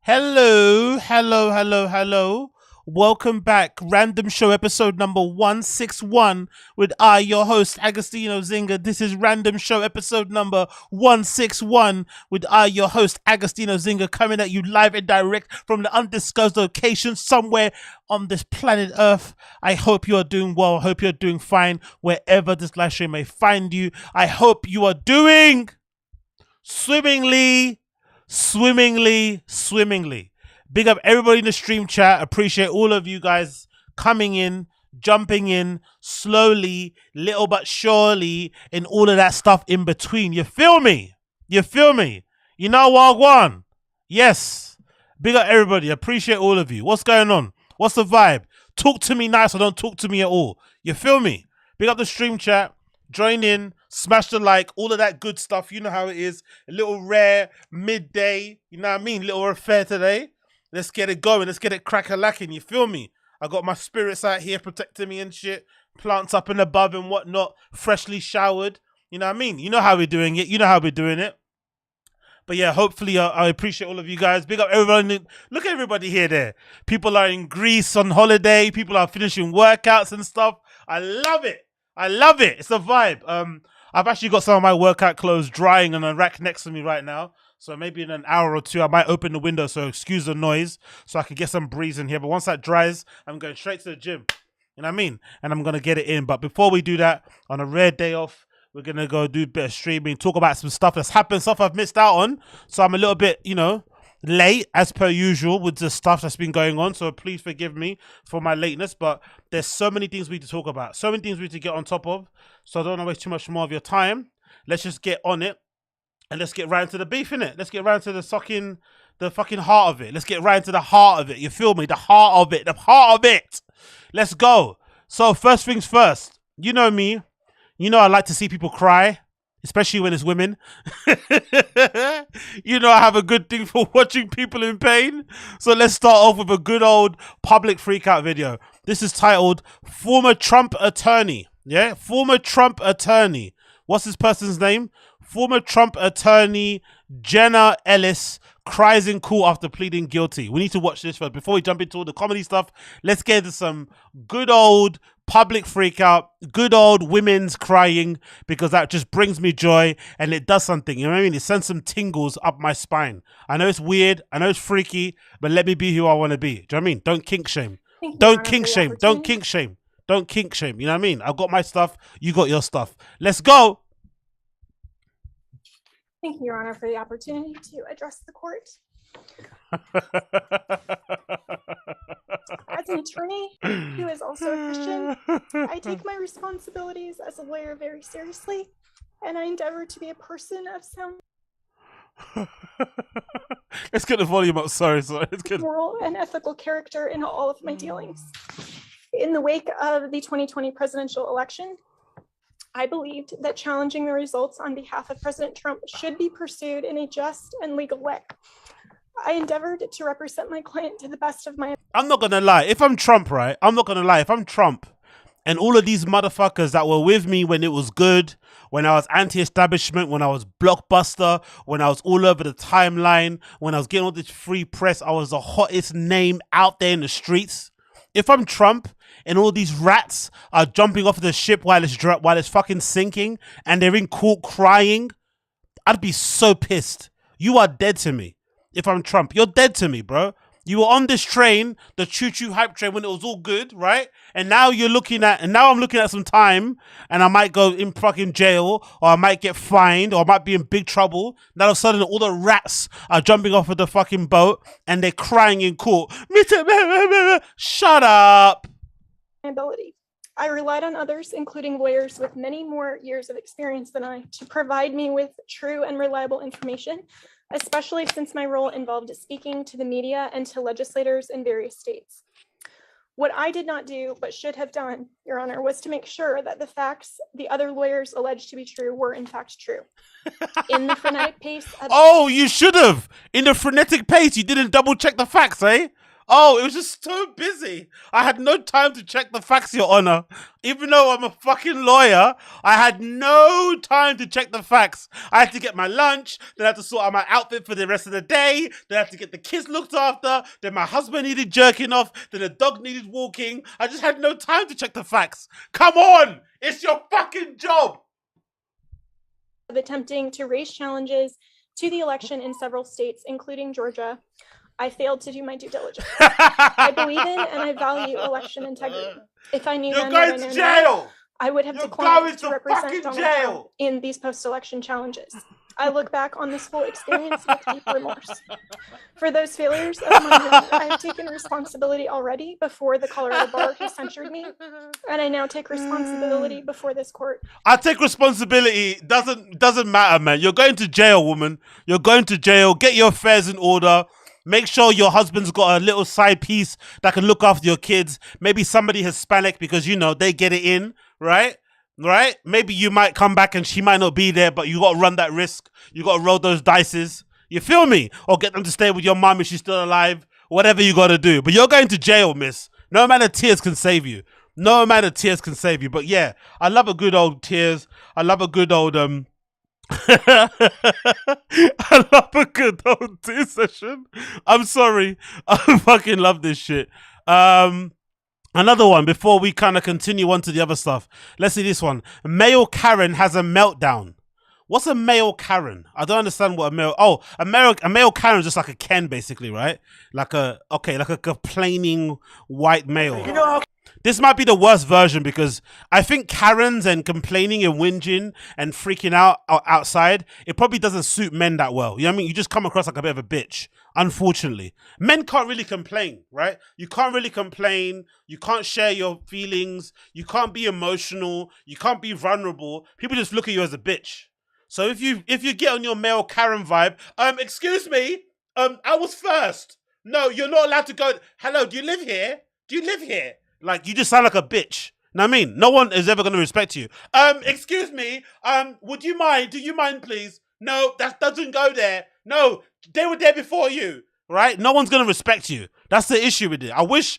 Hello, hello, hello, hello. Welcome back. Random Show episode number 161 with your host, Agostino Zinga. This is Random Show episode number 161 with your host, Agostino Zinga, coming at you live and direct from the undisclosed location somewhere on this planet Earth. I hope you are doing well. I hope you're doing fine wherever this live stream may find you. I hope you are doing swimmingly. Big up everybody in the stream chat. Appreciate all of you guys coming in, jumping in slowly, little but surely, and all of that stuff in between. You feel me? You feel me? You know what I want? Yes. Big up everybody. Appreciate all of you. What's going on? What's the vibe? Talk to me nice or don't talk to me at all. You feel me? Big up the stream chat. Join in, smash the like, all of that good stuff. You know how it is. A little rare, midday, you know what I mean? Little affair today. Let's get it going. Let's get it crack-a-lacking. You feel me? I got my spirits out here protecting me and shit. Plants up and above and whatnot. Freshly showered. You know what I mean? You know how we're doing it. You know how we're doing it. But yeah, hopefully I appreciate all of you guys. Big up everyone. Look at everybody here there. People are in Greece on holiday. People are finishing workouts and stuff. I love it. I love it. It's a vibe. I've actually got some of my workout clothes drying on a rack next to me right now. So maybe in an hour or two, I might open the window. So excuse the noise so I can get some breeze in here. But once that dries, I'm going straight to the gym. You know what I mean? And I'm going to get it in. But before we do that, on a rare day off, we're going to go do a bit of streaming, talk about some stuff that's happened, stuff I've missed out on. So I'm a little bit, you know, late as per usual with the stuff that's been going on, so please forgive me for my lateness, but there's so many things we need to talk about, so many things we need to get on top of, so I don't want to waste too much more of your time. Let's just get on it and let's get right into the beef, innit? Let's get right into the fucking heart of it. Let's get right into the heart of it. You feel me? The heart of it. The heart of it. Let's go. So first things first, you know me, you know I like to see people cry, especially when it's women. You know I have a good thing for watching people in pain. So let's start off with a good old public freakout video. This is titled Former Trump Attorney. Yeah, former Trump Attorney. What's this person's name? Former Trump Attorney JENNA ELLIS cries in court after pleading guilty. We need to watch this first. Before we jump into all the comedy stuff, let's get into some good old public freak out, good old women's crying, because that just brings me joy and it does something. You know what I mean? It sends some tingles up my spine. I know it's weird, I know it's freaky, but let me be who I want to be. Do you know what I mean? Don't kink shame. Don't kink shame. Don't kink shame. Don't kink shame. You know what I mean? I've got my stuff, you got your stuff. Let's go. Thank you, Your Honor, for the opportunity to address the court. As an attorney who is also a Christian, I take my responsibilities as a lawyer very seriously, and I endeavor to be a person of sound Let's get the volume up. Sorry. Let's get moral and ethical character in all of my dealings. In the wake of the 2020 presidential election, I believed that challenging the results on behalf of President Trump should be pursued in a just and legal way. I endeavored to represent my client to the best of my... I'm not gonna lie. If I'm Trump, right? I'm not gonna lie. If I'm Trump and all of these motherfuckers that were with me when it was good, when I was anti-establishment, when I was blockbuster, when I was all over the timeline, when I was getting all this free press, I was the hottest name out there in the streets. If I'm Trump and all these rats are jumping off of the ship while it's fucking sinking and they're in court crying, I'd be so pissed. You are dead to me. If I'm Trump, you're dead to me, bro. You were on this train, the choo-choo hype train, when it was all good, right? And now I'm looking at some time and I might go in fucking jail, or I might get fined, or I might be in big trouble. Now all of a sudden all the rats are jumping off of the fucking boat and they're crying in court. Shut up. ability. I relied on others, including lawyers with many more years of experience than I, to provide me with true and reliable information, especially since my role involved speaking to the media and to legislators in various states. What I did not do, but should have done, Your Honor, was to make sure that the facts the other lawyers alleged to be true were in fact true. In the frenetic pace of... Oh, you should have! In the frenetic pace, you didn't double check the facts, eh? Oh, it was just so busy. I had no time to check the facts, Your Honor. Even though I'm a fucking lawyer, I had no time to check the facts. I had to get my lunch, then I had to sort out my outfit for the rest of the day, then I had to get the kids looked after, then my husband needed jerking off, then the dog needed walking. I just had no time to check the facts. Come on! It's your fucking job! Of attempting to raise challenges to the election in several states, including Georgia, I failed to do my due diligence. I believe in and I value election integrity. If I knew then what I know now, I would have declined to represent Donald Trump in these post-election challenges. I look back on this whole experience with deep remorse. For those failures of my own, I have taken responsibility already before the Colorado bar who censured me, and I now take responsibility before this court. I take responsibility. Doesn't matter, man. You're going to jail, woman. You're going to jail. Get your affairs in order. Make sure your husband's got a little side piece that can look after your kids. Maybe somebody Hispanic because, you know, they get it in, right? Right? Maybe you might come back and she might not be there, but you got to run that risk. You got to roll those dices. You feel me? Or get them to stay with your mom if she's still alive. Whatever you got to do. But you're going to jail, miss. No amount of tears can save you. No amount of tears can save you. But yeah, I love a good old tears. I love a good old I love a good old tea session. I'm sorry. I fucking love this shit. Another one before we kind of continue on to the other stuff. Let's see this one. Male Karen has a meltdown. What's a male Karen? I don't understand what a male... Oh, a male Karen is just like a Ken, basically, right? Like a complaining white male. You know how... This might be the worst version because I think Karens and complaining and whinging and freaking out outside, it probably doesn't suit men that well. You know what I mean? You just come across like a bit of a bitch, unfortunately. Men can't really complain, right? You can't really complain. You can't share your feelings. You can't be emotional. You can't be vulnerable. People just look at you as a bitch. So if you get on your male Karen vibe, excuse me, I was first. No, you're not allowed to go. Hello, do you live here? Do you live here? Like, you just sound like a bitch. Know what I mean? No one is ever going to respect you. Excuse me. Would you mind? Do you mind, please? No, that doesn't go there. No, they were there before you. Right? No one's going to respect you. That's the issue with it. I wish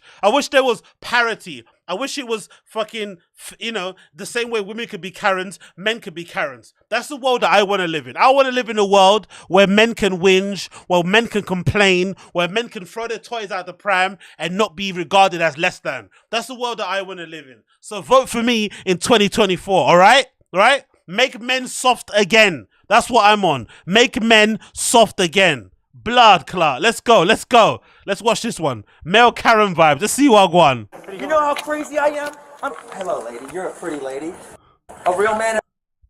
there was parity. I wish it was fucking, you know, the same way women could be Karens, men could be Karens. That's the world that I want to live in. I want to live in a world where men can whinge, where men can complain, where men can throw their toys out the pram and not be regarded as less than. That's the world that I want to live in. So vote for me in 2024, all right? All right? Make men soft again. That's what I'm on. Make men soft again. Blood clot. Let's go. Let's go. Let's watch this one. Male Karen vibes. Let's see what I want. You know how crazy I am? Hello, lady. You're a pretty lady. A real man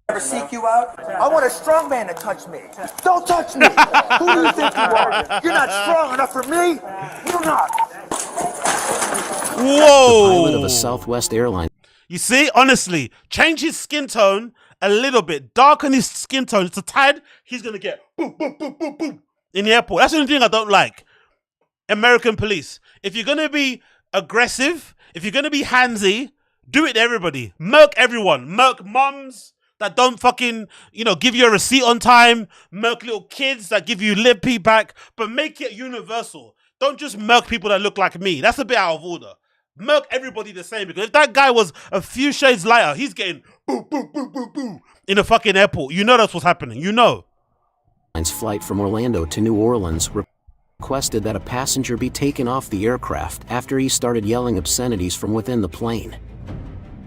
ever seek you out? I want a strong man to touch me. Don't touch me. Who do you think you are? You're not strong enough for me. You're not. Whoa. The pilot of a Southwest airline. You see, honestly, change his skin tone a little bit. Darken his skin tone. It's a tad. He's going to get boom, boom, boom, boom, boom. In the airport. That's the only thing I don't like. American police. If you're going to be aggressive, if you're going to be handsy, do it to everybody. Murk everyone. Murk mums that don't fucking, you know, give you a receipt on time. Murk little kids that give you lip feedback. But make it universal. Don't just murk people that look like me. That's a bit out of order. Murk everybody the same. Because if that guy was a few shades lighter, he's getting boo, boo, boo, boo, boo in a fucking airport. You know that's what's happening. You know. Flight from Orlando to New Orleans requested that a passenger be taken off the aircraft after he started yelling obscenities from within the plane.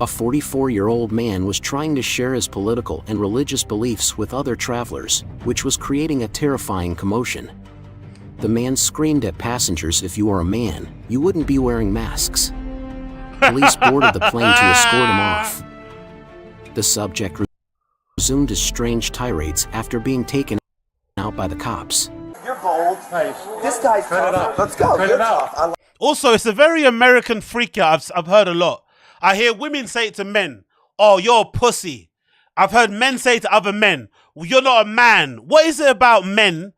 A 44-year-old man was trying to share his political and religious beliefs with other travelers, which was creating a terrifying commotion. The man screamed at passengers, "If you are a man, you wouldn't be wearing masks." Police boarded the plane to escort him off. The subject resumed his strange tirades after being taken out by the cops. You're bold. Nice. This guy's tough. Let's go. You're tough. Also, it's a very American freak out I've heard a lot. I hear women say it to men, "Oh, you're a pussy." I've heard men say to other men, "Well, you're not a man." What is it about men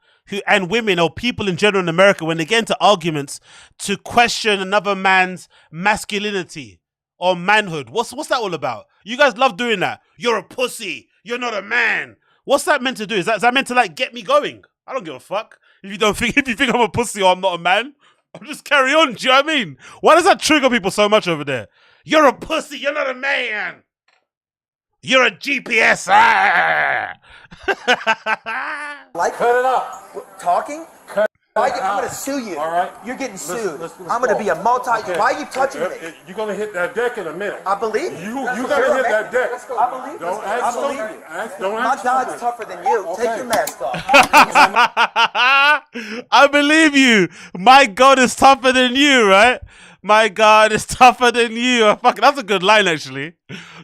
and women or people in general in America when they get into arguments to question another man's masculinity or manhood? What's that all about? You guys love doing that. You're a pussy. You're not a man. What's that meant to do? Is that meant to like get me going? I don't give a fuck. If you think I'm a pussy or I'm not a man, I'm just carry on. Do you know what I mean? Why does that trigger people so much over there? You're a pussy. You're not a man. You're a GPS. Like, cut it out. Talking? I'm going to sue you. All right. You're getting sued. Let's I'm going to be a multi. Okay. Why are you touching me? You're going to hit that deck in a minute. I believe you. You got to hit that deck. I believe you. Don't I act believe stupid. you. Don't My act God's stupid. tougher than you. Okay. Take your mask off. I believe you. My God is tougher than you, right? My God is tougher than you. Fuck, that's a good line, actually.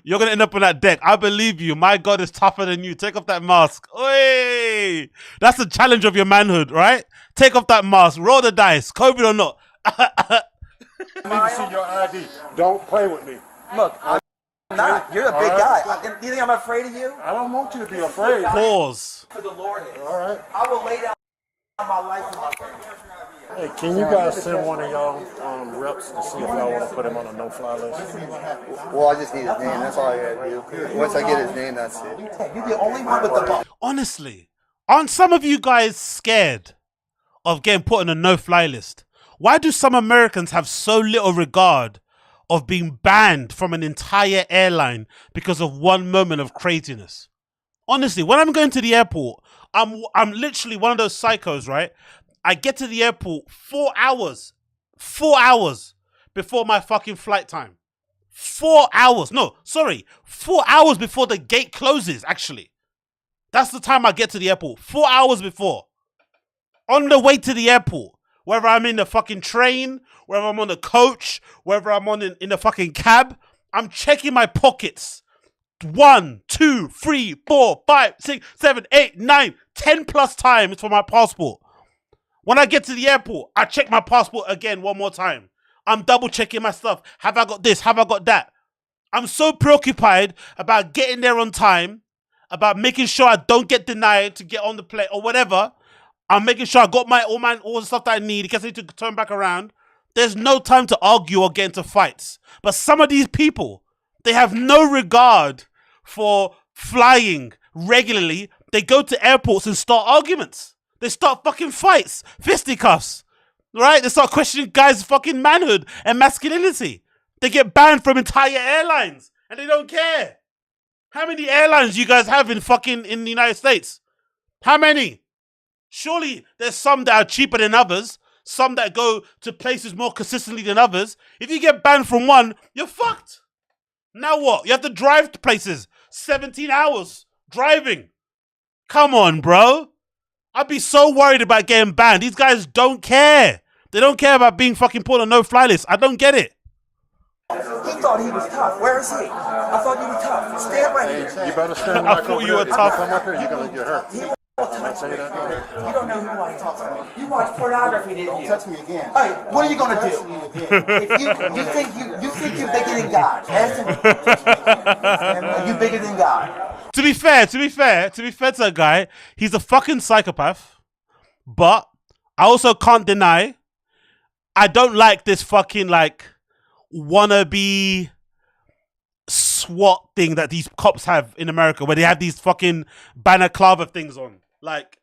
You're going to end up on that deck. I believe you. My God is tougher than you. Take off that mask. Oi! That's the challenge of your manhood, right? Take off that mask. Roll the dice. COVID or not. I need to see your ID. Don't play with me. Look, I'm not. You're a big guy. You think I'm afraid of you? I don't want you to be afraid. Pause. For the Lord is. All right. I will lay down my life for my family. Hey, can you guys send one of y'all reps to see if y'all want to put him on a no-fly list? Well, I just need his name. That's all I gotta do. Once I get his name, that's it. You're the only one with the ball. Honestly, aren't some of you guys scared of getting put on a no-fly list? Why do some Americans have so little regard of being banned from an entire airline because of one moment of craziness? Honestly, when I'm going to the airport, I'm literally one of those psychos, right? I get to the airport 4 hours before my fucking flight time. 4 hours. No, sorry. 4 hours before the gate closes, actually. That's the time I get to the airport. 4 hours before. On the way to the airport. Whether I'm in the fucking train, whether I'm on the coach, whether I'm on in the fucking cab, I'm checking my pockets. 1, 2, 3, 4, 5, 6, 7, 8, 9, 10 plus times for my passport. When I get to the airport, I check my passport again one more time. I'm double checking my stuff. Have I got this? Have I got that? I'm so preoccupied about getting there on time, about making sure I don't get denied to get on the plane or whatever. I'm making sure I got all the stuff that I need in case I need to turn back around. There's no time to argue or get into fights. But some of these people, they have no regard for flying regularly. They go to airports and start arguments. They start fucking fights, fisticuffs, right? They start questioning guys' fucking manhood and masculinity. They get banned from entire airlines and they don't care. How many airlines you guys have in the United States? How many? Surely there's some that are cheaper than others, some that go to places more consistently than others. If you get banned from one, you're fucked. Now what? You have to drive to places. 17 hours driving. Come on, bro. I'd be so worried about getting banned. These guys don't care. They don't care about being fucking put on a no-fly list. I don't get it. He thought he was tough. Where is he? I thought you were tough. Stand right here. You better stand I back thought over you were there. tough. Come up here, you're going to get hurt. He won't touch me. You don't know who I talk to. You watch pornography, didn't you? Touch me again. Hey, what are you gonna do? If you think you're bigger than God, ask him. Are you bigger than God? To be fair to the guy, he's a fucking psychopath. But I also can't deny, I don't like this fucking like wannabe SWAT thing that these cops have in America, where they have these fucking balaclava things on, like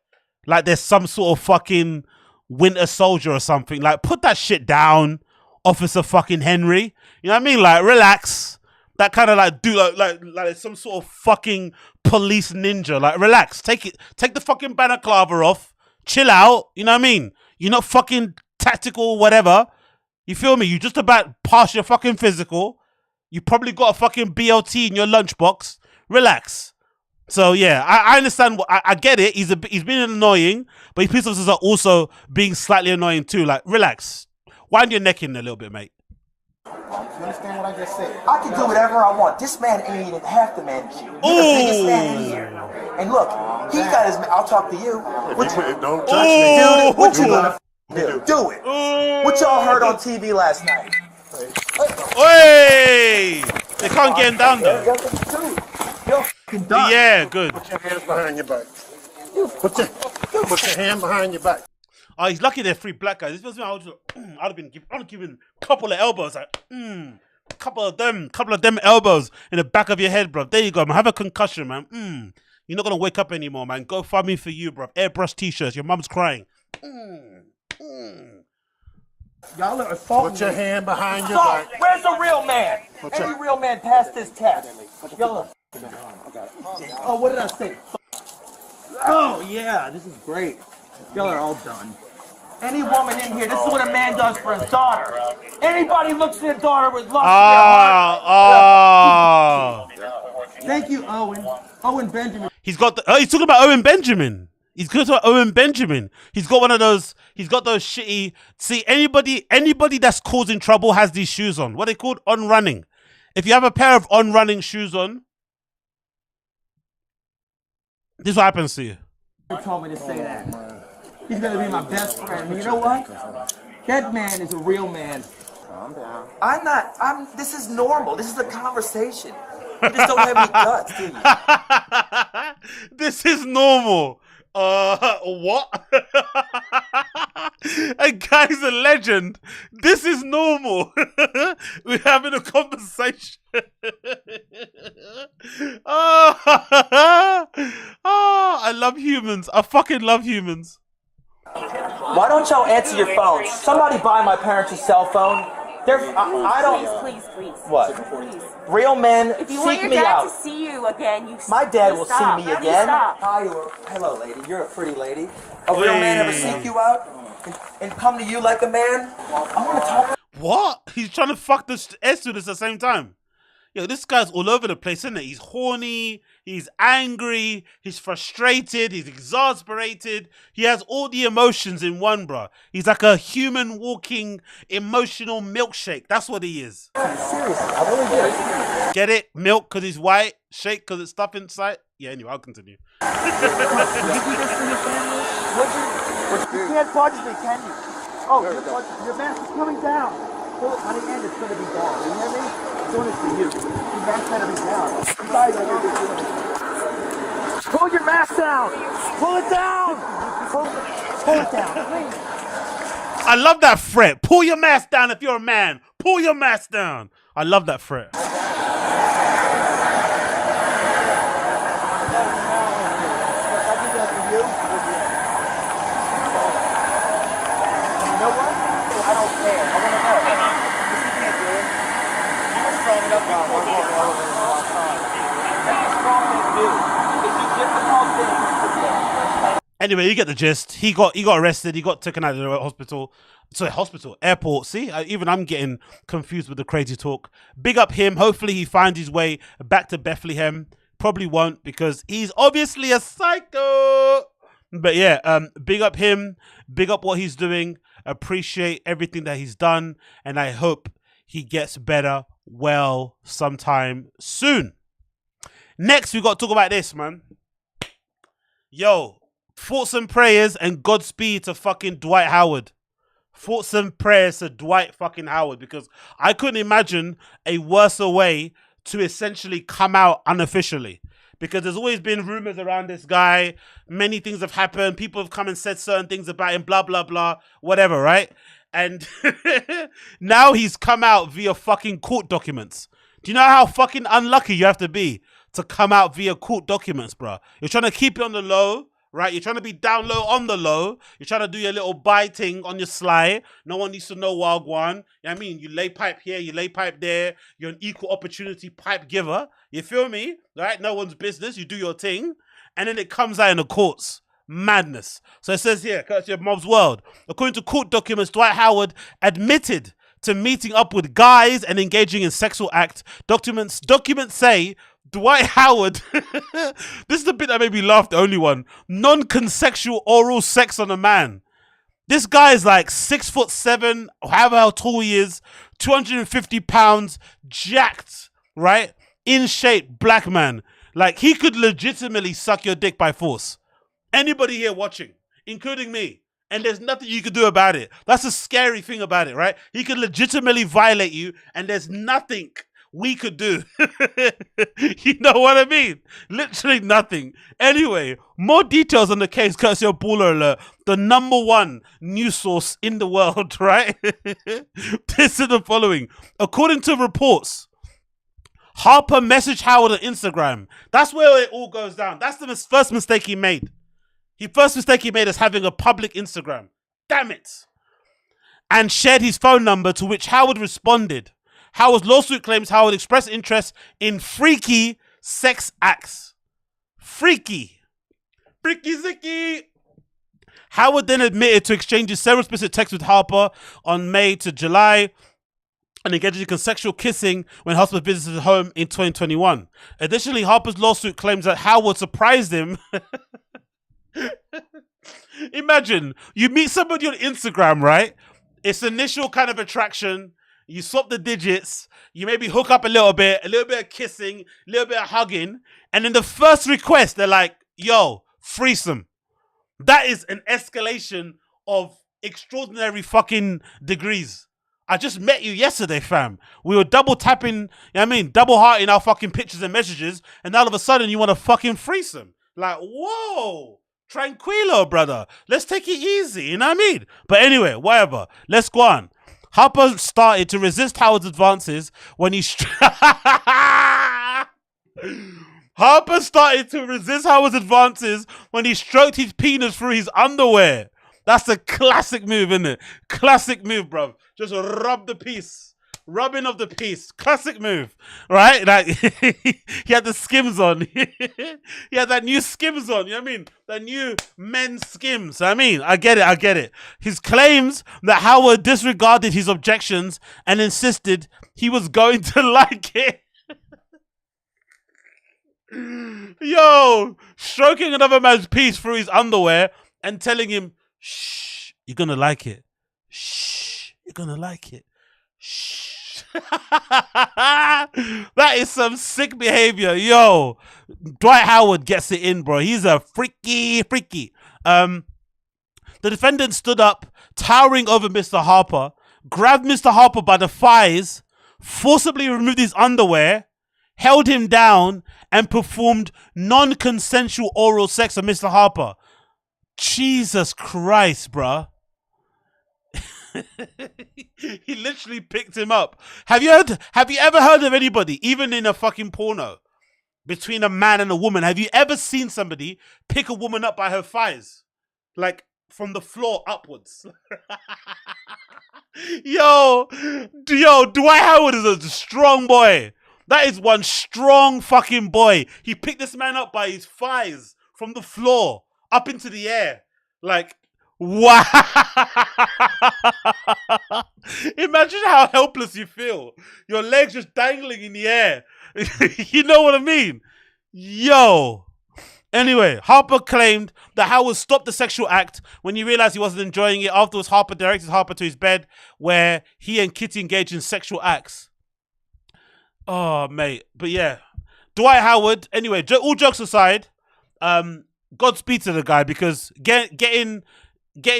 there's some sort of fucking Winter Soldier or something. Like, put that shit down, Officer fucking Henry. You know what I mean? Like, relax. That kind of like do like some sort of fucking police ninja. Like, relax. Take the fucking balaclava off. Chill out. You know what I mean? You're not fucking tactical, whatever. You feel me? You just about pass your fucking physical. You probably got a fucking BLT in your lunchbox. Relax. So yeah, I understand. I get it. He's been annoying, but his police officers are also being slightly annoying too. Like, relax. Wind your neck in a little bit, mate. You understand what I just said? I can do whatever I want. This man ain't even half the man as you. You're the biggest man in here. And look, he got his. I'll talk to you. Don't touch me. Dude, what you gonna do? Do it. What y'all heard on TV last night? Hey! They can't get him down there. Dude, Yeah, good. Put your hands behind your back. Put your hand behind your back. Oh, he's lucky they're three black guys. This was me. I'd have been giving a couple of elbows, like, couple of them elbows in the back of your head, bro. There you go, man. Have a concussion, man. You're not gonna wake up anymore, man. Go find me for you, bro. Airbrush t-shirts. Your mum's crying. Y'all are assaulting Put your me. hand behind your Assault! back. Where's the real man? Any real man passed this test. Y'all are... Oh, what did I say? Oh, yeah, this is great. Y'all are all done. Any woman in here, this is what a man does for his daughter. Anybody looks at their daughter with lust in their heart. Thank you, Owen. Owen Benjamin. He's got the, he's talking about Owen Benjamin. He's talking about Owen Benjamin. He's got one of those, he's got those shitty, see, anybody that's causing trouble has these shoes on. What are they called? On running. If you have a pair of on running shoes on, this is what happens to you. He told me to say that. He's gonna be my best friend. You know what? That man is a real man. Calm down. This is normal. This is a conversation. You just don't have any guts, do you? This is normal. What? A guy's a legend. This is normal. We're having a conversation. Oh, I love humans. I fucking love humans. Why don't y'all answer your phones? Somebody buy my parents a cell phone. I don't. Please. What? Please. Real men If you seek want your me dad out. to see you again, you My dad will stop. see me You again. stop. Hi, hello, lady. You're a pretty lady. A real man ever seek you out and come to you like a man? I want to talk. What? He's trying to fuck the air students at the same time. Yo, this guy's all over the place, isn't it? He's horny, he's angry, he's frustrated, he's exasperated. He has all the emotions in one, bro. He's like a human walking emotional milkshake. That's what he is. Seriously, I really do. Get it? Milk because he's white, shake because it's stuff inside. Yeah, anyway, I'll continue. Would you do this for your family? Would you? You can't budge me, can you? Oh, your mask is coming down. Pull it on the end, it's going to be down. You hear me? I'm doing it for you. Your mask better be down. You guys are going to be doing it. Pull your mask down. Pull it down. Pull it down, please. I love that threat. Pull your mask down if you're a man. Pull your mask down. I love that threat. Anyway, you get the gist. He got arrested. He got taken out of the hospital. Sorry, airport. See, even I'm getting confused with the crazy talk. Big up him. Hopefully he finds his way back to Bethlehem. Probably won't because he's obviously a psycho. But yeah, big up him. Big up what he's doing. Appreciate everything that he's done. And I hope he gets better well sometime soon. Next, we got to talk about this, man. Yo. Thoughts and prayers and Godspeed to fucking Dwight Howard. Thoughts and prayers to Dwight fucking Howard because I couldn't imagine a worse way to essentially come out unofficially. Because there's always been rumors around this guy. Many things have happened. People have come and said certain things about him, blah, blah, blah, whatever, right? And now he's come out via fucking court documents. Do you know how fucking unlucky you have to be to come out via court documents, bro? You're trying to keep it on the low. Right, you're trying to be down low on the low. You're trying to do your little biting on your sly. No one needs to know Wagwan. You know what I mean? You lay pipe here, you lay pipe there. You're an equal opportunity pipe giver. You feel me? Right? No one's business. You do your thing. And then it comes out in the courts. Madness. So it says here, courtesy of Mob's World. According to court documents, Dwight Howard admitted to meeting up with guys and engaging in sexual acts. Documents say Dwight Howard, this is the bit that made me laugh, the only one. Non-consensual oral sex on a man. This guy is like 6'7", however how tall he is, 250 pounds, jacked, right? In shape, black man. Like he could legitimately suck your dick by force. Anybody here watching, including me. And there's nothing you could do about it. That's the scary thing about it, right? He could legitimately violate you and there's nothing we could do. You know what I mean? Literally nothing. Anyway, more details on the case, courtesy of Baller Alert, the #1 news source in the world, right? This is the following. According to reports, Harper messaged Howard on Instagram. That's where it all goes down. That's the first mistake he made. The first mistake he made is having a public Instagram. Damn it. and shared his phone number, to which Howard responded. Howard's lawsuit claims Howard expressed interest in freaky sex acts. Freaky. Freaky zicky. Howard then admitted to exchanging several explicit texts with Harper on May to July and engaging in sexual kissing when Harper visited his home in 2021. Additionally, Harper's lawsuit claims that Howard surprised him. Imagine, you meet somebody on Instagram, right? It's initial kind of attraction. You swap the digits. You maybe hook up a little bit of kissing, a little bit of hugging. And in the first request, they're like, yo, threesome. That is an escalation of extraordinary fucking degrees. I just met you yesterday, fam. We were double tapping, you know what I mean? Double hearting our fucking pictures and messages. And all of a sudden, you want to fucking threesome. Like, whoa. Tranquilo, brother. Let's take it easy, you know what I mean? But anyway, whatever. Let's go on. Harper started to resist Howard's advances when he... Harper started to resist Howard's advances when he stroked his penis through his underwear. That's a classic move, isn't it? Classic move, bro. Just rub the piece. Rubbing of the piece. Classic move. Right? Like, he had the Skims on. He had that new Skims on. You know what I mean? The new men's Skims. I mean, I get it. His claims that Howard disregarded his objections and insisted he was going to like it. Yo, stroking another man's piece through his underwear and telling him, shh, you're gonna like it. Shh, you're gonna like it. Shh. That is some sick behavior. Yo, Dwight Howard gets it in, bro. He's a freaky. The defendant stood up, towering over Mr. Harper, grabbed Mr. Harper by the thighs, forcibly removed his underwear, held him down, and performed non-consensual oral sex on Mr. Harper. Jesus Christ, bruh. He literally picked him up. Have you ever heard of anybody, even in a fucking porno, between a man and a woman, have you ever seen somebody pick a woman up by her thighs? Like, from the floor upwards. Yo, Dwight Howard is a strong boy. That is one strong fucking boy. He picked this man up by his thighs from the floor up into the air. Like, wow. Imagine how helpless you feel. Your legs just dangling in the air. You know what I mean? Yo. Anyway, Harper claimed that Howard stopped the sexual act when he realized he wasn't enjoying it. Afterwards, Harper directed Harper to his bed where he and Kitty engaged in sexual acts. Oh, mate. But yeah, Dwight Howard, anyway, all jokes aside, Godspeed to the guy, because getting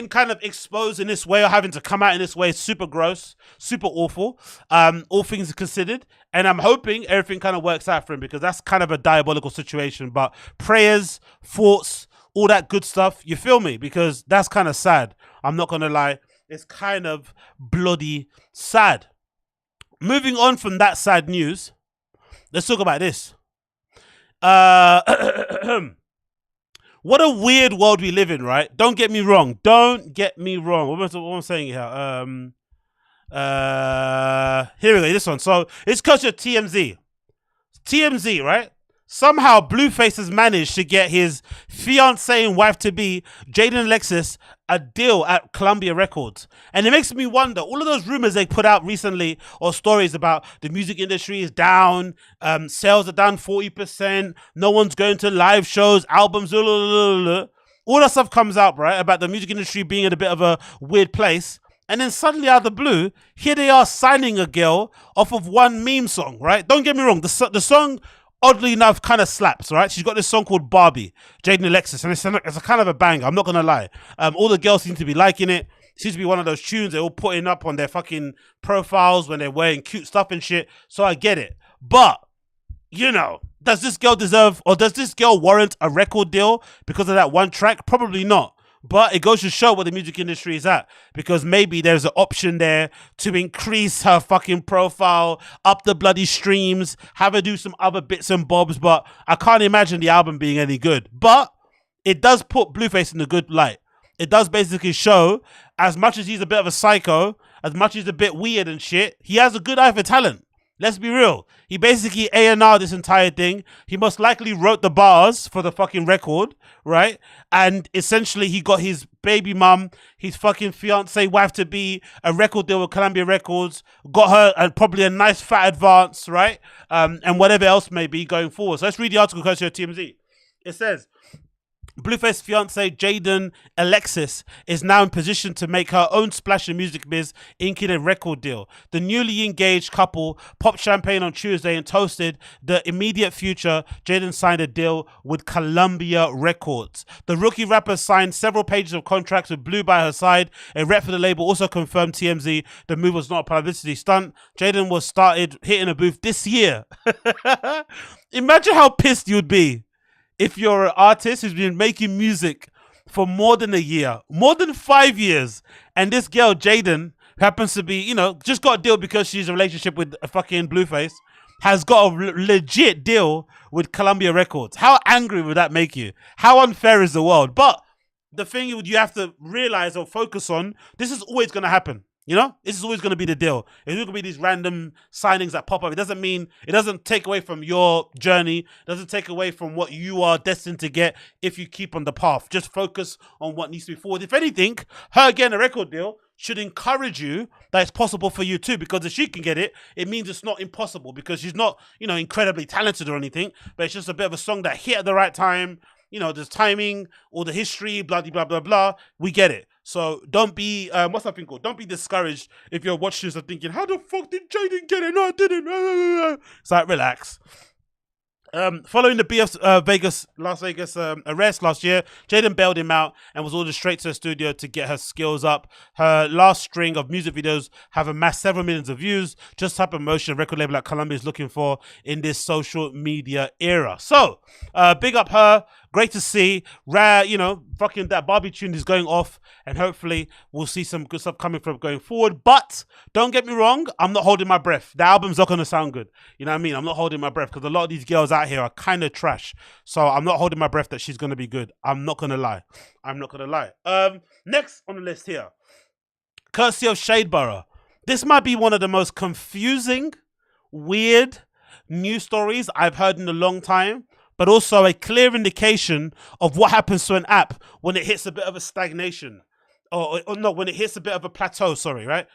kind of exposed in this way or having to come out in this way is super gross, super awful, all things considered. And I'm hoping everything kind of works out for him, because that's kind of a diabolical situation. But prayers, thoughts, all that good stuff, you feel me? Because that's kind of sad. I'm not going to lie. It's kind of bloody sad. Moving on from that sad news, let's talk about this. What a weird world we live in, right? Don't get me wrong. What am I saying here? Here we go, this one. So it's because of TMZ. TMZ, right? Somehow Blueface has managed to get his fiancée and wife-to-be, JAIDYN ALEXIS, a deal at Columbia Records. And it makes me wonder, all of those rumors they put out recently, or stories about the music industry is down, sales are down 40%, no one's going to live shows, albums, all that stuff comes out, right, about the music industry being in a bit of a weird place. And then suddenly out of the blue, here they are signing a girl off of one meme song, right? Don't get me wrong, the song, oddly enough, kind of slaps, right? She's got this song called Barbie, JAIDYN ALEXIS, and it's a kind of a banger, I'm not going to lie. All the girls seem to be liking it. It seems to be one of those tunes they're all putting up on their fucking profiles when they're wearing cute stuff and shit, so I get it. But, you know, does this girl deserve, or does this girl warrant a record deal because of that one track? Probably not. But it goes to show what the music industry is at, because maybe there's an option there to increase her fucking profile, up the bloody streams, have her do some other bits and bobs, but I can't imagine the album being any good. But it does put Blueface in a good light. It does basically show, as much as he's a bit of a psycho as much as he's a bit weird and shit, he has a good eye for talent. Let's be real. He basically A&R'd this entire thing. He most likely wrote the bars for the fucking record, right? And essentially he got his baby mum, his fucking fiance wife to be a record deal with Columbia Records, got her probably a nice fat advance, right? And whatever else may be going forward. So let's read the article courtesy of TMZ. It says, Blueface fiance JAIDYN Alexis is now in position to make her own splash in music biz, inking a record deal. The newly engaged couple popped champagne on Tuesday and toasted the immediate future. JAIDYN signed a deal with Columbia Records. The rookie rapper signed several pages of contracts with Blue by her side. A rep for the label also confirmed TMZ the move was not a publicity stunt. JAIDYN was started hitting a booth this year. Imagine how pissed you'd be if you're an artist who's been making music for more than a year, more than 5 years, and this girl, JAIDYN, happens to be, you know, just got a deal because she's in a relationship with a fucking Blueface, has got a legit deal with Columbia Records. How angry would that make you? How unfair is the world? But the thing you have to realize or focus on, this is always going to happen. You know, this is always going to be the deal. It's going to be these random signings that pop up. It doesn't take away from your journey. It doesn't take away from what you are destined to get if you keep on the path. Just focus on what needs to be forward. If anything, her getting a record deal should encourage you that it's possible for you too, because if she can get it, it means it's not impossible, because she's not, you know, incredibly talented or anything, but it's just a bit of a song that hit at the right time. You know, there's timing, all the history, blah, blah, blah, blah. We get it. So don't be, what's that thing called? Don't be discouraged if you're watching this and thinking, how the fuck did JAIDYN get it? No, I didn't. It's like, relax. Following the Las Vegas arrest last year, JAIDYN bailed him out and was ordered straight to the studio to get her skills up. Her last string of music videos have amassed several millions of views. Just type of motion a record label like Columbia is looking for in this social media era. So, big up her. Great to see. Rare, you know, fucking that Barbie tune is going off, and hopefully we'll see some good stuff coming from going forward. But don't get me wrong, I'm not holding my breath. The album's not going to sound good. You know what I mean? I'm not holding my breath because a lot of these girls out here are kind of trash. So I'm not holding my breath that she's going to be good. I'm not going to lie. I'm not going to lie. Next on the list here, courtesy of Shadeborough. This might be one of the most confusing, weird news stories I've heard in a long time, but also a clear indication of what happens to an app when it hits a bit of a stagnation. Or no, when it hits a bit of a plateau, sorry, right?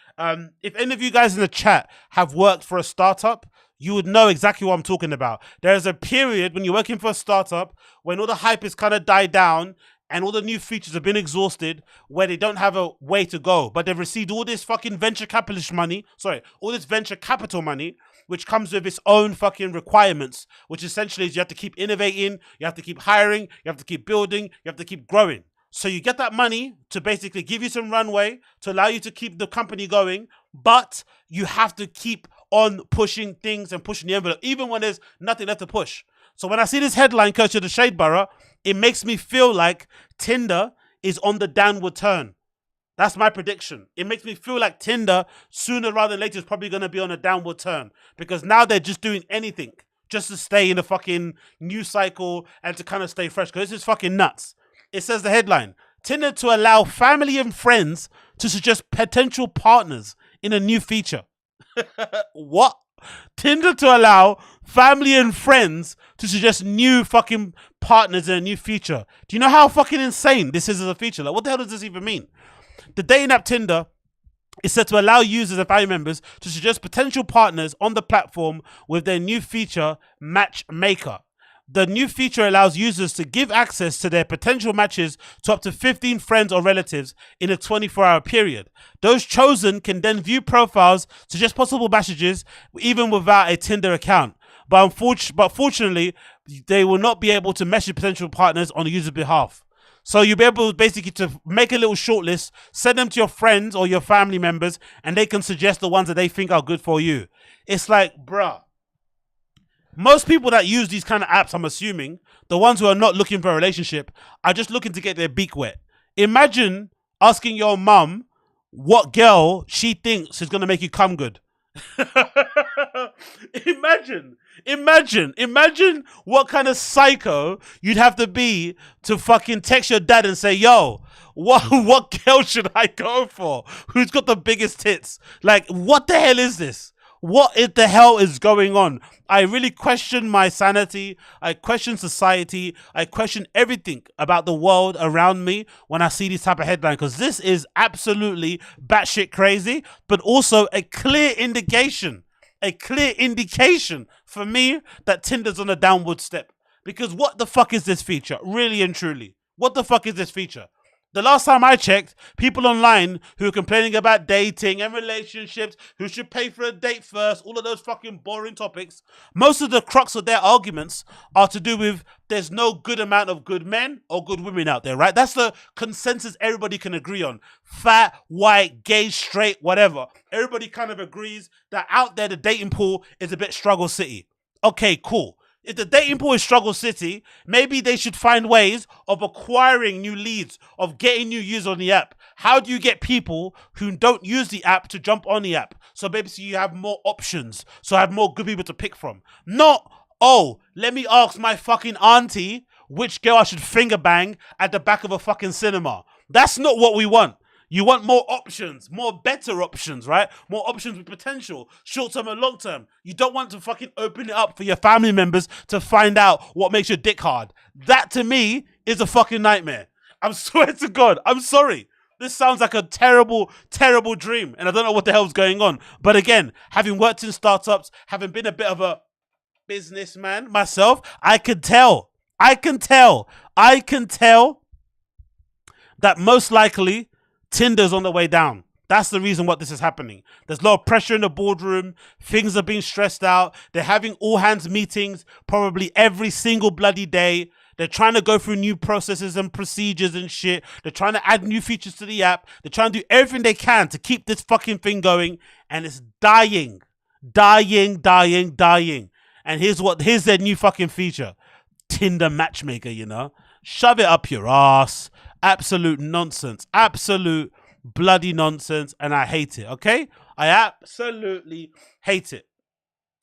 If any of you guys in the chat have worked for a startup, you would know exactly what I'm talking about. There is a period when you're working for a startup when all the hype is kind of died down and all the new features have been exhausted, where they don't have a way to go, but they've received all this fucking venture capitalist money, all this venture capital money, which comes with its own fucking requirements, which essentially is you have to keep innovating, you have to keep hiring, you have to keep building, you have to keep growing. So you get that money to basically give you some runway to allow you to keep the company going, but you have to keep on pushing things and pushing the envelope, even when there's nothing left to push. So when I see this headline, courtesy of the Shadeborough, it makes me feel like Tinder is on the downward turn. That's my prediction. It makes me feel like Tinder, sooner rather than later, is probably going to be on a downward turn. Because now they're just doing anything just to stay in the fucking news cycle and to kind of stay fresh. Because this is fucking nuts. It says the headline, Tinder to allow family and friends to suggest potential partners in a new feature. What? Tinder to allow family and friends to suggest new fucking partners in a new feature. Do you know how fucking insane this is as a feature? Like, what the hell does this even mean? The dating app Tinder is set to allow users and family members to suggest potential partners on the platform with their new feature, Matchmaker. The new feature allows users to give access to their potential matches to up to 15 friends or relatives in a 24-hour period. Those chosen can then view profiles, suggest possible messages, even without a Tinder account. But fortunately, they will not be able to message potential partners on the user's behalf. So you'll be able basically to make a little shortlist, send them to your friends or your family members, and they can suggest the ones that they think are good for you. It's like, bruh. Most people that use these kind of apps, I'm assuming, the ones who are not looking for a relationship, are just looking to get their beak wet. Imagine asking your mum what girl she thinks is going to make you come good. Imagine what kind of psycho you'd have to be to fucking text your dad and say, yo, what girl should I go for? Who's got the biggest tits? Like, what the hell is this? What the hell is going on? I really question my sanity. I question society. I question everything about the world around me when I see this type of headline, because this is absolutely batshit crazy, but also a clear indication for me that Tinder's on a downward step. Because what the fuck is this feature? Really and truly. What the fuck is this feature? The last time I checked, people online who are complaining about dating and relationships, who should pay for a date first, all of those fucking boring topics, most of the crux of their arguments are to do with there's no good amount of good men or good women out there, right? That's the consensus everybody can agree on. Fat, white, gay, straight, whatever. Everybody kind of agrees that out there the dating pool is a bit struggle city. Okay, cool. If the dating pool is struggle city, maybe they should find ways of acquiring new leads, of getting new users on the app. How do you get people who don't use the app to jump on the app? So basically you have more options, so I have more good people to pick from. Not, oh, let me ask my fucking auntie which girl I should finger bang at the back of a fucking cinema. That's not what we want. You want more options, more better options, right? More options with potential, short-term and long-term. You don't want to fucking open it up for your family members to find out what makes your dick hard. That, to me, is a fucking nightmare. I swear to God, I'm sorry. This sounds like a terrible, terrible dream, and I don't know what the hell's going on. But again, having worked in startups, having been a bit of a businessman myself, I can tell that most likely Tinder's on the way down. That's the reason what this is happening. There's a lot of pressure in the boardroom. Things are being stressed out. They're having all hands meetings probably every single bloody day. They're trying to go through new processes and procedures and shit. They're trying to add new features to the app. They're trying to do everything they can to keep this fucking thing going. And it's dying. And here's their new fucking feature. Tinder matchmaker, you know. Shove it up your ass. Absolute nonsense. Absolute bloody nonsense. And I hate it, okay? I absolutely hate it.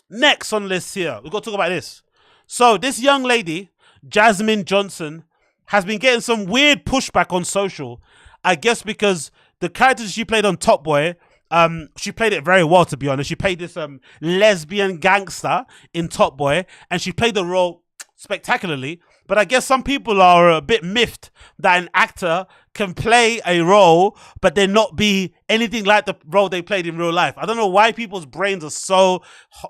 Next on the list here, we've got to talk about this. So this young lady, Jasmine Johnson, has been getting some weird pushback on social. I guess because the characters she played on Top Boy, she played it very well, to be honest. She played this lesbian gangster in Top Boy, and she played the role spectacularly. But I guess some people are a bit miffed that an actor can play a role, but then not be anything like the role they played in real life. I don't know why people's brains are so,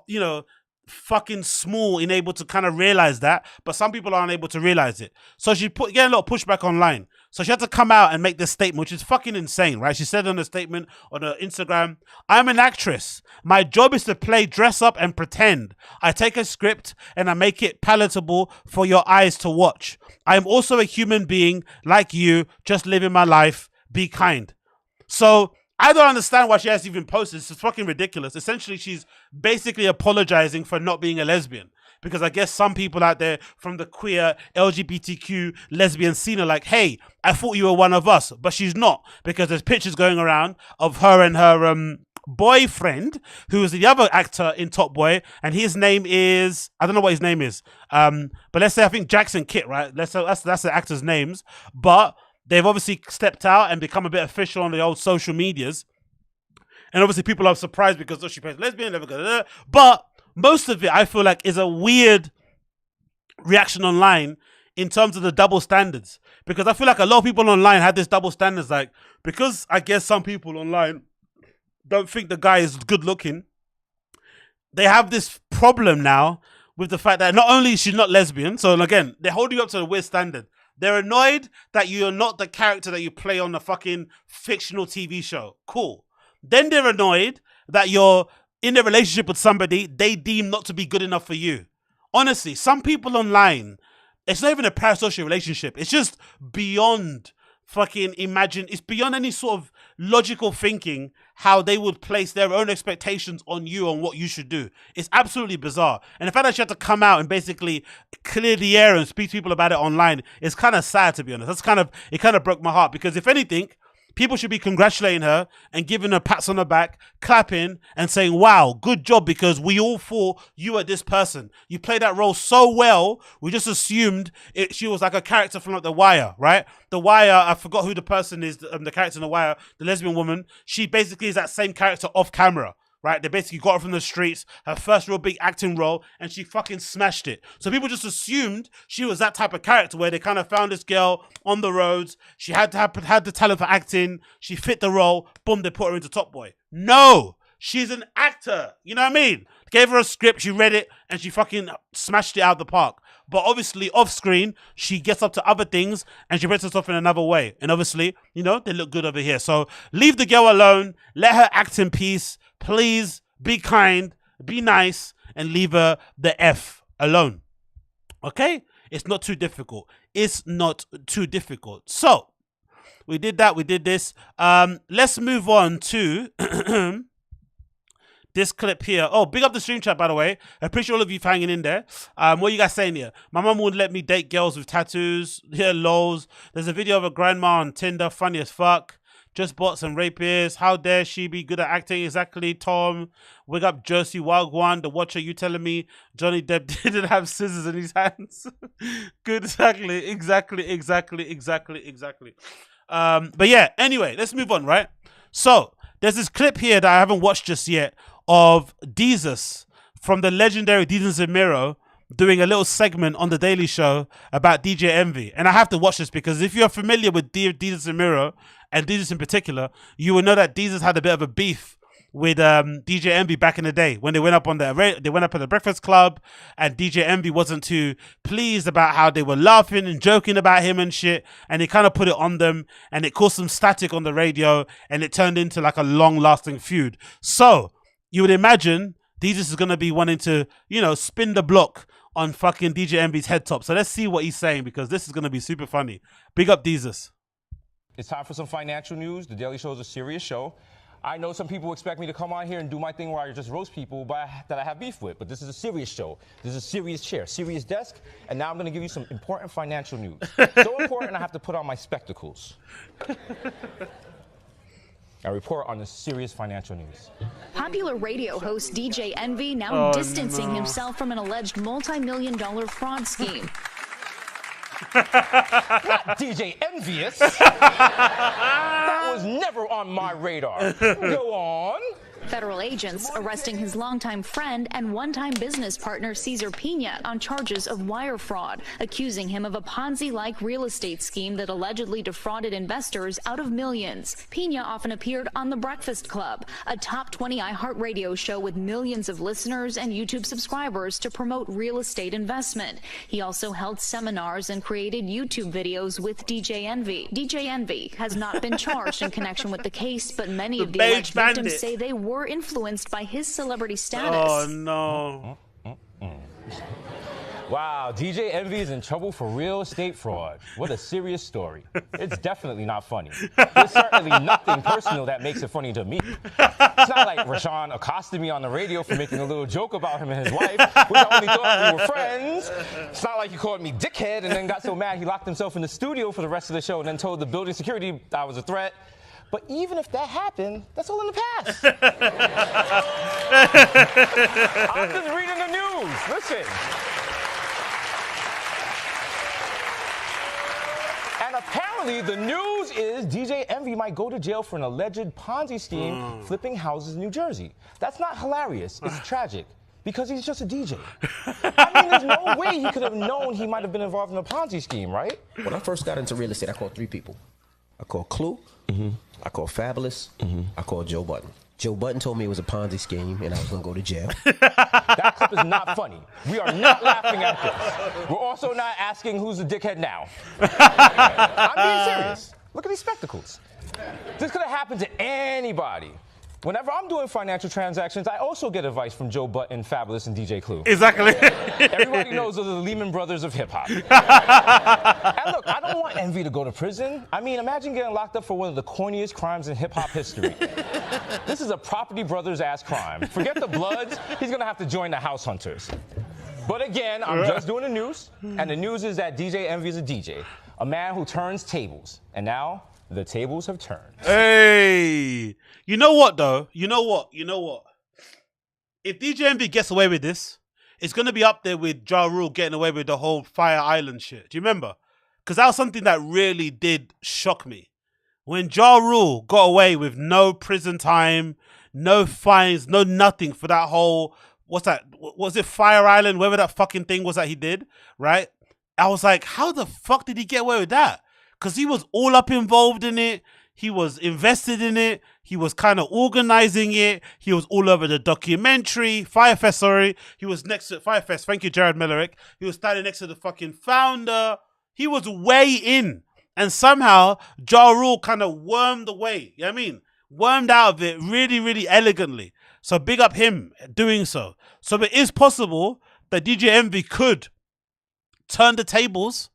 you know, fucking small in able to kind of realize that, but some people aren't able to realize it. So she getting a lot of pushback online. So she had to come out and make this statement, which is fucking insane, right? She said on a statement on her Instagram, "I'm an actress. My job is to play dress up and pretend. I take a script and I make it palatable for your eyes to watch. I'm also a human being like you, just living my life. Be kind." So I don't understand why she has even posted this. It's fucking ridiculous. Essentially, she's basically apologizing for not being a lesbian. Because I guess some people out there from the queer LGBTQ lesbian scene are like, hey, I thought you were one of us. But she's not. Because there's pictures going around of her and her boyfriend, who is the other actor in Top Boy. And his name is, I don't know what his name is. But let's say, I think Jackson Kitt, right? Let's say that's the actors' names. But they've obviously stepped out and become a bit official on the old social medias. And obviously people are surprised because she plays lesbian, but most of it, I feel like, is a weird reaction online in terms of the double standards. Because I feel like a lot of people online had this double standards, like, because I guess some people online don't think the guy is good looking, they have this problem now with the fact that not only is she not lesbian, so again, they're holding you up to a weird standard. They're annoyed that you're not the character that you play on the fucking fictional TV show. Cool. Then they're annoyed that you're in a relationship with somebody they deem not to be good enough for you. Honestly, some people online, it's not even a parasocial relationship. It's just beyond fucking it's beyond any sort of logical thinking how they would place their own expectations on you on what you should do. It's absolutely bizarre. And the fact that she had to come out and basically clear the air and speak to people about it online is kind of sad, to be honest. It kind of broke my heart, because if anything, People should be congratulating her and giving her pats on the back, clapping and saying, wow, good job, because we all thought you were this person. You played that role so well, we just assumed she was like a character from like The Wire, right? The Wire, I forgot who the person is, the character in The Wire, the lesbian woman. She basically is that same character off camera. Right, they basically got her from the streets, her first real big acting role, and she fucking smashed it. So people just assumed she was that type of character where they kind of found this girl on the roads. She had the talent for acting. She fit the role. Boom, they put her into Top Boy. No, she's an actor. You know what I mean? Gave her a script, she read it, and she fucking smashed it out of the park. But obviously, off screen, she gets up to other things and she presents herself in another way. And obviously, you know, they look good over here. So leave the girl alone. Let her act in peace. Please be kind, be nice, and leave her the F alone. Okay? It's not too difficult. It's not too difficult. So, we did that. We did this. Let's move on to this clip here. Oh, big up the stream chat, by the way. I appreciate all of you for hanging in there. What are you guys saying here? My mum wouldn't let me date girls with tattoos. Here, lols. There's a video of a grandma on Tinder. Funny as fuck. Just bought some rapists. How dare she be good at acting? Exactly, Tom. Wig up Josie Wagwan. The Watcher, you telling me Johnny Depp didn't have scissors in his hands? Good, exactly. But yeah, anyway, let's move on, right? So, there's this clip here that I haven't watched just yet of DESUS from the legendary DESUS and MERO doing a little segment on The Daily Show about DJ Envy. And I have to watch this because if you're familiar with DESUS and MERO, and DESUS in particular, you will know that DESUS had a bit of a beef with DJ Envy back in the day when they went up on at the Breakfast Club, and DJ Envy wasn't too pleased about how they were laughing and joking about him and shit, and he kind of put it on them, and it caused some static on the radio, and it turned into like a long-lasting feud. So you would imagine DESUS is gonna be wanting to, you know, spin the block on fucking DJ Envy's head top. So let's see what he's saying, because this is gonna be super funny. Big up DESUS. It's time for some financial news. The Daily Show is a serious show. I know some people expect me to come on here and do my thing where I just roast people that I have beef with, but this is a serious show. This is a serious chair, serious desk, and now I'm going to give you some important financial news. So important, I have to put on my spectacles. I report on the serious financial news. Popular radio host DJ Envy now distancing himself from an alleged multi-million-dollar fraud scheme. Not DJ Envious. That was never on my radar. Go on. Federal agents arresting his longtime friend and one-time business partner CESAR PINA on charges of wire fraud, accusing him of a Ponzi-like real estate scheme that allegedly defrauded investors out of millions. PINA often appeared on The Breakfast Club, a top 20 iHeartRadio show with millions of listeners and YouTube subscribers to promote real estate investment. He also held seminars and created YouTube videos with DJ Envy. DJ Envy has not been charged in connection with the case, but many of the alleged victims say they were influenced by his celebrity status. Oh no. Wow, DJ Envy is in trouble for real estate fraud. What a serious story. It's definitely not funny. There's certainly nothing personal that makes it funny to me. It's not like Rashawn accosted me on the radio for making a little joke about him and his wife, which I only thought we were friends. It's not like he called me dickhead and then got so mad he locked himself in the studio for the rest of the show and then told the building security I was a threat. But even if that happened, that's all in the past. I'm just reading the news. Listen. And apparently the news is DJ Envy might go to jail for an alleged Ponzi scheme flipping houses in New Jersey. That's not hilarious. It's tragic. Because he's just a DJ. I mean, there's no way he could have known he might have been involved in a Ponzi scheme, right? When I first got into real estate, I called 3 people. I called Clue. I called Fabulous. I called Joe Budden. Joe Budden told me it was a Ponzi scheme and I was going to go to jail. That clip is not funny. We are not laughing at this. We're also not asking who's the dickhead now. I'm being serious. Look at these spectacles. This could have happened to anybody. Whenever I'm doing financial transactions, I also get advice from Joe Budden, Fabulous, and DJ Clue. Exactly. Everybody knows those are the Lehman Brothers of hip-hop. And look, I don't want Envy to go to prison. I mean, imagine getting locked up for one of the corniest crimes in hip-hop history. This is a Property Brothers-ass crime. Forget the Bloods. He's going to have to join the House Hunters. But again, I'm just doing the news, and the news is that DJ Envy is a DJ, a man who turns tables. And now, The tables have turned. Hey, you know what though? You know what? If DJ Envy gets away with this, it's gonna be up there with Ja Rule getting away with the whole Fire Island shit. Do you remember? Because that was something that really did shock me. When Ja Rule got away with no prison time, no fines, no nothing for that whole, what's that? Was it Fire Island? Whatever that fucking thing was that he did, right? I was like, how the fuck did he get away with that? Because he was all up involved in it. He was invested in it. He was kind of organizing it. He was all over the documentary. Firefest, sorry. He was next to Firefest. Thank you, Jared Mellerick. He was standing next to the fucking founder. He was way in. And somehow, Ja Rule kind of wormed away. You know what I mean? Wormed out of it really, really elegantly. So big up him doing so. So it is possible that DJ Envy could turn the tables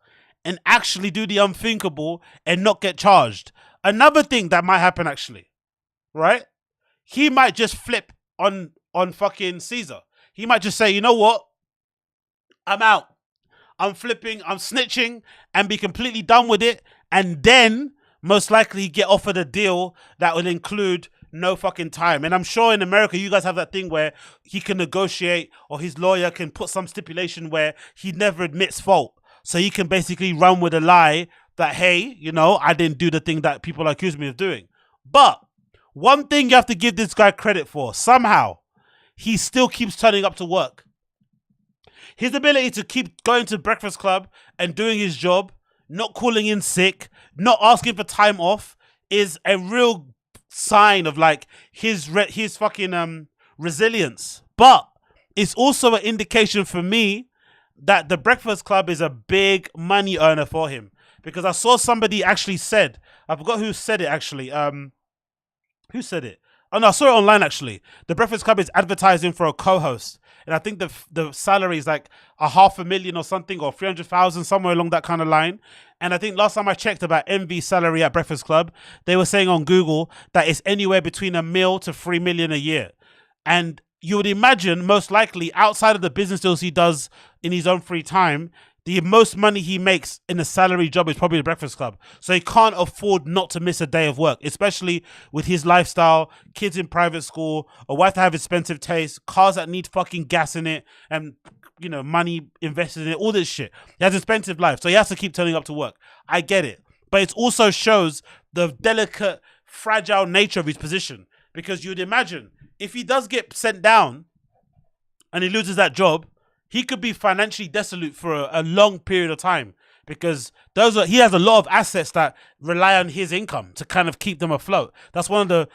and actually do the unthinkable and not get charged. Another thing that might happen actually, right? He might just flip on fucking Caesar. He might just say, you know what? I'm out. I'm flipping, I'm snitching, and be completely done with it. And then most likely get offered a deal that will include no fucking time. And I'm sure in America, you guys have that thing where he can negotiate, or his lawyer can put some stipulation where he never admits fault. So he can basically run with a lie that, hey, you know, I didn't do the thing that people accuse me of doing. But one thing you have to give this guy credit for, somehow, he still keeps turning up to work. His ability to keep going to Breakfast Club and doing his job, not calling in sick, not asking for time off, is a real sign of like his fucking resilience. But it's also an indication for me that the Breakfast Club is a big money earner for him. Because I saw somebody actually said, I forgot who said it actually. Who said it? Oh no, I saw it online actually. The Breakfast Club is advertising for a co-host. And I think the salary is like $500,000 or something, or 300,000, somewhere along that kind of line. And I think last time I checked about Envy's salary at Breakfast Club, they were saying on Google that it's anywhere between $1 million to $3 million a year. And you would imagine most likely outside of the business deals he does in his own free time, the most money he makes in a salary job is probably the Breakfast Club. So he can't afford not to miss a day of work, especially with his lifestyle, kids in private school, a wife that have expensive taste, cars that need fucking gas in it, and, you know, money invested in it, all this shit. He has an expensive life, so he has to keep turning up to work. I get it. But it also shows the delicate, fragile nature of his position. Because you'd imagine, if he does get sent down and he loses that job, he could be financially desolate for a long period of time, because he has a lot of assets that rely on his income to kind of keep them afloat. That's one of the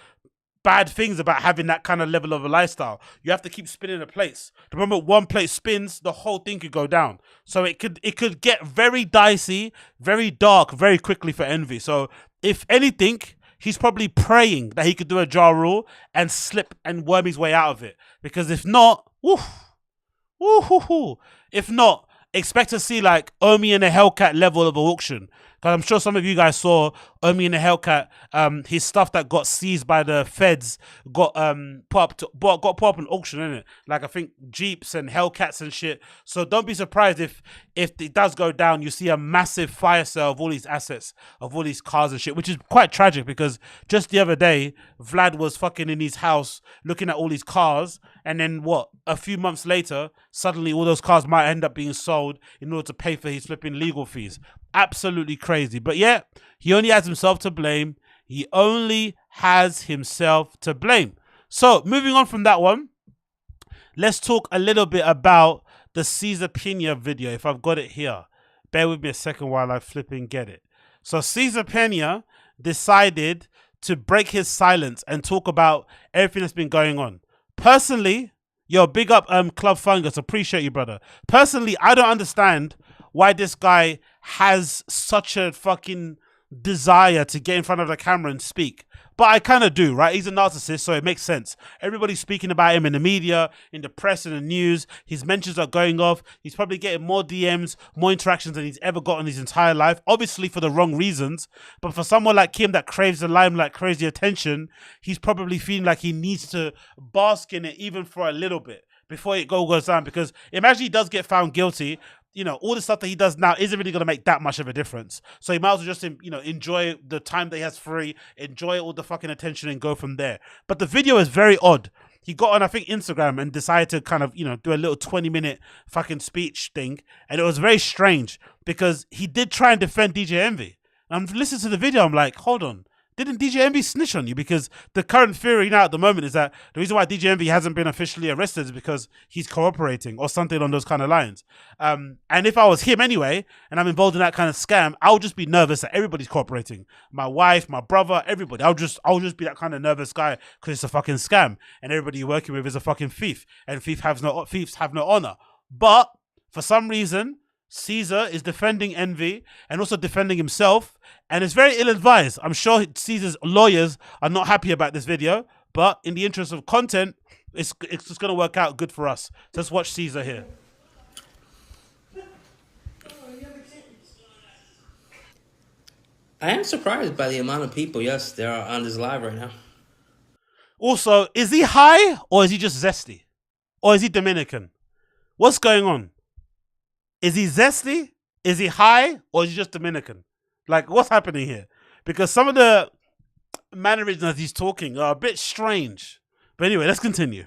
bad things about having that kind of level of a lifestyle. You have to keep spinning the plates. The moment one plate spins, the whole thing could go down. So it could get very dicey, very dark, very quickly for Envy. So if anything, he's probably praying that he could do a Ja Rule and slip and worm his way out of it. Because if not, if not, expect to see like Omi and a Hellcat level of auction. Because I'm sure some of you guys saw Omi and a Hellcat, his stuff that got seized by the feds got put up on auction, innit? Like I think Jeeps and Hellcats and shit. So don't be surprised if it does go down, you see a massive fire sale of all these assets, of all these cars and shit, which is quite tragic because just the other day, Vlad was fucking in his house looking at all these cars, and then what? A few months later, suddenly all those cars might end up being sold in order to pay for his flipping legal fees. Absolutely crazy. But yeah, he only has himself to blame. He only has himself to blame. So moving on from that one, let's talk a little bit about the Cesar Pina video, if I've got it here. Bear with me a second while I flipping get it. So Cesar Pina decided to break his silence and talk about everything that's been going on. Personally, yo, big up Club Fungus, appreciate you, brother. Personally, I don't understand why this guy has such a fucking desire to get in front of the camera and speak. But I kind of do, right? He's a narcissist, so it makes sense. Everybody's speaking about him in the media, in the press, in the news. His mentions are going off. He's probably getting more DMs, more interactions than he's ever got in his entire life. Obviously for the wrong reasons. But for someone like him that craves the limelight, crazy attention, he's probably feeling like he needs to bask in it even for a little bit before it goes down. Because imagine he does get found guilty. you know, all the stuff that he does now isn't really going to make that much of a difference. So he might as well just, you know, enjoy the time that he has free, enjoy all the fucking attention and go from there. But the video is very odd. He got on, I think, Instagram and decided to kind of, you know, do a little 20-minute fucking speech thing. And it was very strange because he did try and defend DJ Envy. And I'm listening to the video, I'm like, hold on. Didn't DJ Envy snitch on you? Because the current theory now at the moment is that the reason why DJ Envy hasn't been officially arrested is because he's cooperating or something on those kind of lines. And if I was him anyway, and I'm involved in that kind of scam, I would just be nervous that everybody's cooperating. My wife, my brother, everybody. I'll just be that kind of nervous guy because it's a fucking scam and everybody you're working with is a fucking thief and thieves have no honor. But for some reason, Caesar is defending Envy and also defending himself, and it's very ill-advised. I'm sure Caesar's lawyers are not happy about this video, but in the interest of content, it's just going to work out good for us. So let's watch Caesar here. I am surprised by the amount of people, yes, there are on this live right now. Also, is he high or is he just zesty? Or is he Dominican? What's going on? Is he zesty? Is he high? Or is he just Dominican? Like, what's happening here? Because some of the mannerisms as he's talking are a bit strange. But anyway, let's continue.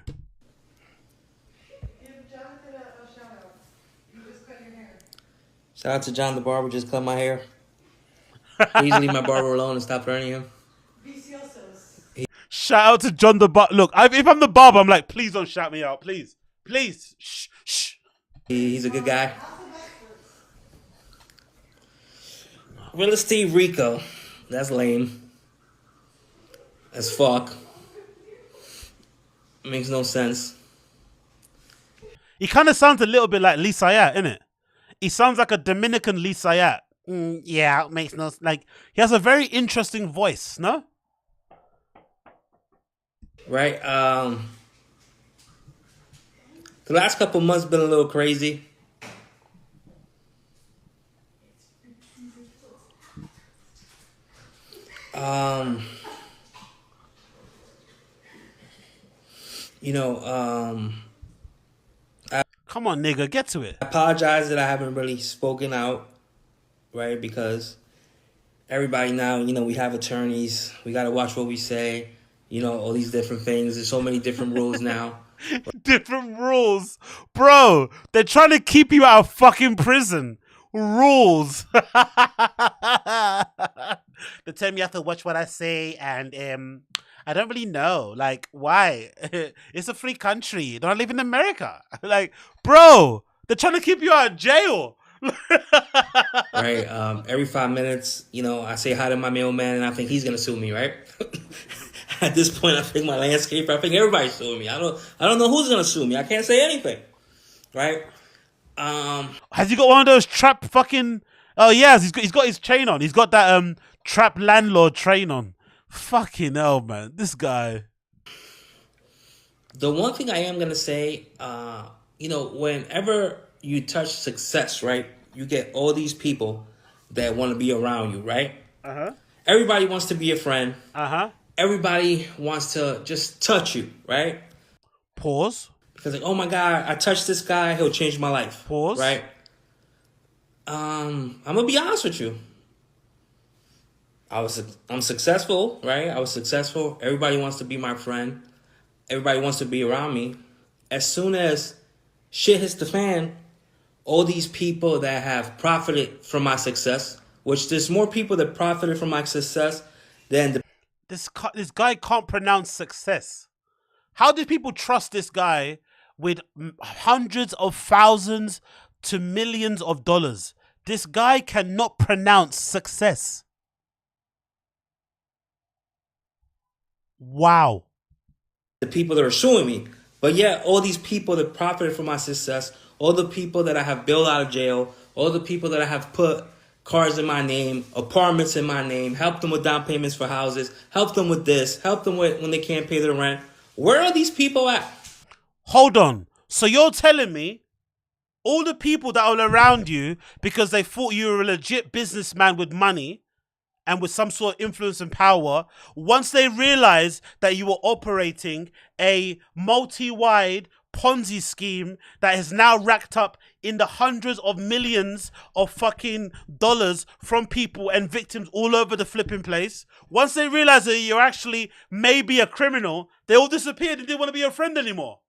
Shout out to John the barber, just cut my hair. Please leave my barber alone and stop threatening him. Shout out to John the barber. Look, if I'm the barber, I'm like, please don't shout me out. Please. Please. Shh. Shh. He's a good guy. Real estate Rico. That's lame. As fuck. Makes no sense. He kind of sounds a little bit like Lee Sayat, innit? He sounds like a Dominican Lee Sayat. Yeah, it makes no sense. Like, he has a very interesting voice, no? Right. The last couple months been a little crazy. You know, come on, nigga, get to it. I apologize that I haven't really spoken out, right? Because everybody now, you know, we have attorneys. We got to watch what we say. You know, all these different things. There's so many different rules now. Different rules. Bro, they're trying to keep you out of fucking prison. Rules. They tell me you have to watch what I say, and I don't really know. Like, why? It's a free country. Don't I live in America? Like, bro, they're trying to keep you out of jail. Right. Every 5 minutes, you know, I say hi to my mailman, and I think he's gonna sue me, right? At this point, I think my landscaper, I think everybody's suing me. I don't know who's gonna sue me. I can't say anything, right? Has he got one of those trap fucking? Oh yes, he's got his chain on. He's got that trap landlord train on. Fucking hell, man, this guy. The one thing I am gonna say, you know, whenever you touch success, right, you get all these people that want to be around you, right? Everybody wants to be your friend. Everybody wants to just touch you, right? Pause. Because like, oh my God, I touched this guy, he'll change my life. Pause. Right? I'm gonna be honest with you. I'm successful, right? I was successful. Everybody wants to be my friend. Everybody wants to be around me. As soon as shit hits the fan, all these people that have profited from my success, which there's more people that profited from my success than the... This guy can't pronounce success. How do people trust this guy with hundreds of thousands to millions of dollars? This guy cannot pronounce success. Wow. The people that are suing me. But yeah, all these people that profited from my success, all the people that I have bailed out of jail, all the people that I have put cars in my name, apartments in my name, helped them with down payments for houses, helped them with this, helped them with when they can't pay their rent. Where are these people at? Hold on. So you're telling me all the people that are around you because they thought you were a legit businessman with money and with some sort of influence and power, once they realized that you were operating a multi-wide Ponzi scheme that is now racked up in the hundreds of millions of fucking dollars from people and victims all over the flipping place. Once they realize that you're actually maybe a criminal, they all disappeared and didn't want to be your friend anymore.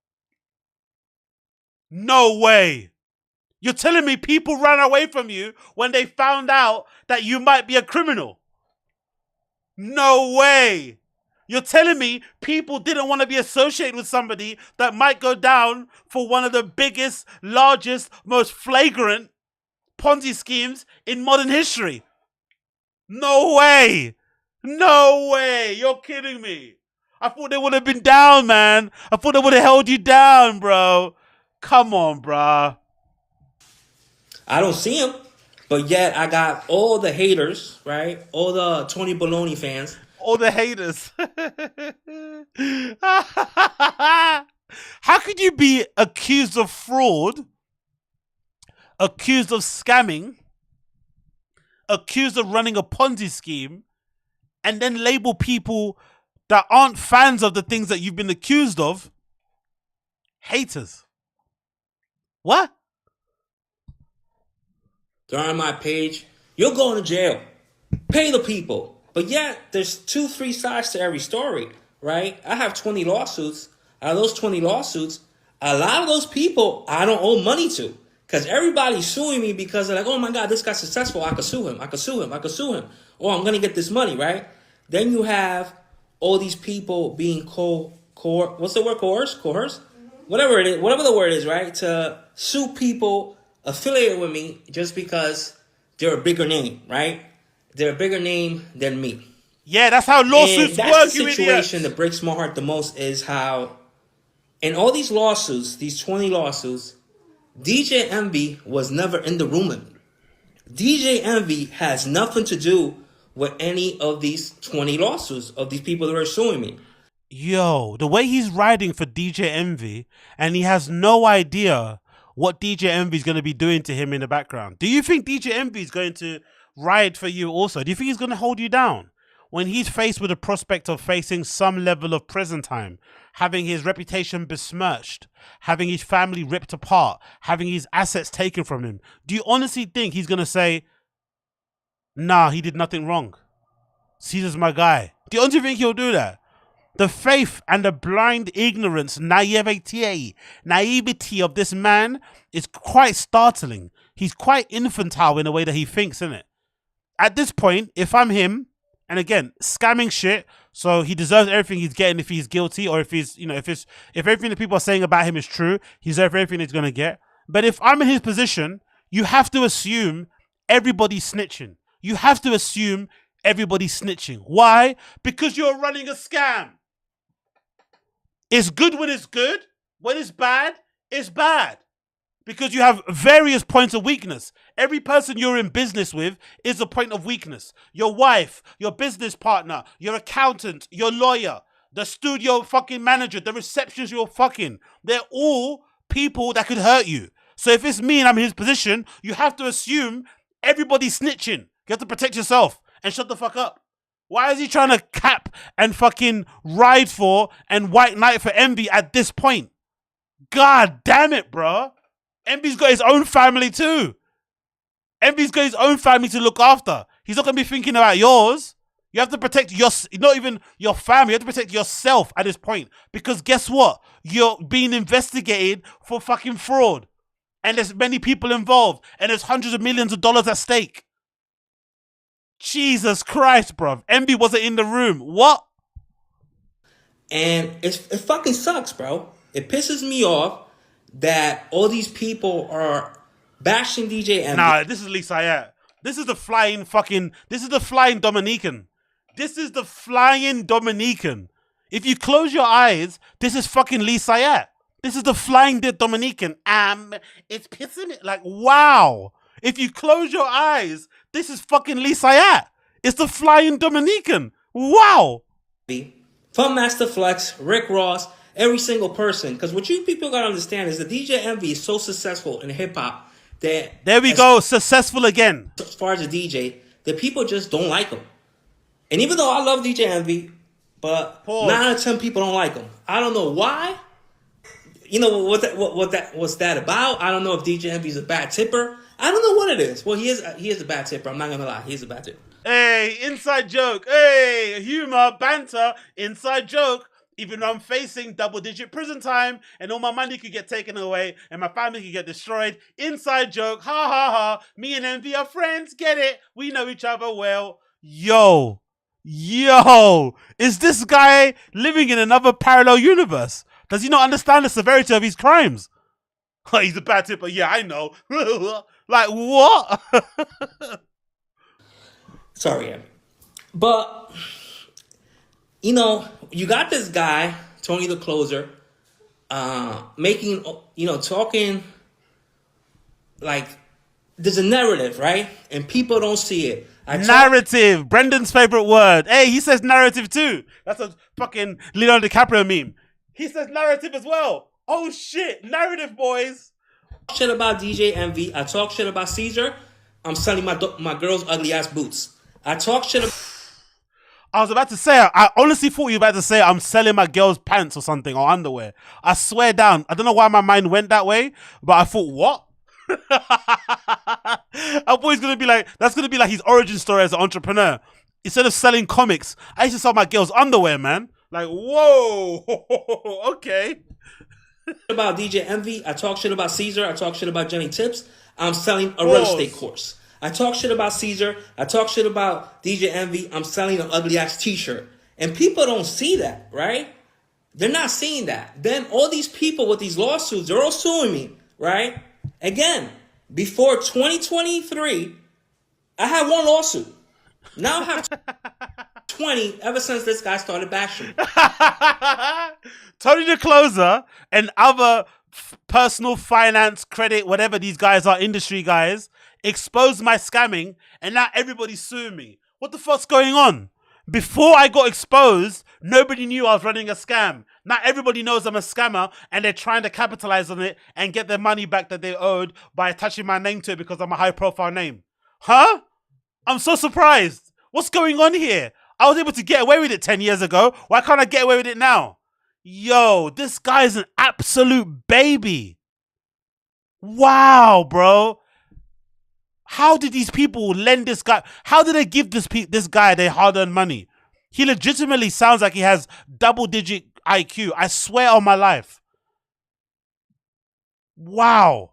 No way. You're telling me people ran away from you when they found out that you might be a criminal? No way. You're telling me people didn't want to be associated with somebody that might go down for one of the biggest, largest, most flagrant Ponzi schemes in modern history? No way. No way. You're kidding me. I thought they would have been down, man. I thought they would have held you down, bro. Come on, bro. I don't see him, but yet I got all the haters, right? All the Tony Baloney fans. All the haters. How could you be accused of fraud, accused of scamming, accused of running a Ponzi scheme, and then label people that aren't fans of the things that you've been accused of haters? What? They're on my page. You're going to jail. Pay the people. But yet, there's 2-3 sides to every story, right? I have 20 lawsuits. Out of those 20 lawsuits, a lot of those people I don't owe money to. Because everybody's suing me because they're like, oh my God, this guy's successful. I could sue him. I could sue him. I could sue him. Or I'm going to get this money, right? Then you have all these people being what's the word? Coerced? Whatever it is, whatever the word is, right? To sue people affiliated with me just because they're a bigger name, right? They're a bigger name than me. Yeah, that's how lawsuits work, that's the you situation idiots. that breaks my heart the most is how in all these lawsuits, these 20 lawsuits, DJ Envy was never in the room. DJ Envy has nothing to do with any of these 20 lawsuits of these people that are suing me. Yo, the way he's riding for DJ Envy and he has no idea what DJ Envy is going to be doing to him in the background. Do you think DJ Envy is going to ride for you also? Do you think he's going to hold you down when he's faced with the prospect of facing some level of prison time, having his reputation besmirched, having his family ripped apart, having his assets taken from him? Do you honestly think he's going to say, nah, he did nothing wrong, Caesar's my guy? Do you honestly think he'll do that? The faith and the blind ignorance, naivety of this man is quite startling. He's quite infantile in the way that he thinks, isn't it? At this point, if I'm him, and again, scamming shit, so he deserves everything he's getting if he's guilty, or if he's, if everything that people are saying about him is true, he deserves everything he's gonna get. But if I'm in his position, you have to assume everybody's snitching. You have to assume everybody's snitching. Why? Because you're running a scam. It's good when it's good. When it's bad, it's bad. Because you have various points of weakness. Every person you're in business with is a point of weakness. Your wife, your business partner, your accountant, your lawyer, the studio fucking manager, the receptionist you're fucking. They're all people that could hurt you. So if it's me and I'm in his position, you have to assume everybody's snitching. You have to protect yourself and shut the fuck up. Why is he trying to cap and fucking ride for and white knight for Envy at this point? God damn it, bro. Envy's got his own family too. Envy's got his own family to look after. He's not going to be thinking about yours. You have to protect not even your family. You have to protect yourself at this point. Because guess what? You're being investigated for fucking fraud. And there's many people involved. And there's hundreds of millions of dollars at stake. Jesus Christ, bro. Envy wasn't in the room. What? And it fucking sucks, bro. It pisses me off that all these people are bashing DJ Envy. Nah, this is Lisa. This is the flying Dominican. This is the flying Dominican. If you close your eyes, this is fucking Lisa. This is the flying Dominican. It's pissing me. Like, wow. If you close your eyes, this is fucking Lisa. It's the flying Dominican. Wow. From Master Flex, Rick Ross, every single person. Because what you people got to understand is that DJ Envy is so successful in hip-hop that... There we go. Successful again. As far as a DJ, that people just don't like him. And even though I love DJ Envy, but 9 out of 10 people don't like him. I don't know why. you know what's that about? I don't know if DJ Envy's a bad tipper. I don't know what it is. Well, he is a bad tipper. I'm not gonna lie, he's a bad tipper. Hey, inside joke. Hey, humor, banter, inside joke. Even though I'm facing double-digit prison time and all my money could get taken away and my family could get destroyed, inside joke. Ha ha ha. Me and Envy are friends. Get it? We know each other well. Yo, is this guy living in another parallel universe? Does he not understand the severity of his crimes? He's a bad tipper. Yeah, I know. Like, what? Sorry, Em. But, you know, you got this guy, Tony the Closer, making, you know, talking like there's a narrative, right? And people don't see it. Narrative, Brendan's favorite word. Hey, he says narrative too. That's a fucking Leonardo DiCaprio meme. He says narrative as well. Oh shit, narrative, boys. Shit about DJ Envy. I talk shit about Caesar. I'm selling my girl's ugly ass boots. I talk shit about... I was about to say, I honestly thought you were about to say I'm selling my girl's pants or something, or underwear. I swear down. I don't know why my mind went that way, but I thought, what? I thought he's gonna be like, that's gonna be like his origin story as an entrepreneur. Instead of selling comics, I used to sell my girl's underwear, man. Like, whoa, okay. About DJ Envy, I talk shit about Caesar, I talk shit about Jenny Tips. I'm selling a real estate course. I talk shit about Caesar, I talk shit about DJ Envy, I'm selling an ugly ass t-shirt. And people don't see that, right? They're not seeing that. Then all these people with these lawsuits, they're all suing me, right? Again, before 2023, I had one lawsuit. Now I have 20 ever since this guy started bashing. Tony the Closer and other personal finance, credit, whatever these guys are, industry guys, exposed my scamming, and now everybody's suing me. What the fuck's going on? Before I got exposed, nobody knew I was running a scam. Now everybody knows I'm a scammer, and they're trying to capitalize on it and get their money back that they owed by attaching my name to it because I'm a high-profile name. Huh? I'm so surprised. What's going on here? I was able to get away with it 10 years ago. Why can't I get away with it now? Yo, this guy's an absolute baby. Wow, bro. How did these people lend this guy? How did they give this guy their hard-earned money? He legitimately sounds like he has double-digit IQ. I swear on my life. Wow.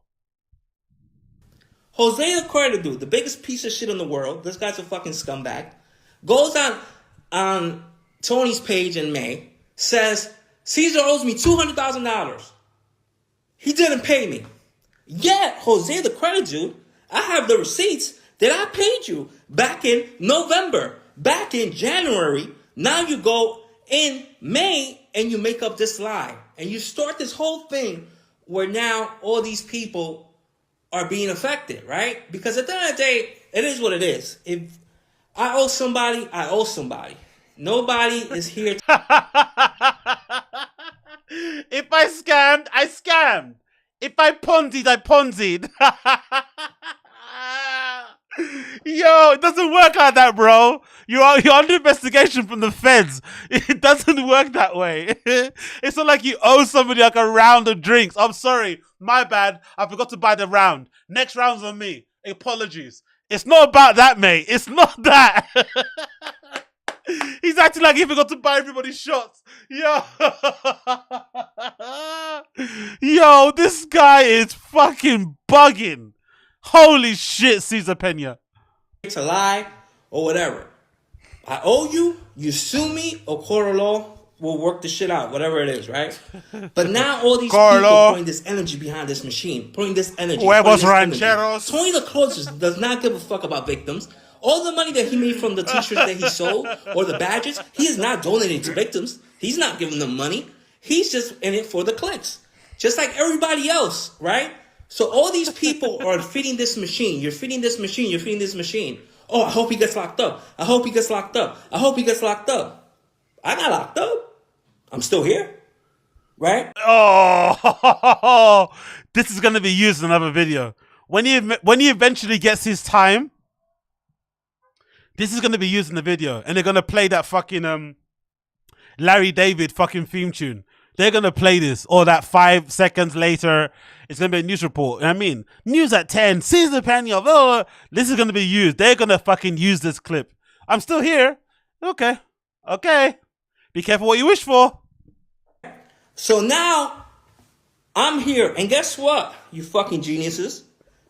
Jose Accredited, the biggest piece of shit in the world, this guy's a fucking scumbag, goes on Tony's page in May, says, Caesar owes me $200,000. He didn't pay me. Yet, Jose the credit dude, I have the receipts that I paid you back in November, back in January. Now you go in May and you make up this lie. And you start this whole thing where now all these people are being affected, right? Because at the end of the day, it is what it is. If I owe somebody, I owe somebody. Nobody is here If I scammed, I scammed. If I ponzied, I ponzied. Yo, it doesn't work like that, bro. You're under investigation from the feds. It doesn't work that way. It's not like you owe somebody like a round of drinks. I'm sorry, my bad. I forgot to buy the round. Next round's on me. Apologies. It's not about that, mate. It's not that. He's acting like he forgot to buy everybody shots. Yo. Yo, this guy is fucking bugging. Holy shit, Cesar Pena. It's a lie or whatever. I owe you, you sue me, or court of law will work the shit out, whatever it is, right? But now all these people are putting this energy behind this machine, putting this energy. Huevos rancheros. Tony the Closer does not give a fuck about victims. All the money that he made from the t-shirts that he sold or the badges, he is not donating to victims. He's not giving them money. He's just in it for the clicks. Just like everybody else, right? So all these people are feeding this machine. You're feeding this machine. You're feeding this machine. Oh, I hope he gets locked up. I hope he gets locked up. I hope he gets locked up. I got locked up. I'm still here. Right? Oh, this is going to be used in another video. When he eventually gets his time, this is going to be used in the video. And they're going to play that fucking Larry David fucking theme tune. They're going to play this. Or that 5 seconds later, it's going to be a news report. I mean, news at 10, Caesar Pena, oh, this is going to be used. They're going to fucking use this clip. I'm still here. Okay. Okay. Be careful what you wish for. So now, I'm here. And guess what, you fucking geniuses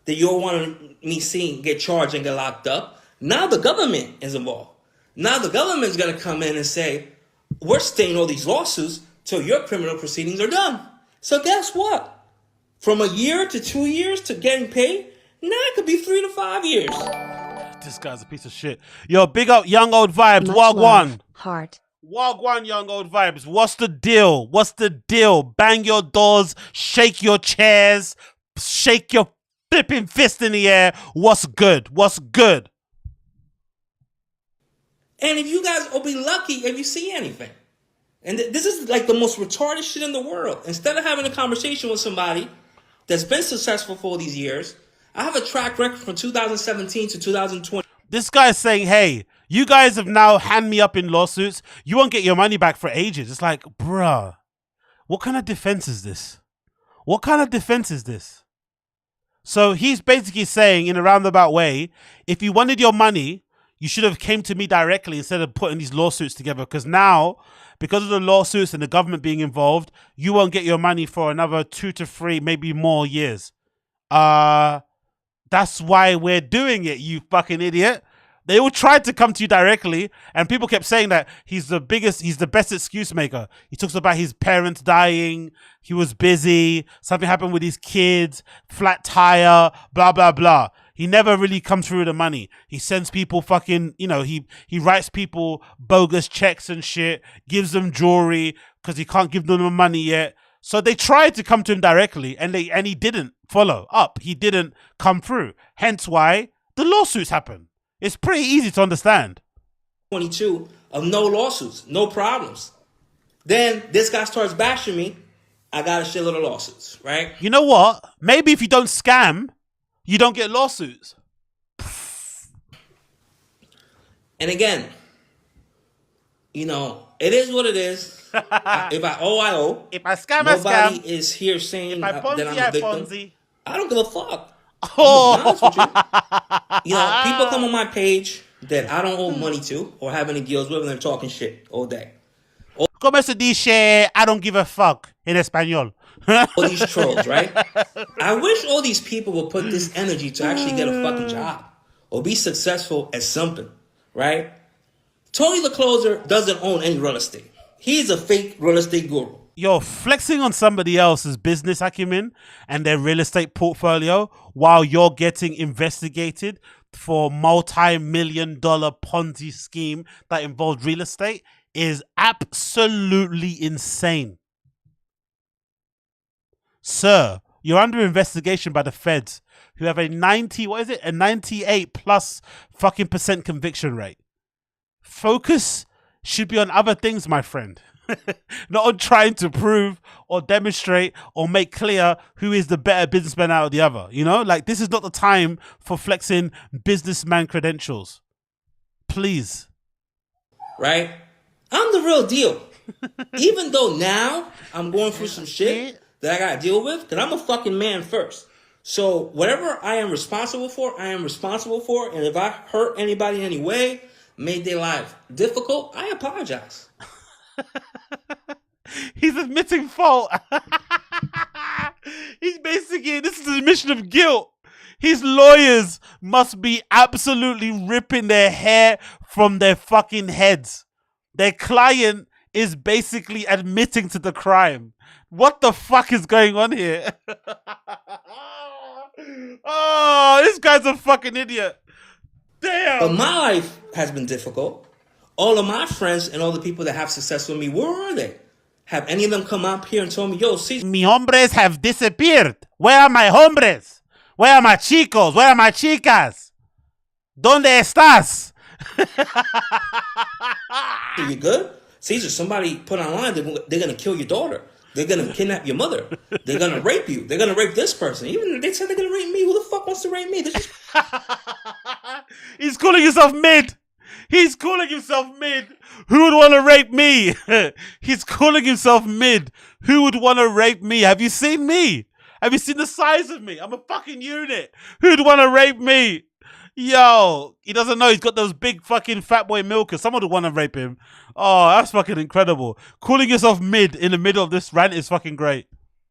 that you all wanted me seeing get charged and get locked up? Now the government is involved. Now the government's going to come in and say, we're staying all these lawsuits till your criminal proceedings are done. So guess what? From a year to 2 years to getting paid, now it could be 3 to 5 years. This guy's a piece of shit. Yo, big up Young Old Vibes. Wagwan. Heart. Wagwan, Young Old Vibes. What's the deal? What's the deal? Bang your doors, shake your chairs, shake your flipping fist in the air. What's good? What's good? And if you guys will be lucky if you see anything. And this is like the most retarded shit in the world. Instead of having a conversation with somebody that's been successful for all these years, I have a track record from 2017 to 2020. This guy's saying, hey, you guys have now hand me up in lawsuits. You won't get your money back for ages. It's like, bruh, what kind of defense is this? What kind of defense is this? So he's basically saying in a roundabout way, if you wanted your money, you should have came to me directly instead of putting these lawsuits together. Because now, because of the lawsuits and the government being involved, you won't get your money for another 2 to 3, maybe more years. That's why we're doing it, you fucking idiot. They all tried to come to you directly, and people kept saying that he's the best excuse maker. He talks about his parents dying, he was busy, something happened with his kids, flat tire, blah, blah, blah. He never really comes through with the money. He sends people fucking, you know, he writes people bogus checks and shit, gives them jewelry because he can't give them the money yet. So they tried to come to him directly, and he didn't follow up. He didn't come through. Hence why the lawsuits happen. It's pretty easy to understand. 22 of no lawsuits, no problems. Then this guy starts bashing me. I got a shitload of lawsuits, right? You know what? Maybe if you don't scam, you don't get lawsuits. And again, you know, it is what it is. If I owe, I owe. If I scam, nobody I scam. is here saying If I Ponzi, that I'm a victim. Ponzi. I don't give a fuck. Oh. I'm honest with you. You know, people come on my page that I don't owe money to or have any deals with, and they're talking shit all day. Como se dice, I don't give a fuck in español. All these trolls, right? I wish all these people would put this energy to actually get a fucking job or be successful at something, right? Tony the Closer doesn't own any real estate. He's a fake real estate guru. You're flexing on somebody else's business acumen and their real estate portfolio while you're getting investigated for multi-million-dollar Ponzi scheme that involved real estate is absolutely insane. Sir, you're under investigation by the feds who have a 98 plus fucking % conviction rate. Focus should be on other things, my friend. Not on trying to prove or demonstrate or make clear who is the better businessman out of the other. You know, like this is not the time for flexing businessman credentials. Please. Right? I'm the real deal. Even though now I'm going through some shit that I gotta deal with, because I'm a fucking man first. So whatever I am responsible for, I am responsible for. And if I hurt anybody in any way, made their life difficult, I apologize. He's admitting fault. He's basically, this is an admission of guilt. His lawyers must be absolutely ripping their hair from their fucking heads. Their client is basically admitting to the crime. What the fuck is going on here? Oh, this guy's a fucking idiot. Damn. But my life has been difficult. All of my friends and all the people that have success with me, where are they? Have any of them come up here and told me, yo, see, mi hombres have disappeared. Where are my hombres? Where are my chicos? Where are my chicas? ¿Dónde estás? you good? Caesar, somebody put online, they're going to kill your daughter. They're going to kidnap your mother. They're going to rape you. They're going to rape this person. Even they said they're going to rape me. Who the fuck wants to rape me? He's calling himself mid. He's calling himself mid. Who would want to rape me? He's calling himself mid. Who would want to rape me? Have you seen me? Have you seen the size of me? I'm a fucking unit. Who'd want to rape me? Yo, he doesn't know he's got those big fucking fat boy milkers. Someone would want to rape him. Oh, that's fucking incredible. Calling yourself mid in the middle of this rant is fucking great.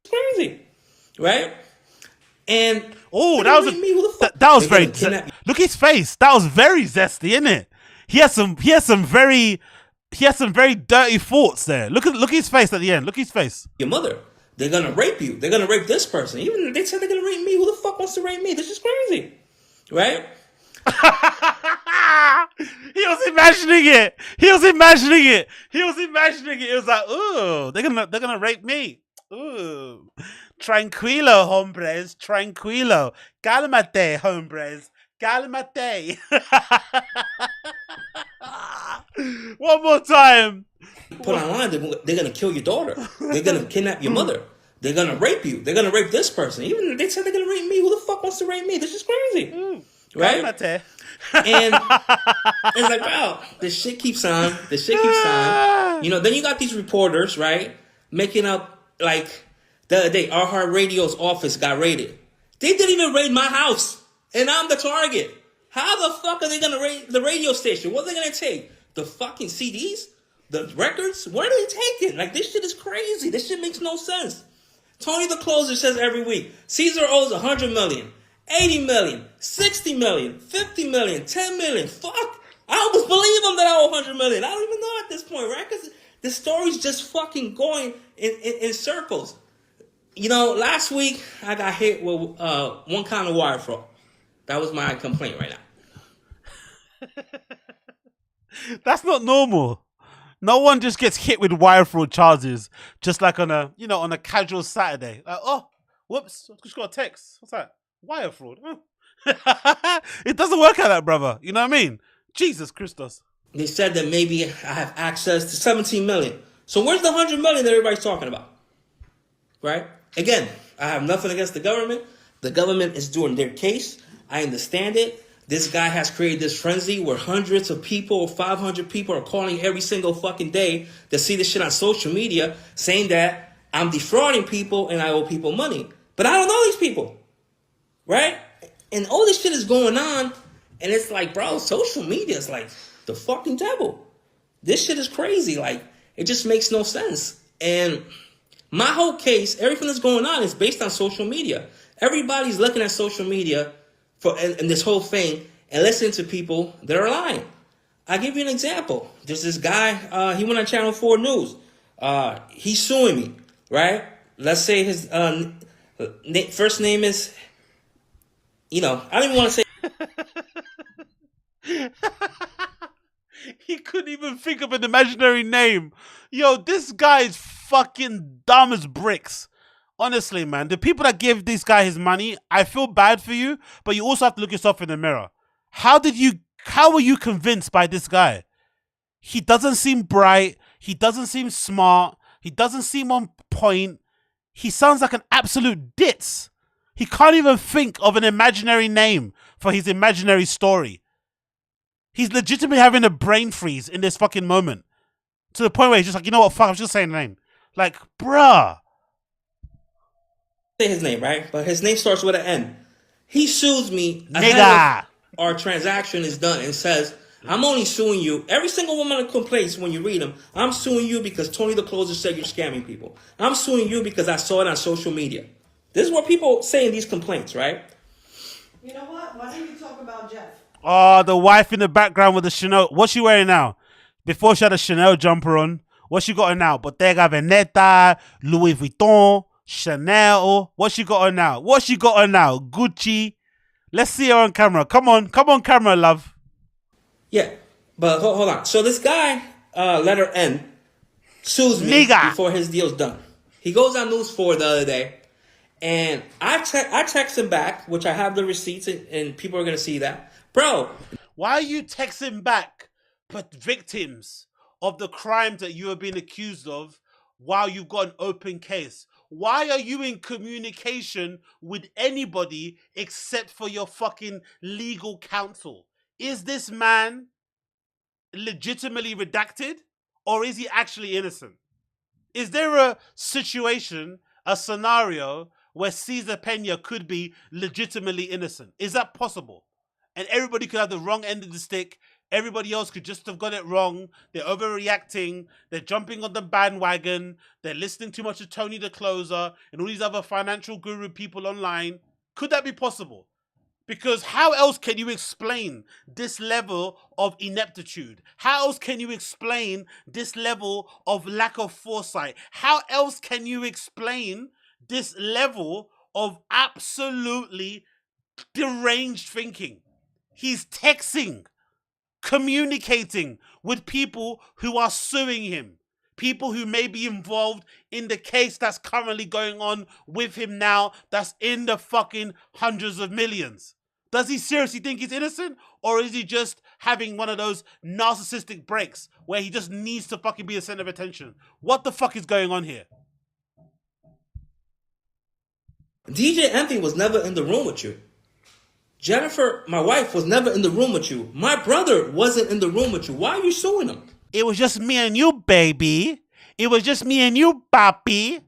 Crazy, right? And oh, that was very. Look at his face. That was very zesty, isn't it? He has some very dirty thoughts there. Look at his face at the end. Look at his face. Your mother. They're gonna rape you. They're gonna rape this person. Even if they said they're gonna rape me, who the fuck wants to rape me? This is crazy, right? He was imagining it. He was imagining it. It was like, ooh, they're gonna rape me. Ooh, tranquilo, hombres, tranquilo. Calmate, hombres, calmate. One more time. Put online, they're gonna kill your daughter. They're gonna kidnap your mother. They're gonna rape you. They're gonna rape this person. Even if they said they're gonna rape me, who the fuck wants to rape me? This is crazy, right? And it's like, wow, this shit keeps on. You know, then you got these reporters, right, making up, like, the other day, Our Heart Radio's office got raided. They didn't even raid my house, and I'm the target. How the fuck are they gonna raid the radio station? What are they gonna take? The fucking CDs? The records? What are they taking? Like, this shit is crazy. This shit makes no sense. Tony the Closer says every week, Caesar owes 100 million, 80 million, 60 million, 50 million, 10 million. Fuck. I almost believe him that I owe 100 million. I don't even know at this point, right? Because the story's just fucking going in circles. You know, last week I got hit with one kind of wire fraud. That was my complaint right now. That's not normal. No one just gets hit with wire fraud charges just like on a casual Saturday. Like, oh, whoops, I just got a text. What's that? Wire fraud. Oh. It doesn't work like that, brother. You know what I mean? Jesus Christos. They said that maybe I have access to 17 million. So where's the 100 million that everybody's talking about? Right? Again, I have nothing against the government. The government is doing their case. I understand it. This guy has created this frenzy where hundreds of people or 500 people are calling every single fucking day to see this shit on social media saying that I'm defrauding people and I owe people money. But I don't know these people. Right? And all this shit is going on. And it's like, bro, social media is like the fucking devil. This shit is crazy. Like, it just makes no sense. And my whole case, everything that's going on is based on social media. Everybody's looking at social media and this whole thing and listening to people that are lying. I'll give you an example. There's this guy, he went on Channel 4 News. He's suing me, right? Let's say his first name is, I don't even want to say. He couldn't even think of an imaginary name. Yo, this guy is fucking dumb as bricks. Honestly, man, the people that give this guy his money, I feel bad for you, but you also have to look yourself in the mirror. How were you convinced by this guy? He doesn't seem bright. He doesn't seem smart. He doesn't seem on point. He sounds like an absolute ditz. He can't even think of an imaginary name for his imaginary story. He's legitimately having a brain freeze in this fucking moment. To the point where he's just like, you know what, fuck, I'm just saying the name. Like, bruh. Say his name, right? But his name starts with an N. He sues me ahead of our transaction is done and says, I'm only suing you. Every single woman that complains when you read them, I'm suing you because Tony the Closer said you're scamming people. I'm suing you because I saw it on social media. This is what people say in these complaints, right? You know what? Why don't you talk about Jeff? Oh, the wife in the background with the Chanel. What's she wearing now? Before she had a Chanel jumper on. What's she got on now? Bottega Veneta, Louis Vuitton, Chanel. What's she got on now? Gucci. Let's see her on camera. Come on camera, love. Yeah, but hold on. So this guy, letter N, sues me before his deal's done. He goes on News 4 the other day, and I text him back, which I have the receipts, and people are going to see that. Bro. Why are you texting back but victims of the crimes that you are being accused of while you've got an open case? Why are you in communication with anybody except for your fucking legal counsel? Is this man legitimately redacted, or is he actually innocent? Is there a situation, a scenario where Cesar Pena could be legitimately innocent? Is that possible? And everybody could have the wrong end of the stick. Everybody else could just have got it wrong. They're overreacting. They're jumping on the bandwagon. They're listening too much to Tony the Closer and all these other financial guru people online. Could that be possible? Because how else can you explain this level of ineptitude? How else can you explain this level of lack of foresight? How else can you explain this level of absolutely deranged thinking? He's texting, communicating with people who are suing him. People who may be involved in the case that's currently going on with him now, that's in the fucking hundreds of millions. Does he seriously think he's innocent? Or is he just having one of those narcissistic breaks where he just needs to fucking be the center of attention? What the fuck is going on here? DJ Envy was never in the room with you. Jennifer, my wife, was never in the room with you. My brother wasn't in the room with you. Why are you suing him? It was just me and you, baby. It was just me and you, papi.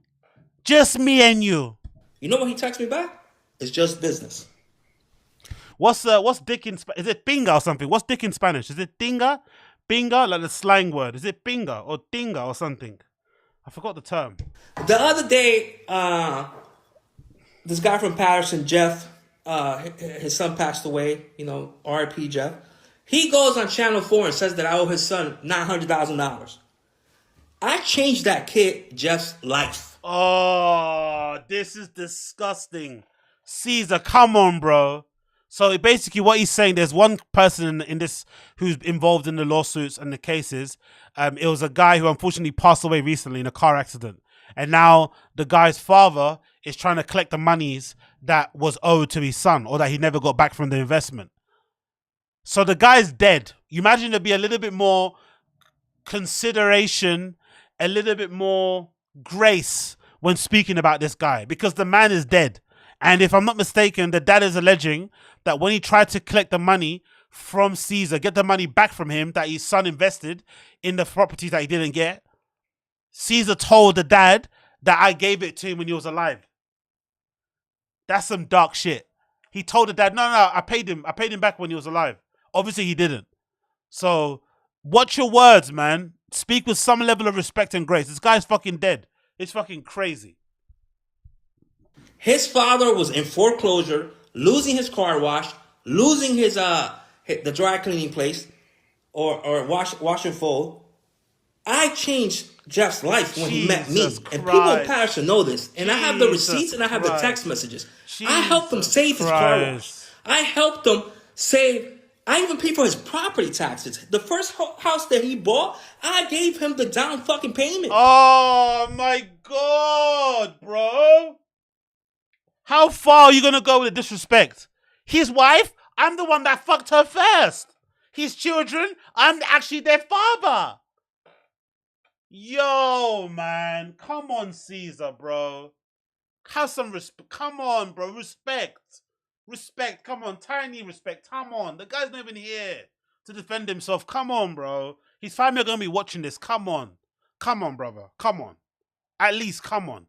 Just me and you. You know what he texted me back? It's just business. What's dick in Spanish? Is it pinga or something? What's dick in Spanish? Is it tinga? Pinga, like the slang word. Is it pinga or tinga or something? I forgot the term. The other day, this guy from Patterson, Jeff, his son passed away, you know, R.I.P. Jeff. He goes on Channel 4 and says that I owe his son $900,000. I changed that kid, Jeff's life. Oh, this is disgusting. Caesar, come on, bro. So basically what he's saying, there's one person in this who's involved in the lawsuits and the cases. It was a guy who unfortunately passed away recently in a car accident. And now the guy's father is trying to collect the monies that was owed to his son or that he never got back from the investment. So the guy's dead. You imagine there'd be a little bit more consideration, a little bit more grace when speaking about this guy because the man is dead. And if I'm not mistaken, the dad is alleging that when he tried to collect the money from Caesar, get the money back from him that his son invested in the properties that he didn't get, Caesar told the dad that I gave it to him when he was alive. That's some dark shit. He told the dad, no, I paid him back when he was alive. Obviously he didn't. So watch your words, man. Speak with some level of respect and grace. This guy's fucking dead. It's fucking crazy. His father was in foreclosure, losing his car wash, losing his the dry cleaning place, or wash and fold. I changed Jeff's life when he met me. Christ. And people in Patterson know this. And I have the receipts and I have the text messages. I helped him save his car wash. I helped him save. I even paid for his property taxes. The first house that he bought, I gave him the down fucking payment. Oh my God, bro. How far are you going to go with the disrespect? His wife, I'm the one that fucked her first. His children, I'm actually their father. Yo, man. Come on, Caesar, bro. Have some respect. Come on, bro. Respect. Respect. Come on. Tiny respect. Come on. The guy's not even here to defend himself. Come on, bro. His family are going to be watching this. Come on. Come on, brother. Come on. At least, come on.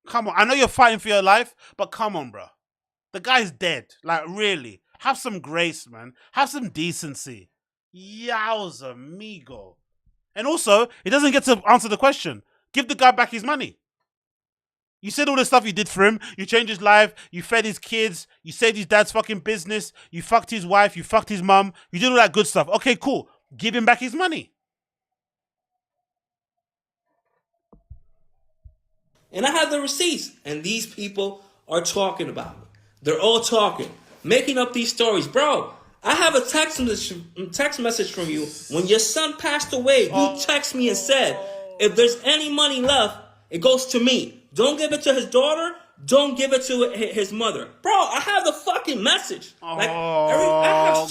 Come on. I know you're fighting for your life, but come on, bro. The guy's dead. Like, really. Have some grace, man. Have some decency. Yowza, amigo. And also, it doesn't get to answer the question. Give the guy back his money. You said all the stuff you did for him. You changed his life. You fed his kids. You saved his dad's fucking business. You fucked his wife. You fucked his mum. You did all that good stuff. Okay, cool. Give him back his money. And I have the receipts. And these people are talking about it. They're all talking. Making up these stories. Bro, I have a text message from you. When your son passed away, you text me and said, if there's any money left, it goes to me. Don't give it to his daughter. Don't give it to his mother. Bro, I have the fucking message.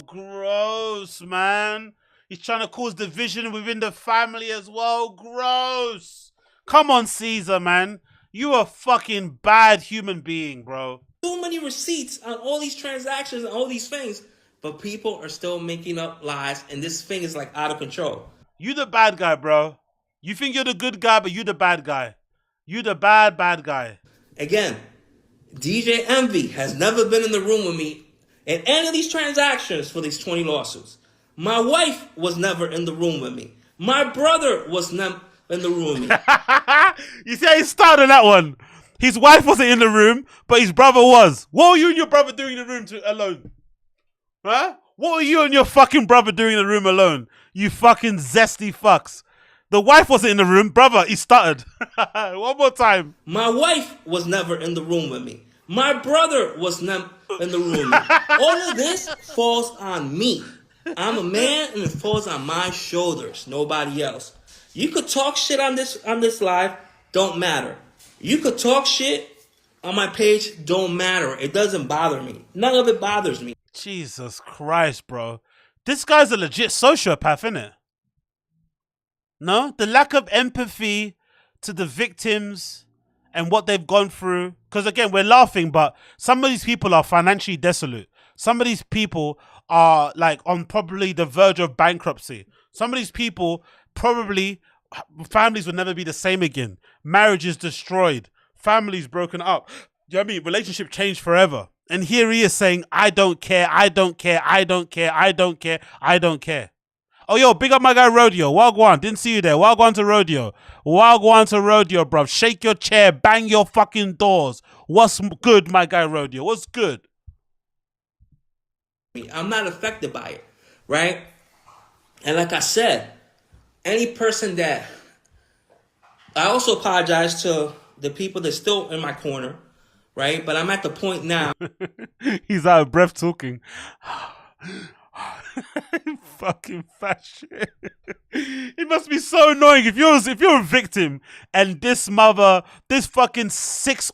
Gross, man. He's trying to cause division within the family as well. Gross. Come on, Caesar, man. You a fucking bad human being, bro. Too many receipts on all these transactions and all these things. but people are still making up lies, and this thing is like out of control. You the bad guy, bro. You think you're the good guy, but you the bad guy. You the bad guy. Again, DJ Envy has never been in the room with me in any of these transactions for these 20 lawsuits. My wife was never in the room with me. My brother was never in the room with me. You see how he started on that one? His wife wasn't in the room, but his brother was. What were you and your brother doing in the room alone? Huh? What were you and your fucking brother doing in the room alone? You fucking zesty fucks. The wife wasn't in the room. Brother, he stuttered. One more time. My wife was never in the room with me. My brother was never in the room with me. All of this falls on me. I'm a man and it falls on my shoulders. Nobody else. You could talk shit on this live. Don't matter. You could talk shit on my page. Don't matter. It doesn't bother me. None of it bothers me. Jesus Christ, bro. This guy's a legit sociopath, innit? No? The lack of empathy to the victims and what they've gone through. Because again, we're laughing, but some of these people are financially desolate. Some of these people are like on probably the verge of bankruptcy. Some of these people probably, families will never be the same again. Marriages destroyed. Families broken up. You know what I mean? Relationship changed forever. And here he is saying, I don't care, I don't care, I don't care, I don't care, I don't care. Oh, yo, big up my guy Rodeo. Wagwan, didn't see you there. Wagwan to Rodeo. Wagwan to Rodeo, bruv. Shake your chair, bang your fucking doors. What's good, my guy Rodeo? What's good? I'm not affected by it, right? And like I said, any person that... I also apologize to the people that's still in my corner, right? But I'm at the point now. He's out of breath talking. Fucking fat shit. It must be so annoying if you're a victim and this fucking six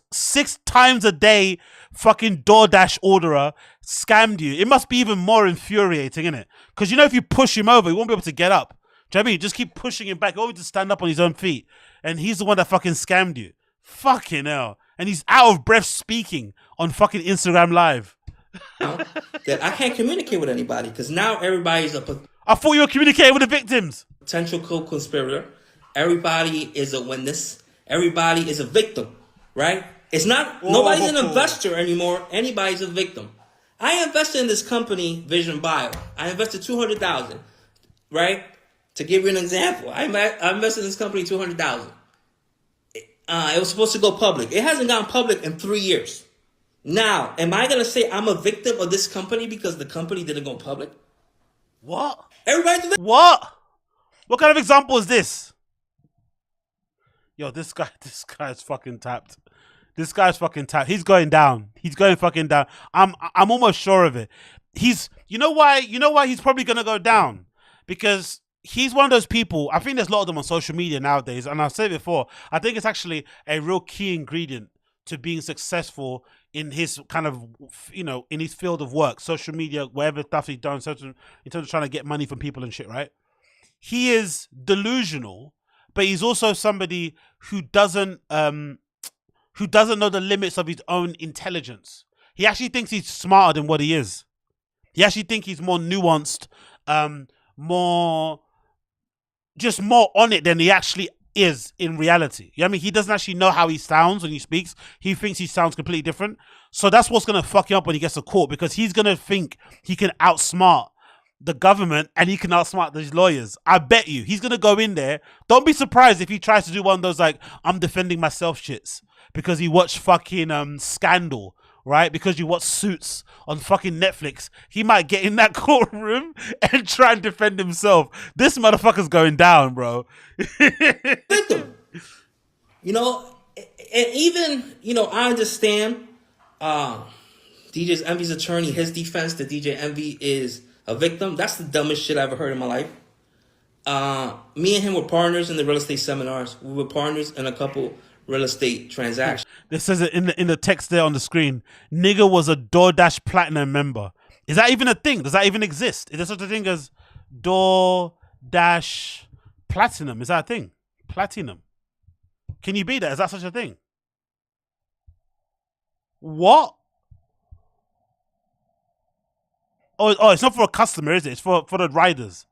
times a day fucking DoorDash orderer scammed you. It must be even more infuriating, innit? Because you know if you push him over, he won't be able to get up. Do you know what I mean? Just keep pushing him back. He won't be able to stand up on his own feet. And he's the one that fucking scammed you. Fucking hell. And he's out of breath speaking on fucking Instagram Live. That I can't communicate with anybody because now everybody's I thought you were communicating with the victims. Potential co-conspirator. Everybody is a witness. Everybody is a victim, right? It's not, nobody's an investor anymore. Anybody's a victim. I invested in this company, Vision Bio. I invested $200,000, right? To give you an example, I invested in this company $200,000. It was supposed to go public. It hasn't gone public in 3 years. Now, am I going to say I'm a victim of this company because the company didn't go public? What? Everybody's a victim. What? What kind of example is this? Yo, this guy's fucking tapped. This guy's fucking tapped. He's going down. He's going fucking down. I'm almost sure of it. You know why he's probably going to go down? Because he's one of those people, I think there's a lot of them on social media nowadays, and I've said it before, I think it's actually a real key ingredient to being successful in his kind of, you know, in his field of work, social media, whatever stuff he's done, in terms of trying to get money from people and shit, right? He is delusional, but he's also somebody who doesn't know the limits of his own intelligence. He actually thinks he's smarter than what he is. He actually thinks he's more nuanced, more on it than he actually is in reality. You know what I mean? He doesn't actually know how he sounds when he speaks. He thinks he sounds completely different. So that's what's going to fuck him up when he gets to court, because he's going to think he can outsmart the government and he can outsmart these lawyers. I bet you he's going to go in there. Don't be surprised if he tries to do one of those like, I'm defending myself shits because he watched fucking Scandal, right? Because you watch Suits on fucking Netflix. He might get in that courtroom and try and defend himself. This motherfucker's going down, bro. Victim. You know, and even, you know, I understand DJ Envy's attorney, his defense that DJ Envy is a victim. That's the dumbest shit I ever heard in my life. Me and him were partners in the real estate seminars. We were partners in a couple real estate transactions. This says it in the text there on the screen. Nigga was a DoorDash Platinum member. Is that even a thing? Does that even exist? Is there such a thing as DoorDash Platinum? Is that a thing? Platinum. Can you be that? Is that such a thing? What? Oh, it's not for a customer, is it? It's for the riders.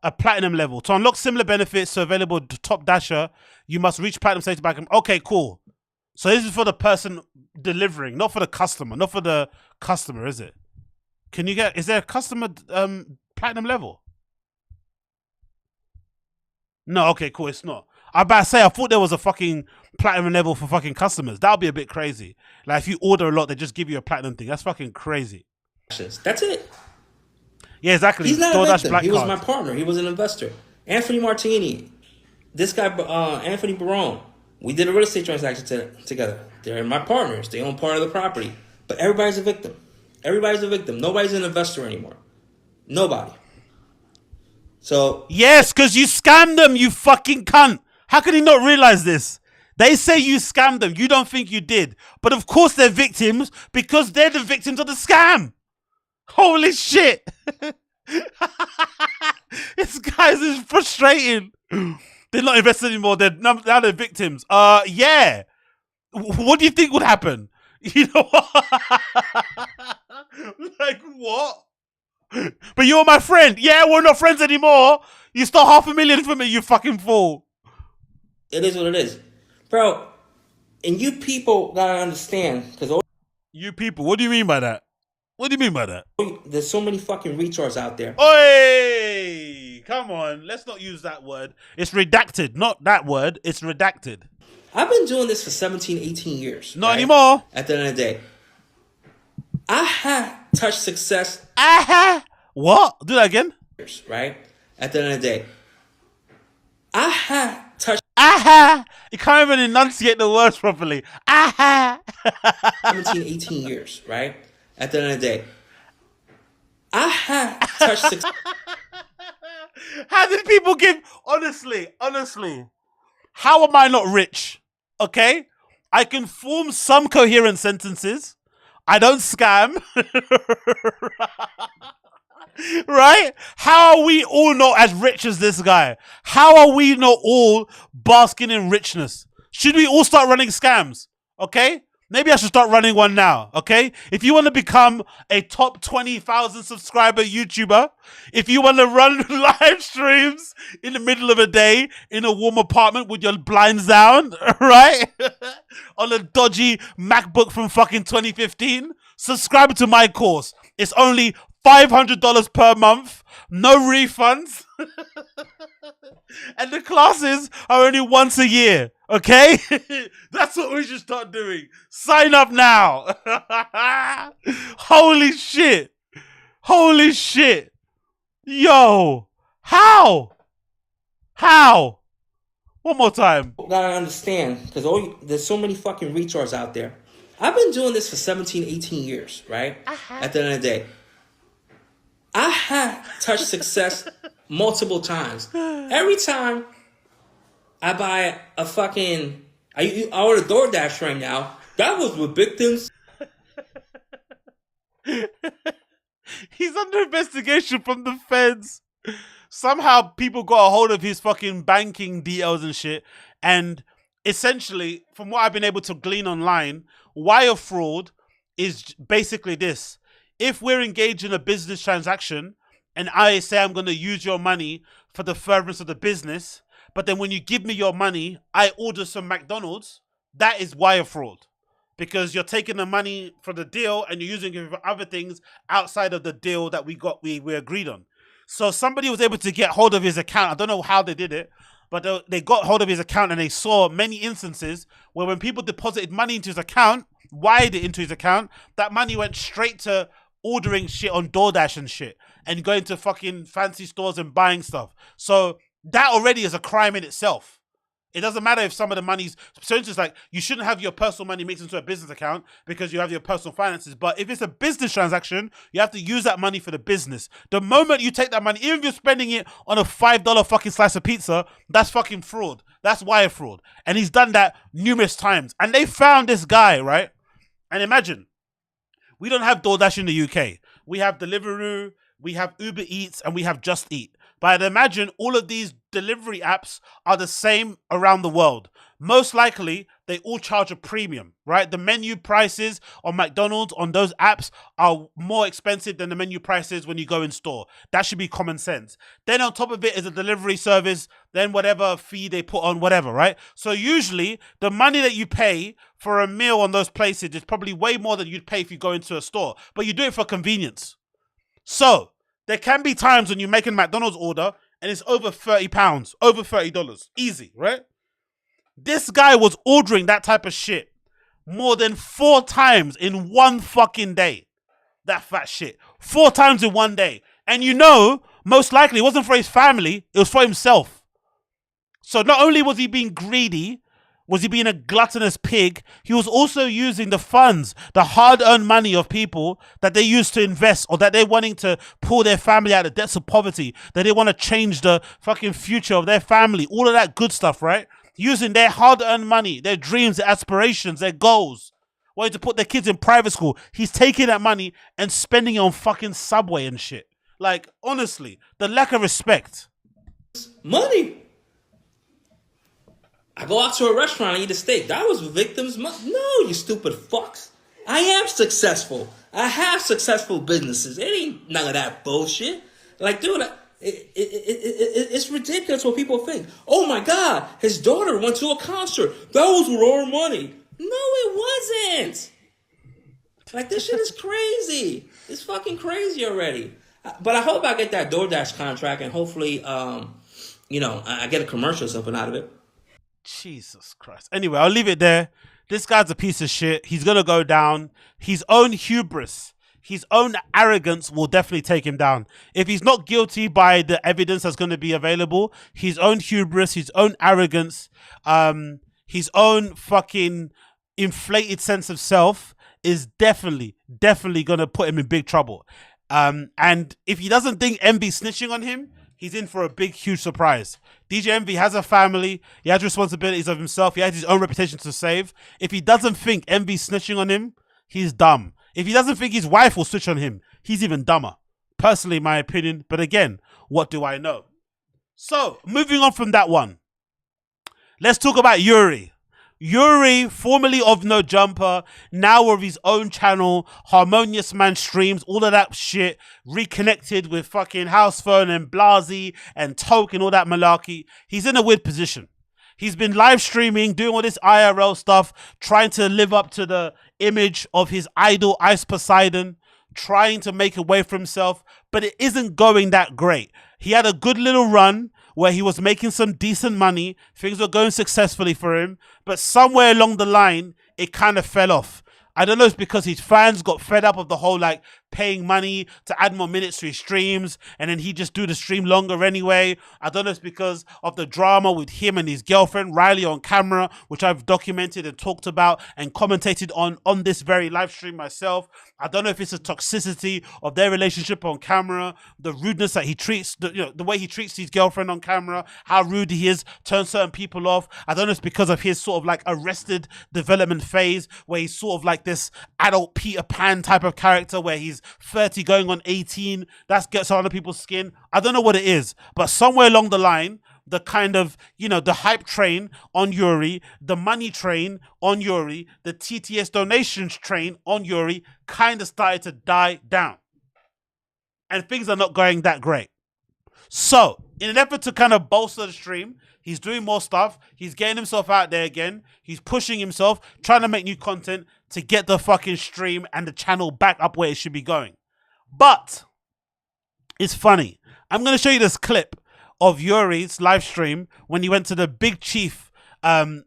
A platinum level. To unlock similar benefits to available top dasher, you must reach platinum status back. Okay, cool. So this is for the person delivering, not for the customer. Not for the customer, is it? Can you get? Is there a customer platinum level? No. Okay, cool. It's not. I about to say I thought there was a fucking platinum level for fucking customers. That would be a bit crazy. Like if you order a lot, they just give you a platinum thing. That's fucking crazy. That's it. Yeah, exactly. He's not DoorDash a victim. Black He was Card. my partner. He was an investor. Anthony Martini. This guy, Anthony Barone. We did a real estate transaction together. They're my partners. They own part of the property. But everybody's a victim. Everybody's a victim. Nobody's an investor anymore. Nobody. So yes, because you scammed them, you fucking cunt. How can he not realize this? They say you scammed them. You don't think you did. But of course they're victims because they're the victims of the scam. Holy shit. This guy's is frustrating. They're not invested anymore. Now they're victims. Yeah. What do you think would happen? You know what? Like what? But you're my friend. Yeah, we're not friends anymore. You stole $500,000 from me, you fucking fool. it is what it is. Bro, and you people gotta understand, because you people, what do you mean by that? What do you mean by that? There's so many fucking retards out there. Oi! Come on, let's not use that word. It's redacted, not that word. It's redacted. I've been doing this for 17, 18 years. Not anymore. At the end of the day. I have touched success. What? Do that again. Right? At the end of the day. I have touched. You can't even enunciate the words properly. 17, 18 years, right? At the end of the day. I have touched success. How did people give... Honestly. How am I not rich? Okay? I can form some coherent sentences. I don't scam. Right? How are we all not as rich as this guy? How are we not all basking in richness? Should we all start running scams? Okay? Maybe I should start running one now, okay? If you want to become a top 20,000 subscriber YouTuber, if you want to run live streams in the middle of a day in a warm apartment with your blinds down, right? On a dodgy MacBook from fucking 2015, subscribe to my course. It's only $500 per month, no refunds. And the classes are only once a year, okay? That's what we should start doing. Sign up now. Holy shit. Holy shit. Yo. How? One more time. Gotta understand, because there's so many fucking retards out there. I've been doing this for 17, 18 years, right? At the end of the day. I have touched success multiple times. Every time I buy a fucking... I order DoorDash right now. That was with victims. He's under investigation from the feds. Somehow people got a hold of his fucking banking details and shit. And essentially, from what I've been able to glean online, wire fraud is basically this. If we're engaged in a business transaction and I say I'm going to use your money for the furtherance of the business, but then when you give me your money, I order some McDonald's, that is wire fraud. Because you're taking the money for the deal and you're using it for other things outside of the deal that we agreed on. So somebody was able to get hold of his account. I don't know how they did it, but they got hold of his account and they saw many instances where when people deposited money into his account, wired it into his account, that money went straight to ordering shit on DoorDash and shit and going to fucking fancy stores and buying stuff. So that already is a crime in itself. It doesn't matter if some of the money's... So it's just like, you shouldn't have your personal money mixed into a business account because you have your personal finances. But if it's a business transaction, you have to use that money for the business. The moment you take that money, even if you're spending it on a $5 fucking slice of pizza, that's fucking fraud. That's wire fraud. And he's done that numerous times. And they found this guy, right? And imagine... We don't have DoorDash in the UK. We have Deliveroo, we have Uber Eats, and we have Just Eat. But I'd imagine all of these delivery apps are the same around the world. most likely they all charge a premium, right? The menu prices on McDonald's on those apps are more expensive than the menu prices when you go in store. That should be common sense. Then on top of it is a delivery service, then whatever fee they put on whatever, right? So usually the money that you pay for a meal on those places is probably way more than you'd pay if you go into a store, but you do it for convenience. So there can be times when you make a McDonald's order and it's over £30, over $30, easy, right? This guy was ordering that type of shit more than 4 times in one fucking day. That fat shit. 4 times in one day. And you know, most likely it wasn't for his family, it was for himself. So not only was he being greedy, was he being a gluttonous pig, he was also using the funds, the hard-earned money of people that they used to invest or that they're wanting to pull their family out of depths of poverty, that they want to change the fucking future of their family, all of that good stuff, right? Using their hard-earned money, their dreams, their aspirations, their goals, wanting to put their kids in private school. He's taking that money and spending it on fucking Subway and shit. Like, honestly, the lack of respect. Money. I go out to a restaurant and eat a steak. That was victims' money. No, you stupid fucks. I am successful. I have successful businesses. It ain't none of that bullshit. Like, dude, it's ridiculous what people think. Oh my God, his daughter went to a concert. That was with our money. No, it wasn't. Like, this shit is crazy. It's fucking crazy already. But I hope I get that DoorDash contract and hopefully, you know, I get a commercial or something out of it. Jesus Christ. Anyway, I'll leave it there. This guy's a piece of shit. He's going to go down. His own hubris, his own arrogance will definitely take him down. If he's not guilty by the evidence that's going to be available, his own hubris, his own arrogance, his own fucking inflated sense of self is definitely going to put him in big trouble. And if he doesn't think Envy's snitching on him, he's in for a big, huge surprise. DJ Envy has a family. He has responsibilities of himself. He has his own reputation to save. If he doesn't think Envy's snitching on him, he's dumb. If he doesn't think his wife will switch on him, he's even dumber. Personally, my opinion. But again, what do I know? So, moving on from that one. Let's talk about YURIY. YURIY, formerly of No Jumper, now of his own channel, Harmonious Man Streams, all of that shit, reconnected with fucking HOUSPHONE and Blasey and Toke and all that malarkey. He's in a weird position. He's been live streaming, doing all this IRL stuff, trying to live up to the image of his idol, Ice Poseidon, trying to make a way for himself, but it isn't going that great. He had a good little run where he was making some decent money. Things were going successfully for him, but somewhere along the line, it kind of fell off. I don't know if it's because his fans got fed up of the whole like paying money to add more minutes to his streams and then he just do the stream longer anyway. I don't know if it's because of the drama with him and his girlfriend Riley on camera, which I've documented and talked about and commentated on this very live stream myself. I don't know if it's the toxicity of their relationship on camera, the rudeness that he treats, the way he treats his girlfriend on camera, how rude he is, turns certain people off. I don't know if it's because of his sort of like arrested development phase where he's sort of like this adult Peter Pan type of character where he's 30 going on 18. That gets on other people's skin. I don't know what it is, but somewhere along the line, the kind of, the hype train on YURIY, the money train on YURIY, the TTS donations train on YURIY kind of started to die down. And things are not going that great. So, in an effort to kind of bolster the stream, he's doing more stuff. He's getting himself out there again. He's pushing himself, trying to make new content to get the fucking stream and the channel back up where it should be going. But it's funny. I'm going to show you this clip of YURIY's live stream when he went to the Big Chief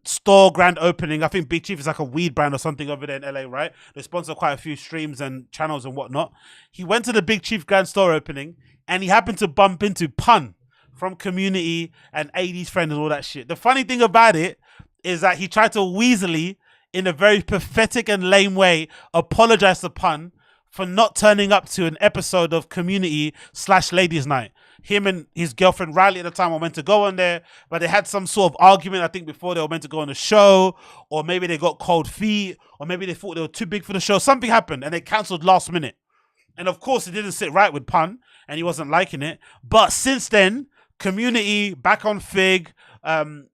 store grand opening. I think Big Chief is like a weed brand or something over there in LA, right? They sponsor quite a few streams and channels and whatnot. He went to the Big Chief grand store opening and he happened to bump into Pun from Community and 80's friend and all that shit. The funny thing about it is that he tried to weaselly, in a very pathetic and lame way, apologize to Pun for not turning up to an episode of Community/Ladies Night. Him and his girlfriend Riley at the time were meant to go on there, but they had some sort of argument, I think, before they were meant to go on the show, or maybe they got cold feet, or maybe they thought they were too big for the show. Something happened and they cancelled last minute. And of course, it didn't sit right with Pun and he wasn't liking it. But since then, Community back on Fig,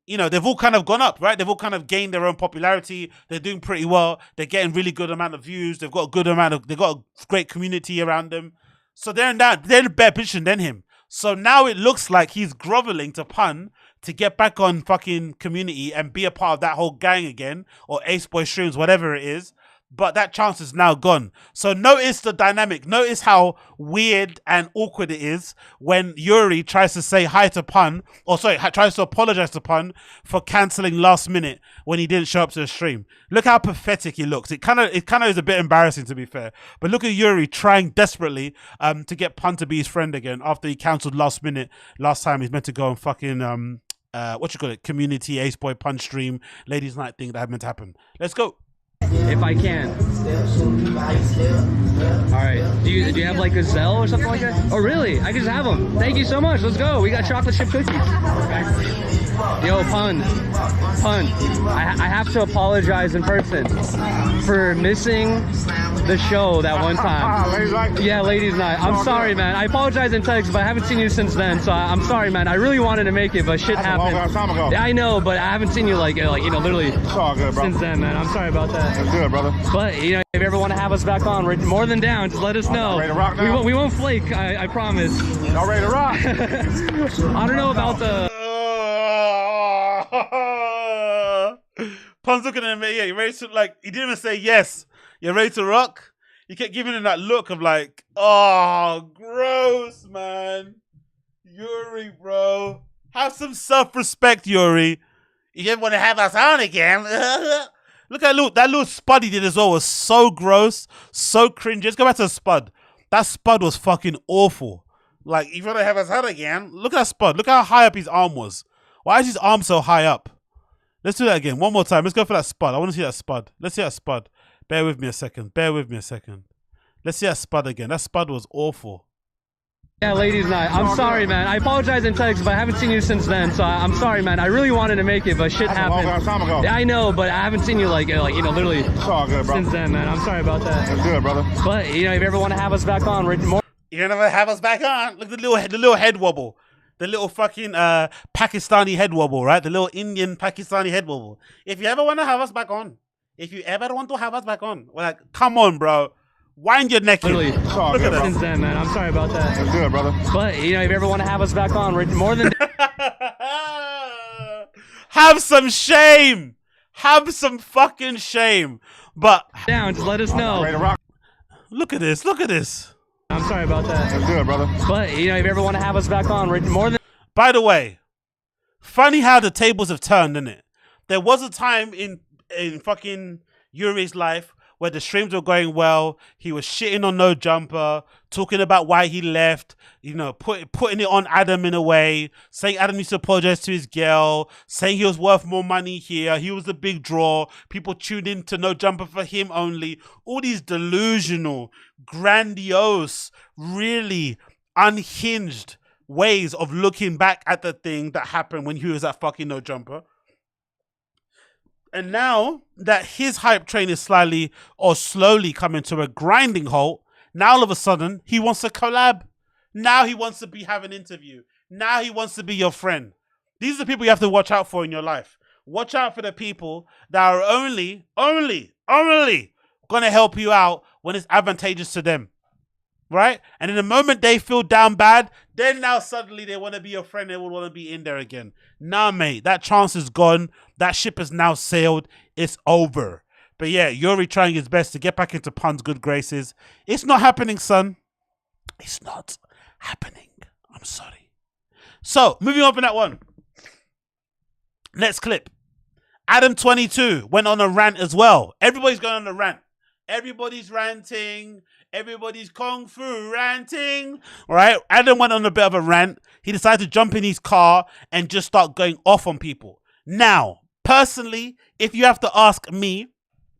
you know, they've all kind of gone up, right? They've all kind of gained their own popularity. They're doing pretty well. They're getting really good amount of views. They've got a great community around them. So they're in a better position than him. So now it looks like he's groveling to Pun to get back on fucking community and be a part of that whole gang again, or Ace Boy Streams, whatever it is. But that chance is now gone. So notice the dynamic. Notice how weird and awkward it is when Yuri tries to say hi to Pun, or sorry, tries to apologize to Pun for cancelling last minute when he didn't show up to the stream. Look how pathetic he looks. It kind of is a bit embarrassing, to be fair. But look at Yuri trying desperately to get Pun to be his friend again after he cancelled last minute. Last time he's meant to go and fucking what you call it, community Ace Boy Pun stream, ladies night thing that had meant to happen. Let's go. If I can. Alright. Do you have like a Zelle or something like that? Oh really? I can just have them. Thank you so much. Let's go. We got chocolate chip cookies. Yo, Pun. I have to apologize in person for missing the show that one time. Yeah, ladies night. I'm sorry, man. I apologize in text, but I haven't seen you since then, so I'm sorry, man. I really wanted to make it, but shit happened. That's a long time ago. Yeah, I know, but I haven't seen you like you know, literally it's all good, bro. Since then, man. I'm sorry about that. It's good, brother. But you know, if you ever want to have us back on, we're more than down. Just let us know. Ready to rock now? We won't flake. I promise. Y'all ready to rock? I don't know about the. Pun's looking at me. Yeah, you ready to, like, he didn't even say yes. You're ready to rock? He kept giving him that look of like, oh, gross, man. Yuri, bro. Have some self-respect, Yuri. You didn't want to have us on again. Look at that little spud he did as well was so gross, so cringy. Let's go back to the spud. That spud was fucking awful. Like, if you want to have us on again, look at that spud. Look how high up his arm was. Why is his arm so high up? Let's do that again. One more time. Let's go for that spud. I want to see that spud. Let's see that spud. Bear with me a second. Let's see that spud again. That spud was awful. Yeah, ladies night. I'm sorry, man. I apologize in text, but I haven't seen you since then, so I'm sorry, man. I really wanted to make it, but shit happened. That's a long time ago. Yeah, I know, but I haven't seen you like you know, literally it's all good, bro. Since then, man. I'm sorry about that. It's good, brother. But you know, if you ever want to have us back on, we're more. You're gonna have us back on? Look at the little head wobble. The little fucking Pakistani head wobble, right? The little Indian Pakistani head wobble. If you ever want to have us back on. We're like, come on, bro. Wind your neck in. Literally. Look at that. Since then, man. I'm sorry about that. It's good, brother. But you know, if you ever want to have us back on, we're more than. Have some shame. Have some fucking shame. But down, just let us know. Ready to rock? Look at this. I'm sorry about that. It's good, brother. But you know, if you ever want to have us back on, we're more than. By the way, funny how the tables have turned, isn't it? There was a time in fucking Yuri's life where the streams were going well. He was shitting on No Jumper, talking about why he left, you know, putting it on Adam in a way, saying Adam needs to apologize to his girl, saying he was worth more money here, he was the big draw, people tuned in to No Jumper for him only. All these delusional, grandiose, really unhinged ways of looking back at the thing that happened when he was at fucking No Jumper. And now that his hype train is slowly coming to a grinding halt, now all of a sudden he wants to collab. Now he wants to have an interview. Now he wants to be your friend. These are the people you have to watch out for in your life. Watch out for the people that are only going to help you out when it's advantageous to them. Right? And in the moment they feel down bad, then now suddenly they want to be your friend. They will want to be in there again. Nah, mate, that chance is gone. That ship has now sailed. It's over. But yeah, Yuri trying his best to get back into Pun's good graces. It's not happening, son. It's not happening. I'm sorry. So, moving on from that one. Next clip. Adam22 went on a rant as well. Everybody's going on a rant. Everybody's ranting. Everybody's kung fu ranting. All right. Adam went on a bit of a rant. He decided to jump in his car and just start going off on people. Now, personally, if you have to ask me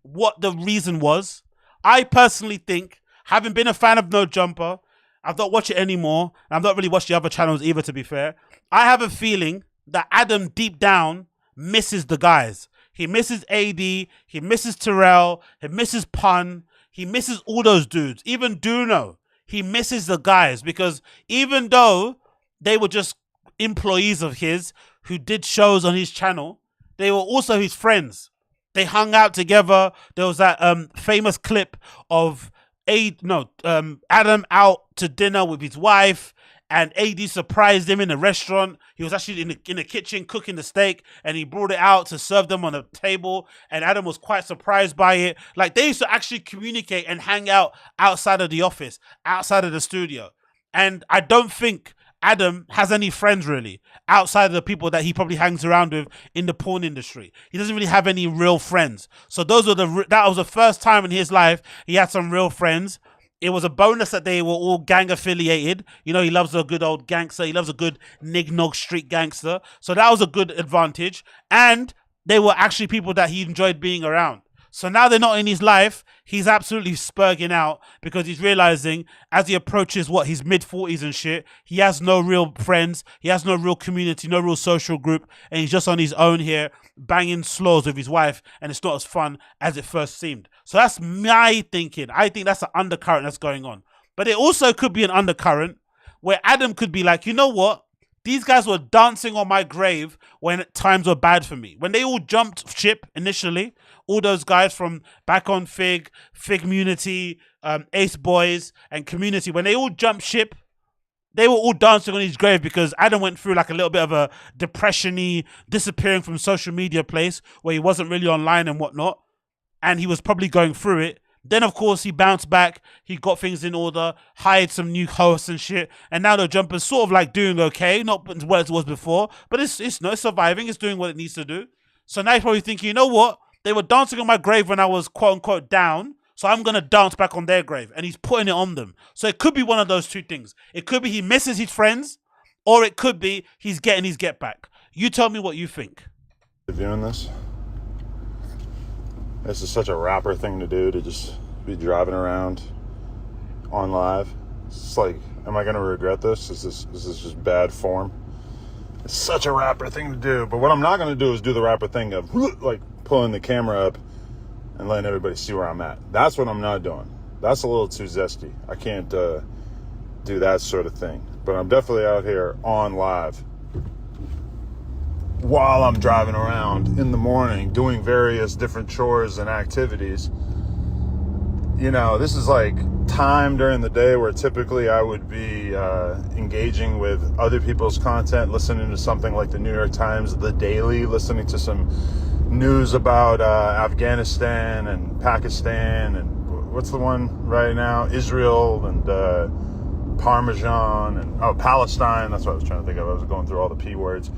what the reason was, I personally think, having been a fan of No Jumper, I've not watched it anymore. And I've not really watched the other channels either, to be fair. I have a feeling that Adam deep down misses the guys. He misses AD, he misses TRELL, he misses Pun, he misses all those dudes. Even DWIGHT, he misses the guys because even though they were just employees of his who did shows on his channel. They were also his friends. They hung out together. There was that famous clip of Adam out to dinner with his wife, and AD surprised him in a restaurant. He was actually in the kitchen cooking the steak, and he brought it out to serve them on a table, and Adam was quite surprised by it. Like, they used to actually communicate and hang out outside of the office, outside of the studio. And I don't think Adam has any friends really outside of the people that he probably hangs around with in the porn industry. He doesn't really have any real friends. So that was the first time in his life he had some real friends. It was a bonus that they were all gang affiliated. You know, he loves a good old gangster. He loves a good nig-nog street gangster. So that was a good advantage. And they were actually people that he enjoyed being around. So now they're not in his life. He's absolutely spurging out because he's realizing as he approaches his mid-40s and shit, he has no real friends. He has no real community, no real social group. And he's just on his own here, banging slows with his wife. And it's not as fun as it first seemed. So that's my thinking. I think that's an undercurrent that's going on. But it also could be an undercurrent where Adam could be like, you know what? These guys were dancing on my grave when times were bad for me. When they all jumped ship initially, all those guys from back on Fig Community, Ace Boys, and Community, when they all jumped ship, they were all dancing on his grave because Adam went through like a little bit of a depression-y, disappearing from social media place where he wasn't really online and whatnot. And he was probably going through it. Then, of course, he bounced back. He got things in order, hired some new hosts and shit. And now the jumper's sort of like doing okay. Not what it was before, but it's surviving. It's doing what it needs to do. So now he's probably thinking, you know what? They were dancing on my grave when I was quote unquote down. So I'm going to dance back on their grave. And he's putting it on them. So it could be one of those two things. It could be he misses his friends, or it could be he's getting his get back. You tell me what you think. Doing this. This is such a rapper thing to do, to just be driving around on live. It's like, am I going to regret this? Is this just bad form? It's such a rapper thing to do. But what I'm not going to do is do the rapper thing of like pulling the camera up and letting everybody see where I'm at. That's what I'm not doing. That's a little too zesty. I can't do that sort of thing. But I'm definitely out here on live while I'm driving around in the morning doing various different chores and activities. You know, this is like time during the day where typically I would be engaging with other people's content, listening to something like the New York Times, The Daily, listening to some news about Afghanistan and Pakistan and what's the one right now? Israel and Parmesan and Palestine. That's what I was trying to think of. I was going through all the P words.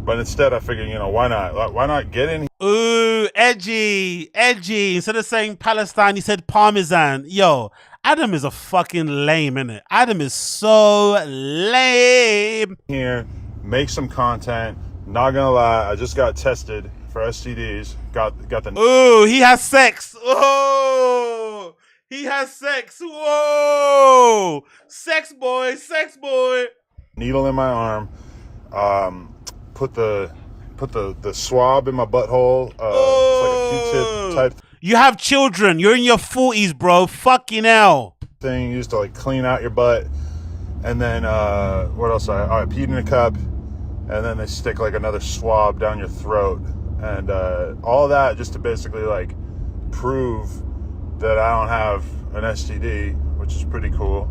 But instead, I figured, you know, why not get in? Ooh, edgy. Instead of saying Palestine, he said Parmesan. Yo, Adam is a fucking lame, innit? Adam is so lame. Here, make some content. Not gonna lie, I just got tested for STDs. Got the. Ooh, he has sex. Oh, he has sex. Whoa, sex boy. Needle in my arm. Put the swab in my butthole. It's like a Q-tip type. You have children. You're in your 40s, bro. Fucking hell. Thing used to like clean out your butt, and then what else? I peed in a cup, and then they stick like another swab down your throat, and all that just to basically like prove that I don't have an STD, which is pretty cool.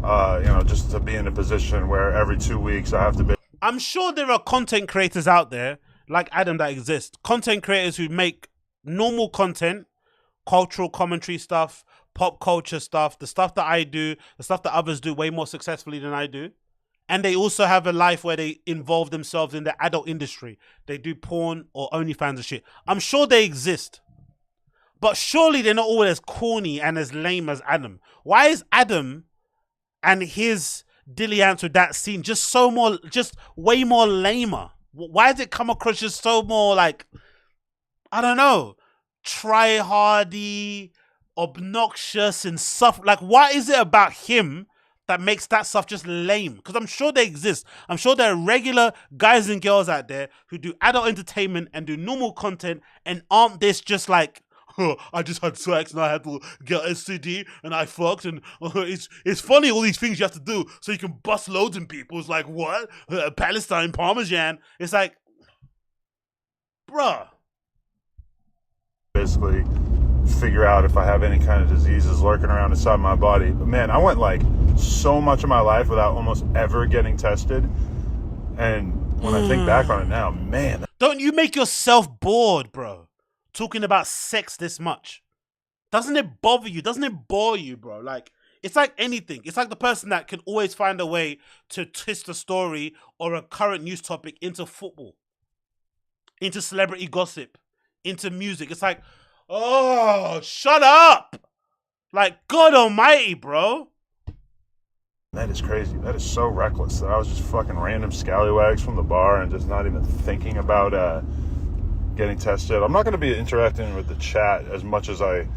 You know, just to be in a position where every 2 weeks I have to be. I'm sure there are content creators out there like Adam that exist. Content creators who make normal content, cultural commentary stuff, pop culture stuff, the stuff that I do, the stuff that others do way more successfully than I do. And they also have a life where they involve themselves in the adult industry. They do porn or OnlyFans and shit. I'm sure they exist. But surely they're not all as corny and as lame as Adam. Why is Adam and his Dilliance with that scene just way more lamer? Why does it come across just so more like, I don't know, try-hardy, obnoxious and stuff? Like, what is it about him that makes that stuff just lame? Because I'm sure they exist. I'm sure there are regular guys and girls out there who do adult entertainment and do normal content and aren't this just like I just had sex and I had to get STD and I fucked and it's funny all these things you have to do so you can bust loads in people. It's like, what? Palestine Parmesan. It's like, bruh. Basically figure out if I have any kind of diseases lurking around inside my body. But man, I went like so much of my life without almost ever getting tested. And when I think back on it now, man. Don't you make yourself bored, bro, talking about sex this much? Doesn't it bother you? Doesn't it bore you, bro? Like, it's like anything. It's like the person that can always find a way to twist a story or a current news topic into football, into celebrity gossip, into music. It's like, oh, shut up. Like, God almighty, bro. That is crazy. That is so reckless that I was just fucking random scallywags from the bar and just not even thinking about getting tested. I'm not going to be interacting with the chat as much as I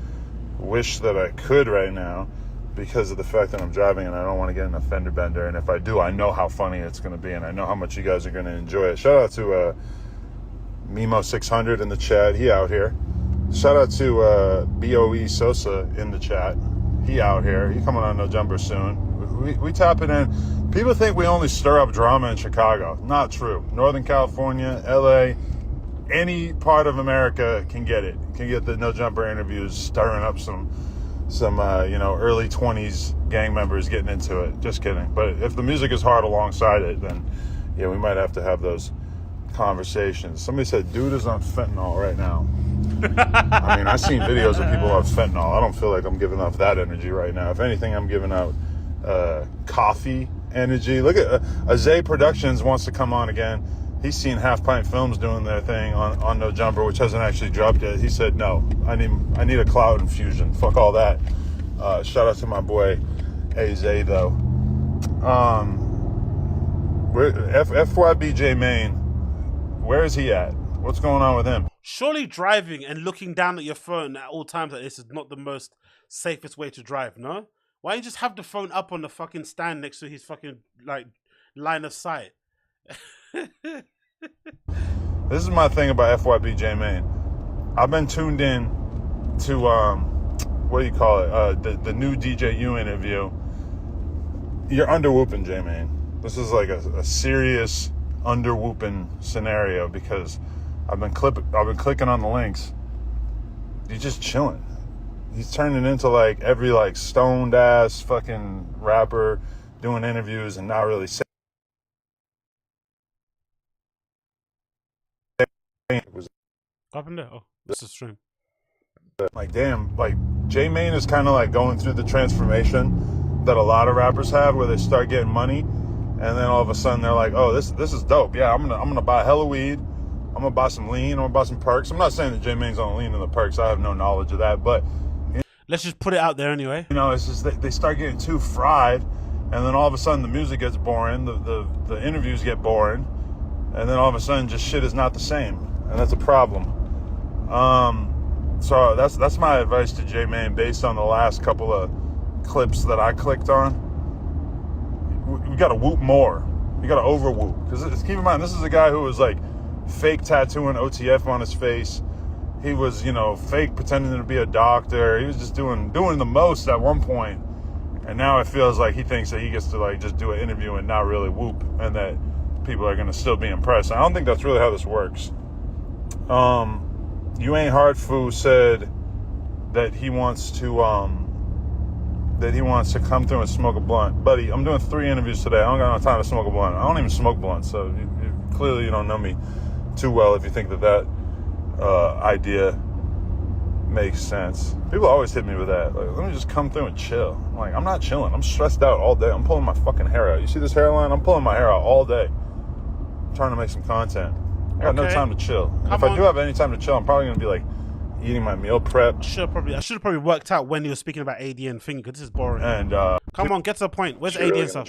wish that I could right now because of the fact that I'm driving and I don't want to get in a fender bender. And if I do, I know how funny it's going to be and I know how much you guys are going to enjoy it. Shout out to Mimo600 in the chat. He out here. Shout out to BOE Sosa in the chat. He out here. He coming on No Jumper soon. We tap it in. People think we only stir up drama in Chicago. Not true. Northern California, LA, any part of America can get it. Can get the No Jumper interviews, stirring up some early 20s gang members getting into it. Just kidding. But if the music is hard alongside it, then yeah, we might have to have those conversations. Somebody said, dude is on fentanyl right now. I mean, I've seen videos of people on fentanyl. I don't feel like I'm giving off that energy right now. If anything, I'm giving out coffee energy. Look at Azay Productions wants to come on again. He's seen Half Pint Films doing their thing on No Jumper, which hasn't actually dropped yet. He said, no, I need a cloud infusion. Fuck all that. Shout out to my boy Azay though. FYBJ Main, where is he at? What's going on with him? Surely driving and looking down at your phone at all times like this is not the most safest way to drive, no? Why don't you just have the phone up on the fucking stand next to his fucking, like, line of sight? This is my thing about FYBJ Main. I've been tuned in to, what do you call it? The new DJU interview. You're underwhooping, J Main. This is like a serious underwhooping scenario because I've been clicking on the links. He's just chilling. He's turning into like every like stoned ass fucking rapper doing interviews and not really saying. Up in there. Oh, this is stream. Like damn, like J Main is kind of like going through the transformation that a lot of rappers have, where they start getting money, and then all of a sudden they're like, oh, this is dope. Yeah, I'm gonna buy hella weed. I'm gonna buy some lean. I'm gonna buy some perks. I'm not saying that J Main's on lean and the perks. I have no knowledge of that, but let's just put it out there anyway. You know, it's just they start getting too fried, and then all of a sudden the music gets boring, the interviews get boring, and then all of a sudden just shit is not the same, and that's a problem. So that's my advice to J Main based on the last couple of clips that I clicked on. We got to whoop more. You got to over whoop, because keep in mind this is a guy who was like fake tattooing OTF on his face. He was, fake pretending to be a doctor. He was just doing the most at one point. And now it feels like he thinks that he gets to like just do an interview and not really whoop, and that people are going to still be impressed. I don't think that's really how this works. You Ain't Hard Foo said that he wants to come through and smoke a blunt. Buddy, I'm doing 3 interviews today. I don't got no time to smoke a blunt. I don't even smoke blunts, so clearly you don't know me too well if you think that idea makes sense. People always hit me with that. Like, let me just come through and chill. I'm like, I'm not chilling. I'm stressed out all day. I'm pulling my fucking hair out. You see this hairline? I'm pulling my hair out all day. I'm trying to make some content. I got no time to chill. And if I do have any time to chill, I'm probably going to be like eating my meal prep. I should have probably worked out when you were speaking about AD and thing, because this is boring. And come on, get to the point. Where's AD and stuff?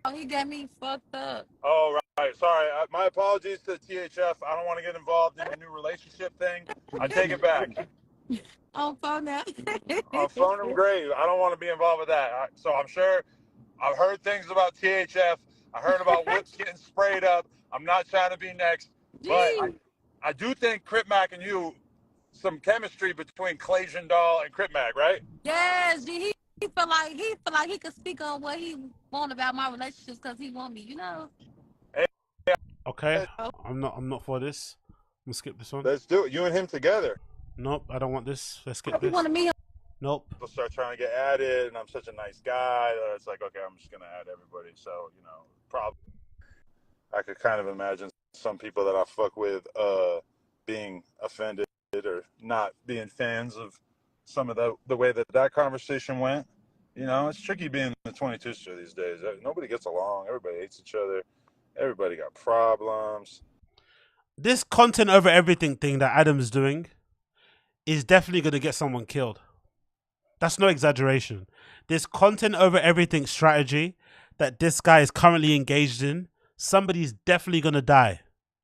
Oh, he got me fucked up. Oh, right. Sorry. My apologies to THF. I don't want to get involved in a new relationship thing. I take it back. On phone now. On phone him great. I don't want to be involved with that. So I'm sure I've heard things about THF. I heard about whips getting sprayed up. I'm not trying to be next. But I do think Crip Mac and you some chemistry between Clayton Doll and Crip Mag, right? Yes, he feel like he could speak on what he want about my relationships because he want me, you know. Okay, I'm not for this. I'm gonna skip this one. Let's do it. You and him together. Nope, I don't want this. Let's skip You this. want to meet him? Nope. People start trying to get added, and I'm such a nice guy. It's like, okay, I'm just gonna add everybody. So probably I could kind of imagine some people that I fuck with being offended or not being fans of some of the way that conversation went. It's tricky being the 22 store these days. Nobody gets along. Everybody hates each other. Everybody got problems. This content over everything thing that Adam's doing is definitely going to get someone killed. That's no exaggeration. This content over everything strategy that this guy is currently engaged in, somebody's definitely going to die.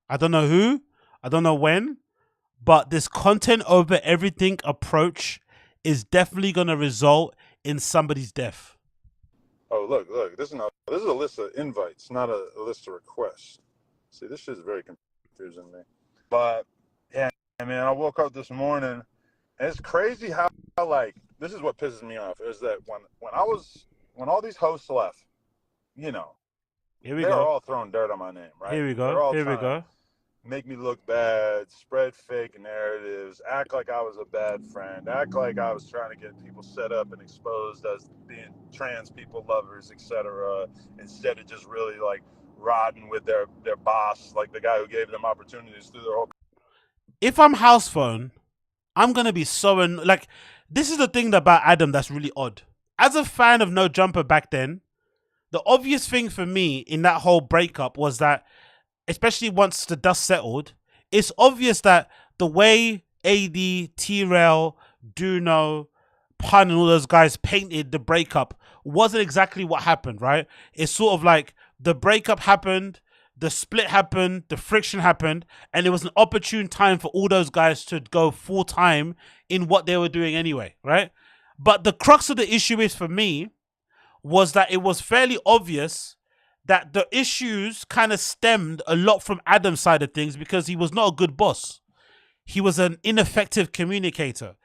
I don't know who, I don't know when, but this content over everything approach is definitely going to result in somebody's death. Oh, look, this is a list of invites, not a list of requests. See, this shit's very confusing to me. But, yeah, man, I woke up this morning, and it's crazy how, like, this is what pisses me off, is that when all these hosts left, Here we they're go. all throwing dirt on my name, right? Here we go. They're all Here we trying go. to make me look bad, spread fake narratives, act like I was a bad friend, act like I was trying to get people set up and exposed as being trans people lovers, etc., instead of just really like riding with their boss, like the guy who gave them opportunities through their whole. If I'm house phone, I'm gonna be so like. This is the thing about Adam that's really odd. As a fan of No Jumper back then, the obvious thing for me in that whole breakup was that, especially once the dust settled, it's obvious that the way AD, TRELL, DOKNOW, Pun and all those guys painted the breakup wasn't exactly what happened, right? It's sort of like the breakup happened, the split happened, the friction happened, and it was an opportune time for all those guys to go full time in what they were doing anyway, right? But the crux of the issue is, for me, was that it was fairly obvious that the issues kind of stemmed a lot from Adam's side of things because he was not a good boss. He was an ineffective communicator.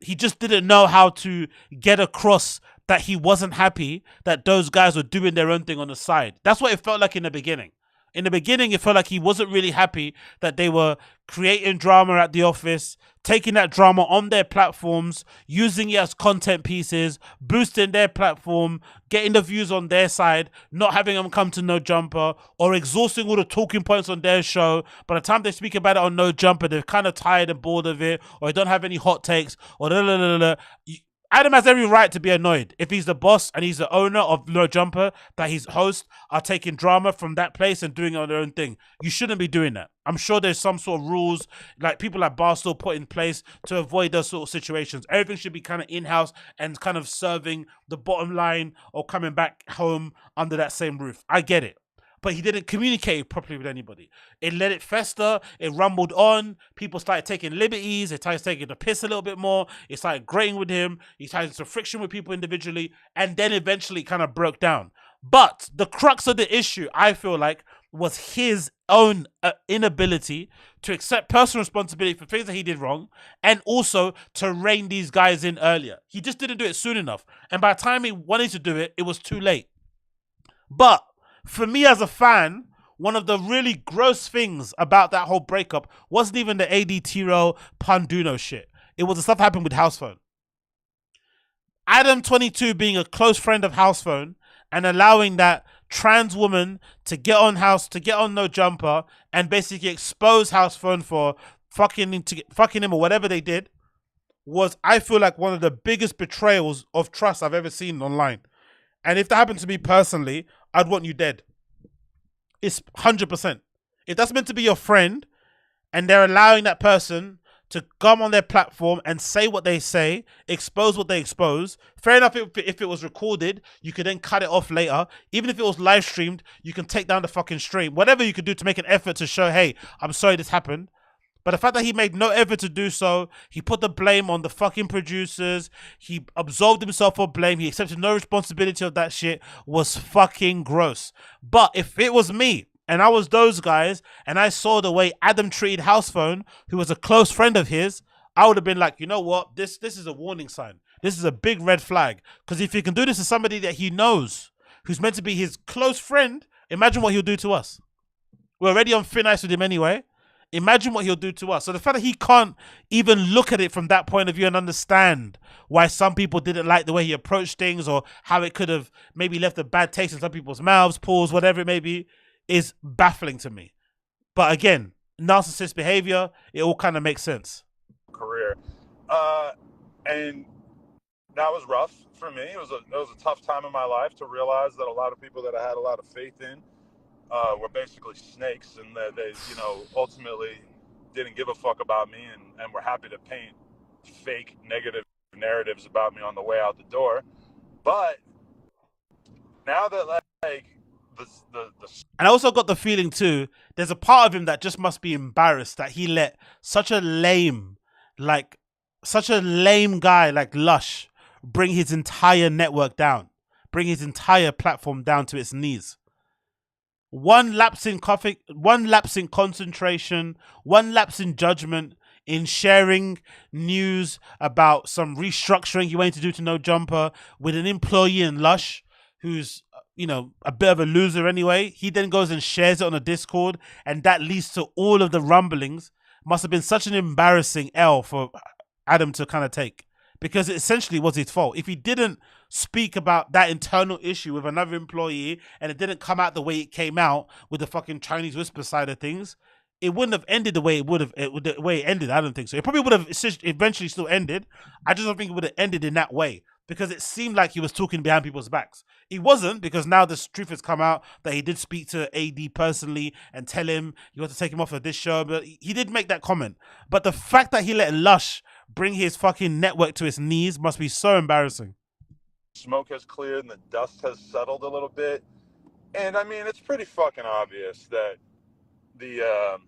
He just didn't know how to get across that he wasn't happy that those guys were doing their own thing on the side. That's what it felt like in the beginning. In the beginning, it felt like he wasn't really happy that they were creating drama at the office, taking that drama on their platforms, using it as content pieces, boosting their platform, getting the views on their side, not having them come to No Jumper, or exhausting all the talking points on their show. By the time they speak about it on No Jumper, they're kind of tired and bored of it, or they don't have any hot takes, or Adam has every right to be annoyed if he's the boss and he's the owner of No Jumper, that his hosts are taking drama from that place and doing it on their own thing. You shouldn't be doing that. I'm sure there's some sort of rules like people like Barstool put in place to avoid those sort of situations. Everything should be kind of in-house and kind of serving the bottom line or coming back home under that same roof. I get it. But he didn't communicate properly with anybody. It let it fester. It rumbled on. People started taking liberties. They started taking the piss a little bit more. It started grating with him. He started some friction with people individually. And then eventually kind of broke down. But the crux of the issue, I feel like, was his own inability to accept personal responsibility for things that he did wrong and also to rein these guys in earlier. He just didn't do it soon enough. And by the time he wanted to do it, it was too late. But for me as a fan, one of the really gross things about that whole breakup wasn't even the AD, TRELL, Pun, DOKNOW shit. It was the stuff that happened with HOUSPHONE. Adam 22 being a close friend of HOUSPHONE and allowing that trans woman to get on No Jumper and basically expose HOUSPHONE for fucking him or whatever they did was, I feel like, one of the biggest betrayals of trust I've ever seen online. And if that happened to me personally, I'd want you dead. It's 100%. If that's meant to be your friend and they're allowing that person to come on their platform and say what they say, expose what they expose, fair enough if it was recorded, you could then cut it off later. Even if it was live streamed, you can take down the fucking stream. Whatever you could do to make an effort to show, hey, I'm sorry this happened. But the fact that he made no effort to do so, he put the blame on the fucking producers, he absolved himself of blame, he accepted no responsibility of that shit, was fucking gross. But if it was me, and I was those guys, and I saw the way Adam treated HOUSPHONE, who was a close friend of his, I would have been like, you know what? This is a warning sign. This is a big red flag. Because if he can do this to somebody that he knows, who's meant to be his close friend, imagine what he'll do to us. We're already on thin ice with him anyway. Imagine what he'll do to us. So the fact that he can't even look at it from that point of view and understand why some people didn't like the way he approached things, or how it could have maybe left a bad taste in some people's mouths, paws, whatever it may be, is baffling to me. But again, narcissist behavior, it all kind of makes sense. Career. And that was rough for me. It was a tough time in my life to realize that a lot of people that I had a lot of faith in were basically snakes, and that they, you know, ultimately didn't give a fuck about me, and were happy to paint fake negative narratives about me on the way out the door. But now that like the and I also got the feeling too, there's a part of him that just must be embarrassed that he let such a lame guy like Lush bring his entire network down, bring his entire platform down to its knees. One lapse in concentration, one lapse in judgment in sharing news about some restructuring he wanted to do to No Jumper with an employee in Lush who's, you know, a bit of a loser anyway. He then goes and shares it on a Discord, and that leads to all of the rumblings. Must have been such an embarrassing L for Adam to kind of take, because it essentially was his fault. If he didn't speak about that internal issue with another employee and it didn't come out the way it came out with the fucking Chinese whisper side of things, it wouldn't have ended the way the way it ended. I don't think so. It probably would have eventually still ended. I just don't think it would have ended in that way, because it seemed like he was talking behind people's backs. He wasn't, because now the truth has come out that he did speak to AD personally and tell him you want to take him off of this show. But he did make that comment. But the fact that he let Lush bring his fucking network to its knees must be so embarrassing. smoke has cleared and the dust has settled a little bit. And I mean, it's pretty fucking obvious that the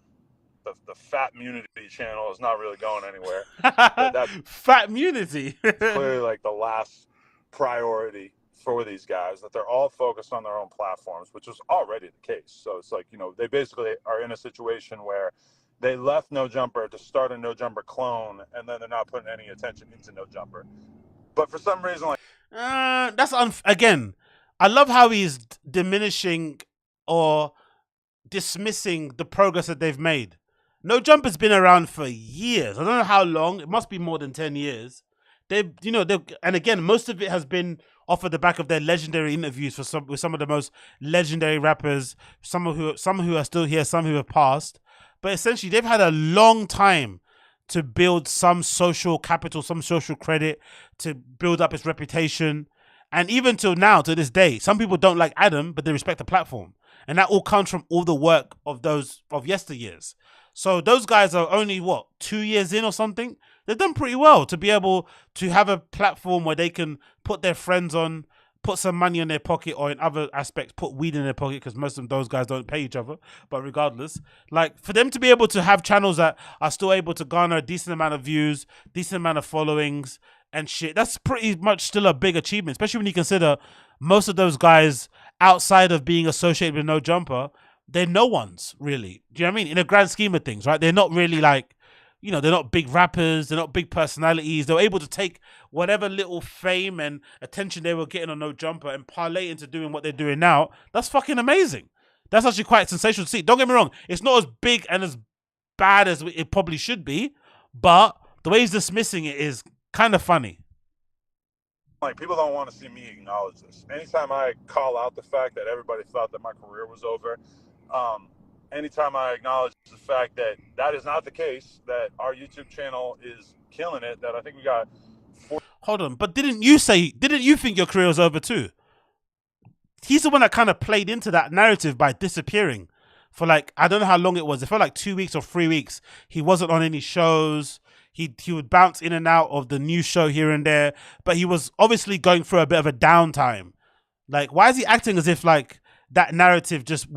Fat Munity channel is not really going anywhere. That's Fat Munity. clearly like the last priority for these guys, that they're all focused on their own platforms, which was already the case. So it's like, you know, they basically are in a situation where they left No Jumper to start a No Jumper clone, and then they're not putting any attention into No Jumper. But for some reason, like again, I love how he's diminishing or dismissing the progress that they've made. No Jumper's been around for years. I don't know how long. It must be more than 10 years. And again, most of it has been off of the back of their legendary interviews with some of the most legendary rappers. Some who are still here, some who have passed. But essentially, they've had a long time to build some social capital, some social credit, to build up its reputation. And even till now, to this day, some people don't like Adam, but they respect the platform. And that all comes from all the work of those of yesteryears. So those guys are only, 2 years in or something? They've done pretty well to be able to have a platform where they can put their friends on, put some money in their pocket, or in other aspects, put weed in their pocket, because most of those guys don't pay each other. But regardless, like, for them to be able to have channels that are still able to garner a decent amount of views, decent amount of followings and shit, that's pretty much still a big achievement, especially when you consider most of those guys outside of being associated with No Jumper, they're no ones, really. Do you know what I mean? In a grand scheme of things, right? They're not really like, you know, they're not big rappers, they're not big personalities. They're able to take whatever little fame and attention they were getting on No Jumper and parlay into doing what they're doing now. That's fucking amazing. That's actually quite sensational to see. Don't get me wrong, it's not as big and as bad as it probably should be, but the way he's dismissing it is kind of funny. Like, people don't want to see me acknowledge this. Anytime I call out the fact that everybody thought that my career was over, anytime I acknowledge the fact that that is not the case, that our YouTube channel is killing it, that I think we got... Hold on, but didn't you think your career was over too? He's the one that kind of played into that narrative by disappearing for, like, I don't know how long it was. It felt like 2 weeks or 3 weeks. He wasn't on any shows. He would bounce in and out of the new show here and there, but he was obviously going through a bit of a downtime. Like, why is he acting as if, like, that narrative just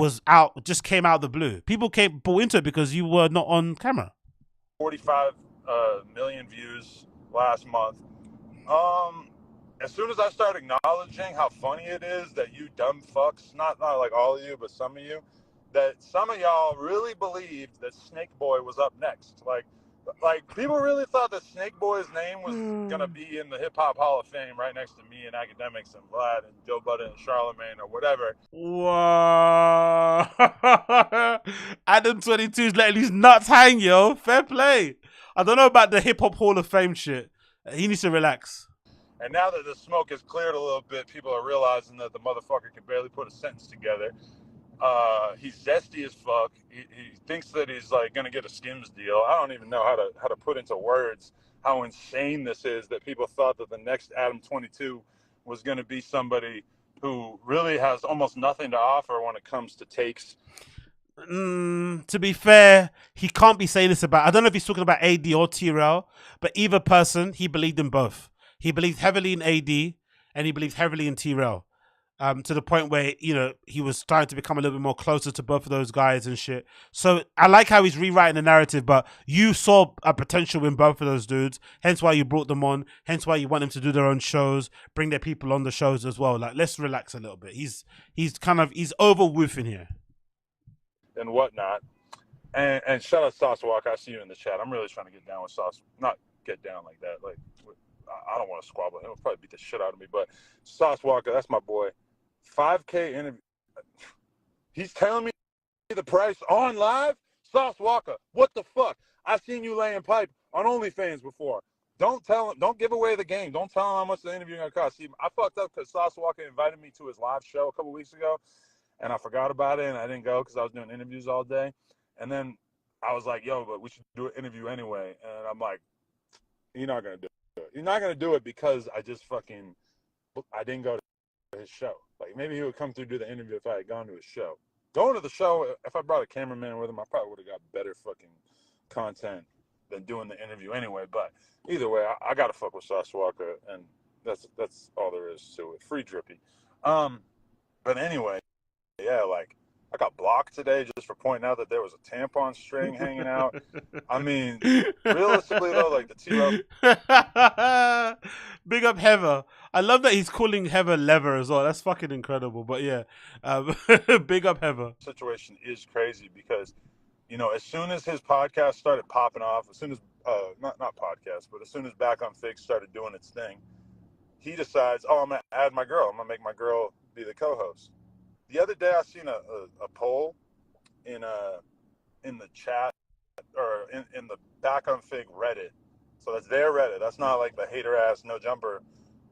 came out of the blue? People bought into it because you were not on camera. 45 million views last month. As soon as I start acknowledging how funny it is that you dumb fucks, not like all of you, but some of you, that some of y'all really believed that Snake Boy was up next. Like, Like, people really thought that Snake Boy's name was gonna be in the Hip Hop Hall of Fame right next to me and Academics and Vlad and Joe Budden and Charlemagne or whatever. Wow. Adam 22's letting his nuts hang, yo. Fair play. I don't know about the Hip Hop Hall of Fame shit. He needs to relax. And now that the smoke has cleared a little bit, people are realizing that the motherfucker can barely put a sentence together. He's zesty as fuck. He thinks that he's like gonna get a Skims deal. I don't even know how to put into words how insane this is, that people thought that the next Adam 22 was gonna be somebody who really has almost nothing to offer when it comes to takes. To be fair, he can't be saying this about, I don't know if he's talking about AD or TRELL, but either person, he believed in both. He believed heavily in AD and he believed heavily in TRELL. To the point where, you know, he was starting to become a little bit more closer to both of those guys and shit. So I like how he's rewriting the narrative, but you saw a potential in both of those dudes, hence why you brought them on, hence why you want them to do their own shows, bring their people on the shows as well. Like, let's relax a little bit. He's over woofing here. And whatnot. And shout out Sauce Walker. I see you in the chat. I'm really trying to get down with Sauce. Not get down like that. Like, I don't want to squabble. He'll probably beat the shit out of me. But Sauce Walker, that's my boy. 5K interview. He's telling me the price on live? Sauce Walker, what the fuck? I've seen you laying pipe on OnlyFans before. Don't tell him. Don't give away the game. Don't tell him how much the interview is going to cost. See, I fucked up because Sauce Walker invited me to his live show a couple weeks ago, and I forgot about it, and I didn't go because I was doing interviews all day. And then I was like, yo, but we should do an interview anyway. And I'm like, you're not going to do it. You're not going to do it because I didn't go to his show. Like, maybe he would come through do the interview if I had gone to his show. Going to the show, if I brought a cameraman with him, I probably would have got better fucking content than doing the interview anyway. But either way, I got to fuck with Sauce Walker, and that's all there is to it. Free Drippy. But anyway, yeah, like, I got blocked today just for pointing out that there was a tampon string hanging out. I mean, realistically though, like the T-Row. Big up Heather. I love that he's calling Heather Lever as well. That's fucking incredible. But yeah, big up Heather. Situation is crazy because, you know, as soon as his podcast started popping off, as soon as not podcast, but as soon as Back on Fig started doing its thing, he decides, oh, I'm gonna add my girl. I'm gonna make my girl be the co-host. The other day, I seen a poll in the chat or in the Back on Fig Reddit. So that's their Reddit. That's not like the hater ass no jumper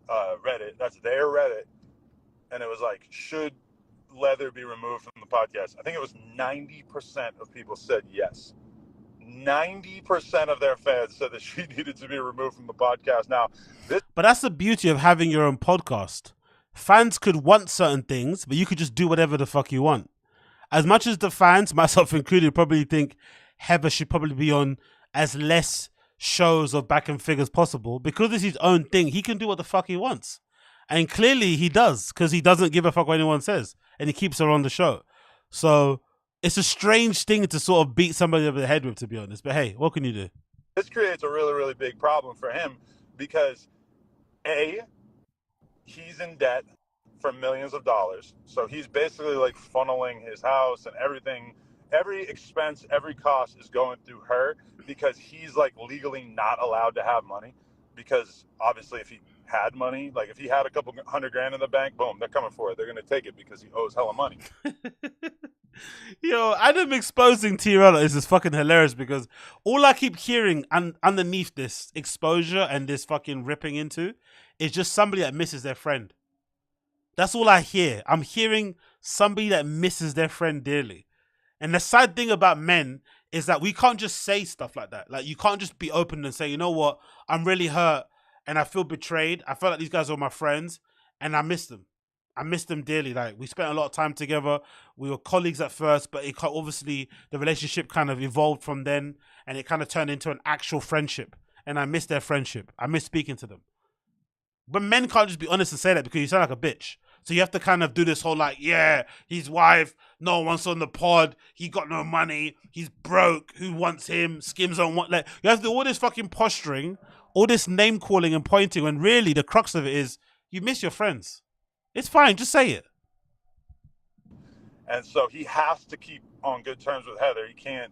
Reddit. That's their Reddit, and it was like, should Leather be removed from the podcast? I think it was 90% of people said yes. 90% of their fans said that she needed to be removed from the podcast. Now, but that's the beauty of having your own podcast. Fans could want certain things, but you could just do whatever the fuck you want. As much as the fans, myself included, probably think Heather should probably be on as less shows of Back and Fig as possible, because it's his own thing, he can do what the fuck he wants. And clearly he does, because he doesn't give a fuck what anyone says, and he keeps her on the show. So it's a strange thing to sort of beat somebody over the head with, to be honest. But hey, what can you do? This creates a really, really big problem for him because, A, he's in debt for millions of dollars. So he's basically like funneling his house and everything. Every expense, every cost is going through her because he's like legally not allowed to have money. Because obviously if he had money, like if he had a couple $100,000 in the bank, boom, they're coming for it. They're going to take it because he owes hella money. Yo, Adam exposing TRELL is just fucking hilarious because all I keep hearing underneath this exposure and this fucking ripping into is just somebody that misses their friend. That's all I hear. I'm hearing somebody that misses their friend dearly. And the sad thing about men is that we can't just say stuff like that. Like, you can't just be open and say, you know what, I'm really hurt and I feel betrayed. I feel like these guys are my friends and I miss them. I miss them dearly. Like, we spent a lot of time together. We were colleagues at first, but it obviously the relationship kind of evolved from then, and it kind of turned into an actual friendship. And I miss their friendship. I miss speaking to them. But men can't just be honest and say that because you sound like a bitch. So you have to kind of do this whole like, yeah, his wife, no one wants on the pod. He got no money. He's broke. Who wants him? Skims don't want. Like, you have to do all this fucking posturing, all this name calling and pointing, when really the crux of it is you miss your friends. It's fine. Just say it. And so he has to keep on good terms with Heather. He can't,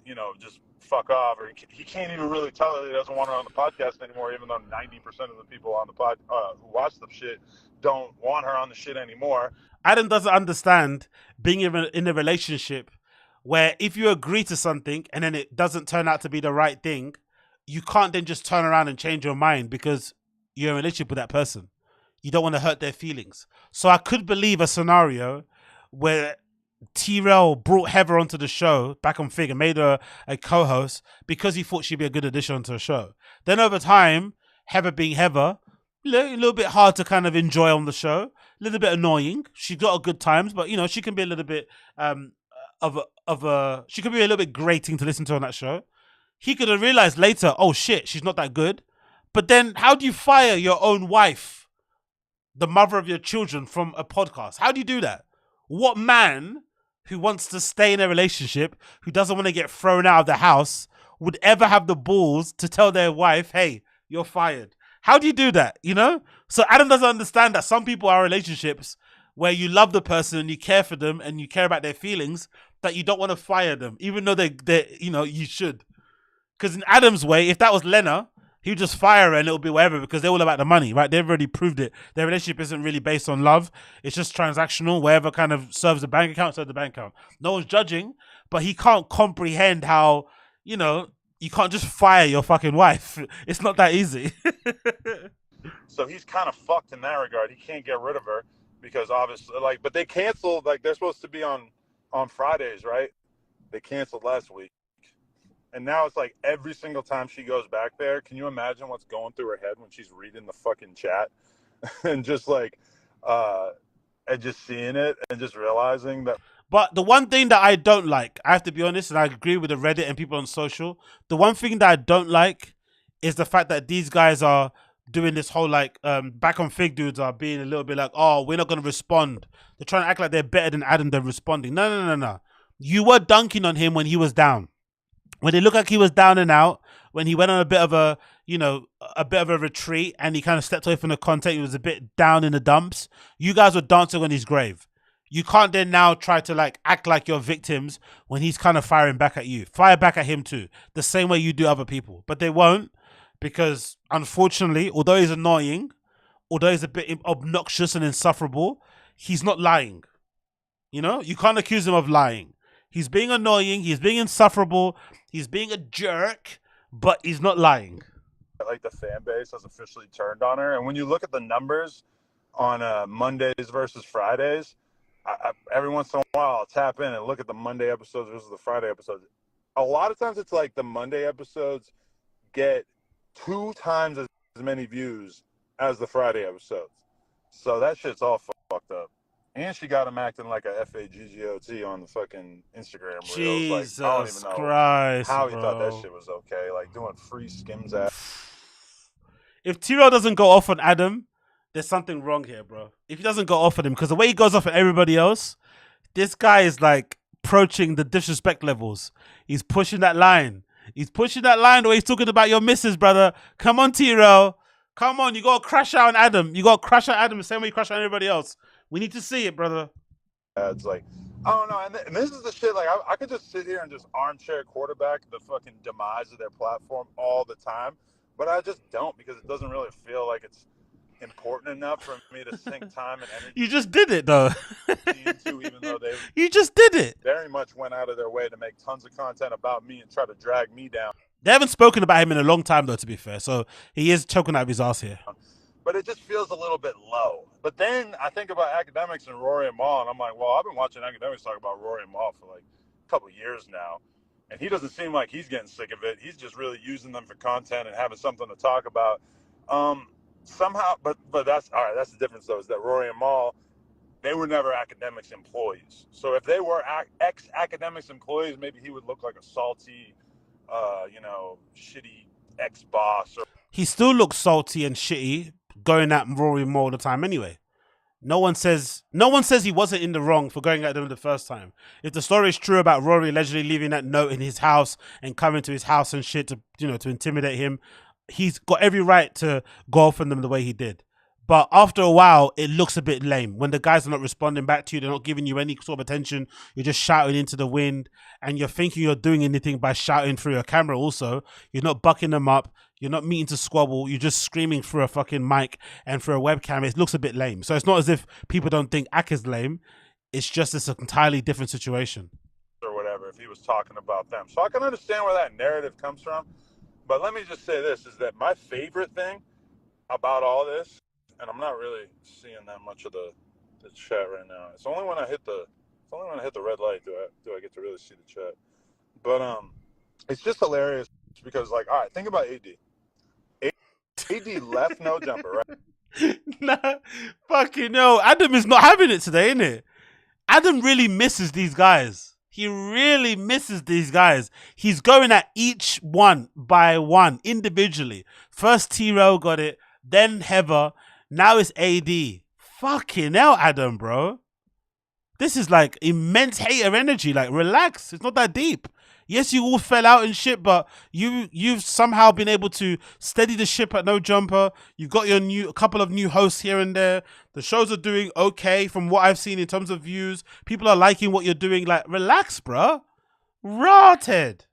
you know, just fuck off, or he can't even really tell her he doesn't want her on the podcast anymore, even though 90% of the people on the pod who watch the shit don't want her on the shit anymore. Adam doesn't understand being in a relationship where if you agree to something and then it doesn't turn out to be the right thing, you can't then just turn around and change your mind because you're in a relationship with that person. You don't want to hurt their feelings. So I could believe a scenario where TRELL brought Heather onto the show back on Fig and made her a co-host because he thought she'd be a good addition onto the show. Then over time, Heather being Heather, a little bit hard to kind of enjoy on the show, a little bit annoying. She got a good times, but you know, she can be a little bit she could be a little bit grating to listen to on that show. He could have realized later, oh shit, she's not that good. But then how do you fire your own wife, the mother of your children, from a podcast? How do you do that? What man who wants to stay in a relationship, who doesn't want to get thrown out of the house, would ever have the balls to tell their wife, hey, you're fired? How do you do that, you know? So Adam doesn't understand that some people are in relationships where you love the person and you care for them and you care about their feelings, that you don't want to fire them, even though they you know, you should. Because in Adam's way, if that was Lena, he would just fire her and it'll be whatever because they're all about the money, right? They've already proved it. Their relationship isn't really based on love. It's just transactional. Wherever kind of serves the bank account, serves the bank account. No one's judging, but he can't comprehend how, you know, you can't just fire your fucking wife. It's not that easy. So he's kind of fucked in that regard. He can't get rid of her because obviously, like, but they canceled, like, they're supposed to be on Fridays, right? They canceled last week. And now it's like every single time she goes back there, can you imagine what's going through her head when she's reading the fucking chat and just like, and just seeing it and just realizing that. But the one thing that I don't like, I have to be honest, and I agree with the Reddit and people on social, the one thing that I don't like is the fact that these guys are doing this whole like, back on Fig dudes are being a little bit like, oh, we're not going to respond. They're trying to act like they're better than Adam, they're responding. No. You were dunking on him when he was down. When it looked like he was down and out, when he went on a bit of a, you know, a bit of a retreat and he kind of stepped away from the content, he was a bit down in the dumps. You guys were dancing on his grave. You can't then now try to like act like you're victims when he's kind of firing back at you. Fire back at him too, the same way you do other people. But they won't because unfortunately, although he's annoying, although he's a bit obnoxious and insufferable, he's not lying. You know, you can't accuse him of lying. He's being annoying, he's being insufferable, he's being a jerk, but he's not lying. Like the fan base has officially turned on her. And when you look at the numbers on Mondays versus Fridays, every once in a while I'll tap in and look at the Monday episodes versus the Friday episodes. A lot of times it's like the Monday episodes get 2 times as many views as the Friday episodes. So that shit's all fucked up. And she got him acting like a FAGGOT on the fucking Instagram reels. Jesus like, I don't even know Christ, how he bro. thought that shit was okay. Like doing free skims at. If TRELL doesn't go off on Adam, there's something wrong here, bro. If he doesn't go off on him, because the way he goes off on everybody else, this guy is like approaching the disrespect levels. He's pushing that line. He's pushing that line the way he's talking about your missus, brother. Come on, TRELL. Come on, you got to crash out on Adam. You got to crash out Adam the same way you crash out everybody else. We need to see it, brother. It's like, I don't know. And this is the shit, like, I could just sit here and just armchair quarterback the fucking demise of their platform all the time. But I just don't because it doesn't really feel like it's important enough for me to sink time and energy. You just did it, though. Into, even though they You just did it. very much went out of their way to make tons of content about me and try to drag me down. They haven't spoken about him in a long time, though, to be fair. So he is choking out of his ass here. But it just feels a little bit low. But then I think about academics and Rory and Mal, and I'm like, well, I've been watching academics talk about Rory and Mal for like a couple of years now. And he doesn't seem like he's getting sick of it. He's just really using them for content and having something to talk about. Somehow, but that's, all right, that's the difference, though, is that Rory and Mal, they were never academics employees. So if they were ex-academics employees, maybe he would look like a salty, you know, shitty ex-boss. He still looks salty and shitty going at Rory Moore all the time anyway. No one says he wasn't in the wrong for going at them the first time. If the story is true about Rory allegedly leaving that note in his house and coming to his house and shit to, you know, to intimidate him, he's got every right to go off on them the way he did. But after a while, it looks a bit lame when the guys are not responding back to you. They're not giving you any sort of attention. You're just shouting into the wind, and you're thinking you're doing anything by shouting through your camera. Also, you're not bucking them up. You're not meeting to squabble. You're just screaming through a fucking mic and through a webcam. It looks a bit lame. So it's not as if people don't think Ak is lame. It's just this entirely different situation. Or whatever, if he was talking about them. So I can understand where that narrative comes from. But let me just say this, is that my favorite thing about all this, and I'm not really seeing that much of the chat right now. It's only when I hit the red light do I get to really see the chat. But it's just hilarious because, like, all right, think about AD. AD left no jumper, right? Nah, fucking no. Adam is not having it today, innit? Adam really misses these guys. He really misses these guys. He's going at each one by one individually. First TRELL got it, then Heather. Now it's AD. Fucking hell, Adam, bro. This is like immense hater energy. Like, relax. It's not that deep. Yes, you all fell out and shit, but you've somehow been able to steady the ship at No Jumper. You've got a couple of new hosts here and there. The shows are doing okay from what I've seen in terms of views. People are liking what you're doing. Like, relax, bro. Rotted.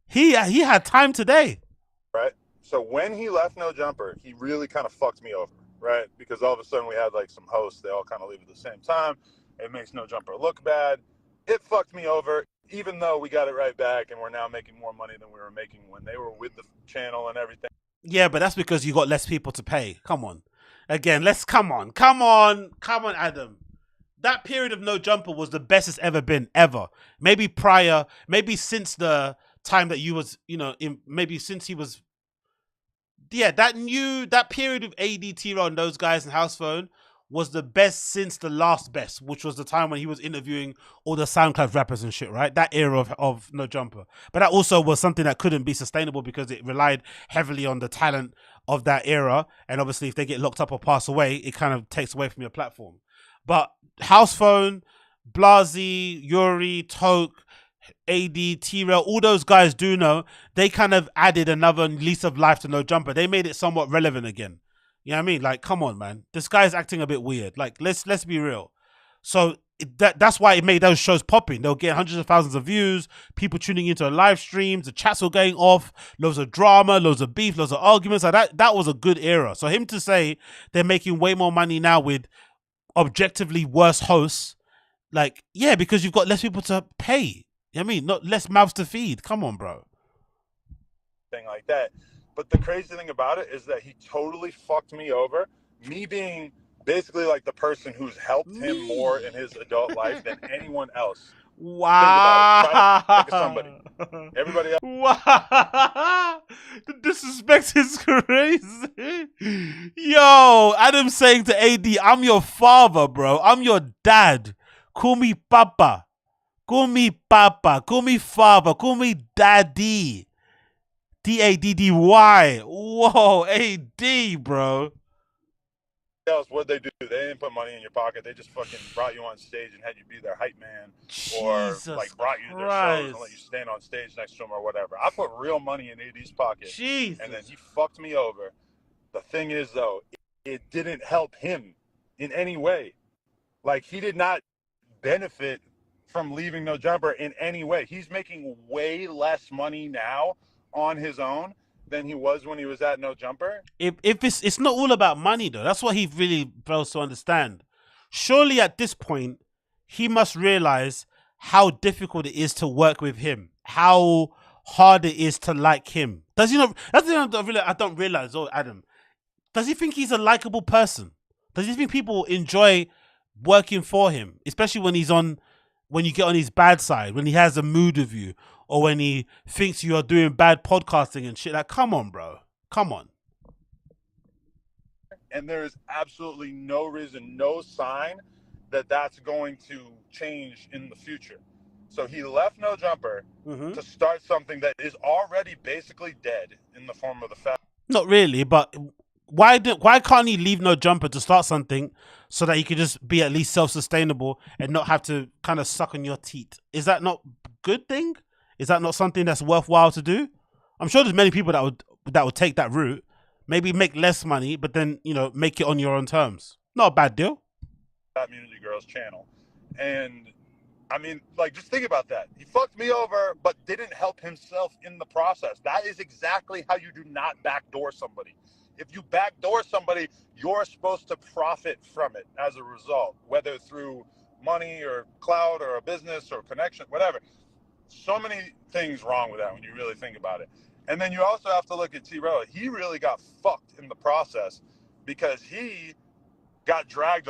He had time today. Right. So when he left No Jumper, he really kind of fucked me over, right? Because all of a sudden we had like some hosts. They all kind of leave at the same time. It makes No Jumper look bad. It fucked me over, even though we got it right back and we're now making more money than we were making when they were with the channel and everything. Yeah, but that's because you got less people to pay. Come on. Again, come on, Adam. That period of No Jumper was the best it's ever been, ever. Maybe prior, maybe since the time that you was, maybe since he was, yeah, that period of AD, TRELL and those guys in HOUSPHONE was the best since the last best, which was the time when he was interviewing all the SoundCloud rappers and shit, right? That era of No Jumper. But that also was something that couldn't be sustainable because it relied heavily on the talent of that era. And obviously, if they get locked up or pass away, it kind of takes away from your platform. But HOUSPHONE, Blasey, Yuri, Toke, AD, TRELL, all those guys do know, they kind of added another lease of life to No Jumper. They made it somewhat relevant again. You know what I mean? Like, come on, man. This guy's acting a bit weird. Like, let's be real. So that's why it made those shows popping. They'll get hundreds of thousands of views, people tuning into live streams, the chats were going off, loads of drama, loads of beef, loads of arguments. Like that was a good era. So him to say they're making way more money now with objectively worse hosts, like, yeah, because you've got less people to pay. You know what I mean? Not less mouths to feed. Come on, bro. Thing like that. But the crazy thing about it is that he totally fucked me over. Me being basically like the person who's helped him more in his adult life than anyone else. Wow. Think about it. Somebody. Everybody else. Wow. The disrespect is crazy. Yo, Adam saying to AD, I'm your father, bro. I'm your dad. Call me Papa. Call me Papa. Call me father. Call me Daddy. DADDY. Whoa, AD, bro. Else, what'd they do? They didn't put money in your pocket. They just fucking brought you on stage and had you be their hype man, or like brought you to their shows and let you stand on stage next to them or whatever. I put real money in AD's pocket, and then he fucked me over. The thing is, though, it didn't help him in any way. Like, he did not benefit from leaving No Jumper in any way. He's making way less money now on his own than he was when he was at No Jumper. If it's not all about money though, that's what he really fails to understand. Surely at this point, he must realize how difficult it is to work with him, how hard it is to like him. Does he not? That's the thing I don't realize. Oh, Adam, does he think he's a likable person? Does he think people enjoy working for him, especially when you get on his bad side, when he has a mood with you, or when he thinks you are doing bad podcasting and shit? Like, come on, bro. Come on. And there is absolutely no reason, no sign that that's going to change in the future. So he left No Jumper to start something that is already basically dead in the form of the fact. Not really, but why can't he leave No Jumper to start something so that he could just be at least self-sustainable and not have to kind of suck on your teeth? Is that not a good thing? Is that not something that's worthwhile to do? I'm sure there's many people that would take that route, Maybe make less money, but then, you know, make it on your own terms. Not a bad deal. Community Girls channel. And I mean, like, just think about that. He fucked me over, but didn't help himself in the process. That is exactly how you do not backdoor somebody. If you backdoor somebody, you're supposed to profit from it as a result, whether through money or clout or a business or connection, whatever. So many things wrong with that when you really think about it. And then you also have to look at TRELL. He really got fucked in the process because he got dragged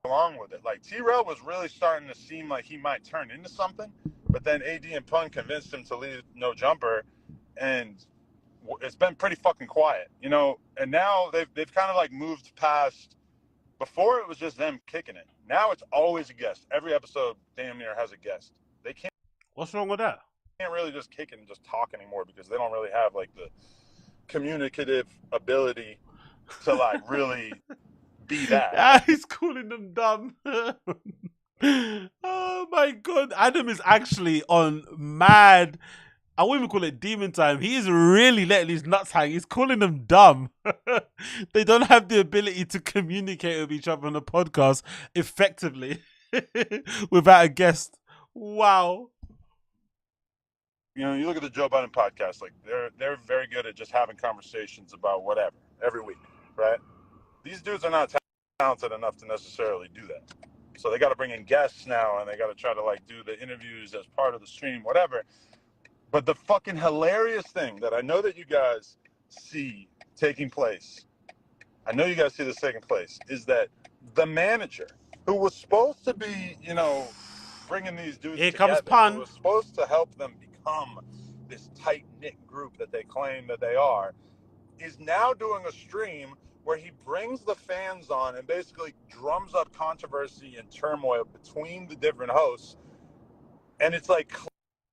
along with it. Like, TRELL was really starting to seem like he might turn into something, but then AD and Pun convinced him to leave No Jumper, and it's been pretty fucking quiet, you know. And now they've kind of like moved past. Before it was just them kicking it. Now it's always a guest. Every episode damn near has a guest. They can't. What's wrong with that? Can't really just kick it and just talk anymore because they don't really have like the communicative ability to like really be that. He's calling them dumb. Oh my god, Adam is actually on mad. I won't even call it demon time. He is really letting his nuts hang. He's calling them dumb. They don't have the ability to communicate with each other on a podcast effectively without a guest. Wow. You know, you look at the Joe Biden podcast, like they're very good at just having conversations about whatever every week, right? These dudes are not talented enough to necessarily do that. So they got to bring in guests now, and they got to try to like do the interviews as part of the stream, whatever. But the fucking hilarious thing that I know that you guys see taking place, is that the manager who was supposed to be, you know, bringing these dudes Here together, comes Pun. who was supposed to help them become this tight-knit group that they claim that they are, is now doing a stream where he brings the fans on and basically drums up controversy and turmoil between the different hosts. And it's like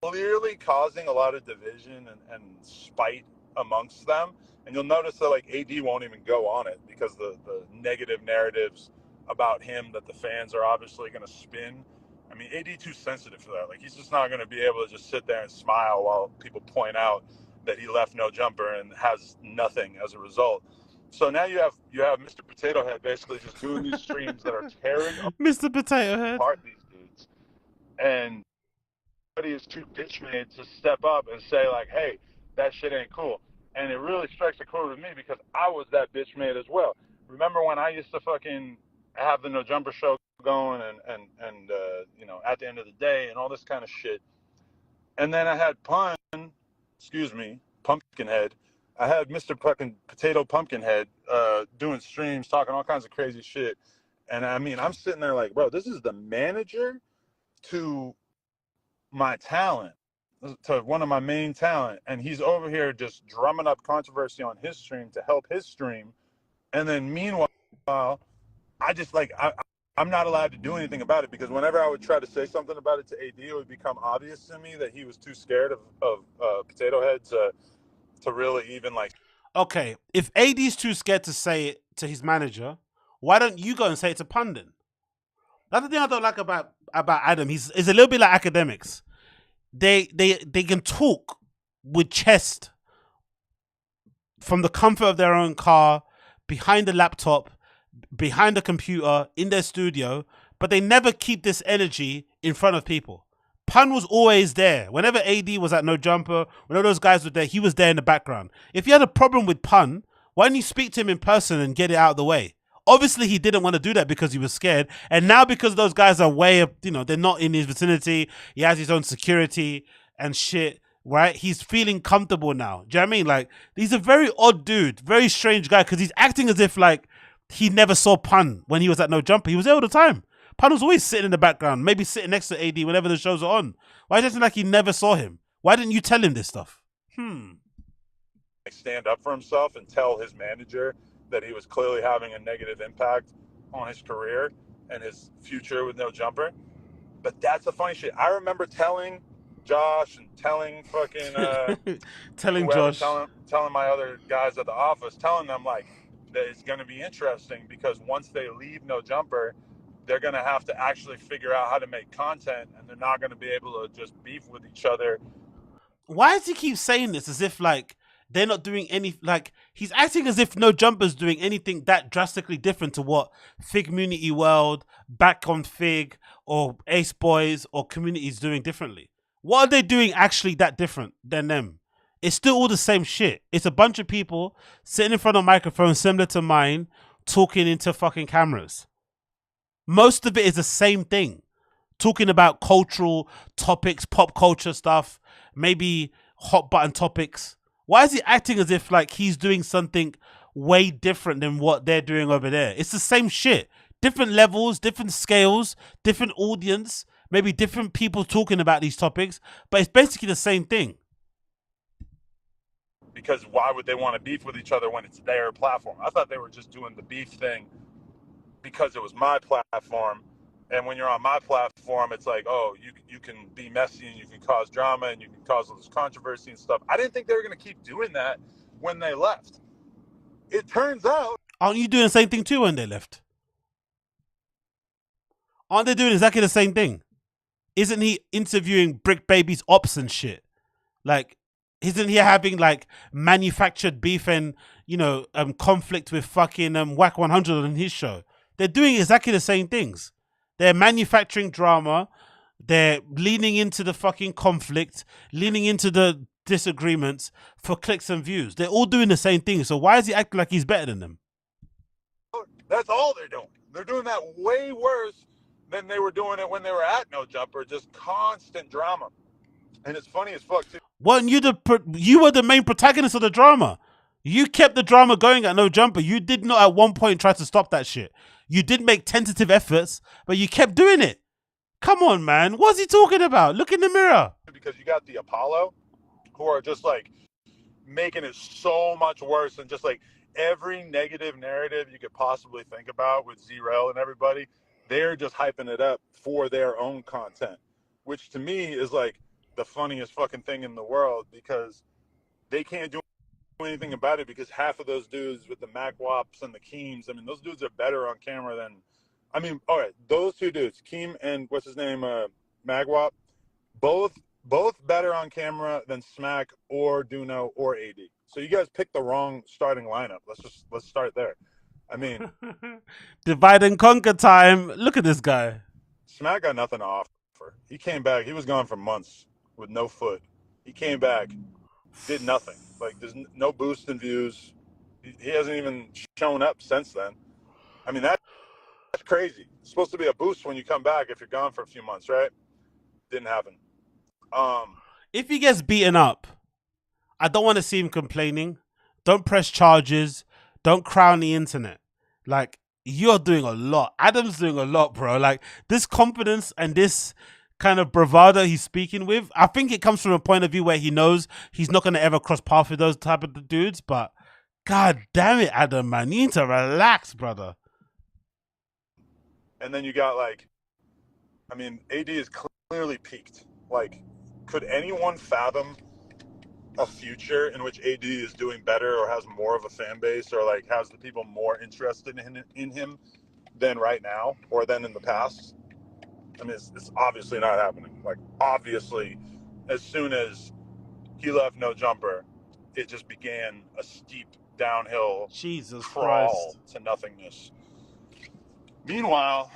clearly causing a lot of division and spite amongst them. And you'll notice that like AD won't even go on it because the negative narratives about him that the fans are obviously going to spin. I mean, AD too sensitive for that. Like, he's just not going to be able to just sit there and smile while people point out that he left No Jumper and has nothing as a result. So now you have Mr. Potato Head basically just doing these streams that are tearing Mr. Potato Head apart these dudes. And somebody is too bitch made to step up and say like, hey, that shit ain't cool. And it really strikes a chord with me because I was that bitch made as well. Remember when I used to fucking have the No Jumper show going and you know, at the end of the day and all this kind of shit. And then I had Pumpkinhead. I had Mr. fucking Potato Pumpkinhead doing streams, talking all kinds of crazy shit. And I mean, I'm sitting there like, bro, this is the manager to my talent, to one of my main talent, and he's over here just drumming up controversy on his stream to help his stream. And then meanwhile, I just like I'm not allowed to do anything about it because whenever I would try to say something about it to AD, it would become obvious to me that he was too scared of Potato Head to really even like. Okay, if AD's too scared to say it to his manager, why don't you go and say it to Pundin? That's the thing I don't like about Adam. He's a little bit like academics. They can talk with chest from the comfort of their own car, behind the laptop, behind the computer, in their studio, but they never keep this energy in front of people. Pun was always there. Whenever AD was at No Jumper, whenever those guys were there, he was there in the background. If you had a problem with Pun, why didn't you speak to him in person and get it out of the way? Obviously, he didn't want to do that because he was scared. And now because those guys are they're not in his vicinity, he has his own security and shit, right? He's feeling comfortable now. Do you know what I mean? Like, he's a very odd dude, very strange guy because he's acting as if like he never saw Pun when he was at No Jumper. He was there all the time. Pun was always sitting in the background, maybe sitting next to AD whenever the shows are on. Why does it like he never saw him? Why didn't you tell him this stuff? Stand up for himself and tell his manager that he was clearly having a negative impact on his career and his future with No Jumper. But that's the funny shit. I remember telling Josh and telling fucking telling whoever, Josh, telling my other guys at the office, telling them like that it's going to be interesting because once they leave No Jumper, they're going to have to actually figure out how to make content and they're not going to be able to just beef with each other. Why does he keep saying this as if like they're not doing any, like, he's acting as if No Jumper's doing anything that drastically different to what Fig Community World, Back on Fig, or Ace Boys, or Community's doing differently. What are they doing actually that different than them? It's still all the same shit. It's a bunch of people sitting in front of microphones similar to mine, talking into fucking cameras. Most of it is the same thing. Talking about cultural topics, pop culture stuff, maybe hot button topics. Why is he acting as if like he's doing something way different than what they're doing over there? It's the same shit. Different levels, different scales, different audience, maybe different people talking about these topics, but it's basically the same thing. Because why would they want to beef with each other when it's their platform? I thought they were just doing the beef thing because it was my platform. And when you're on my platform, it's like, oh, you can be messy and you can cause drama and you can cause all this controversy and stuff. I didn't think they were going to keep doing that when they left. It turns out... Aren't you doing the same thing too when they left? Aren't they doing exactly the same thing? Isn't he interviewing Brick Baby's ops and shit? Like, isn't he having like manufactured beef and, you know, conflict with fucking Whack 100 on his show? They're doing exactly the same things. They're manufacturing drama. They're leaning into the fucking conflict, leaning into the disagreements for clicks and views. They're all doing the same thing. So why is he acting like he's better than them? That's all they're doing. They're doing that way worse than they were doing it when they were at No Jumper. Just constant drama. And it's funny as fuck too. Weren't you were the main protagonist of the drama? You kept the drama going at No Jumper. You did not at one point try to stop that shit. You did make tentative efforts, but you kept doing it. Come on, man. What's he talking about? Look in the mirror. Because you got the Apollo, who are just like making it so much worse, and just like every negative narrative you could possibly think about with Zerel and everybody, they're just hyping it up for their own content, which to me is like the funniest fucking thing in the world, because they can't do anything about it, because half of those dudes with the Macwops and the Keems, I mean, those dudes are better on camera than, I mean, all right, those two dudes, Keem and what's his name, Magwop, both better on camera than Smack or Duno or AD. So you guys picked the wrong starting lineup. Let's start there. I mean, divide and conquer time. Look at this guy. Smack got nothing to offer. He came back. He was gone for months with no foot. He came back, did nothing. Like, there's no boost in views. He hasn't even shown up since then. I mean, that's crazy. It's supposed to be a boost when you come back if you're gone for a few months, right? Didn't happen. If he gets beaten up, I don't want to see him complaining. Don't press charges. Don't crown the internet. Like, you're doing a lot. Adam's doing a lot, bro. Like, this confidence and this kind of bravado he's speaking with, I think it comes from a point of view where he knows he's not going to ever cross paths with those type of dudes. But god damn it, Adam, man, you need to relax, brother. And then you got, like, I mean, AD is clearly peaked. Like, could anyone fathom a future in which AD is doing better or has more of a fan base, or like has the people more interested in him than right now or than in the past? I mean, it's obviously not happening. Like, obviously, as soon as he left No Jumper, it just began a steep downhill crawl to nothingness. Meanwhile,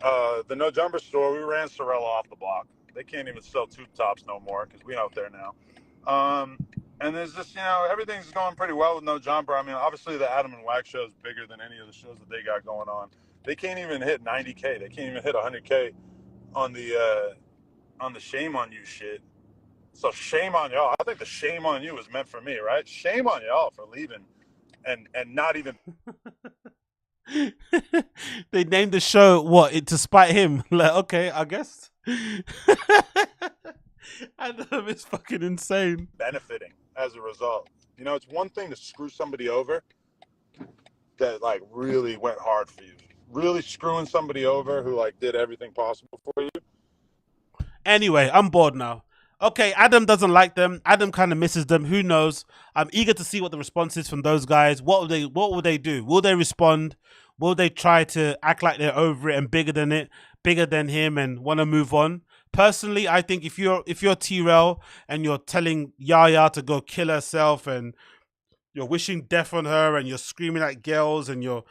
the No Jumper store, we ran Sorella off the block. They can't even sell tube tops no more because we out there now. And there's just, you know, everything's going pretty well with No Jumper. I mean, obviously the Adam and Wax show is bigger than any of the shows that they got going on. They can't even hit 90K. They can't even hit 100K on the Shame on You shit. So shame on y'all. I think the shame on you is meant for me, right? Shame on y'all for leaving and not even. They named the show what? To spite him. Like, okay, I guess. Adam is fucking insane. Benefiting as a result. You know, it's one thing to screw somebody over that like really went hard for you. Really screwing somebody over who like did everything possible for you. Anyway, I'm bored now. Okay, Adam doesn't like them. Adam kind of misses them. Who knows? I'm eager to see what the response is from those guys. What will they do? Will they respond? Will they try to act like they're over it and bigger than him and want to move on? Personally, I think if you're TRELL and you're telling Yaya to go kill herself and you're wishing death on her and you're screaming at girls and you're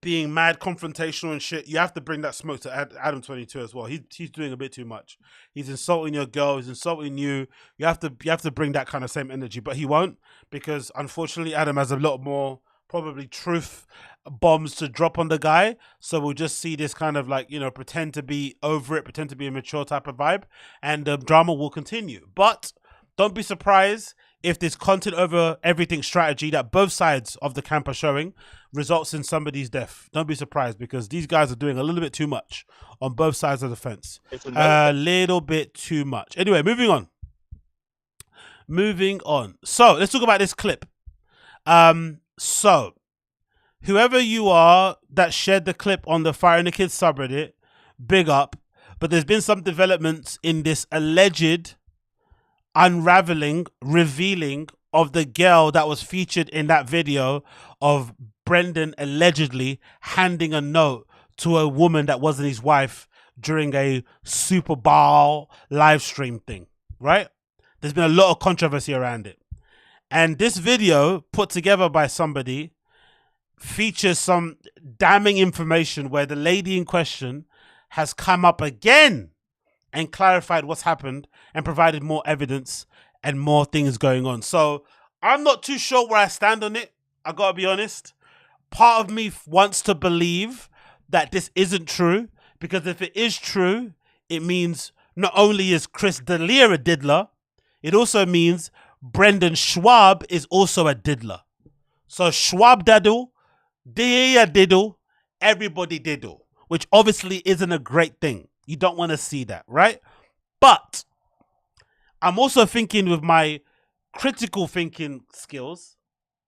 being mad confrontational and shit, you have to bring that smoke to Adam 22 as well. He's doing a bit too much. He's insulting your girl. He's insulting you. You have to bring that kind of same energy, but he won't, because unfortunately Adam has a lot more probably truth bombs to drop on the guy. So we'll just see this kind of like, you know, pretend to be over it, pretend to be a mature type of vibe, and drama will continue. But don't be surprised if this content over everything strategy that both sides of the camp are showing results in somebody's death. Don't be surprised, because these guys are doing a little bit too much on both sides of the fence. A little bit too much. Anyway, moving on. Moving on. So let's talk about this clip. So whoever you are that shared the clip on the Firing the Kids subreddit, big up. But there's been some developments in this alleged unraveling, revealing of the girl that was featured in that video of Brendan allegedly handing a note to a woman that wasn't his wife during a Super Bowl live stream thing, right? There's been a lot of controversy around it. And this video put together by somebody features some damning information where the lady in question has come up again and clarified what's happened and provided more evidence and more things going on. So I'm not too sure where I stand on it. I gotta be honest. Part of me wants to believe that this isn't true, because if it is true, it means not only is Chris D'Elia a diddler, it also means Brendan Schwab is also a diddler. So Schwab diddle, D'Elia diddle, everybody diddle, which obviously isn't a great thing. You don't want to see that, right? But I'm also thinking with my critical thinking skills,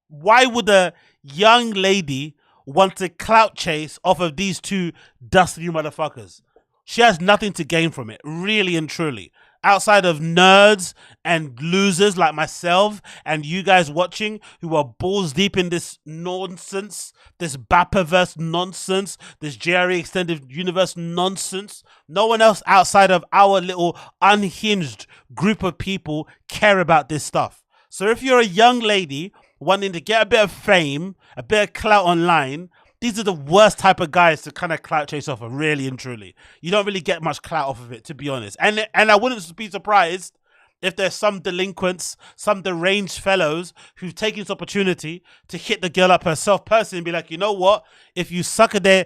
why would a young lady want to clout chase off of these two dusty motherfuckers? She has nothing to gain from it, really and truly. Outside of nerds and losers like myself and you guys watching who are balls deep in this nonsense, this BAPA-verse nonsense, this JRE Extended Universe nonsense, no one else outside of our little unhinged group of people care about this stuff. So if you're a young lady wanting to get a bit of fame, a bit of clout online, these are the worst type of guys to kind of clout chase off of, really and truly. You don't really get much clout off of it, to be honest. And I wouldn't be surprised if there's some delinquents, some deranged fellows who've taken this opportunity to hit the girl up herself personally and be like, you know what? If you sucker their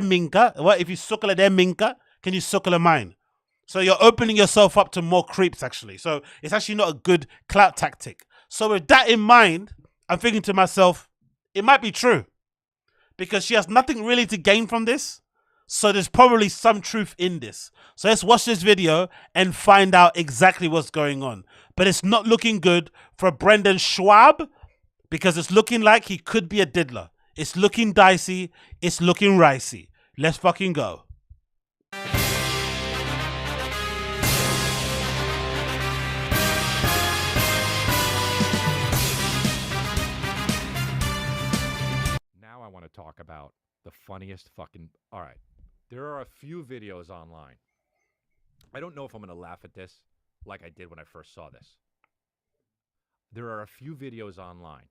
minka, what? If you suckle their minka, can you suckle mine? So you're opening yourself up to more creeps, actually. So it's actually not a good clout tactic. So with that in mind, I'm thinking to myself, it might be true, because she has nothing really to gain from this. So there's probably some truth in this. So let's watch this video and find out exactly what's going on. But it's not looking good for Brendan Schwab, because it's looking like he could be a diddler. It's looking dicey. It's looking ricey. Let's fucking go. Now I want to talk about the funniest fucking... All right. There are a few videos online. I don't know if I'm going to laugh at this like I did when I first saw this. There are a few videos online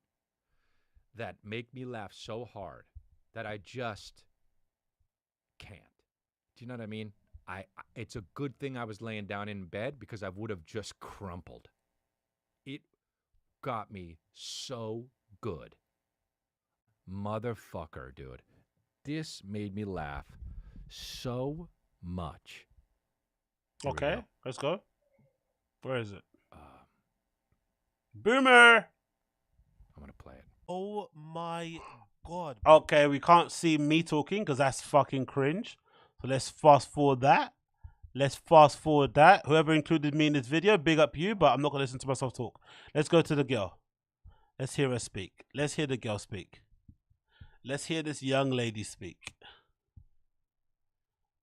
that make me laugh so hard that I just can't. Do you know what I mean? It's a good thing I was laying down in bed, because I would have just crumpled. It got me so good. Motherfucker, dude. This made me laugh so much. Okay, let's go. Where is it? Boomer! I'm going to play it. Oh my god. Okay, we can't see me talking because that's fucking cringe. So let's fast forward that. Let's fast forward that. Whoever included me in this video, big up you, but I'm not going to listen to myself talk. Let's go to the girl. Let's hear her speak. Let's hear the girl speak. Let's hear this young lady speak.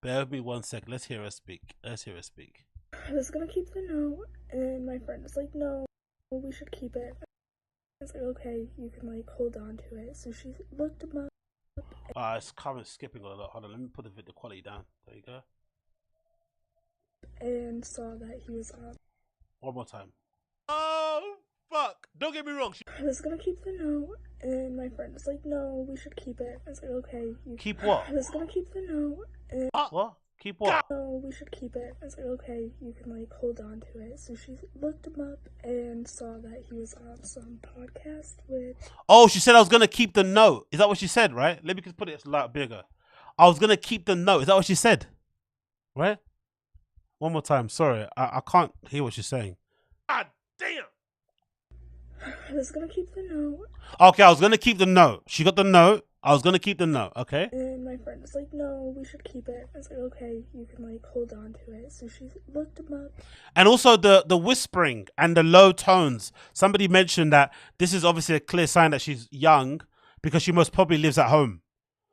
Bear with me 1 second. Let's hear her speak. Let's hear her speak. I was gonna keep the note, and my friend was like, no, we should keep it. I was like, okay, you can like hold on to it. So she looked him up. It's skipping a lot. Hold on, let me put the quality down. There you go. and saw that he was on. One more time. Oh, fuck. Don't get me wrong. I was gonna keep the note, and my friend was like, no, we should keep it. I was like, okay. Keep what? I was gonna keep the note, and what? Keep what? no, we should keep it. I was like, okay, you can like hold on to it. So she looked him up and saw that he was on some podcast with. Oh, she said I was gonna keep the note. Is that what she said, right? Let me just put it a lot bigger. I was gonna keep the note. Is that what she said? Right? One more time. Sorry, I can't hear what she's saying. God damn. I was gonna keep the note. Okay, I was gonna keep the note. She got the note. I was gonna keep the note. Okay. And my friend was like, no, we should keep it. I was like, okay, you can like hold on to it. So she looked him up. And also the whispering and the low tones. Somebody mentioned that this is obviously a clear sign that she's young because she most probably lives at home.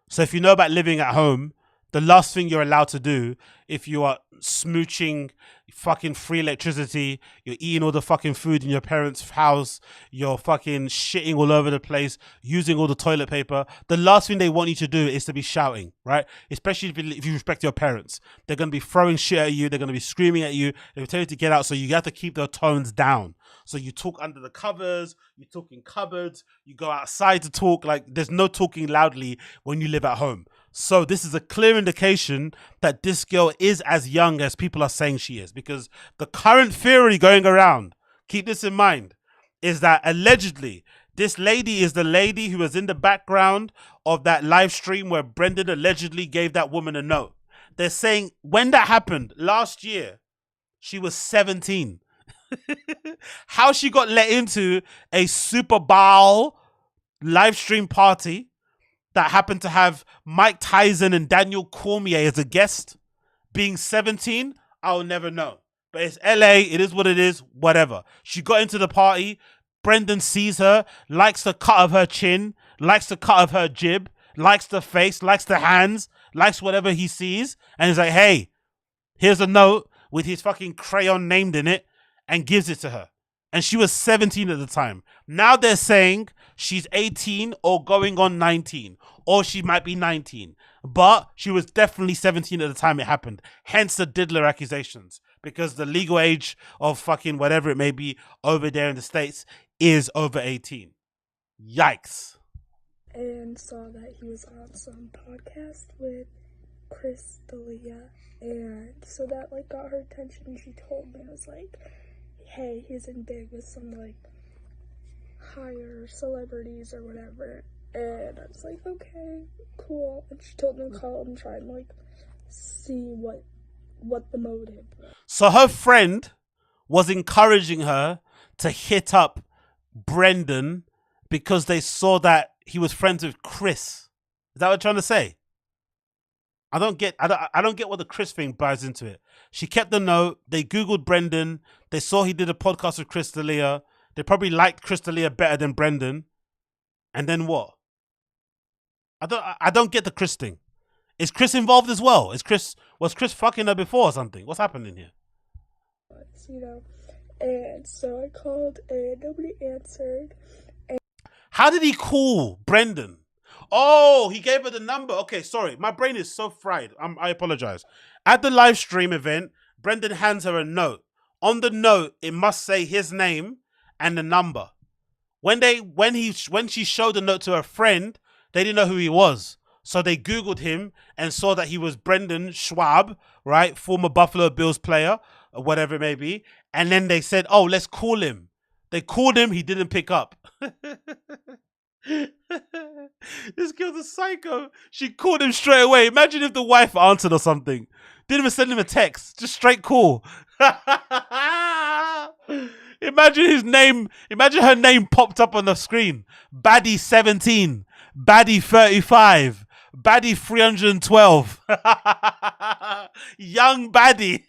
So if you know about living at home, the last thing you're allowed to do if you are smooching fucking free electricity, you're eating all the fucking food in your parents' house, you're fucking shitting all over the place, using all the toilet paper, the last thing they want you to do is to be shouting, right? Especially if you respect your parents. They're going to be throwing shit at you. They're going to be screaming at you. They'll tell you to get out. So you have to keep their tones down. So you talk under the covers, you talk in cupboards, you go outside to talk. Like there's no talking loudly when you live at home. So this is a clear indication that this girl is as young as people are saying she is, because the current theory going around, keep this in mind, is that allegedly this lady is the lady who was in the background of that live stream where Brendan allegedly gave that woman a note. They're saying when that happened last year, she was 17. How she got let into a Super Bowl live stream party that happened to have Mike Tyson and Daniel Cormier as a guest, being 17, I'll never know. But it's LA, it is what it is, whatever. She got into the party, Brendan sees her, likes the cut of her chin, likes the cut of her jib, likes the face, likes the hands, likes whatever he sees, and he's like, hey, here's a note with his fucking crayon named in it, and gives it to her. And she was 17 at the time. Now they're saying she's 18 or going on 19. Or she might be 19. But she was definitely 17 at the time it happened. Hence the diddler accusations. Because the legal age of fucking whatever it may be over there in the States is over 18. Yikes. And saw that he was on some podcast with Chris D'Elia. And so that like got her attention. She told me, it was like, hey, he's in big with some like higher celebrities or whatever. And I was like, okay, cool. And she told me to call him and try and like see what the motive was. So her friend was encouraging her to hit up Brendan because they saw that he was friends with Chris. Is that what you're trying to say? I don't get what the Chris thing buys into it. She kept the note. They Googled Brendan. They saw he did a podcast with Chris D'Elia. They probably liked Chris D'Elia better than Brendan. And then what? I don't get the Chris thing. Is Chris involved as well? Was Chris fucking her before or something? What's happening here? You know, and so I called and nobody answered. And how did he call Brendan? Oh, he gave her the number. Okay, sorry. My brain is so fried. I apologize. At the live stream event, Brendan hands her a note. On the note, it must say his name and the number. When she showed the note to her friend, they didn't know who he was. So they Googled him and saw that he was Brendan Schwab, right? Former Buffalo Bills player, or whatever it may be. And then they said, oh, let's call him. They called him. He didn't pick up. This girl's a psycho. She called him straight away. Imagine if the wife answered or something. Didn't even send him a text. Just straight call. Imagine his name. Imagine her name popped up on the screen. Baddie 17. Baddie 35. Baddie 312. Young Baddie.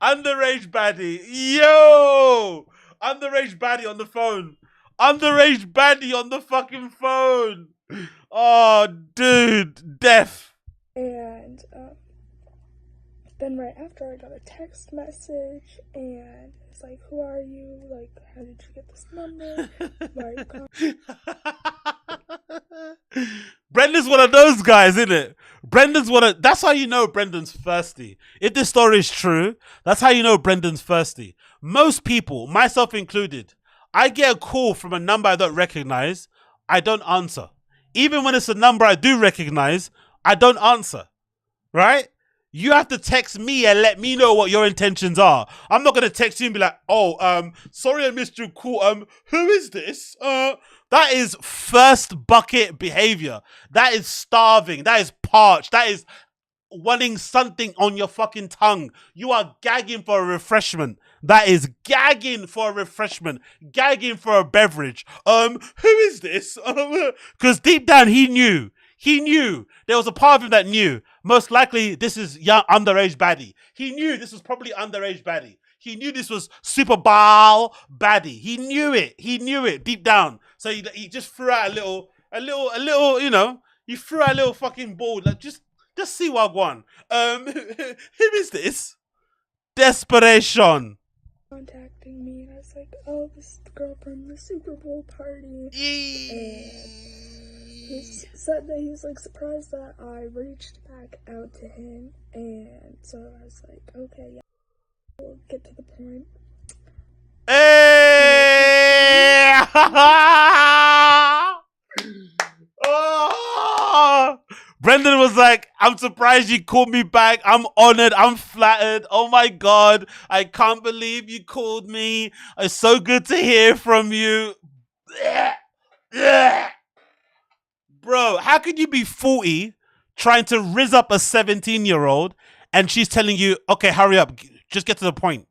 Underage Baddie. Yo! Underage Baddie on the phone. Underage Baddie on the fucking phone. Oh, dude. Death. And then right after I got a text message and it's like, who are you? Like, how did you get this number? Why are you calling? Brendan's one of those guys, isn't it? Brendan's that's how you know Brendan's thirsty. If this story is true, that's how you know Brendan's thirsty. Most people, myself included, I get a call from a number I don't recognize, I don't answer. Even when it's a number I do recognize, I don't answer. Right? You have to text me and let me know what your intentions are. I'm not gonna text you and be like, oh, sorry I missed your call. Who is this? That is first bucket behavior. That is starving. That is parched. That is wanting something on your fucking tongue. You are gagging for a refreshment. That is gagging for a refreshment. Gagging for a beverage. Who is this? Because deep down he knew. He knew. There was a part of him that knew. Most likely this is young underage baddie. He knew this was probably underage baddie. He knew this was Super Bowl baddie. He knew it. He knew it deep down. So he just threw out a little, you know, he threw out a little fucking ball. Like, just see what I want. Who is this? Desperation. Contacting me, and I was like, oh, this is the girl from the Super Bowl party. And he said that he was like surprised that I reached back out to him, and so I was like, okay, yeah, we'll get to the point. Hey! Oh! Brendan was like, I'm surprised you called me back. I'm honored. I'm flattered. Oh my God. I can't believe you called me. It's so good to hear from you. Bro, how could you be 40 trying to rizz up a 17-year-old and she's telling you, okay, hurry up. Just get to the point.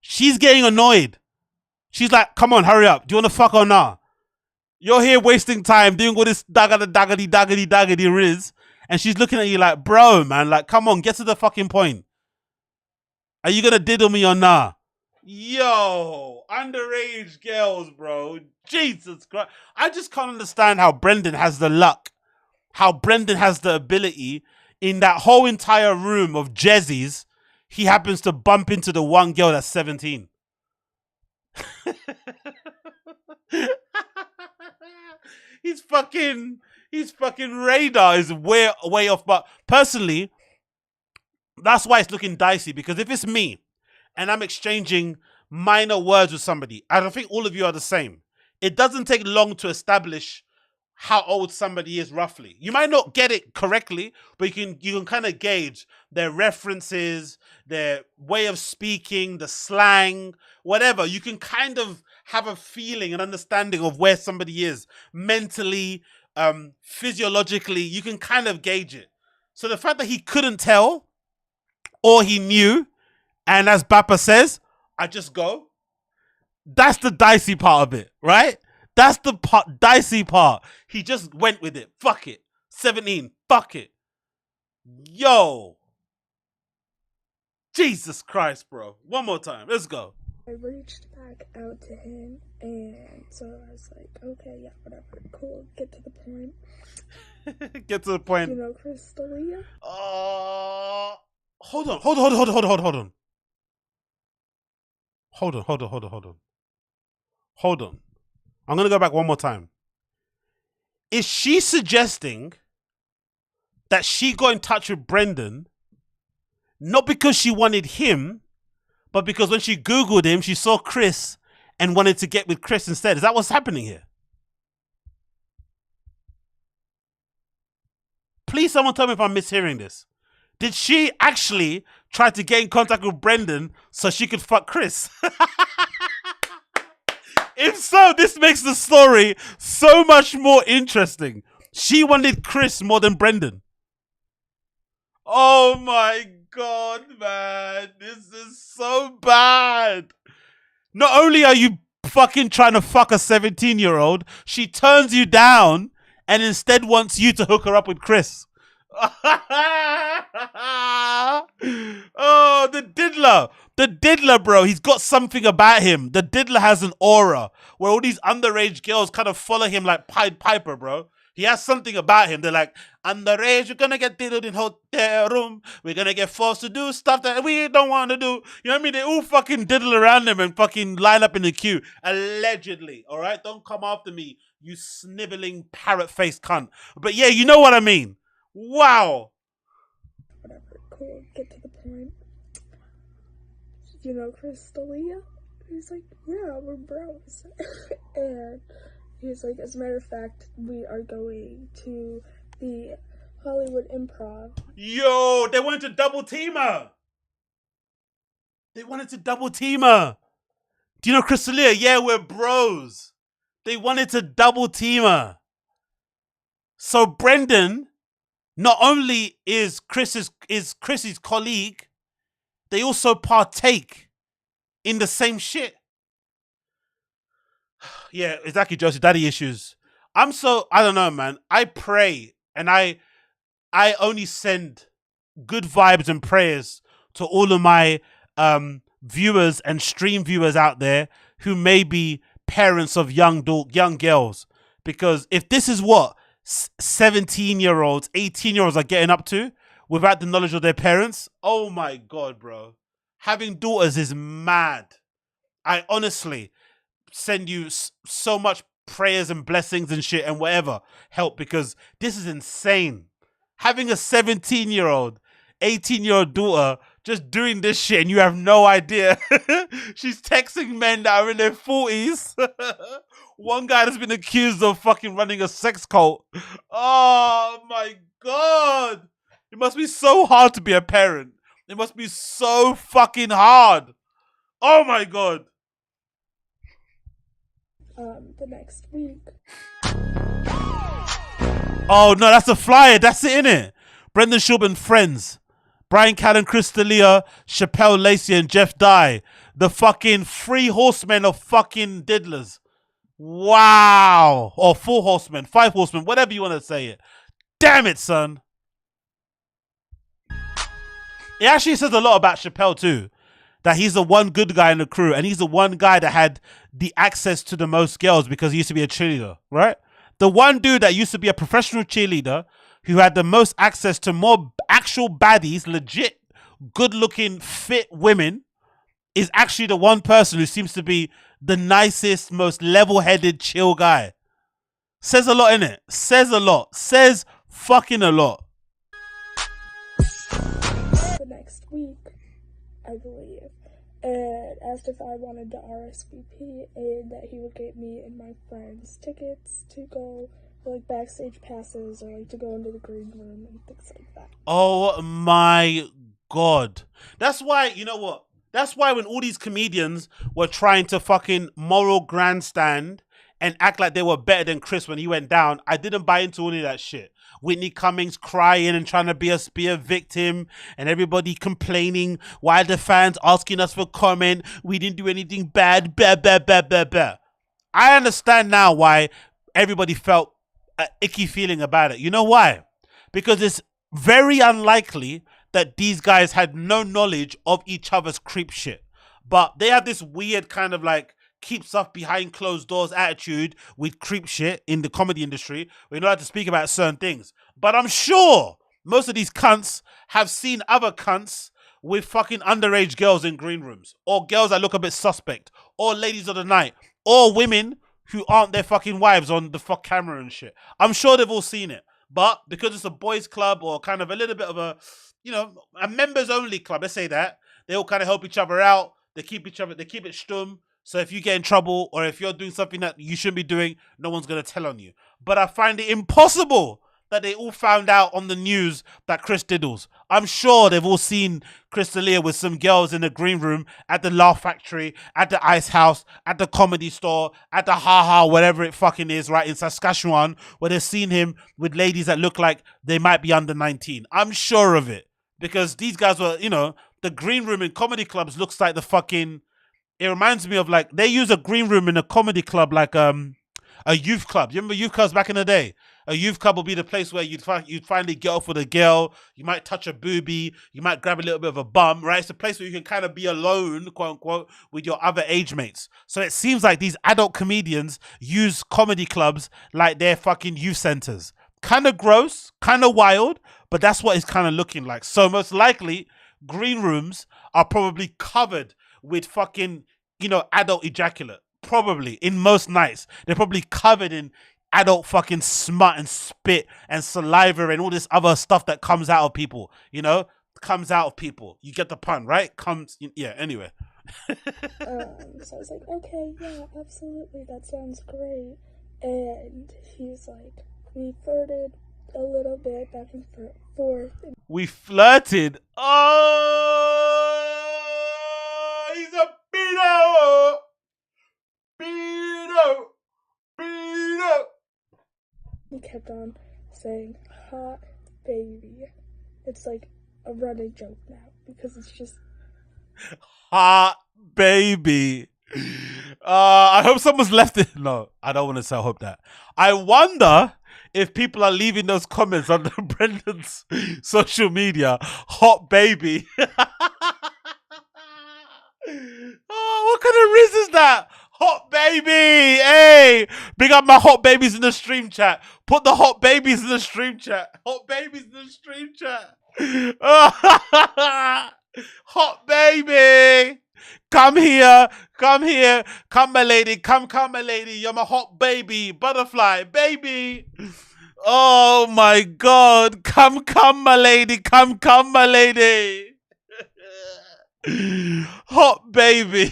She's getting annoyed. She's like, come on, hurry up. Do you want to fuck or not? You're here wasting time doing all this daggedy riz. And she's looking at you like, bro, man, like, come on, get to the fucking point. Are you going to diddle me or nah? Yo, underage girls, bro. Jesus Christ. I just can't understand how Brendan has the luck. How Brendan has the ability in that whole entire room of Jezzies. He happens to bump into the one girl that's 17. His fucking radar is way off. But personally, that's why it's looking dicey. Because if it's me and I'm exchanging minor words with somebody, I don't think all of you are the same. It doesn't take long to establish how old somebody is roughly. You might not get it correctly, but you can kind of gauge their references, their way of speaking, the slang, whatever. You can kind of have a feeling, an understanding of where somebody is mentally, physiologically. You can kind of gauge it. So the fact that he couldn't tell, or he knew, and as BAPA says, I just go. That's the dicey part of it, right? That's the dicey part. He just went with it. Fuck it. 17. Fuck it. Yo. Jesus Christ, bro. One more time. Let's go. I reached back out to him, and so I was like, okay, yeah, whatever. Cool. Get to the point. Get to the point. You know Chris D'Elia? Hold on. Hold on. I'm going to go back one more time. Is she suggesting that she got in touch with Brendan not because she wanted him, but because when she Googled him, she saw Chris and wanted to get with Chris instead? Is that what's happening here? Please, someone tell me if I'm mishearing this. Did she actually try to get in contact with Brendan so she could fuck Chris? If so, this makes the story so much more interesting. She wanted Chris more than Brendan. Oh my God, man. This is so bad. Not only are you fucking trying to fuck a 17-year-old, she turns you down and instead wants you to hook her up with Chris. Oh, the diddler. The diddler, bro. He's got something about him. The diddler has an aura where all these underage girls kind of follow him like Pied Piper, bro. He has something about him. They're like, underage, we're going to get diddled in hotel room. We're going to get forced to do stuff that we don't want to do. You know what I mean? They all fucking diddle around him and fucking line up in the queue. Allegedly. All right? Don't come after me, you sniveling parrot-faced cunt. But yeah, you know what I mean. Wow. cool, get to the point. You know Chris D'Elia? He's like, yeah, we're bros. And he's like, as a matter of fact, we are going to the Hollywood Improv. Yo, they wanted to double team her. They wanted to double team her. Do you know Chris D'Elia? Yeah, we're bros. They wanted to double team her. So Brendan, not only is Chris's colleague, they also partake in the same shit. Yeah, exactly, Josie. Daddy issues. I don't know, man. I pray and I only send good vibes and prayers to all of my viewers and stream viewers out there who may be parents of young girls. Because if this is what 17-year-olds, 18-year-olds are getting up to without the knowledge of their parents, oh my God, bro. Having daughters is mad. I honestly send you so much prayers and blessings and shit and whatever help, because this is insane. Having a 17-year-old, 18-year-old daughter just doing this shit and you have no idea. She's texting men that are in their 40s. One guy that's been accused of fucking running a sex cult. Oh my God. It must be so hard to be a parent. It must be so fucking hard. Oh my God. The next week. Oh no, that's a flyer. That's it, innit? Brendan Schaub and friends. Brian Callen, Chris D'Elia, Chappelle Lacey, and Jeff Dye. The fucking 3 horsemen of fucking diddlers. Wow. Or 4 horsemen, 5 horsemen, whatever you want to say it. Damn it, son. It actually says a lot about Chappelle too. That he's the one good guy in the crew, and he's the one guy that had the access to the most girls because he used to be a cheerleader, right? The one dude that used to be a professional cheerleader who had the most access to more actual baddies, legit, good-looking, fit women, is actually the one person who seems to be the nicest, most level-headed, chill guy. Says a lot, innit? Says a lot. Says fucking a lot. The next week, I believe, and asked if I wanted to RSVP and that he would get me and my friends tickets to go, like backstage passes, or like to go into the green room and things like that. Oh my God. That's why, you know what? That's why when all these comedians were trying to fucking moral grandstand and act like they were better than Chris when he went down, I didn't buy into any of that shit. Whitney Cummings crying and trying to be a victim, and everybody complaining while the fans asking us for comment. We didn't do anything bad. Blah, blah, blah, blah, blah. I understand now why everybody felt an icky feeling about it. You know why? Because it's very unlikely that these guys had no knowledge of each other's creep shit. But they have this weird kind of like keep stuff behind closed doors attitude with creep shit in the comedy industry. We're not allowed to speak about certain things. But I'm sure most of these cunts have seen other cunts with fucking underage girls in green rooms, or girls that look a bit suspect, or ladies of the night, or women who aren't their fucking wives on the fuck camera and shit. I'm sure they've all seen it. But because it's a boys club, or kind of a little bit of a, you know, a members only club, let's say that, they all kind of help each other out. They keep it stum. So if you get in trouble, or if you're doing something that you shouldn't be doing, no one's going to tell on you. But I find it impossible that they all found out on the news that Chris diddles. I'm sure they've all seen Chris D'Elia with some girls in the green room, at the Laugh Factory, at the Ice House, at the Comedy Store, at the Ha Ha, whatever it fucking is, right, in Saskatchewan, where they've seen him with ladies that look like they might be under 19. I'm sure of it. Because these guys were, you know, the green room in comedy clubs looks like the fucking... It reminds me of, like, they use a green room in a comedy club like a youth club. You remember youth clubs back in the day? A youth club will be the place where you'd finally get off with a girl. You might touch a boobie. You might grab a little bit of a bum, right? It's a place where you can kind of be alone, quote unquote, with your other age mates. So it seems like these adult comedians use comedy clubs like they're fucking youth centers. Kind of gross, kind of wild, but that's what it's kind of looking like. So most likely, green rooms are probably covered with fucking, you know, adult ejaculate. Probably in most nights they're probably covered in adult fucking smut and spit and saliva and all this other stuff that comes out of people, you know. comes out of people. You get the pun, right? Yeah, anyway. So I was like, okay, yeah, absolutely, that sounds great. And he's like, we flirted a little bit back and forth. We flirted. Oh, he's a pedo. Pedo. He kept on saying, hot baby. It's like a running joke now because it's just hot baby. I hope someone's left it. No, I don't want to say I hope that. I wonder if people are leaving those comments on Brendan's social media. Hot baby. Oh, what kind of riz is that? Hot baby. Hey, big up my hot babies in the stream chat. Put the hot babies in the stream chat. Hot babies in the stream chat. Hot baby. Come here, come my lady, come my lady, you're my hot baby, butterfly, baby. Oh my God, come my lady, come my lady. Hot baby.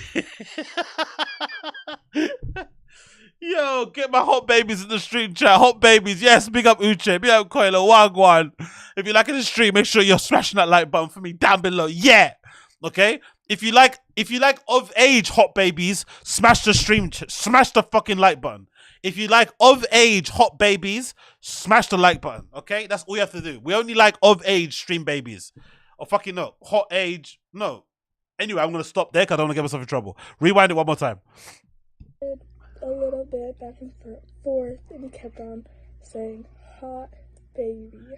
Yo, get my hot babies in the stream chat. Hot babies, yes, big up Uche, big up Koilo, wagwan. If you like in the stream, make sure you're smashing that like button for me down below. Yeah, okay. If you like of age hot babies, smash the stream, smash the fucking like button. If you like of age hot babies, smash the like button. Okay, that's all you have to do. We only like of age stream babies. Oh fucking no, hot age no. Anyway, I'm gonna stop there because I don't want to get myself in trouble. Rewind it one more time. A little bit back and forth, and he kept on saying hot baby.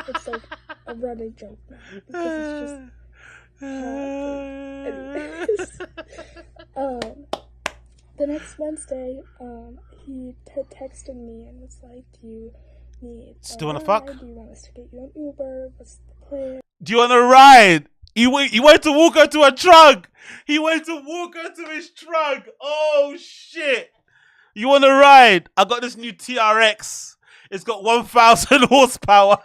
It's like a running joke now because it's just. Anyways, the next Wednesday, he texted me and was like, do you need still wanna fuck? Do you want us to get you an Uber? What's the plan? Do you want to ride? He went to walk her to a trunk. He went to walk her to his trunk. Oh shit. You want to ride? I got this new TRX. It's got 1,000 horsepower.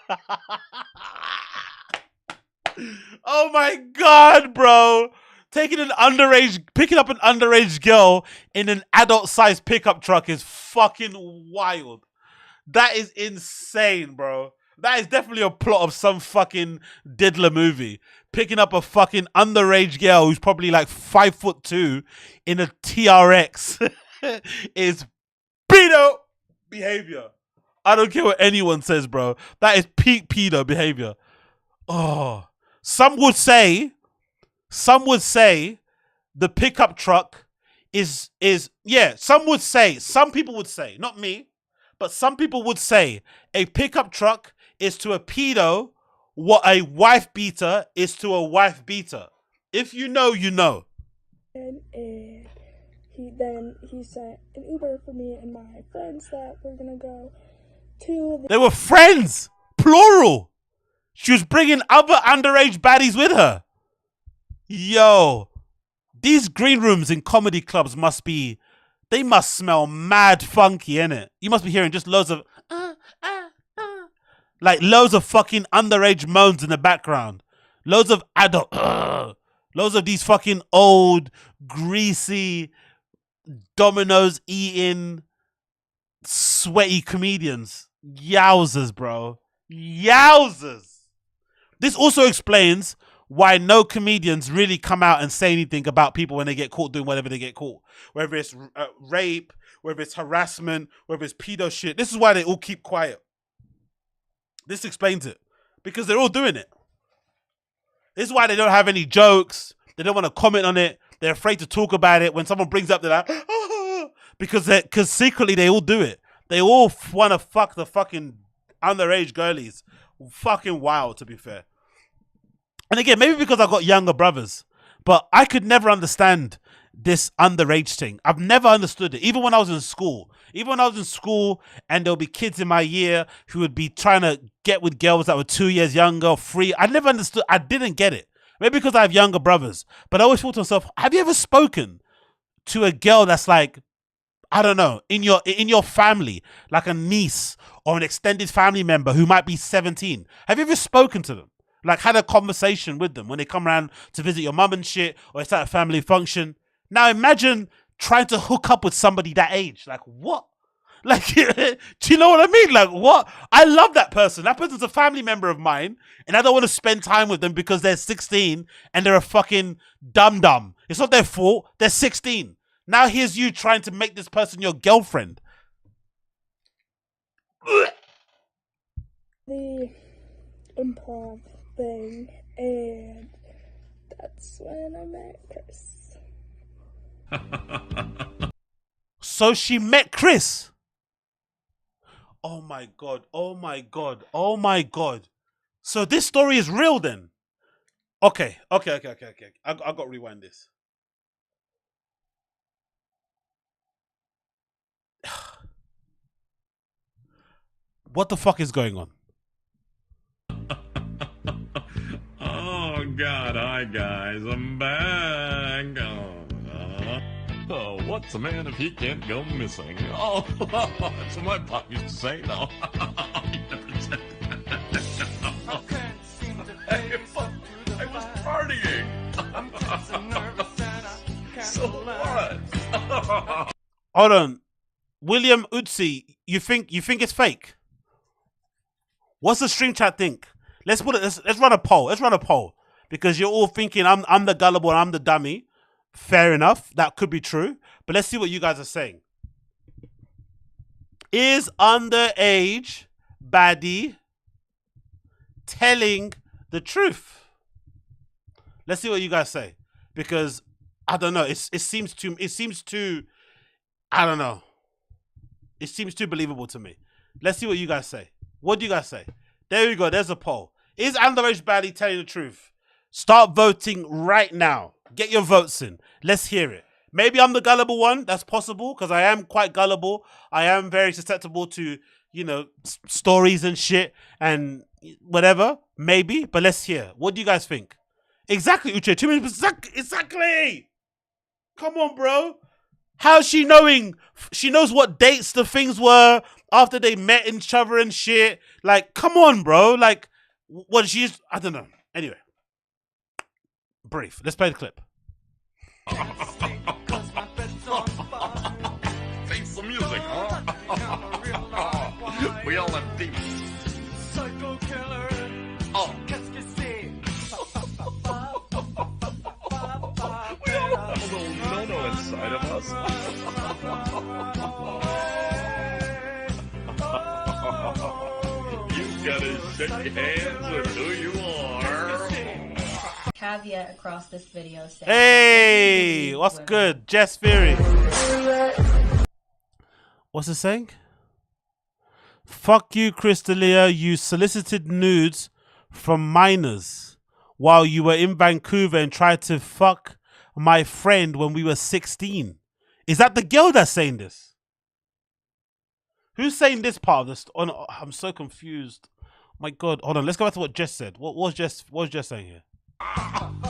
Oh my God, bro. Picking up an underage girl in an adult-sized pickup truck is fucking wild. That is insane, bro. That is definitely a plot of some fucking diddler movie. Picking up a fucking underage girl who's probably like 5'2" in a TRX is pedo behavior. I don't care what anyone says, bro. That is peak pedo behavior. Oh. Some would say the pickup truck is some people would say, not me, but some people would say a pickup truck is to a pedo what a wife beater is to a wife beater. If you know, you know. And he sent an Uber for me and my friends that were gonna go to. They were friends, plural. She was bringing other underage baddies with her. Yo, these green rooms in comedy clubs must smell mad funky, innit? You must be hearing just loads of like loads of fucking underage moans in the background. Loads of adult, loads of these fucking old, greasy, Domino's eating, sweaty comedians. Yowzers, bro. Yowzers. This also explains why no comedians really come out and say anything about people when they get caught doing whatever they get caught. Whether it's rape, whether it's harassment, whether it's pedo shit. This is why they all keep quiet. This explains it. Because they're all doing it. This is why they don't have any jokes. They don't want to comment on it. They're afraid to talk about it. When someone brings up, they're like, oh, because secretly they all do it. They all want to fuck the fucking underage girlies. Fucking wild, to be fair. And again, maybe because I got younger brothers, but I could never understand this underage thing. I've never understood it. Even when I was in school. Even when I was in school and there'll be kids in my year who would be trying to get with girls that were 2 years younger or 3. I never understood. I didn't get it. Maybe because I have younger brothers. But I always thought to myself, have you ever spoken to a girl that's like, I don't know, in your family, like a niece or an extended family member who might be 17? Have you ever spoken to them? Like, had a conversation with them when they come around to visit your mum and shit, or it's at a family function. Now imagine trying to hook up with somebody that age. Like, what? Like, do you know what I mean? Like, what? I love that person. That person's a family member of mine, and I don't want to spend time with them because they're 16 and they're a fucking dum-dum. It's not their fault. They're 16. Now here's you trying to make this person your girlfriend. The improv thing, and that's when I met Chris. So she met Chris. Oh my God. Oh my God. Oh my God. So this story is real then. Okay. I got to rewind this. What the fuck is going on? Oh God, hi guys, I'm back. Oh, what's a man if he can't go missing? Oh, that's what my pop used to say, though. He never said that. I was partying. So what? Hold on. William Utsi, you think it's fake? What's the stream chat think? Let's run a poll. Let's run a poll. Because you're all thinking I'm the gullible and I'm the dummy. Fair enough. That could be true. But let's see what you guys are saying. Is underage baddie telling the truth? Let's see what you guys say. Because I don't know. It seems too I don't know. It seems too believable to me. Let's see what you guys say. What do you guys say? There we go. There's a poll. Is underage baddie telling the truth? Start voting right now. Get your votes in. Let's hear it. Maybe I'm the gullible one. That's possible because I am quite gullible. I am very susceptible to, you know, stories and shit and whatever. Maybe. But let's hear. What do you guys think? Exactly, Uche. 2 minutes. Exactly. Come on, bro. How's she knowing? She knows what dates the things were after they met each other and shit. Like, come on, bro. Like, what she's... I don't know. Anyway. Brief. Let's play the clip. Face the music, huh? We all have deep. Oh. We all have a little no-no inside of us. You gotta shake hands with who you are. Caveat across this video saying, hey, what's good? Jess Fury. What's it saying? Fuck you, Crystalia. You solicited nudes from minors while you were in Vancouver and tried to fuck my friend when we were 16. Is that the girl that's saying this? Who's saying this part of this? Oh, no, I'm so confused. My God. Hold on. Let's go back to what Jess said. What was Jess saying here?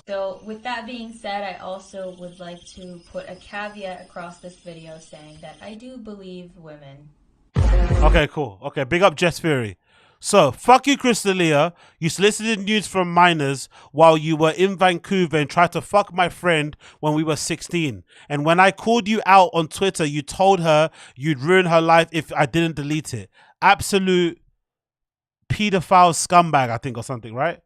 So with that being said, I also would like to put a caveat across this video saying that I do believe women. Okay, cool. Okay, big up Jess Fury. So, fuck you, Crystalia. You solicited nudes from minors while you were in Vancouver and tried to fuck my friend when we were 16. And when I called you out on Twitter, you told her you'd ruin her life if I didn't delete it. Absolute pedophile scumbag, I think, or something, right?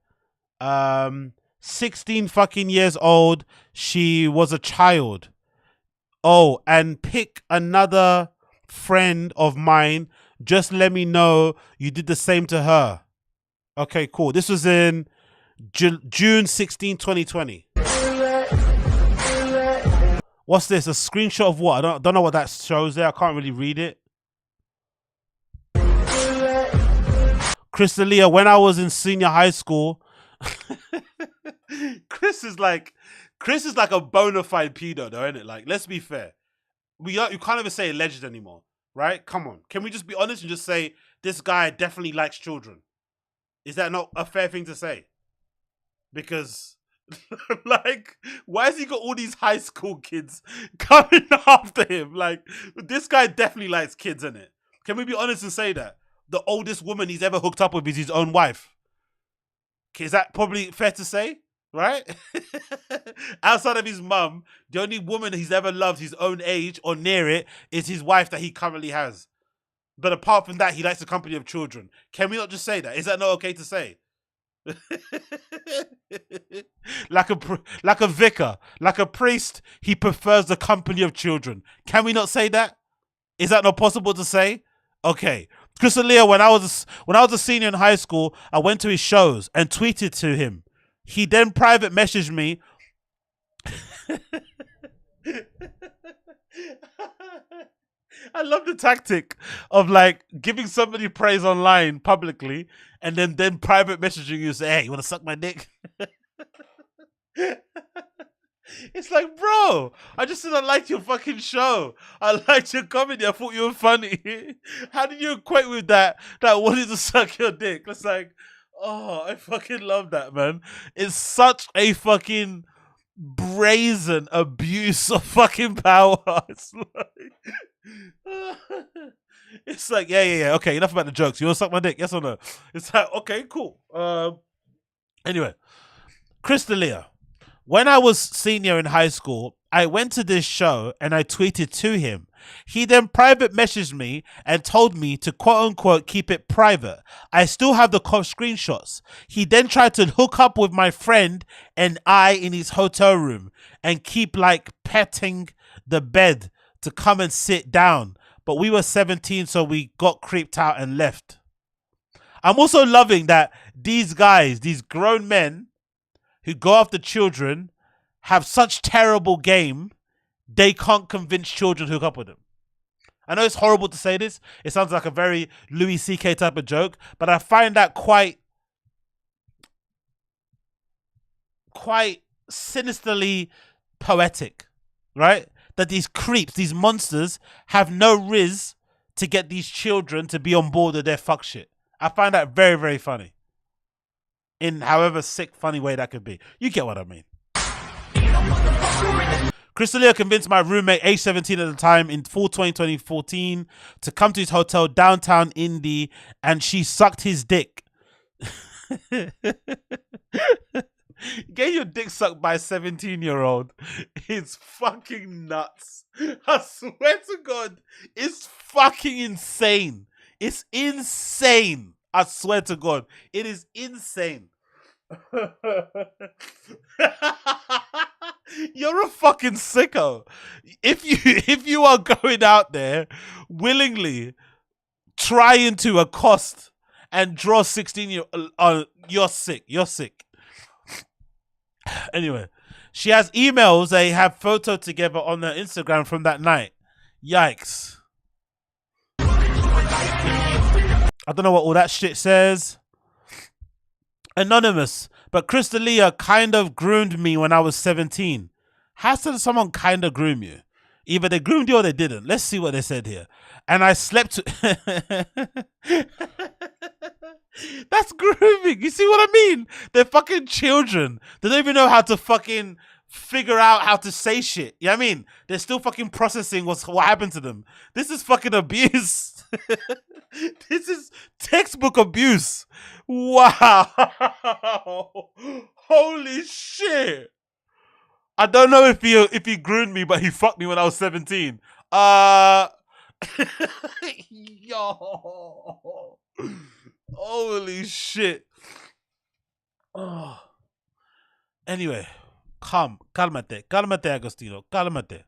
16 fucking years old. She was a child. Oh, and pick another friend of mine. Just let me know you did the same to her. Okay, cool. This was in June 16, 2020. What's this? A screenshot of what? I don't know what that shows there. I can't really read it. Crystalia, when I was in senior high school, Chris is like a bona fide pedo, though, isn't it? Like, let's be fair. You can't even say alleged anymore, right? Come on. Can we just be honest and just say this guy definitely likes children? Is that not a fair thing to say? Because, like, why has he got all these high school kids coming after him? Like, this guy definitely likes kids, innit? Can we be honest and say that? The oldest woman he's ever hooked up with is his own wife. Is that probably fair to say? Right? Outside of his mum, the only woman he's ever loved his own age or near it is his wife that he currently has. But apart from that, he likes the company of children. Can we not just say that? Is that not okay to say? like a vicar, like a priest, he prefers the company of children. Can we not say that? Is that not possible to say? Okay. Chris D'Elia, when I was a senior in high school, I went to his shows and tweeted to him. He then private messaged me. I love the tactic of like giving somebody praise online publicly and then private messaging you, say, hey, you want to suck my dick? It's like, bro, I just said I liked your fucking show. I liked your comedy. I thought you were funny. How did you equate with that I wanted to suck your dick? It's like, oh, I fucking love that, man. It's such a fucking brazen abuse of fucking power. It's like, yeah. Okay, enough about the jokes. You want to suck my dick? Yes or no? It's like, okay, cool. Anyway, Chris D'Elia. When I was senior in high school, I went to this show and I tweeted to him. He then private messaged me and told me to quote unquote keep it private. I still have the screenshots. He then tried to hook up with my friend and I in his hotel room and keep like petting the bed to come and sit down. But we were 17, so we got creeped out and left. I'm also loving that these guys, these grown men who go after children, have such terrible game, they can't convince children to hook up with them. I know it's horrible to say this. It sounds like a very Louis C.K. type of joke, but I find that quite sinisterly poetic, right? That these creeps, these monsters, have no riz to get these children to be on board with their fuck shit. I find that very, very funny. In however sick, funny way that could be. You get what I mean. Chris D'Elia convinced my roommate, age 17 at the time, in fall 2014, to come to his hotel downtown Indy, and she sucked his dick. Get your dick sucked by a 17-year-old. It's fucking nuts. I swear to God, it's fucking insane. It's insane. I swear to God, it is insane. You're a fucking sicko. If you are going out there willingly trying to accost and draw 16-year-old, you're sick. You're sick. Anyway, she has emails. They have photo together on their Instagram from that night. Yikes. I don't know what all that shit says. Anonymous, but Chris D'Elia kind of groomed me when I was 17. How does someone kind of groom you? Either they groomed you or they didn't. Let's see what they said here. And I slept. That's grooming. You see what I mean? They're fucking children. They don't even know how to fucking figure out how to say shit. You know what I mean? They're still fucking processing what happened to them. This is fucking abuse. This is textbook abuse. Wow. Holy shit. I don't know if he groomed me, but he fucked me when I was 17. Yo. Holy shit. Oh. Anyway, calmate, Agostino, calmate.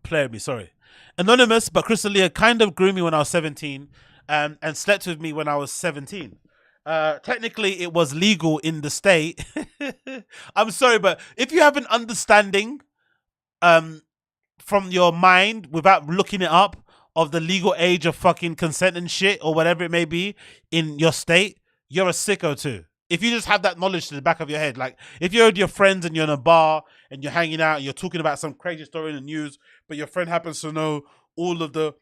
Play me, sorry. Anonymous, but Chris D'Elia kind of groomed me when I was 17 and slept with me when I was 17. Technically, it was legal in the state. I'm sorry, but if you have an understanding from your mind without looking it up of the legal age of fucking consent and shit or whatever it may be in your state, you're a sicko too. If you just have that knowledge to the back of your head, like if you're with your friends and you're in a bar and you're hanging out and you're talking about some crazy story in the news, but your friend happens to know all of the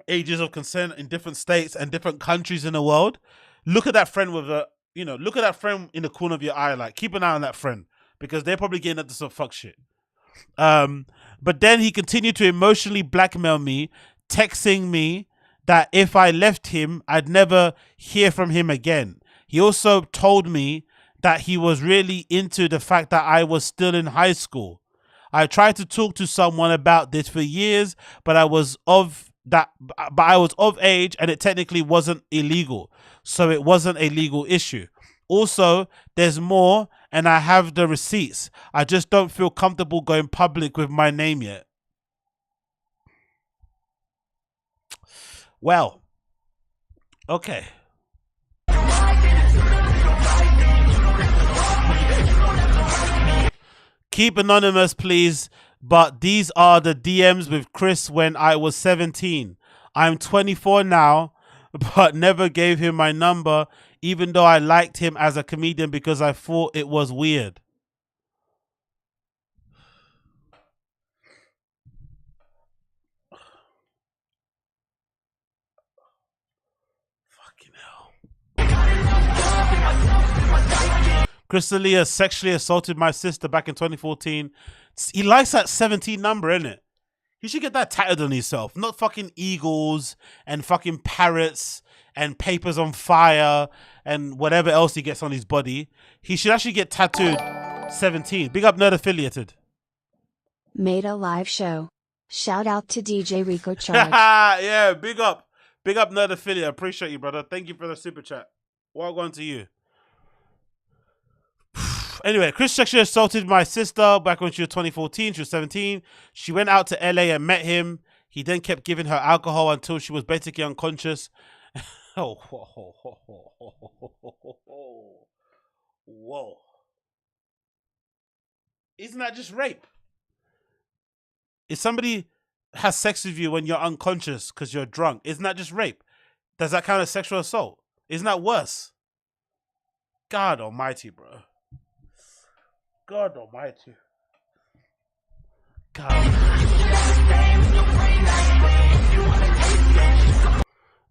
ages of consent in different states and different countries in the world, look at that friend with a, look at that friend in the corner of your eye, like keep an eye on that friend because they're probably getting into some fuck shit. But then he continued to emotionally blackmail me, texting me that if I left him, I'd never hear from him again. He also told me that he was really into the fact that I was still in high school. I tried to talk to someone about this for years, but I was of age and it technically wasn't illegal. So it wasn't a legal issue. Also, there's more and I have the receipts. I just don't feel comfortable going public with my name yet. Well, okay. Keep anonymous, please. But these are the DMs with Chris when I was 17. I'm 24 now, but never gave him my number, even though I liked him as a comedian because I thought it was weird. Crystalia sexually assaulted my sister back in 2014. He likes that 17 number, innit? He should get that tattooed on himself. Not fucking eagles and fucking parrots and papers on fire and whatever else he gets on his body. He should actually get tattooed 17. Big up Nerd Affiliated. Made a live show. Shout out to DJ Rico Charge. Yeah, big up. Big up Nerd Affiliate. Appreciate you, brother. Thank you for the super chat. Well on to you. Anyway, Chris sexually assaulted my sister back when she was 2014. She was 17. She went out to LA and met him. He then kept giving her alcohol until she was basically unconscious. Oh, whoa. Isn't that just rape? If somebody has sex with you when you're unconscious because you're drunk, isn't that just rape? Does that count as sexual assault? Isn't that worse? God almighty, bro. God almighty. God.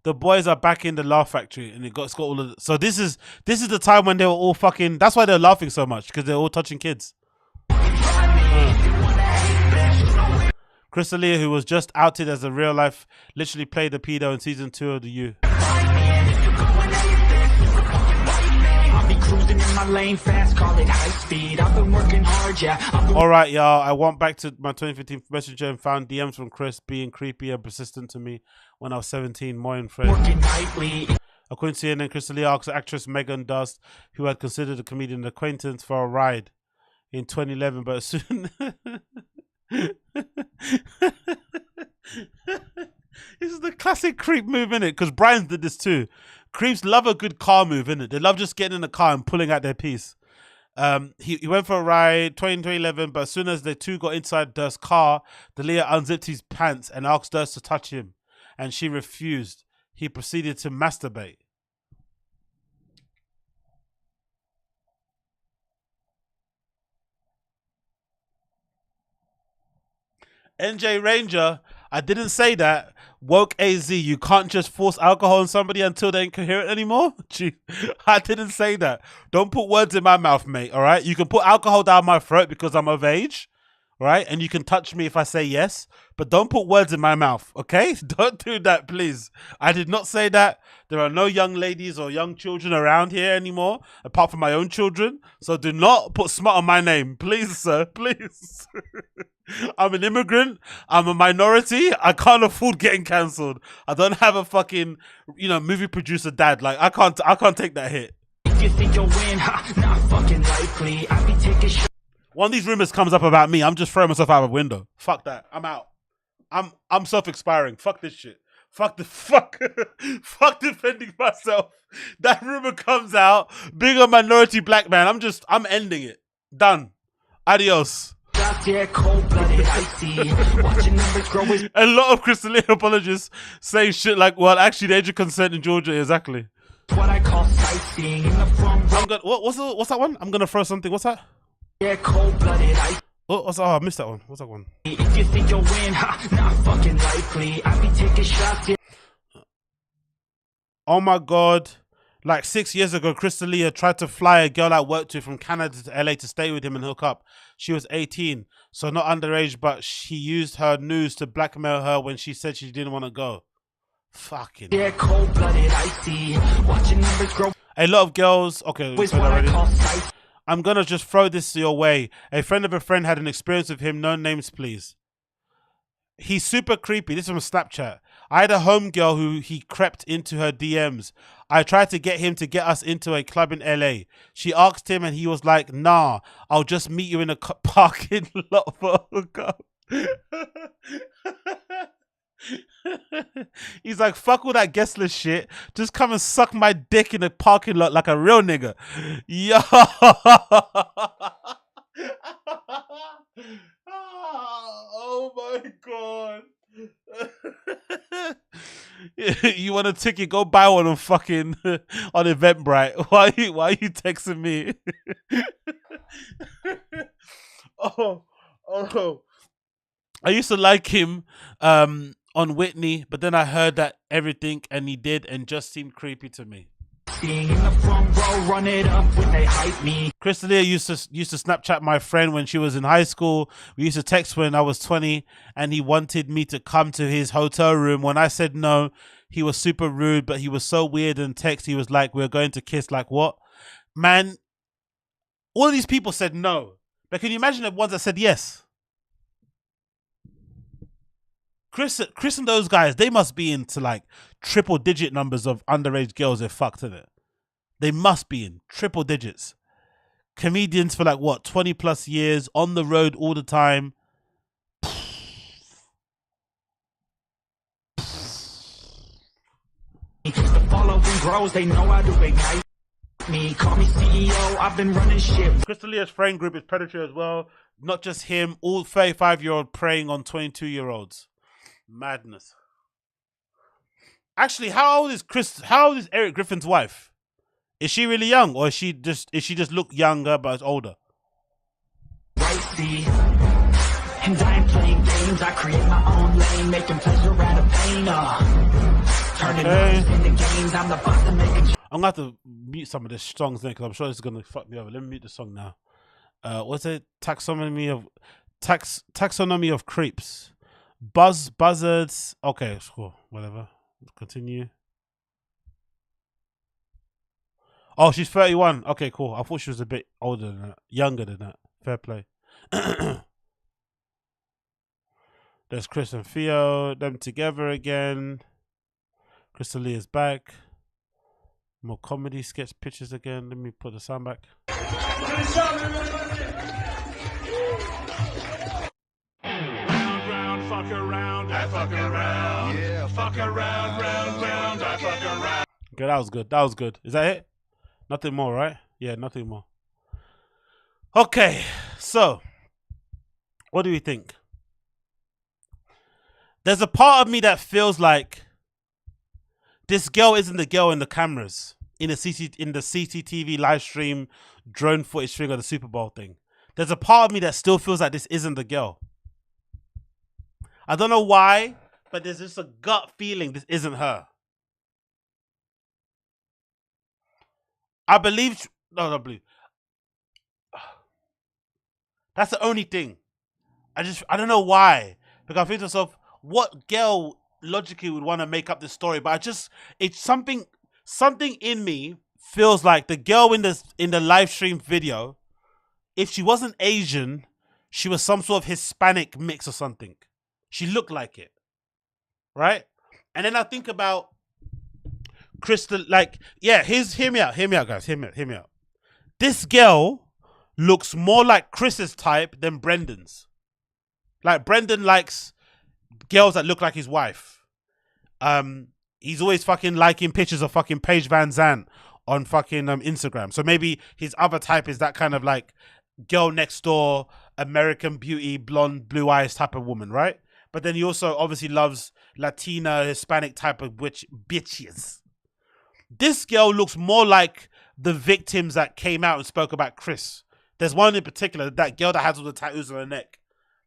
The boys are back in the Laugh Factory and it's got all of so this is the time when they were all fucking, that's why they're laughing so much, because they're all touching kids. Crystalia, who was just outed as a real life, literally played the pedo in season 2 of the U. Alright, y'all. I went back to my 2015 messenger and found DMs from Chris being creepy and persistent to me when I was 17. More in Fred. According to CNN, Crystalia asked actress Megan Dust, who had considered a comedian an acquaintance, for a ride in 2011, but soon. This is the classic creep move, innit? Because Brian did this too. Creeps love a good car move, innit? They love just getting in the car and pulling out their piece. He went for a ride 2011, but as soon as the two got inside Durst's car, D'Elia unzipped his pants and asked Durst to touch him, and she refused. He proceeded to masturbate. NJ Ranger, I didn't say that. Woke AZ, you can't just force alcohol on somebody until they're incoherent anymore. Gee, I didn't say that. Don't put words in my mouth, mate, all right? You can put alcohol down my throat because I'm of age, right? And you can touch me if I say yes, but don't put words in my mouth, okay? Don't do that, please. I did not say that. There are no young ladies or young children around here anymore, apart from my own children. So do not put smut on my name, please, sir, please. I'm an immigrant. I'm a minority. I can't afford getting cancelled. I don't have a fucking, movie producer dad. Like, I can't take that hit. If you think you'll win, not fucking likely. I be taking one of these rumors comes up about me, I'm just throwing myself out of a window. Fuck that. I'm out. I'm self-expiring. Fuck this shit. Fuck defending myself. That rumor comes out. Big on minority black man. I'm ending it. Done. Adios. A lot of Crystalia apologists say shit like, well, actually the age of consent in Georgia, exactly. What I call sightseeing in the front. What's that one? I'm gonna throw something. What's that? Yeah, cold-blooded. I missed that one. What's that one? If you think you'll win, not fucking likely. I be taking shots. Oh my god. Like 6 years ago, Crystalia tried to fly a girl I worked with from Canada to LA to stay with him and hook up. She was 18, so not underage, but she used her news to blackmail her when she said she didn't want to go. Fucking. Yeah, cold-blooded, icy. Watching numbers grow. A lot of girls. Okay, we said already. I'm gonna just throw this your way. A friend of a friend had an experience with him. No names, please. He's super creepy. This is from Snapchat. I had a homegirl who he crept into her DMs. I tried to get him to get us into a club in LA. She asked him and he was like, nah, I'll just meet you in a parking lot for a hookup. He's like, fuck all that guest list shit. Just come and suck my dick in a parking lot like a real nigga. Yo. Oh my god. You want a ticket? Go buy one on fucking on Eventbrite. Why are you texting me? Oh. I used to like him on Whitney, but then I heard that everything and he did and just seemed creepy to me. Crystalia used to Snapchat my friend when she was in high school. We used to text when I was 20 and he wanted me to come to his hotel room. When I said no, he was super rude, but he was so weird in text. He was like, we're going to kiss. Like, what? Man, all of these people said no. But can you imagine the ones that said yes? Chris and those guys, they must be into like triple digit numbers of underage girls they're fucked in it. They must be in triple digits. Comedians for like what, 20 plus years, on the road all the time. The following grows, they know how to ignite me. Call me CEO, I've been running shit. Crystalia's friend group is predatory as well. Not just him, all 35-year-old preying on 22-year-olds. Madness. Actually, how old is Eric Griffin's wife? Is she really young, or is she just look younger but is older? And I am playing games. I create my own lane, making pleasure out of pain. Turning into games. I'm the boss to make it. I'm gonna have to mute some of the songs then, because I'm sure this is gonna fuck me over. Let me mute the song now. What's it? Taxonomy of creeps. Buzzards. Okay, cool. Whatever. Continue. Oh, she's 31. Okay, cool. I thought she was a bit older than that. Younger than that. Fair play. There's Chris and Theo. Them together again. Crystalia's back. More comedy sketch pictures again. Let me put the sound back. Fuck around, I fuck around. Yeah, fuck around, round, I fuck around. Okay, that was good. That was good. Is that it? Nothing more, right? Yeah, nothing more. Okay, so what do we think? There's a part of me that feels like this girl isn't the girl in the cameras in the CCTV live stream drone footage thing of the Super Bowl thing. There's a part of me that still feels like this isn't the girl. I don't know why, but there's just a gut feeling this isn't her. I believe... No, not believe. That's the only thing. I don't know why. Because I think to myself, what girl logically would want to make up this story? But it's something in me feels like the girl in the live stream video, if she wasn't Asian, she was some sort of Hispanic mix or something. She looked like it, right? And then I think about Crystal, like, yeah, hear me out, guys, hear me out. This girl looks more like Chris's type than Brendan's. Like, Brendan likes girls that look like his wife. He's always fucking liking pictures of fucking Paige Van Zandt on fucking Instagram. So maybe his other type is that kind of like girl next door, American beauty, blonde, blue eyes type of woman, right? But then he also obviously loves Latina, Hispanic type of bitches. This girl looks more like the victims that came out and spoke about Chris. There's one in particular, that girl that has all the tattoos on her neck.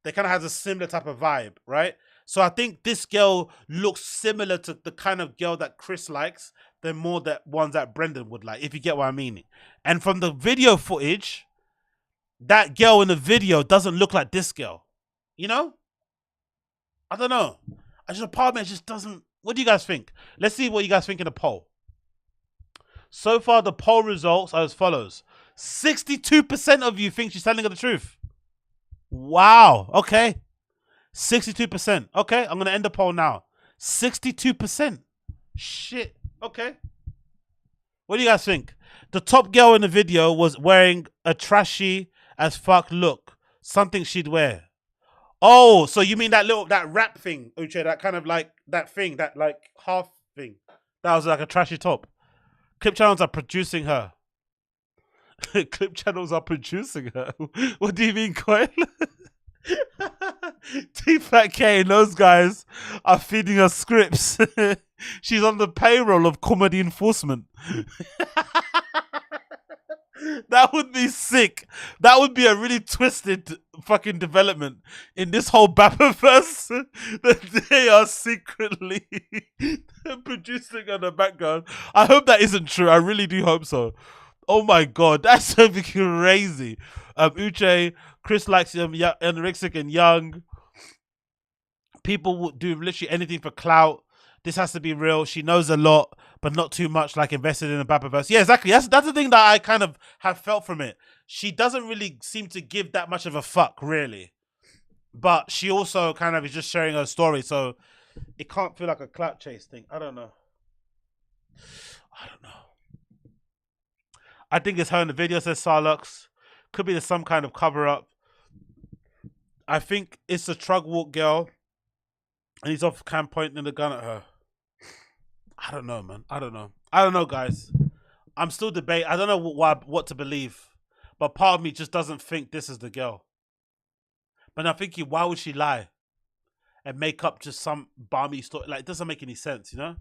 They kind of has a similar type of vibe, right? So I think this girl looks similar to the kind of girl that Chris likes than more that ones that Brendan would like, if you get what I mean. And from the video footage, that girl in the video doesn't look like this girl. You know? I don't know. A part of me just doesn't... What do you guys think? Let's see what you guys think in the poll. So far, the poll results are as follows. 62% of you think she's telling her the truth. Wow. Okay. 62%. Okay, I'm going to end the poll now. 62%. Shit. Okay. What do you guys think? The top girl in the video was wearing a trashy as fuck look. Something she'd wear. Oh, so you mean that wrap thing, Uche, that kind of like, that thing, that like half thing. That was like a trashy top. Clip channels are producing her. Clip channels are producing her. What do you mean, Coil? TFATK and those guys are feeding her scripts. She's on the payroll of comedy enforcement. That would be sick. That would be a really twisted fucking development in this whole BAPA-verse. That they are secretly producing on the background. I hope that isn't true. I really do hope so. Oh my god, that's something crazy. Uche, Chris likes him, anorexic and young. People will do literally anything for clout. This has to be real. She knows a lot, but not too much, like invested in the BAPA-verse. Yeah, exactly. That's the thing that I kind of have felt from it. She doesn't really seem to give that much of a fuck, really. But she also kind of is just sharing her story, so it can't feel like a clout chase thing. I don't know. I think it's her in the video, says Sarlux. Could be some kind of cover-up. I think it's a drug walk girl, and he's off cam pointing the gun at her. I don't know, man. I don't know, guys. I'm still debating. I don't know what to believe, but part of me just doesn't think this is the girl. But I'm thinking, why would she lie and make up just some balmy story? Like, it doesn't make any sense, you know?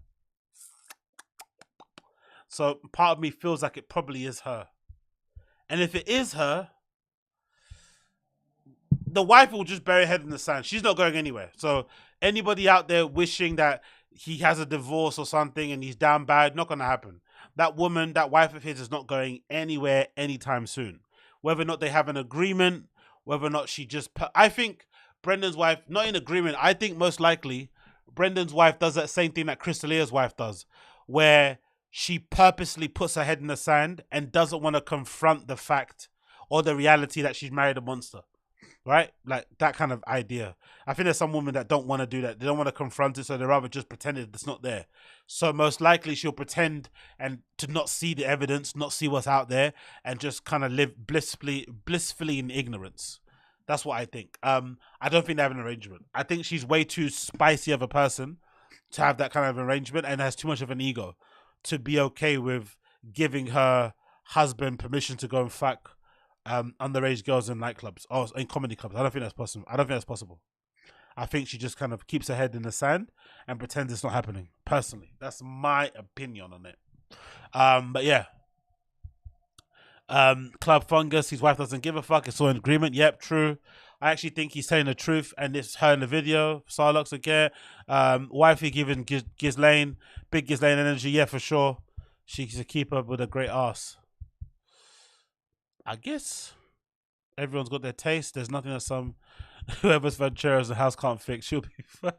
So part of me feels like it probably is her. And if it is her, the wife will just bury her head in the sand. She's not going anywhere. So anybody out there wishing that he has a divorce or something and he's down bad, not going to happen. That woman, that wife of his is not going anywhere anytime soon. Whether or not they have an agreement, whether or not she just... I think Brendan's wife, not in agreement, I think most likely Brendan's wife does that same thing that Chris D'Elia's wife does, where she purposely puts her head in the sand and doesn't want to confront the fact or the reality that she's married a monster. Right? Like that kind of idea. I think there's some women that don't want to do that. They don't want to confront it, so they rather just pretend it's not there. So most likely she'll pretend and to not see the evidence, not see what's out there, and just kind of live blissfully in ignorance. That's what I think. I don't think they have an arrangement. I think she's way too spicy of a person to have that kind of arrangement and has too much of an ego to be okay with giving her husband permission to go and fuck underage girls in nightclubs or in comedy clubs. I don't think that's possible. I think she just kind of keeps her head in the sand and pretends it's not happening. Personally, that's my opinion on it. But yeah, Club Fungus, his wife doesn't give a fuck. It's all in agreement. Yep, true. I actually think he's telling the truth, and it's her in the video. Sarlux again. Wifey giving Ghislaine, big Ghislaine energy. Yeah, for sure. She's a keeper with a great ass. I guess everyone's got their taste. There's nothing that whoever's Venturas the house can't fix. She'll be fine.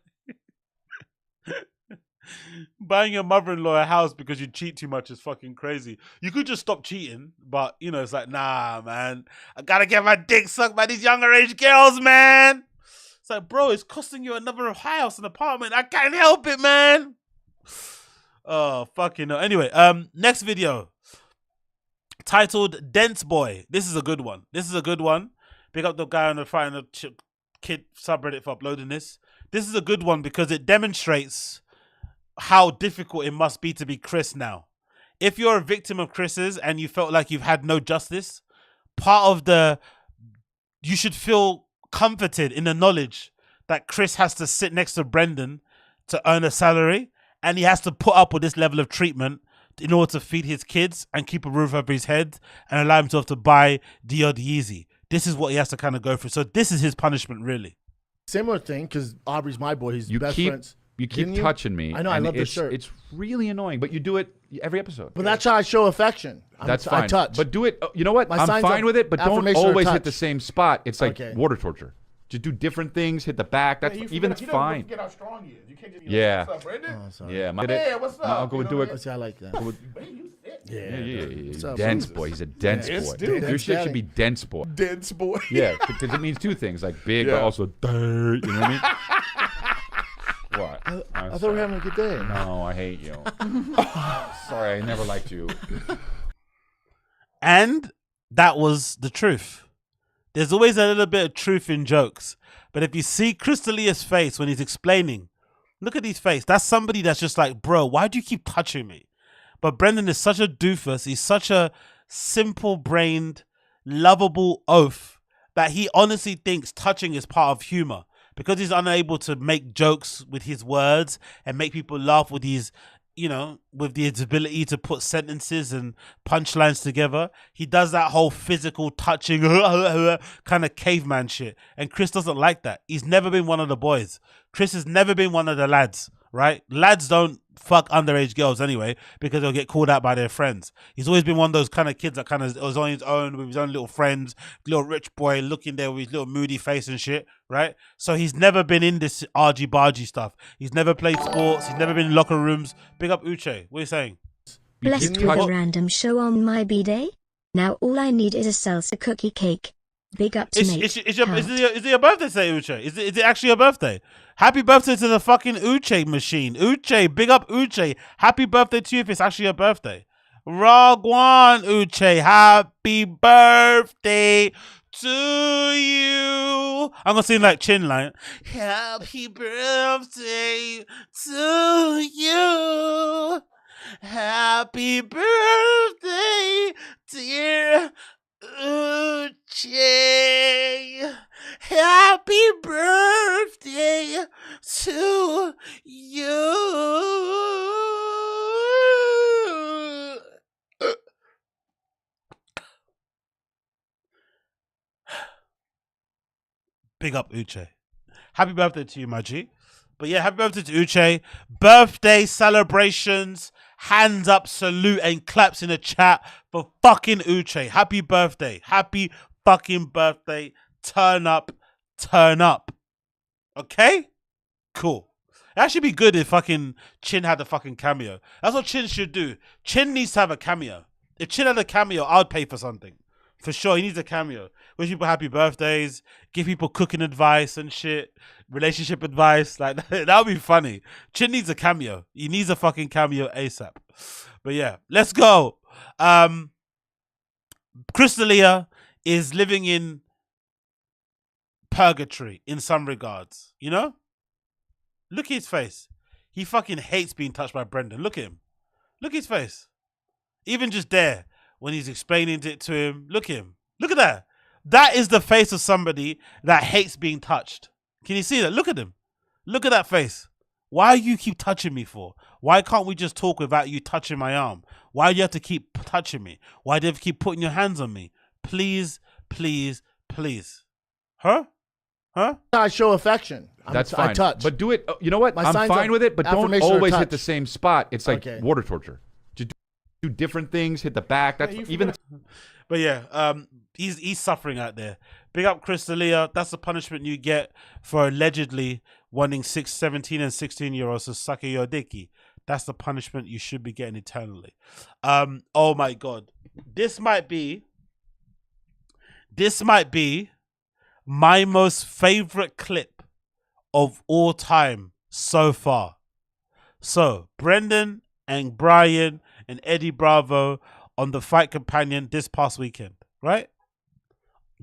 Buying your mother-in-law a house because you cheat too much is fucking crazy. You could just stop cheating, but you know, it's like, nah, man. I gotta get my dick sucked by these younger age girls, man. It's like, bro, it's costing you another house, an apartment. I can't help it, man. Oh, fucking no. Anyway, next video. Titled Dense Boy. This is a good one. Pick up the guy on the front of the kid subreddit for uploading this. This is a good one because it demonstrates how difficult it must be to be Chris now. If you're a victim of Chris's and you felt like you've had no justice, you should feel comforted in the knowledge that Chris has to sit next to Brendan to earn a salary, and he has to put up with this level of treatment in order to feed his kids and keep a roof over his head and allow himself to buy the odd Yeezy. This is what he has to kind of go through. So this is his punishment, really. Similar thing, because Aubrey's my boy. He's best friends. You keep touching me. I know, I love this shirt. It's really annoying, but you do it every episode. But that's how I show affection. That's fine. I touch. But do it, you know what? I'm fine with it, but don't always hit the same spot. It's like water torture. Just do different things, hit the back. That's it's fine. Forget how strong he is. You can't just yeah. What's up, Brandon? Oh, sorry. Yeah. Hey, what's up? My uncle would do it. I like that. up, Dense Moses? boy. He's a dense Dense boy. dude. Your Dense shit daddy. should be dense boy. Dense boy. Yeah, because it means two things, like big, but Yeah. also dirt. You know what I mean? What? I thought we were having a good day. No, I hate you. Sorry, I never liked you. And that was the truth. There's always a little bit of truth in jokes. But if you see Crystalia's face when he's explaining, look at his face. That's somebody that's just like, bro, why do you keep touching me? But Brendan is such a doofus. He's such a simple-brained, lovable oaf that he honestly thinks touching is part of humor. Because he's unable to make jokes with his words and make people laugh with his, you know, with his ability to put sentences and punchlines together, he does that whole physical touching kind of caveman shit. And Chris doesn't like that. He's never been one of the boys. Chris has never been one of the lads, right? Lads don't fuck underage girls anyway because they'll get called out by their friends. He's always been one of those kind of kids that kind of was on his own with his own little friends, little rich boy looking there with his little moody face and shit, right? So he's never been in this argy-bargy stuff. He's never played sports. He's never been in locker rooms. Big up Uche. What are you saying? Blessed with a random show on my B-day. Now all I need is a salsa cookie cake. Big up to me. Is it your birthday today, Uche? Is it actually your birthday? Happy birthday to the fucking Uche machine. Uche, big up Uche. Happy birthday to you if it's actually your birthday. Ragwan Uche, happy birthday to you. I'm gonna sing like Chin line. Happy birthday to you. Happy birthday, dear Uche. Happy birthday to you. Big up Uche. Happy birthday to you, my G. But yeah, happy birthday to Uche. Birthday celebrations, hands up, salute, and claps in the chat for fucking Uche. Happy birthday. Happy fucking birthday. Turn up, turn up. Okay? Cool. It actually be good if fucking Chin had a fucking cameo. That's what Chin should do. Chin needs to have a cameo. If Chin had a cameo, I'd pay for something. For sure, he needs a cameo. Wish people happy birthdays, give people cooking advice and shit, relationship advice. Like, that would be funny. Chin needs a cameo. He needs a fucking cameo ASAP. But yeah, let's go. Crystalia is living in purgatory in some regards, you know? Look at his face. He fucking hates being touched by Brendan. Look at him. Look at his face. Even just there, when he's explaining it to him, look at him. Look at that. That is the face of somebody that hates being touched. Can you see that? Look at him. Look at that face. Why do you keep touching me for? Why can't we just talk without you touching my arm? Why do you have to keep touching me? Why do you have to keep putting your hands on me? Please, please, please. Huh? Huh? I show affection. That's I fine. touch. But do it. You know what? My I'm signs fine of with it, but don't affirmation are always hit touch. the same spot. It's like Okay. water torture. Just do different things. Hit the back. That's even. But yeah, he's suffering out there. Big up Crystalia. That's the punishment you get for allegedly wanting 17 and 16-year-olds to suck your dicky. That's the punishment you should be getting eternally. Oh my God, this might be my most favorite clip of all time so far. So Brendan and Brian and Eddie Bravo on the Fight Companion this past weekend, right?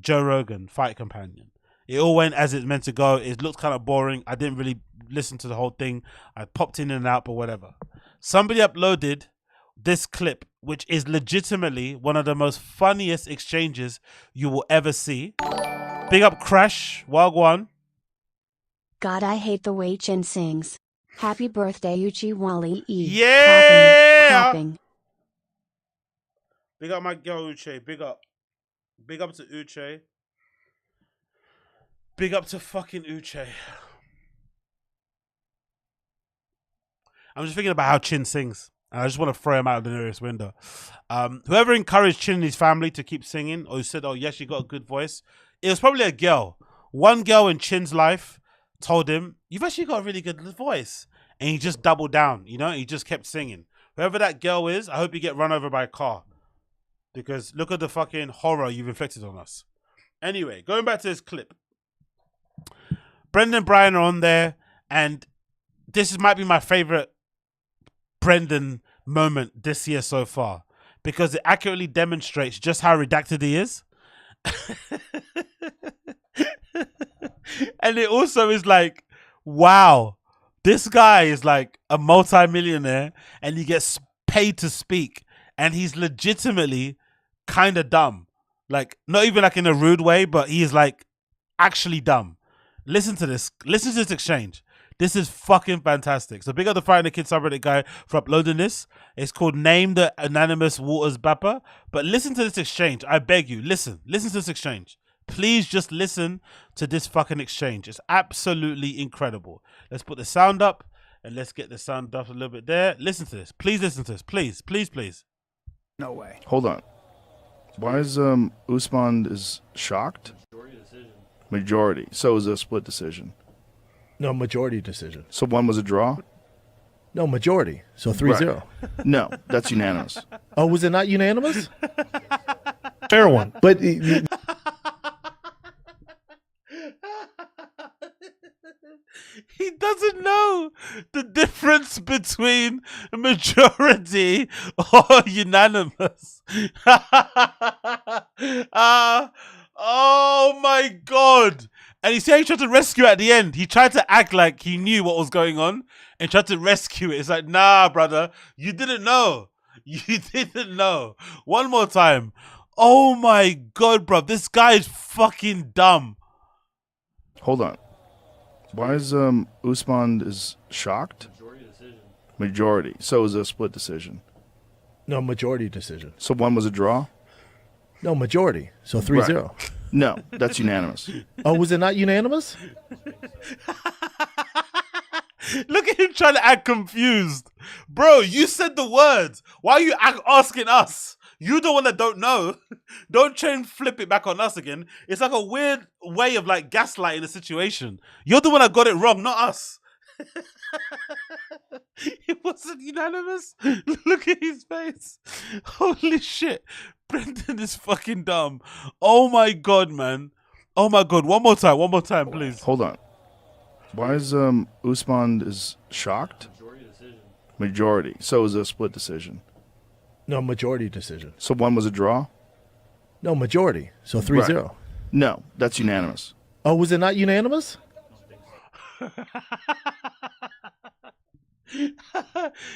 Joe Rogan, Fight Companion. It all went as it's meant to go. It looked kind of boring. I didn't really listen to the whole thing. I popped in and out, but whatever. Somebody uploaded this clip, which is legitimately one of the most funniest exchanges you will ever see. Big up Crash, Wagwan. God, I hate the way Chin sings. Happy birthday, Uchi Wally E. Yeah! Clapping. Big up my girl Uche. Big up. Big up to Uche. Big up to fucking Uche. I'm just thinking about how Chin sings. And I just want to throw him out of the nearest window. Whoever encouraged Chin and his family to keep singing, or who said, oh, yes, you got a good voice, it was probably a girl. One girl in Chin's life told him, you've actually got a really good voice. And he just doubled down, you know? He just kept singing. Whoever that girl is, I hope you get run over by a car. Because look at the fucking horror you've inflicted on us. Anyway, going back to this clip. Brendan and Brian are on there, and might be my favorite Brendan moment this year so far. Because it accurately demonstrates just how redacted he is. And it also is like, wow, this guy is like a multi-millionaire and he gets paid to speak, and he's legitimately kind of dumb. Like, not even like in a rude way, but he is like actually dumb. Listen to this. Listen to this exchange. This is fucking fantastic. So big up the Fighting the Kid subreddit guy for uploading this. It's called Name the Anonymous Waters BAPA. But listen to this exchange. I beg you, listen. Listen to this exchange. Please just listen to this fucking exchange. It's absolutely incredible. Let's put the sound up and let's get the sound up a little bit there. Listen to this. Please listen to this. Please, please, please. No way. Hold on. Why is Usman is shocked? Majority decision. Majority. So is a split decision. No, majority decision. So one was a draw? No, majority. So 3-0. Right. No, that's unanimous. Oh, was it not unanimous? Fair one. But he doesn't know the difference between majority or unanimous. Oh my God. And you see how he tried to rescue at the end? He tried to act like he knew what was going on and tried to rescue it. It's like, nah, brother, you didn't know. You didn't know. One more time. Oh my God, bro. This guy is fucking dumb. Hold on. Why is Usman is shocked? Majority decision. Majority. So is a split decision. No, majority decision. So one was a draw? No, majority. So 3-0. Right. No, that's unanimous. Oh, was it not unanimous? Look at him trying to act confused. Bro, you said the words. Why are you asking us? You the one that don't know. Don't try and flip it back on us again. It's like a weird way of like gaslighting the situation. You're the one that got it wrong, not us. It wasn't unanimous. Look at his face. Holy shit. Brendan is fucking dumb. Oh my God, man. Oh my God. One more time, please. Hold on. Why is Usman is shocked? Majority decision. Majority. So is a split decision. No, majority decision. So one was a draw? No, majority. So 3-0. Right. No, that's unanimous. Oh, was it not unanimous?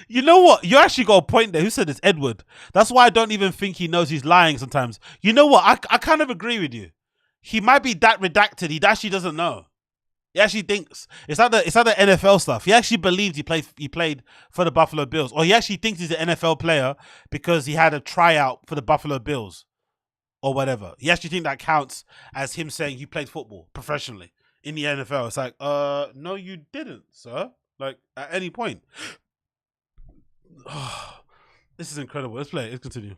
You know what? You actually got a point there. Who said this? Edward. That's why I don't even think he knows he's lying sometimes. You know what? I kind of agree with you. He might be that redacted. He actually doesn't know. He actually thinks it's like the NFL stuff. He actually believes he played for the Buffalo Bills, or he actually thinks he's an NFL player because he had a tryout for the Buffalo Bills, or whatever. He actually thinks that counts as him saying he played football professionally in the NFL. It's like, no, you didn't, sir. Like at any point. This is incredible. Let's play it. Let's continue.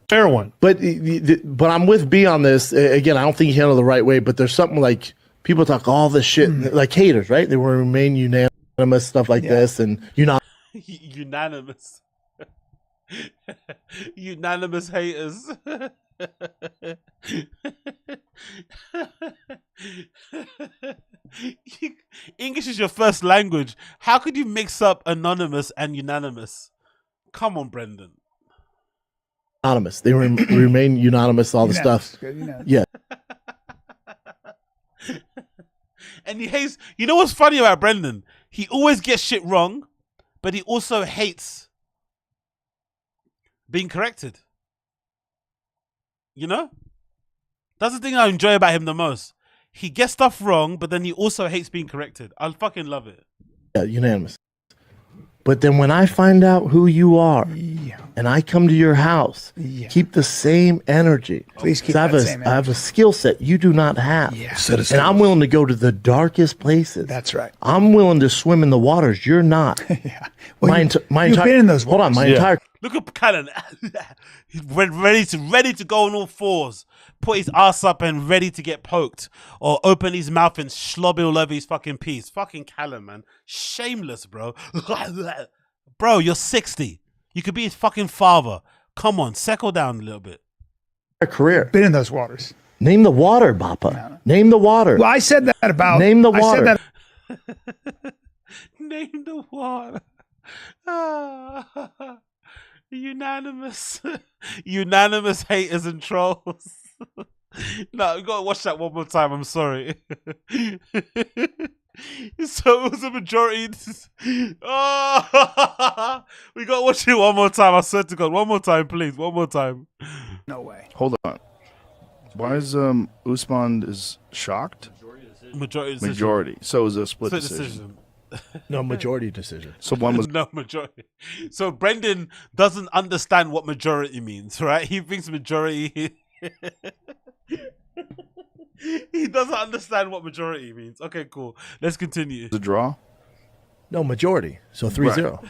Fair one. But I'm with B on this. Again, I don't think he handled it the right way, but there's something like people talk all this shit, like haters, right? They will remain unanimous, stuff like this, and unanimous. Unanimous haters. English is your first language. How could you mix up anonymous and unanimous? Come on, Brendan. Anonymous. They remain unanimous, all the stuff. Yeah. And he hates, you know what's funny about Brendan? He always gets shit wrong, but he also hates being corrected. You know? That's the thing I enjoy about him the most. He gets stuff wrong, but then he also hates being corrected. I fucking love it. Yeah, unanimous. But then when I find out who you are, and I come to your house, keep the same energy. Please keep that same energy. I have a skill set you do not have. Yeah. And I'm willing to go to the darkest places. That's right. I'm willing to swim in the waters. You're not. Yeah. Well, you've been in those waters. Hold on, my entire... Look at Callan. He's ready to go on all fours. Put his ass up and ready to get poked. Or open his mouth and slob all over his fucking piece. Fucking Callan, man. Shameless, bro. Bro, you're 60. You could be his fucking father. Come on, settle down a little bit. Career. Been in those waters. Name the water, Bapa. Name the water. Well, I said that about. Name the water. I said that. Name the water. Ah, unanimous. Unanimous haters and trolls. No, you gotta watch that one more time. I'm sorry. So it was a majority. Oh, we gotta watch it one more time. I swear to God, one more time, please. One more time. No way. Hold on. Why is Usman is shocked? Majority decision. Majority. So is a split decision. No, majority decision. So one was no majority. So Brendan doesn't understand what majority means, right? He thinks majority. He doesn't understand what majority means. Okay, cool. Let's continue. the draw. No, majority. So 3-0.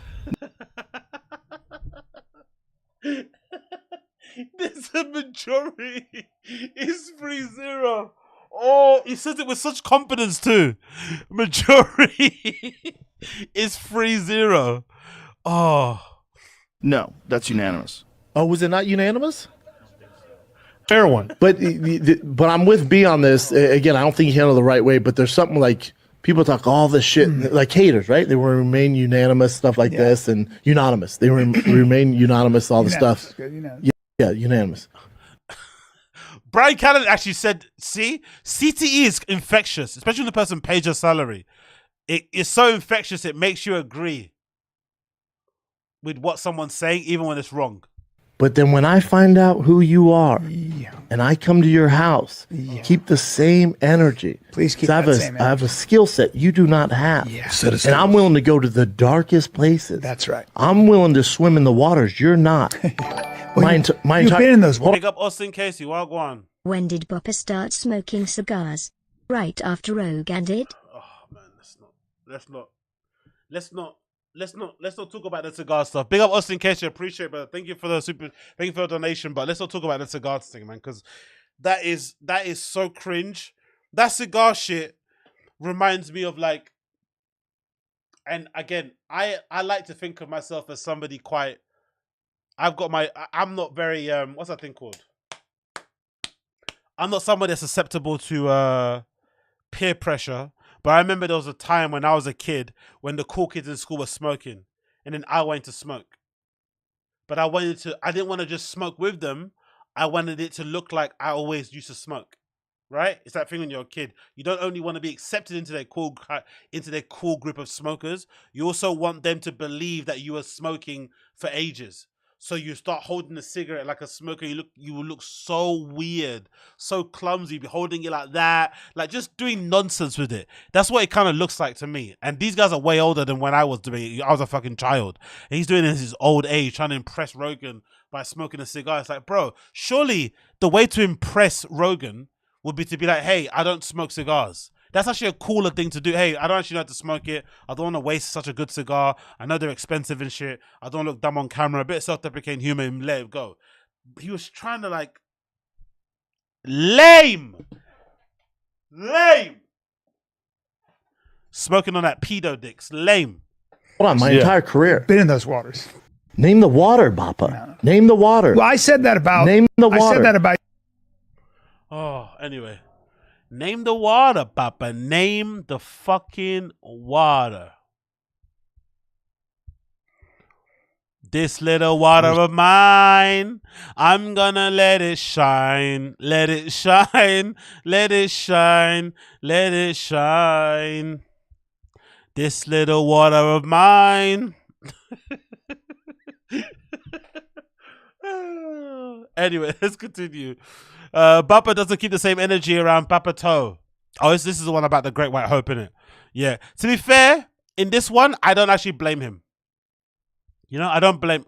There's a majority. It's 3-0. Oh, he says it with such confidence too. Majority is 3-0. Oh. No, that's unanimous. Oh, was it not unanimous? Fair one. But I'm with B on this. Again, I don't think he handled it the right way, but there's something like people talk all this shit, like haters, right? They will remain unanimous, stuff like this, and unanimous. They remain unanimous, all the stuff. Yeah, unanimous. Brian Cannon actually said, see, CTE is infectious, especially when the person pays your salary. It is so infectious, it makes you agree with what someone's saying, even when it's wrong. But then when I find out who you are and I come to your house, keep the same energy. Please keep that same energy. I have a skill set you do not have. And I'm willing to go to the darkest places. That's right. I'm willing to swim in the waters. You're not. You've been in those waters. Pick up Austin Casey, Wagwan. When did Bapa start smoking cigars? Right after Rogan did? Oh man, let's not talk about the cigar stuff. Big up Austin Casey, appreciate it, but thank you for the donation. But let's not talk about the cigar thing, man, because that is so cringe. That cigar shit reminds me of like, and again, I like to think of myself as somebody quite. I'm not very what's that thing called? I'm not somebody that's susceptible to peer pressure. But I remember there was a time when I was a kid when the cool kids in school were smoking, and then I went to smoke. But I didn't want to just smoke with them. I wanted it to look like I always used to smoke. Right? It's that thing when you're a kid. You don't only want to be accepted into their cool group of smokers. You also want them to believe that you were smoking for ages. So you start holding a cigarette like a smoker. You will look so weird, so clumsy, be holding it like that, like just doing nonsense with it. That's what it kind of looks like to me. And these guys are way older than when I was doing it. I was a fucking child. And he's doing it in his old age, trying to impress Rogan by smoking a cigar. It's like, bro, surely the way to impress Rogan would be to be like, hey, I don't smoke cigars. That's actually a cooler thing to do. Hey, I don't actually know how to smoke it. I don't want to waste such a good cigar. I know they're expensive and shit. I don't look dumb on camera. A bit of self-deprecating humor and let it go. He was trying to like... Lame! Smoking on that pedo dicks. Lame. Hold on, my entire career. Been in those waters. Name the water, Bapa. Name the water. Well, I said that about... Name the water. I said that about... Oh, anyway. Name the water, Papa. Name the fucking water. This little water of mine, I'm gonna let it shine. Let it shine. Let it shine. Let it shine. This little water of mine. Anyway, let's continue. Bapa doesn't keep the same energy around Papa Toe. Oh, this is the one about the Great White Hope, innit? Yeah. To be fair, in this one, I don't actually blame him. You know, I don't blame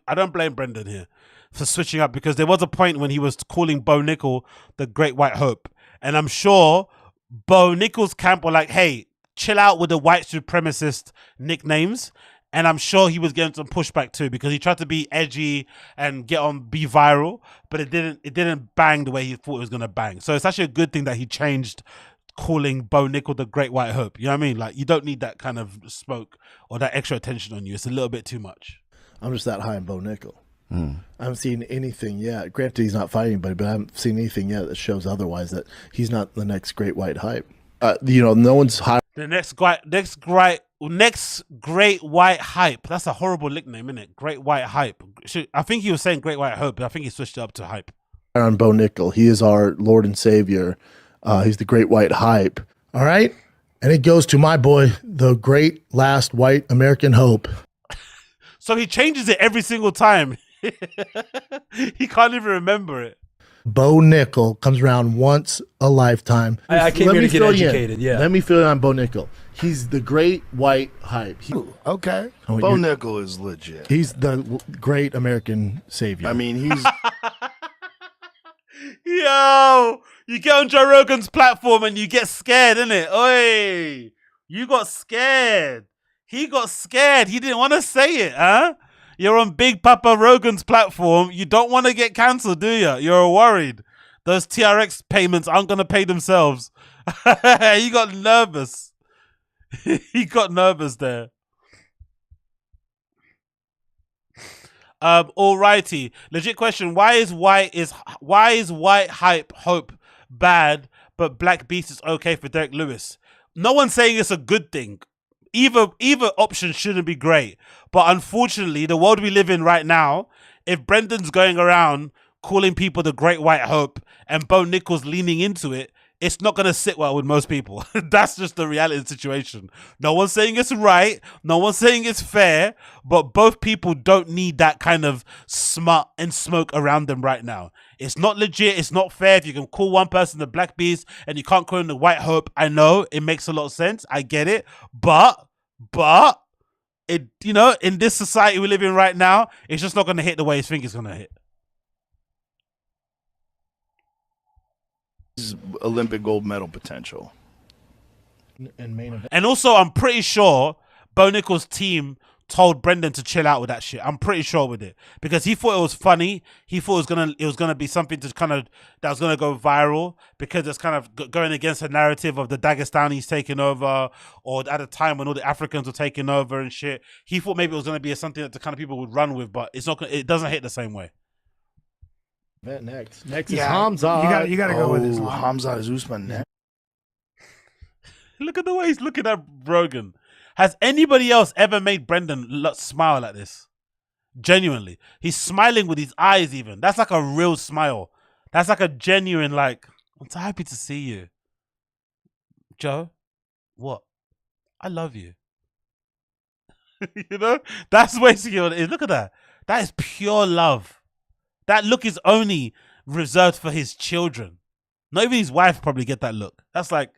Brendan here for switching up, because there was a point when he was calling Bo Nickel the Great White Hope. And I'm sure Bo Nickel's camp were like, hey, chill out with the white supremacist nicknames. And I'm sure he was getting some pushback too, because he tried to be edgy and be viral, but it didn't bang the way he thought it was gonna bang. So it's actually a good thing that he changed calling Bo Nickel the Great White Hope. You know what I mean? Like, you don't need that kind of smoke or that extra attention on you. It's a little bit too much. I'm just that high in Bo Nickel. I haven't seen anything yet. Granted, he's not fighting anybody, but I haven't seen anything yet that shows otherwise, that he's not the next great white hype. You know, no one's high. The next great white hype. That's a horrible nickname, isn't it? Great white hype. I think he was saying great white hope, but I think he switched it up to hype. On Bo Nickel. He is our Lord and Savior. He's the great white hype. All right. And it goes to my boy, the great last white American hope. So he changes it every single time. He can't even remember it. Bo Nickel comes around once a lifetime. I came here to get educated, yeah. Let me fill you on Bo Nickel. He's the great white hype. Okay. Oh, Bo Nickel is legit. He's the great American savior. I mean, he's... Yo, you get on Joe Rogan's platform and you get scared, innit? Oi, you got scared. He got scared. He didn't want to say it, huh? You're on Big Papa Rogan's platform. You don't want to get cancelled, do you? You're worried. Those TRX payments aren't going to pay themselves. He got nervous. He got nervous there. Alrighty. Legit question. Why is white hype hope bad, but Black Beast is okay for Derek Lewis? No one's saying it's a good thing. Either option shouldn't be great. But unfortunately, the world we live in right now, if Brendan's going around calling people the Great White Hope and Bo Nickel's leaning into it, it's not going to sit well with most people. That's just the reality of the situation. No one's saying it's right. No one's saying it's fair. But both people don't need that kind of smut and smoke around them right now. It's not legit. It's not fair. If you can call one person the Black Beast and you can't call him the White Hope, I know it makes a lot of sense. I get it. But it, you know, in this society we live in right now, it's just not going to hit the way you think it's going to hit. Olympic gold medal potential. And main event. And also, I'm pretty sure Bo Nickel's team told Brendan to chill out with that shit. I'm pretty sure with it, because he thought it was funny. He thought it was gonna be something to kind of that was gonna go viral, because it's kind of going against the narrative of the Dagestanis taking over, or at a time when all the Africans were taking over and shit. He thought maybe it was gonna be something that the kind of people would run with, but it's not. It doesn't hit the same way. Next is Hamza. You gotta go with this. Hamza is Usman next. Look at the way he's looking at Rogan. Has anybody else ever made Brendan smile like this? Genuinely. He's smiling with his eyes even. That's like a real smile. That's like a genuine, like, I'm so happy to see you. Joe, what? I love you. You know? That's basically what it is. Look at that. That is pure love. That look is only reserved for his children. Not even his wife probably get that look. That's like,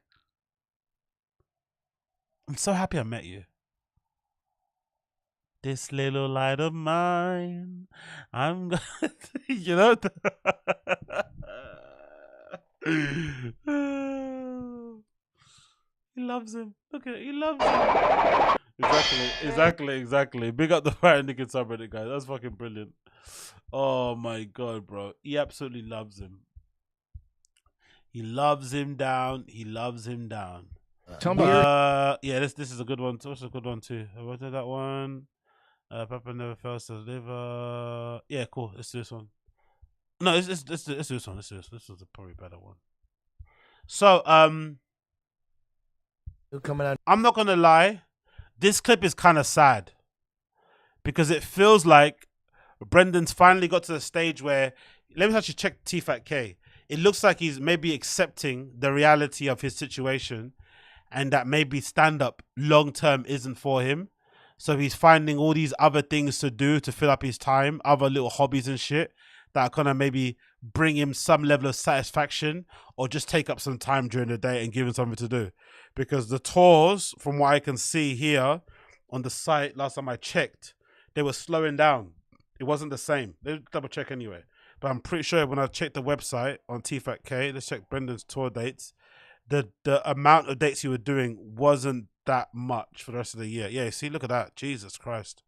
I'm so happy I met you. This little light of mine, I'm gonna, you know. He loves him. Look at it. He loves him. Exactly. Big up the Fire Naked subreddit, guys. That's fucking brilliant. Oh my god, bro. He absolutely loves him. He loves him down. He loves him down. Tell me. Yeah, this is a good one. What's a good one too? What did that one? Papa never fails to deliver. Yeah, cool. Let's do this one. No, let's do this one. This is probably a better one. So, coming out. I'm not gonna lie. This clip is kind of sad, because it feels like Brendan's finally got to the stage where, let me actually check TFATK. It looks like he's maybe accepting the reality of his situation, and that maybe stand-up long-term isn't for him. So he's finding all these other things to do to fill up his time, other little hobbies and shit that are gonna maybe bring him some level of satisfaction, or just take up some time during the day and give him something to do. Because the tours, from what I can see here on the site, last time I checked, they were slowing down. It wasn't the same. Let's double check anyway. But I'm pretty sure when I checked the website on TFATK, let's check Brendan's tour dates, the amount of dates he was doing wasn't that much for the rest of the year. Yeah, see, look at that. Jesus Christ.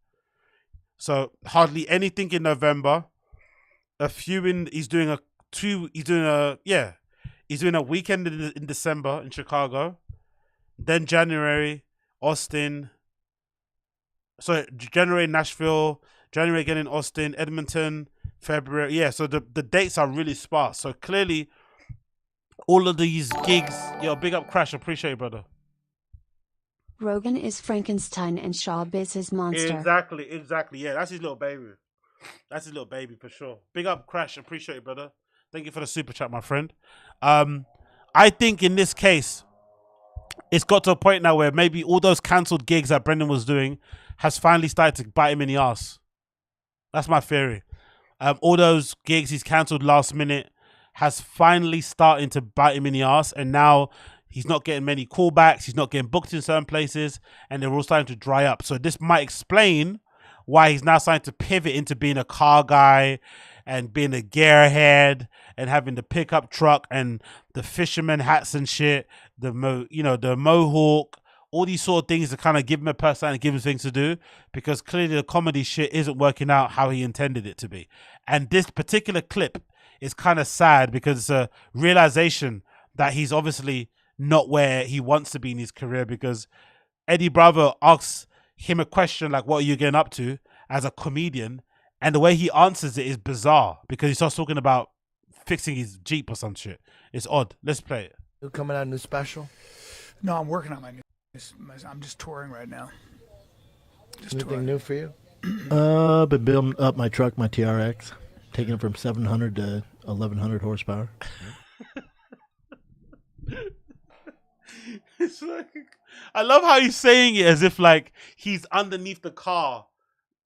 So hardly anything in November. He's doing a weekend in December in Chicago. Then January, Austin. Sorry, January, Nashville. January again in Austin, Edmonton, February. Yeah, so the dates are really sparse. So clearly, all of these gigs. Yo, big up Crash. Appreciate it, brother. Rogan is Frankenstein and SCHAUB is his monster. Exactly. Yeah, that's his little baby. That's his little baby for sure. Big up Crash. Appreciate it, brother. Thank you for the super chat, my friend. I think in this case, it's got to a point now where maybe all those cancelled gigs that Brendan was doing has finally started to bite him in the ass. That's my theory. All those gigs he's cancelled last minute has finally started to bite him in the ass, and now he's not getting many callbacks. He's not getting booked in certain places, and they're all starting to dry up. So this might explain why he's now starting to pivot into being a car guy and being a gearhead and having the pickup truck and the fisherman hats and shit, the mohawk, all these sort of things to kind of give him a personality, give him things to do, because clearly the comedy shit isn't working out how he intended it to be. And this particular clip is kind of sad because it's a realization that he's obviously not where he wants to be in his career, because Eddie Bravo asks him a question like, what are you getting up to as a comedian? And the way he answers it is bizarre, because he starts talking about fixing his Jeep or some shit. It's odd. Let's play it. You coming out new special? No, I'm working on my new. I'm just touring right now. Anything new for you? Been building up my truck, my TRX, taking it from 700 to 1100 horsepower. It's like, I love how he's saying it as if like he's underneath the car,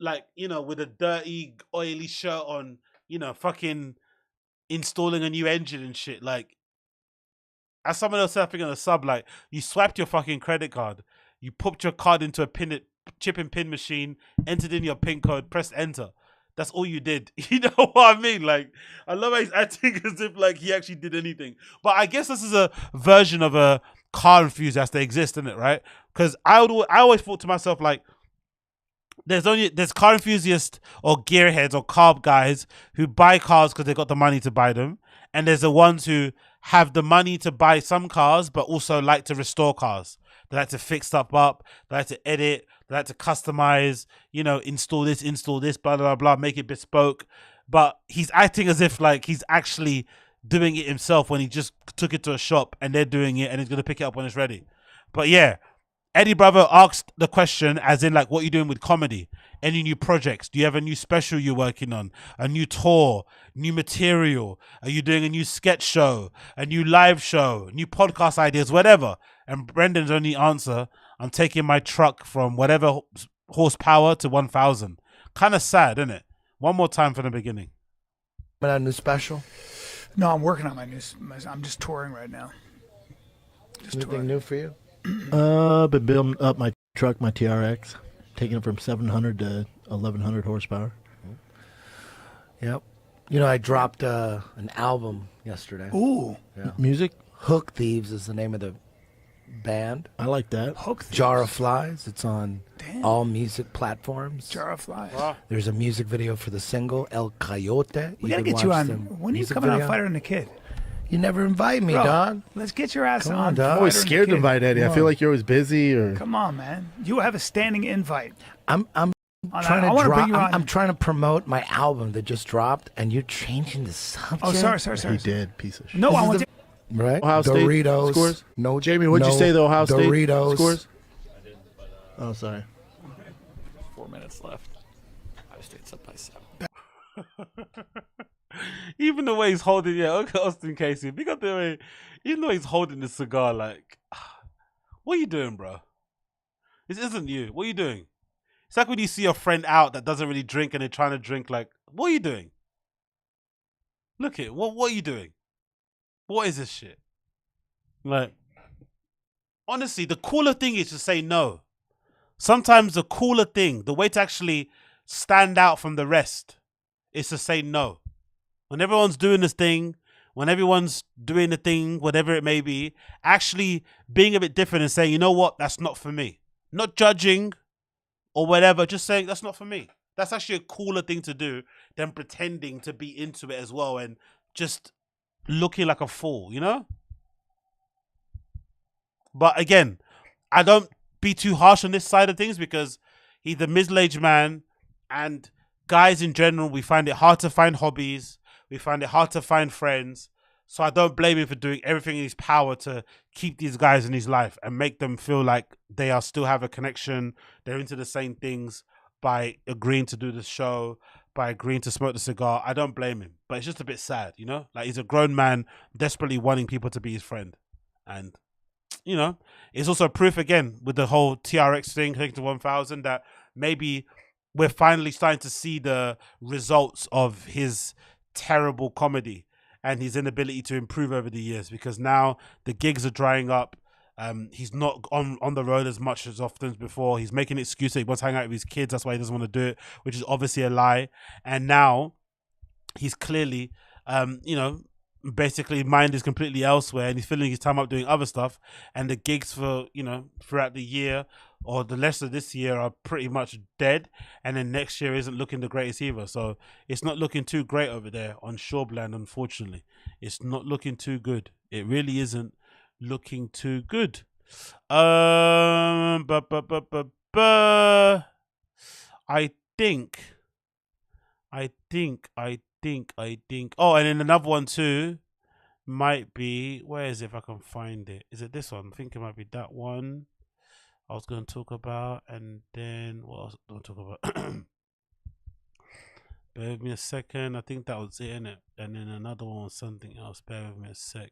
like, you know, with a dirty, oily shirt on, you know, fucking installing a new engine and shit. Like, as someone else said, I think on a sub, like, you swiped your fucking credit card, you popped your card into a chip and pin machine, entered in your PIN code, pressed enter. That's all you did. You know what I mean? Like, I love how he's acting as if like he actually did anything. But I guess this is a version of a car enthusiast that exists, isn't it? Right? Because I always thought to myself, like, there's car enthusiasts or gearheads or car guys who buy cars because they got the money to buy them, and there's the ones who have the money to buy some cars but also like to restore cars. They like to fix stuff up, they like to edit, they like to customize, you know, install this, blah, blah, blah, make it bespoke. But he's acting as if like he's actually doing it himself when he just took it to a shop and they're doing it and he's going to pick it up when it's ready. But yeah, Eddie Bravo asked the question as in like, what are you doing with comedy? Any new projects? Do you have a new special you're working on? A new tour? New material? Are you doing a new sketch show? A new live show? New podcast ideas? Whatever. And Brendan's only answer, I'm taking my truck from whatever horsepower to 1,000. Kind of sad, isn't it? One more time from the beginning. Coming out new special? No, I'm working on my new. I'm just touring right now. Anything new for you? Been building up my truck, my TRX, taking it from 700 to 1100 horsepower. Yep. You know, I dropped an album yesterday. Ooh. Yeah. Music? Hook Thieves is the name of the band. I like that. Hook Thieves. Jar of Flies. It's on all music platforms. Jar of Flies. Wow. There's a music video for the single El Coyote. We gotta get you on. When are you coming on Fighter and the Kid? You never invite me, Bro, dog. Let's get your ass Come on. dog. I'm always scared to invite Eddie. I feel like you're always busy. Or Come on, man. You have a standing invite. I'm trying to drop. I'm trying to promote my album that just dropped, and you're changing the subject. Oh, sorry. He did, piece of shit. No, I want to. Right? Ohio State Doritos scores? No, Jamie, what'd you say the Ohio State Doritos scores? Oh, sorry. 4 minutes left. Ohio State's up by 7. Even the way he's holding, okay, Austin Casey, big up the way, even though he's holding the cigar, like, what are you doing, bro? This isn't you. What are you doing? It's like when you see a friend out that doesn't really drink and they're trying to drink, like, what are you doing? Look at it. What are you doing? What is this shit? Like, honestly, the cooler thing is to say no. Sometimes the cooler thing, the way to actually stand out from the rest is to say no. When everyone's doing this thing, when everyone's doing the thing, whatever it may be, actually being a bit different and saying, you know what, that's not for me. Not judging or whatever, just saying that's not for me. That's actually a cooler thing to do than pretending to be into it as well and just looking like a fool, you know? But again, I don't be too harsh on this side of things because he's a middle-aged man and guys in general, we find it hard to find hobbies. We find it hard to find friends. So I don't blame him for doing everything in his power to keep these guys in his life and make them feel like they are still have a connection. They're into the same things by agreeing to do the show, by agreeing to smoke the cigar. I don't blame him, but it's just a bit sad, you know? Like, he's a grown man desperately wanting people to be his friend. And, you know, it's also proof again with the whole TRX thing, connected to 1000, that maybe we're finally starting to see the results of his terrible comedy and his inability to improve over the years, because now the gigs are drying up. He's not on the road as much as often as before. He's making an excuse that he wants to hang out with his kids. That's why he doesn't want to do it, which is obviously a lie. And now he's clearly, you know, basically mind is completely elsewhere, and he's filling his time up doing other stuff. And the gigs for, you know, throughout the year or the rest of this year are pretty much dead. And then next year isn't looking the greatest either. So it's not looking too great over there on Shoreland, unfortunately. It's not looking too good. It really isn't looking too good. I think. Oh, and then another one too might be, where is it if I can find it? Is it this one? I think it might be that one I was going to talk about. And then what else do I talk about? Bear with me a second. I think that was it, innit? And then another one was something else. Bear with me a sec.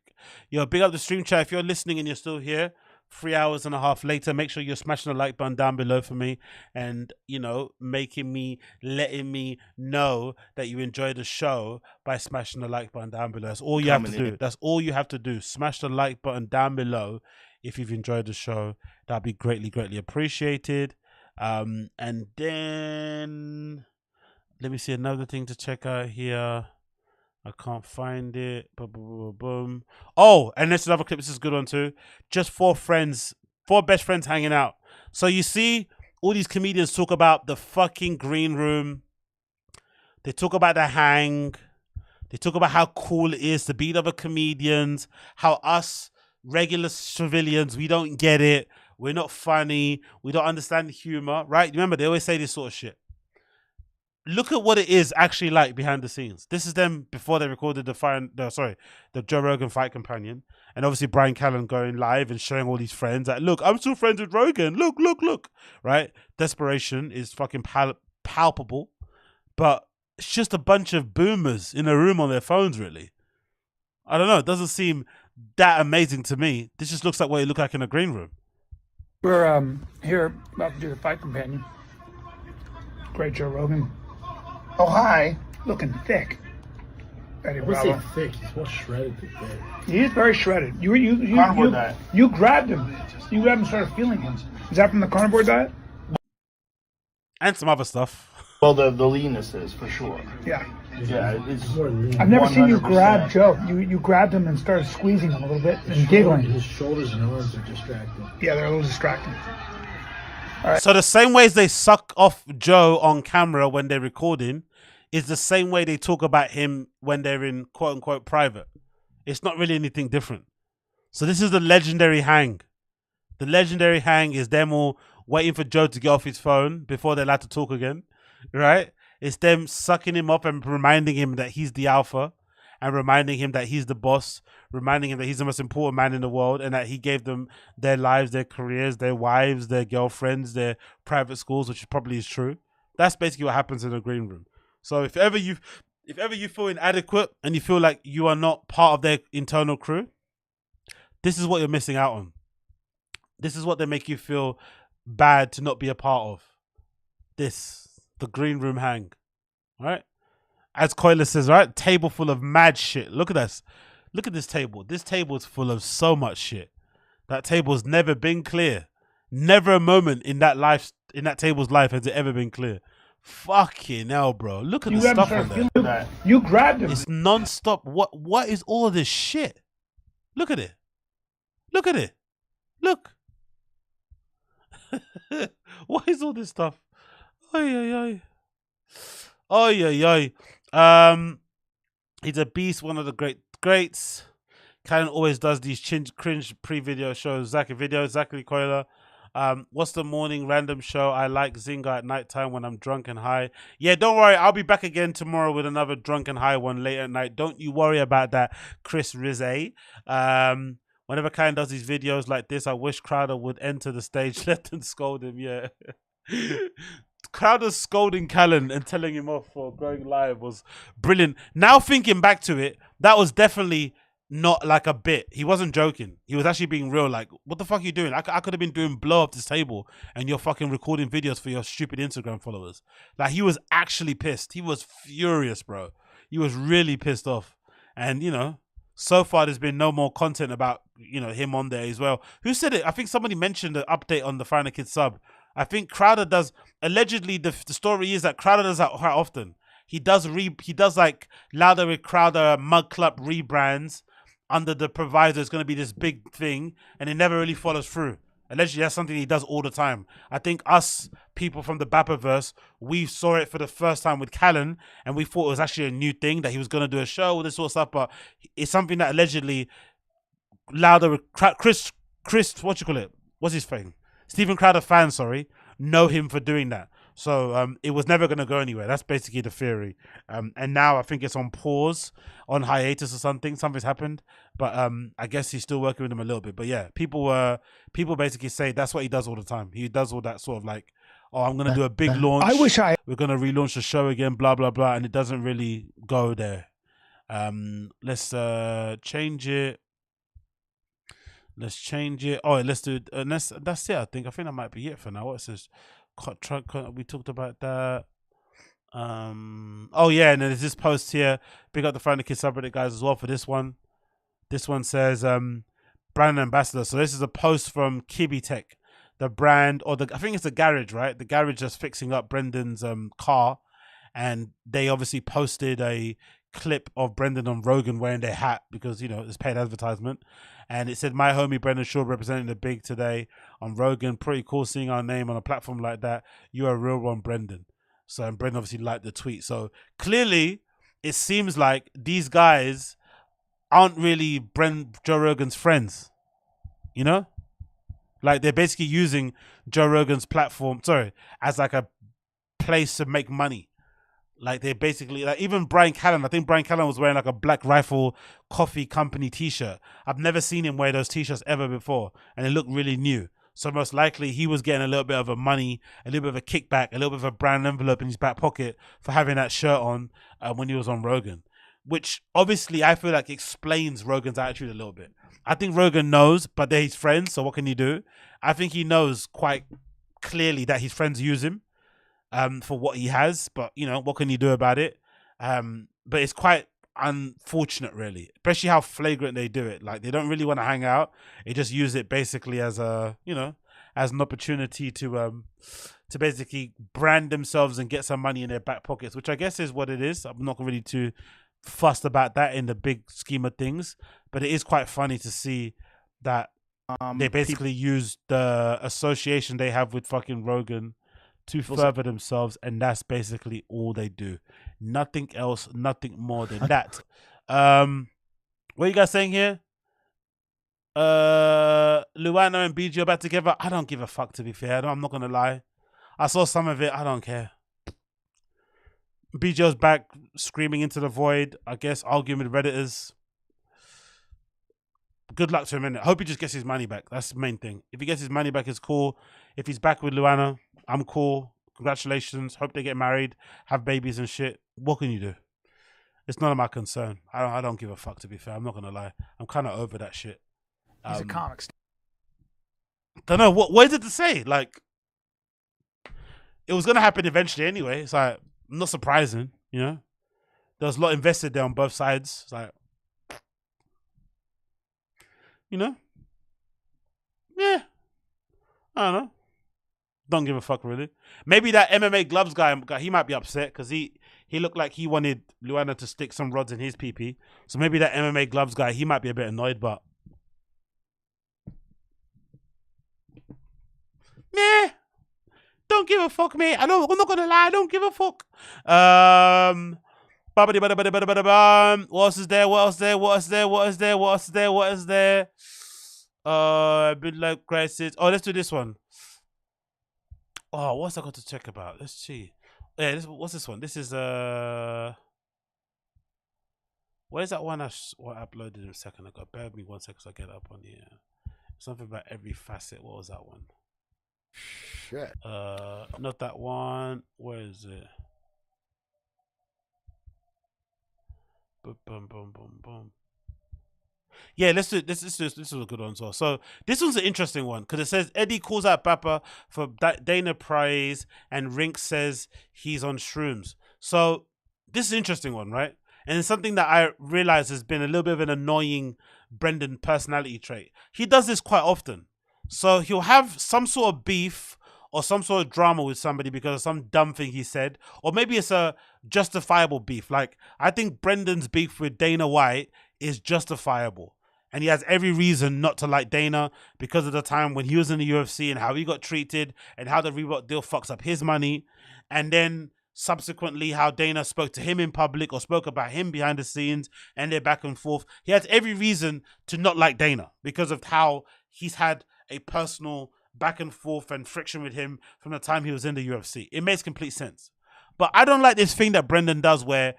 Yo, big up the stream chat. If you're listening and you're still here 3 hours and a half later, make sure you're smashing the like button down below for me, and, you know, letting me know that you enjoy the show by smashing the like button down below. That's all you have to do. That's all you have to do. Smash the like button down below if you've enjoyed the show. That'd be greatly appreciated. And then let me see another thing to check out here. I can't find it. Boom. Oh, and there's another clip. This is a good one too. Just four best friends hanging out. So you see all these comedians talk about the fucking green room. They talk about the hang. They talk about how cool it is to beat other comedians. How us regular civilians, we don't get it. We're not funny. We don't understand the humor, right? Remember, they always say this sort of shit. Look at what it is actually like behind the scenes. This is them before they recorded the Joe Rogan Fight Companion. And obviously Brian Callen going live and showing all these friends that, look, I'm still friends with Rogan. Look. Right? Desperation is fucking palpable. But it's just a bunch of boomers in a room on their phones, really. I don't know. It doesn't seem that amazing to me. This just looks like what it looked like in a green room. We're here about to do the Fight Companion. Great Joe Rogan. Oh, hi. Looking thick. Eddie Bravo. Thick. He's more shredded than thick. He is very shredded. You grabbed him. You grabbed him and started feeling him. Is that from the carnivore diet? And some other stuff. Well, the leanness is, for sure. Yeah. Yeah, it's I've never seen you grab Joe. You grabbed him and started squeezing him a little bit and giggling. His shoulders and arms are distracting. Yeah, they're a little distracting. All right. So the same ways they suck off Joe on camera when they're recording is the same way they talk about him when they're in quote unquote private. It's not really anything different. So this is the legendary hang. The legendary hang is them all waiting for Joe to get off his phone before they're allowed to talk again, right? It's them sucking him up and reminding him that he's the alpha, and reminding him that he's the boss, reminding him that he's the most important man in the world, and that he gave them their lives, their careers, their wives, their girlfriends, their private schools, which probably is true. That's basically what happens in a green room. So if ever you feel inadequate and you feel like you are not part of their internal crew, this is what you're missing out on. This is what they make you feel bad to not be a part of. The green room hang, right? As Coiler says, right? Table full of mad shit. Look at this. Look at this table. This table is full of so much shit. That table's never been clear. Never a moment in that table's life has it ever been clear. Fucking hell, bro. Look at the stuff on there. You grabbed him. It's non-stop. What is all of this shit? Look at it. Look at it. Look. What is all this stuff? Oy. He's a beast, one of the greats. Callen always does these cringe pre-video shows. Zachary Coiler. What's the morning random show? I like Zynga at nighttime when I'm drunk and high. Yeah, don't worry. I'll be back again tomorrow with another drunk and high one late at night. Don't you worry about that, Chris Rizze. Whenever Kyle does these videos like this, I wish Crowder would enter the stage, let them scold him. Yeah. Crowder scolding Callan and telling him off for going live was brilliant. Now thinking back to it, that was definitely not like a bit. He wasn't joking. He was actually being real. Like, what the fuck are you doing? I could have been doing blow up this table and you're fucking recording videos for your stupid Instagram followers. Like, he was actually pissed. He was furious, bro. He was really pissed off. And, you know, so far there's been no more content about, you know, him on there as well. Who said it? I think somebody mentioned the update on the Final Kid sub. I think Crowder does, allegedly the story is that Crowder does that quite often. He does like Louder with Crowder Mug Club rebrands under the proviso it's going to be this big thing, and it never really follows through. Allegedly, that's something he does all the time. I think us people from the BAPA-verse, we saw it for the first time with Callan, and we thought it was actually a new thing, that he was going to do a show, all this sort of stuff, but it's something that allegedly Louder with Chris, what you call it? What's his thing? Stephen Crowder fans, sorry, know him for doing that. So it was never going to go anywhere. That's basically the theory. And now I think it's on pause, on hiatus or something. Something's happened. But I guess he's still working with them a little bit. But yeah, people basically say that's what he does all the time. He does all that sort of like, oh, I'm going to do a big launch. We're going to relaunch the show again, blah, blah, blah. And it doesn't really go there. Let's change it. Let's change it. Oh, let's do it. And that's it, I think. I think that might be it for now. What says? We talked about that. Oh yeah, and then there's this post here. Big up the Final Kid subreddit guys as well for this one. This one says brand ambassador. So this is a post from Kibby Tech, the brand, or I think it's the garage, right? The garage that's fixing up Brendan's car, and they obviously posted a clip of Brendan on Rogan wearing their hat because, you know, it's paid advertisement. And it said, my homie Brendan Shaw representing the big today on Rogan. Pretty cool seeing our name on a platform like that. You are a real one, Brendan. So, and Brendan obviously liked the tweet. So clearly it seems like these guys aren't really Joe Rogan's friends, you know? Like, they're basically using Joe Rogan's platform, as like a place to make money. Like, they basically, like, even Brian Callen, I think Brian Callen was wearing like a Black Rifle Coffee Company t-shirt. I've never seen him wear those t-shirts ever before, and it looked really new. So most likely he was getting a little bit of a money, a little bit of a kickback, a little bit of a brand envelope in his back pocket for having that shirt on when he was on Rogan, which obviously I feel like explains Rogan's attitude a little bit. I think Rogan knows, but they're his friends, so what can he do? I think he knows quite clearly that his friends use him for what he has, but you know, what can you do about it? But it's quite unfortunate, really, especially how flagrant they do it. Like, they don't really want to hang out. They just use it basically as a, you know, as an opportunity to basically brand themselves and get some money in their back pockets, which I guess is what it is. I'm not really too fussed about that in the big scheme of things, but it is quite funny to see that they basically use the association they have with fucking Rogan to further themselves, and that's basically all they do. Nothing else, nothing more than that. What are you guys saying here? Luana and BG are back together. I don't give a fuck, to be fair. I'm not gonna lie. I saw some of it. I don't care. BJ's back screaming into the void, I guess, arguing with Redditors. Good luck to him, innit? I hope he just gets his money back. That's the main thing. If he gets his money back, it's cool. If he's back with Luana, I'm cool. Congratulations. Hope they get married, have babies and shit. What can you do? It's none of my concern. I don't give a fuck, to be fair. I'm not gonna lie. I'm kind of over that shit. He's a comic. Don't know what is it to say. Like, it was gonna happen eventually anyway. It's like, not surprising, you know. There was a lot invested there on both sides. It's like, you know, yeah. I don't know. Don't give a fuck, really. Maybe that MMA gloves guy, he might be upset because he looked like he wanted Luana to stick some rods in his PP. So maybe that MMA gloves guy, he might be a bit annoyed, but meh. Don't give a fuck, mate. I'm not gonna lie, I don't give a fuck. What else is there? What else there? What else there? What else there? What else there? What else there? Midlife crisis. Oh, let's do this one. Oh, what's I got to check about? Let's see. Yeah, what's this one? This is where's that one I uploaded a second ago? Bear with me 1 second so I get it up on here. Something about every facet. What was that one? Shit. Not that one. Where is it? Boom, boom, boom, boom, boom. Yeah, let's do this. This is a good one as well. So this one's an interesting one because it says Eddie calls out BAPA for Dana praise and Rink says he's on shrooms. So this is an interesting one, right? And it's something that I realize has been a little bit of an annoying Brendan personality trait. He does this quite often. So he'll have some sort of beef or some sort of drama with somebody because of some dumb thing he said, or maybe it's a justifiable beef. Like, I think Brendan's beef with Dana White is justifiable. And he has every reason not to like Dana because of the time when he was in the UFC and how he got treated and how the Reebok deal fucks up his money. And then subsequently how Dana spoke to him in public or spoke about him behind the scenes and they're back and forth. He has every reason to not like Dana because of how he's had a personal back and forth and friction with him from the time he was in the UFC. It makes complete sense. But I don't like this thing that Brendan does where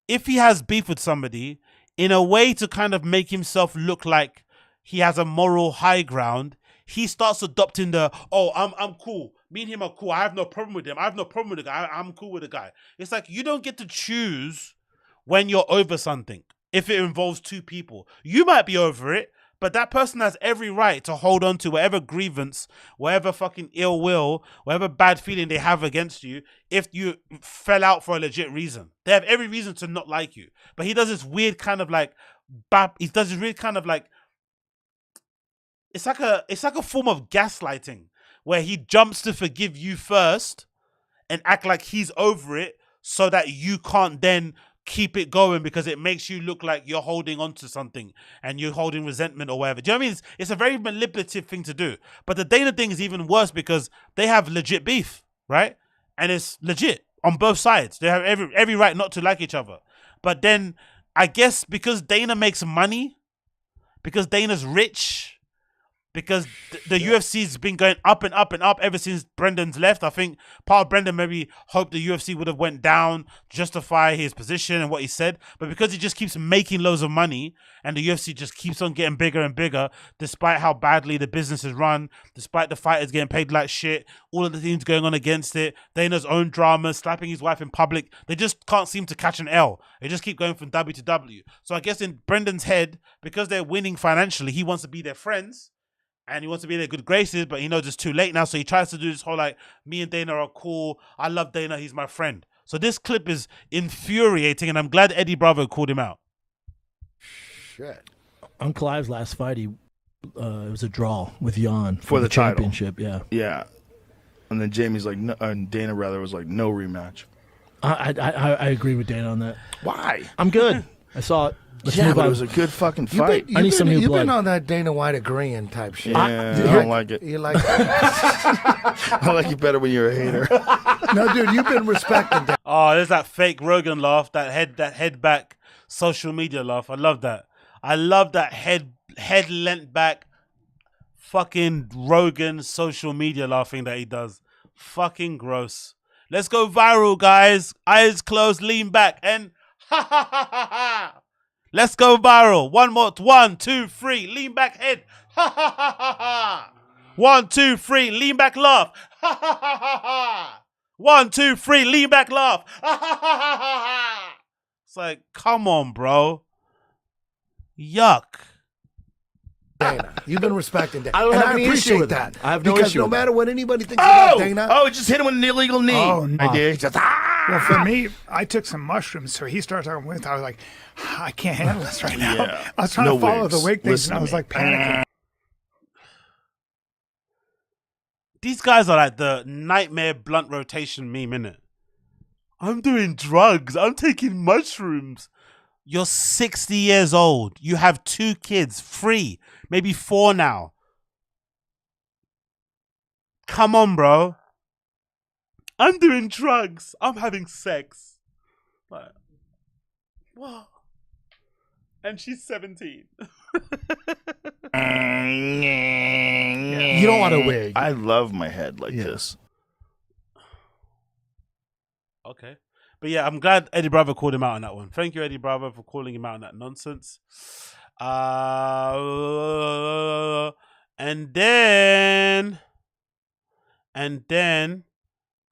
if he has beef with somebody, in a way to kind of make himself look like he has a moral high ground, he starts adopting the, oh, I'm cool. Me and him are cool. I have no problem with him. I have no problem with the guy. I'm cool with the guy. It's like you don't get to choose when you're over something if it involves two people. You might be over it, but that person has every right to hold on to whatever grievance, whatever fucking ill will, whatever bad feeling they have against you if you fell out for a legit reason. They have every reason to not like you. But he does this weird kind of like, he does this weird kind of like, it's like a form of gaslighting where he jumps to forgive you first and act like he's over it so that you can't then keep it going because it makes you look like you're holding on to something and you're holding resentment or whatever. Do you know what I mean? It's a very manipulative thing to do. But the Dana thing is even worse because they have legit beef, right? And it's legit on both sides. They have every right not to like each other. But then I guess because Dana makes money, because Dana's rich, because the UFC's been going up and up and up ever since Brendan's left. I think part of Brendan maybe hoped the UFC would have went down, justify his position and what he said. But because he just keeps making loads of money and the UFC just keeps on getting bigger and bigger, despite how badly the business is run, despite the fighters getting paid like shit, all of the things going on against it, Dana's own drama, slapping his wife in public, they just can't seem to catch an L. They just keep going from W to W. So I guess in Brendan's head, because they're winning financially, he wants to be their friends. And he wants to be in their good graces, but he knows it's too late now. So he tries to do this whole like, me and Dana are cool. I love Dana. He's my friend. So this clip is infuriating, and I'm glad Eddie Bravo called him out. Shit. On Clive's last fight, it was a draw with Jan for the title. Championship. Yeah. Yeah. And then Jamie's like, no, and Dana rather was like, no rematch. I agree with Dana on that. Why? I'm good. I saw it. Yeah, but it was a good fucking fight. I need some new blood. You've been on that Dana White agreeing type shit. Yeah, I don't like it. You like it? I like it better when you're a hater. No, dude, you've been respecting that. Oh, there's that fake Rogan laugh, that head back social media laugh. I love that. I love that head leant back fucking Rogan social media laughing that he does. Fucking gross. Let's go viral, guys. Eyes closed, lean back, and ha ha ha ha ha. Let's go viral. One more. 1, 2, 3. Lean back head. Ha ha ha ha ha. 1, 2, 3. Lean back laugh. Ha ha ha ha ha. 1, 2, 3. Lean back laugh. Ha ha ha ha ha. It's like, come on, bro. Yuck. Dana, you've been respecting Dana. I don't have and any I issue appreciate with that. I have no because issue no with matter that. what anybody thinks about Dana. Oh, just hit him with an illegal knee. Oh, no. I did. Just, Well, for me, I took some mushrooms, so he started talking with. I was like, I can't handle this right now. Yeah. I was trying to follow the wig things, Listen and I was to me. like panicking. These guys are like the nightmare blunt rotation meme, innit? I'm doing drugs. I'm taking mushrooms. You're 60 years old. You have 2 kids, 3, maybe 4 now. Come on, bro. I'm doing drugs. I'm having sex. Like, what? And she's 17. You don't want a wig. I love my head like this. But yeah, I'm glad Eddie Bravo called him out on that one. Thank you, Eddie Bravo, for calling him out on that nonsense. And then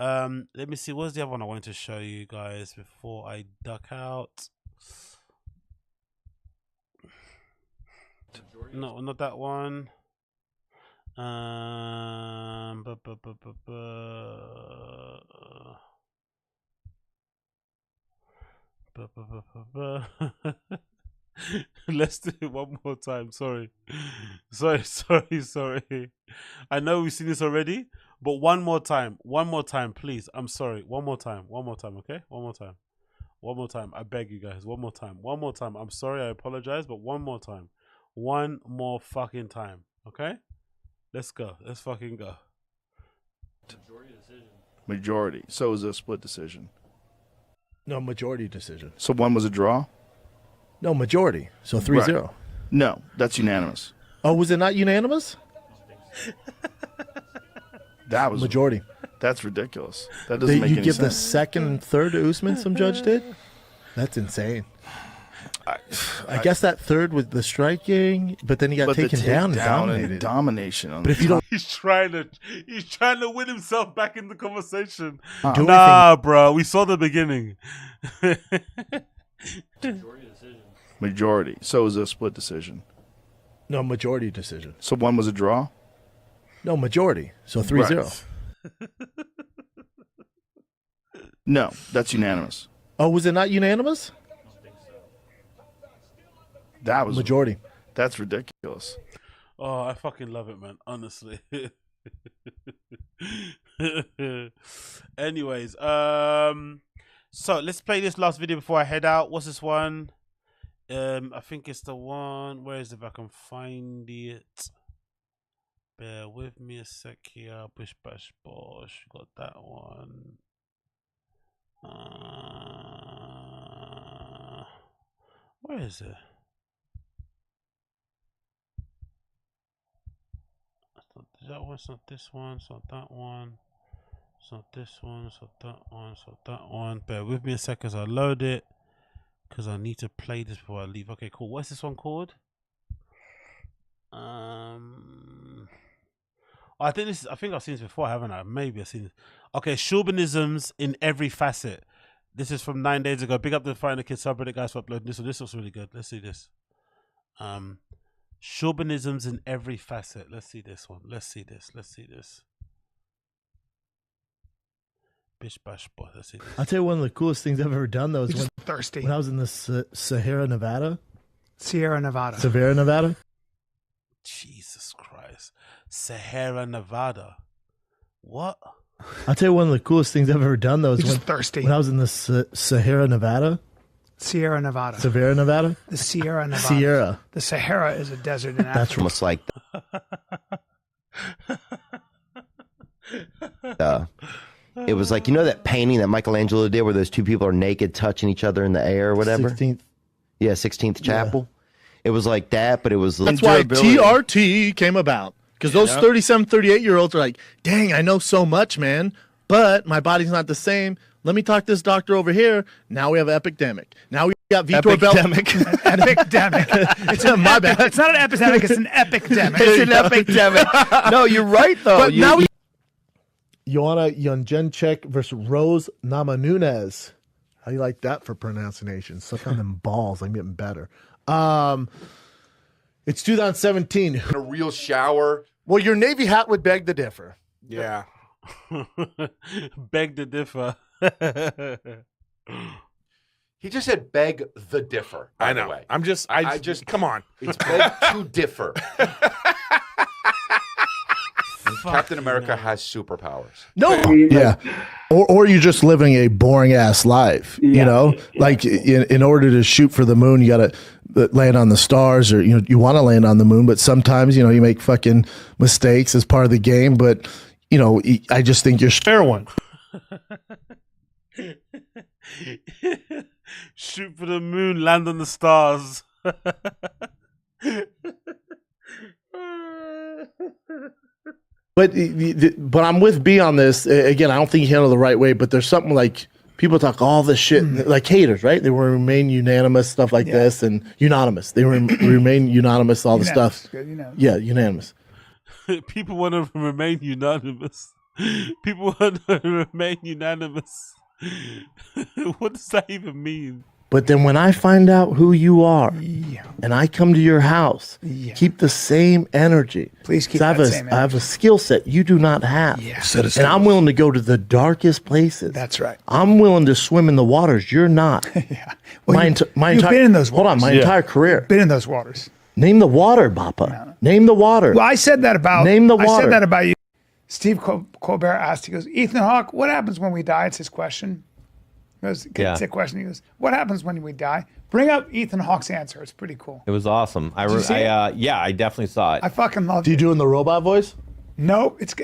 let me see, what's the other one I wanted to show you guys before I duck out? No, not that one. Let's do it one more time. Sorry. I know we've seen this already, but one more time, please. I'm sorry. One more time, okay? One more time. I beg you guys, one more time. I'm sorry, I apologize, but one more time. One more fucking time, okay? Let's go. Let's fucking go. Majority. So it was a split decision. No, majority decision. So one was a draw? No, majority. So 3-0. Right. No, that's unanimous. Oh, was it not unanimous? That was majority. That's ridiculous. That doesn't make any sense. You give the second and third to Usman, some judge did? That's insane. I guess that third was the striking, but then he got taken down and dominated. Domination. But if you don't, he's trying to win himself back in the conversation. Nah, bro, we saw the beginning. Majority. So it was a split decision. No, majority decision. So one was a draw? No, majority. So 3-0. Right. No, that's unanimous. Oh, was it not unanimous? That was majority. That's ridiculous. Oh, I fucking love it, man. Honestly. Anyways, so let's play this last video before I head out. What's this one? I think it's the one. Where is it? If I can find it. Bear with me a sec here. Bish bash bosh. Got that one. Where is it? That one, it's not this one, it's not that one, it's not this one, it's not that one, it's not that one. Bear with me a second as I load it, because I need to play this before I leave. Okay, cool. What's this one called? I think I've seen this before, haven't I? Maybe I've seen this. Okay, chauvinisms in every facet. This is from 9 days ago. Big up the Fighting the Kid subreddit guys for uploading this one. This looks really good. Let's see this. Chauvinisms in every facet. Let's see this one. Let's see this. Bish bash boy. Let's see this. I'll tell you one of the coolest things I've ever done though is thirsty. When I was in the Sierra Nevada. Sierra Nevada. Jesus Christ. Sahara Nevada. What? I'll tell you one of the coolest things I've ever done though is when I was in the Sahara Nevada. Sierra Nevada. The Sierra Nevada. Sierra. The Sahara is a desert in Africa. That's almost like it was like, you know that painting that Michelangelo did where those two people are naked touching each other in the air or whatever? 16th. Yeah, 16th Chapel. Yeah. It was like that, but it was... That's why TRT came about. Because those 37, 38-year-olds are like, dang, I know so much, man, but my body's not the same. Let me talk to this doctor over here. Now we have an epidemic. Now we got Vitor Epidemic. It's my bad. It's not an epidemic. It's an epidemic. It's an epidemic. No, you're right though. But now Joanna Jędrzejczyk versus Rose Namajunas. How do you like that for pronunciation? Suck on them balls. I'm getting better. It's 2017. A real shower. Well, your Navy hat would beg to differ. Yeah. Beg to differ. He just said beg the differ. I know. Way. I just come on. It's beg to differ. Captain America has superpowers. No. Yeah. Or you're just living a boring ass life, you know? Like in order to shoot for the moon, you got to land on the stars, or you want to land on the moon, but sometimes, you make fucking mistakes as part of the game, but I just think you're fair one. Shoot for the moon, land on the stars. But I'm with B on this. Again, I don't think he handled it the right way, but there's something like people talk all this shit, like haters, right? They will remain unanimous, stuff like this, and unanimous. They remain unanimous, all the stuff. Good, unanimous. Yeah, unanimous. People want to remain unanimous. People want to remain unanimous. What does that even mean? But then when I find out who you are, and I come to your house, keep the same energy. Please keep that same energy. I have a skill set you do not have. Set of and I'm willing to go to the darkest places. That's right. I'm willing to swim in the waters. You're not. Well, You've been in those waters. Hold on, my entire career. Been in those waters. Name the water, BAPA. Name the water. Well, I said that about. Name the water. I said that about you. Steve Colbert asked. He goes, Ethan Hawke, what happens when we die? It's his question. It's a question. He goes, what happens when we die? Bring up Ethan Hawke's answer. It's pretty cool. It was awesome. Did you see it? Yeah, I definitely saw it. I fucking love it. Do you do in the robot voice? No, it's.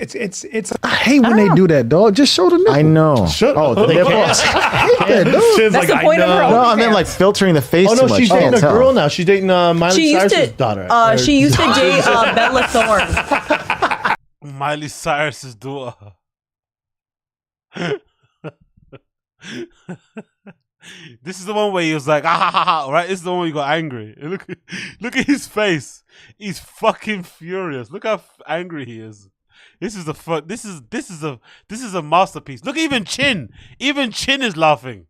I hate when they do that, dog. Just show the nipple. I know. They can't. I hate that, dude. That's the point of her. No, I meant like filtering the face Oh too no, much. she's dating a girl now. She's dating Miley She used Cyrus's to. daughter. She used to date Bella Thorne. Miley Cyrus's daughter. This is the one where he was like, ah, ha, ha, ha, right? This is the one where he got angry. Look at his face. He's fucking furious. Look how angry he is. This is a masterpiece. Look, even Chin is laughing.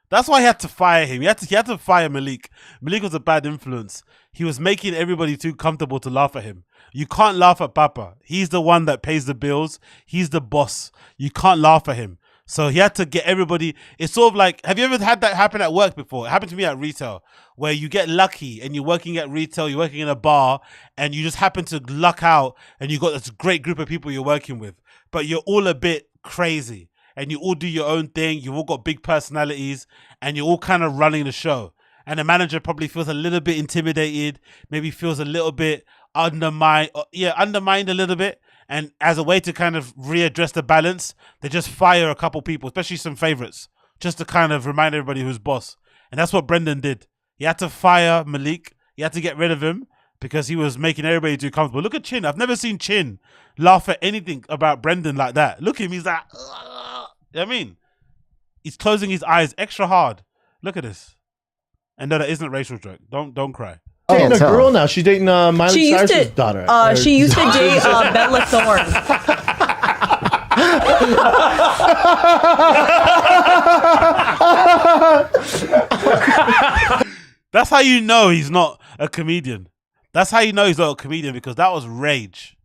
That's why he had to fire him. He had to fire Malik. Malik was a bad influence. He was making everybody too comfortable to laugh at him. You can't laugh at Papa. He's the one that pays the bills. He's the boss. You can't laugh at him. So he had to get everybody. It's sort of like, have you ever had that happen at work before? It happened to me at retail, where you get lucky and you're working at retail, you're working in a bar, and you just happen to luck out and you got this great group of people you're working with, but you're all a bit crazy and you all do your own thing. You've all got big personalities and you're all kind of running the show. And the manager probably feels a little bit intimidated, maybe feels a little bit undermined a little bit. And as a way to kind of readdress the balance, they just fire a couple people, especially some favorites, just to kind of remind everybody who's boss. And that's what Brendan did. He had to fire Malik. He had to get rid of him because he was making everybody too comfortable. Look at Chin. I've never seen Chin laugh at anything about Brendan like that. Look at him. He's like, you know what I mean? He's closing his eyes extra hard. Look at this. And no, that isn't a racial joke. Don't cry. Dating a girl now. She's dating Miley Cyrus's daughter. She used to date Bella Thorne. That's how you know he's not a comedian. That's how you know he's not a comedian, because that was rage.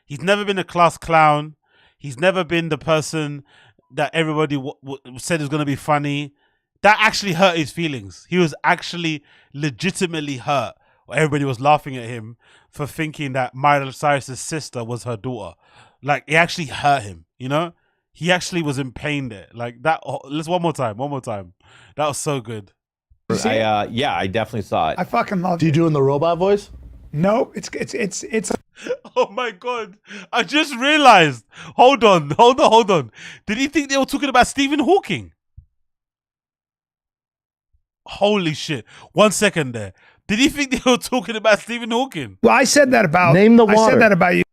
He's never been a class clown. He's never been the person that everybody said was going to be funny. That actually hurt his feelings. He was actually legitimately hurt. Everybody was laughing at him for thinking that Miley Cyrus's sister was her daughter. Like, it actually hurt him, you know? He actually was in pain there. Like that. Let's one more time. That was so good. Yeah, I definitely saw it. I fucking love it. Do you do in the robot voice? No, it's. Oh my God. I just realized. Hold on. Did he think they were talking about Stephen Hawking? Holy shit. 1 second there. Did he think they were talking about Stephen Hawking? Well, I said that about. Name the water. I said that about you.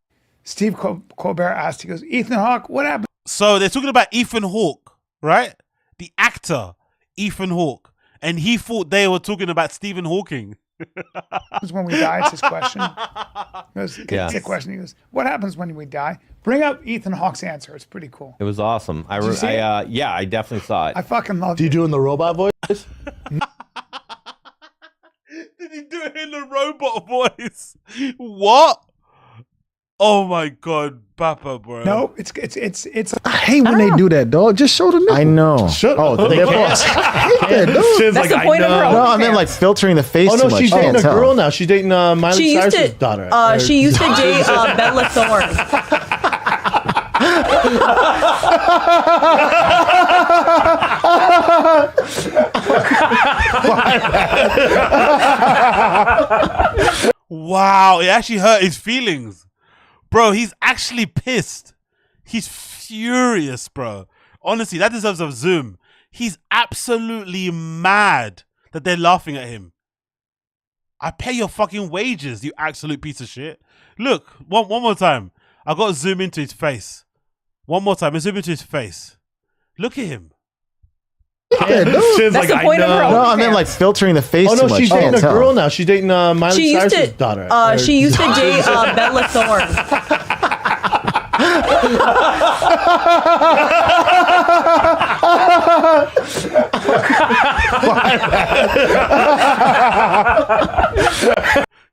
Steve Colbert asked. He goes, Ethan Hawke, what happened? So they're talking about Ethan Hawke, right? The actor Ethan Hawke, and he thought they were talking about Stephen Hawking. When we die, it's his question. It's a question. He goes, what happens when we die? Bring up Ethan Hawke's answer. It's pretty cool. It was awesome. Yeah, I definitely saw it. I fucking love it. Do you do in the robot voice? Did he do it in the robot voice? What? Oh my God, BAPA, bro. No, it's. I hate when they do that, dog. Just show the nipple. I know. They can't. I hate that, dude. That's the point of her. No, I meant like filtering the face Oh too no, much. she's dating a girl now. She's dating Miley Cyrus's daughter. She used to date Bella Thorne. Wow, it actually hurt his feelings. Bro, he's actually pissed. He's furious, bro. Honestly, that deserves a zoom. He's absolutely mad that they're laughing at him. I pay your fucking wages, you absolute piece of shit. Look, one more time. I got to zoom into his face. One more time, zoom into his face. Look at him. Shit's That's like, the point of her No, I OnlyFans. meant like filtering the face Oh too no, much. she's dating a Can't tell. girl now. She's dating Miley She used Cyrus's to, daughter. she used to date Bella Thorne.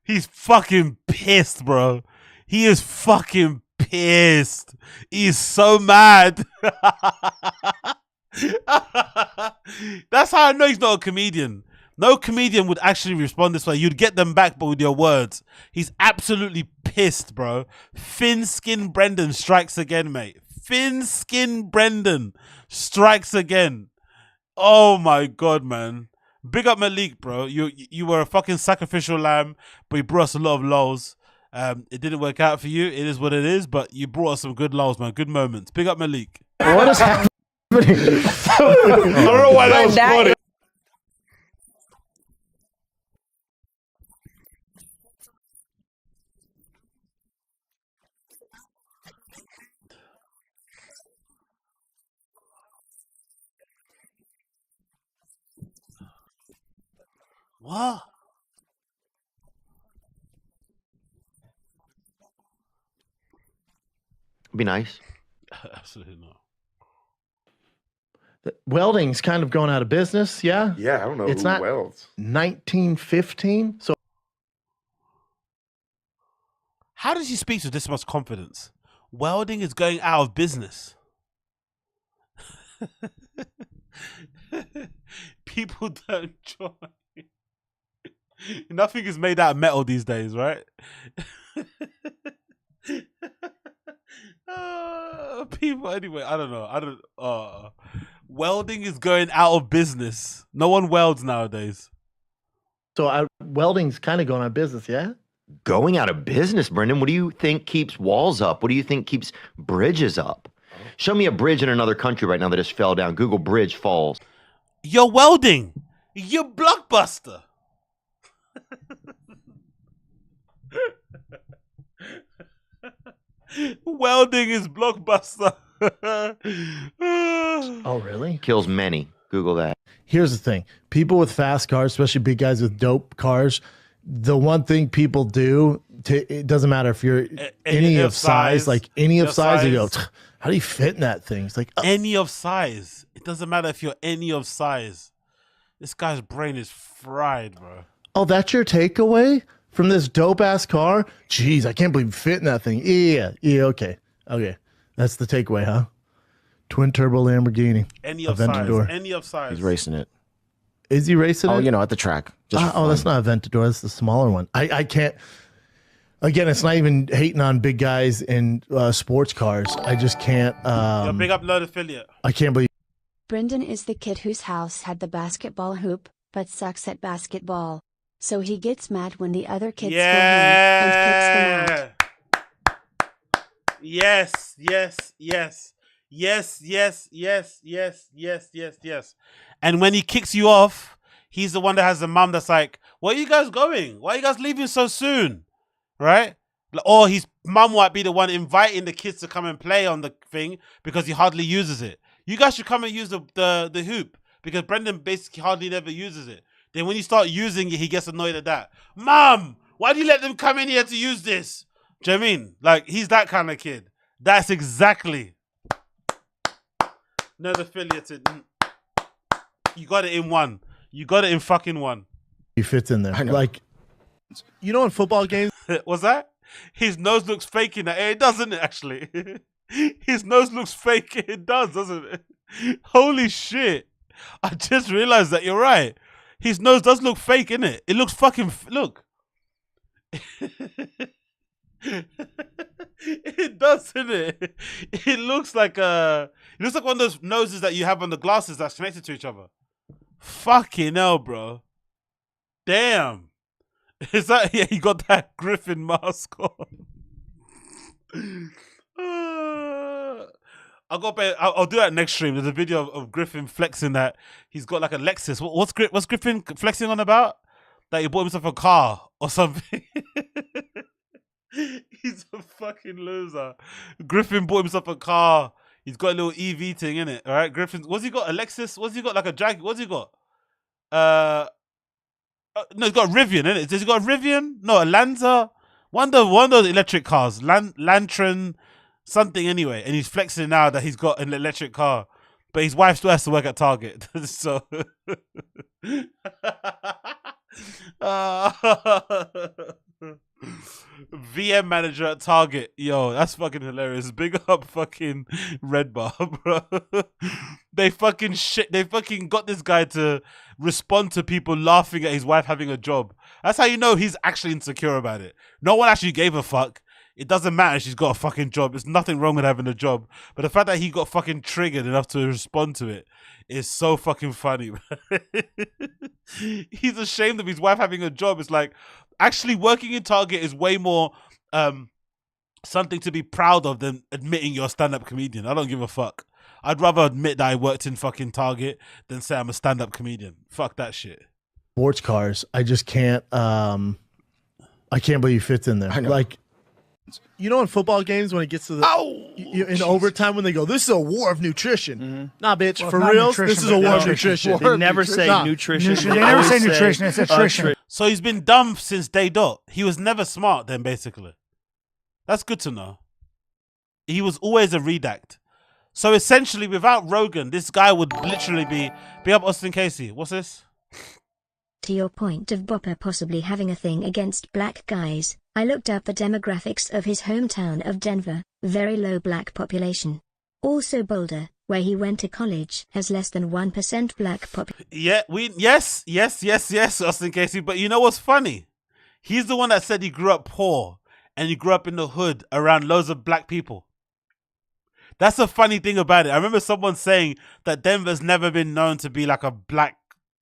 He's fucking pissed, bro. He is fucking pissed. He's so mad. That's how I know he's not a comedian. No comedian would actually respond this way. You'd get them back, but with your words. He's absolutely pissed, bro. Thin Skin Brendan strikes again, mate. Thin Skin Brendan strikes again. Oh my God, man. Big up Malik, bro. You were a fucking sacrificial lamb, but you brought us a lot of lows. It didn't work out for you. It is what it is, but you brought us some good lows, man. Good moments. Big up Malik. What is happening? I don't know why that was funny. What? Be nice. Absolutely not. Welding's kind of going out of business, yeah? Yeah, I don't know It's who not welds. 1915, so How does he speak with this much confidence? Welding is going out of business. People don't join. Nothing is made out of metal these days, right? People, anyway, I don't know. Welding is going out of business. No one welds nowadays. So welding's kind of going out of business, yeah? Going out of business, Brendan. What do you think keeps walls up? What do you think keeps bridges up? Show me a bridge in another country right now that just fell down. Google bridge falls. You're welding. You're Blockbuster. Welding is Blockbuster. Oh, really? Kills many. Google that. Here's the thing. People with fast cars, especially big guys with dope cars, the one thing people do, it doesn't matter if you're any of size, like any of size, you go, how do you fit in that thing? It's like, any of size. It doesn't matter if you're any of size. This guy's brain is fried, bro. oh, that's your takeaway from this dope ass car? Jeez, I can't believe you fit in that thing. Yeah, okay. That's the takeaway, huh? Twin turbo Lamborghini. Any of size. Any of size. He's racing it. Is he racing it? Oh, you know, at the track. Just oh, that's not a Aventador. That's the smaller one. I can't. Again, it's not even hating on big guys in sports cars. I just can't. You're a big upload affiliate. I can't believe. Brendan is the kid whose house had the basketball hoop, but sucks at basketball. So he gets mad when the other kids go home and kicks them out. Yes. And when he kicks you off, he's the one that has the mum that's like, where are you guys going? Why are you guys leaving so soon? Right? Or his mum might be the one inviting the kids to come and play on the thing because he hardly uses it. You guys should come and use the hoop because Brendan basically hardly never uses it. Then when you start using it, he gets annoyed at that. Mom, why do you let them come in here to use this? Do you know what I mean? Like, he's that kind of kid. That's exactly. Another affiliated. You got it in one. You got it in fucking one. He fits in there. Like, you know, in football games. What's that? His nose looks fake in that. It doesn't it, actually? His nose looks fake. It does, doesn't it? Holy shit. I just realized that you're right. His nose does look fake, innit? It looks fucking... Look. It does, innit? It looks like a... It looks like one of those noses that you have on the glasses that's connected to each other. Fucking hell, bro. Damn. Is that... Yeah, he got that Griffin mask on. I'll do that next stream. There's a video of Griffin flexing that he's got like a Lexus. What's Griffin flexing on about? That he bought himself a car or something. He's a fucking loser. Griffin bought himself a car. He's got a little EV thing in it. All right, Griffin. What's he got? Alexis. What's he got? Like a drag. What's he got? No, he's got a Rivian, innit? Does he got a Rivian? No, a Lanza. One of those electric cars. Lantern, something anyway. And he's flexing now that he's got an electric car. But his wife still has to work at Target. So VM manager at Target. Yo, that's fucking hilarious. Big up fucking Red Bar, bro. They fucking got this guy to respond to people laughing at his wife having a job. That's how you know he's actually insecure about it. No one actually gave a fuck. It doesn't matter if she's got a fucking job. There's nothing wrong with having a job. But the fact that he got fucking triggered enough to respond to it is so fucking funny. He's ashamed of his wife having a job. It's like, actually working in Target is way more something to be proud of than admitting you're a stand-up comedian. I don't give a fuck. I'd rather admit that I worked in fucking Target than say I'm a stand-up comedian. Fuck that shit. Sports cars, I just can't. I can't believe he fits in there. I know. Like, you know, in football games when it gets to the in overtime when they go, this is a war of nutrition. Nah, bitch, Well, for it's not real, nutrition, this is a but war of nutrition. nutrition. War They of never nutrition. say Nah. nutrition. They never say nutrition. It's attrition. So he's been dumb since day dot. He was never smart then, basically. That's good to know. He was always a redact. So essentially, without Rogan, this guy would literally be up Austin Casey. What's this? To your point of BAPA possibly having a thing against black guys, I looked up the demographics of his hometown of Denver, very low black population. Also Boulder, where he went to college, has less than 1% black population. Yeah, yes, Austin Casey. But you know what's funny? He's the one that said he grew up poor and he grew up in the hood around loads of black people. That's the funny thing about it. I remember someone saying that Denver's never been known to be like a black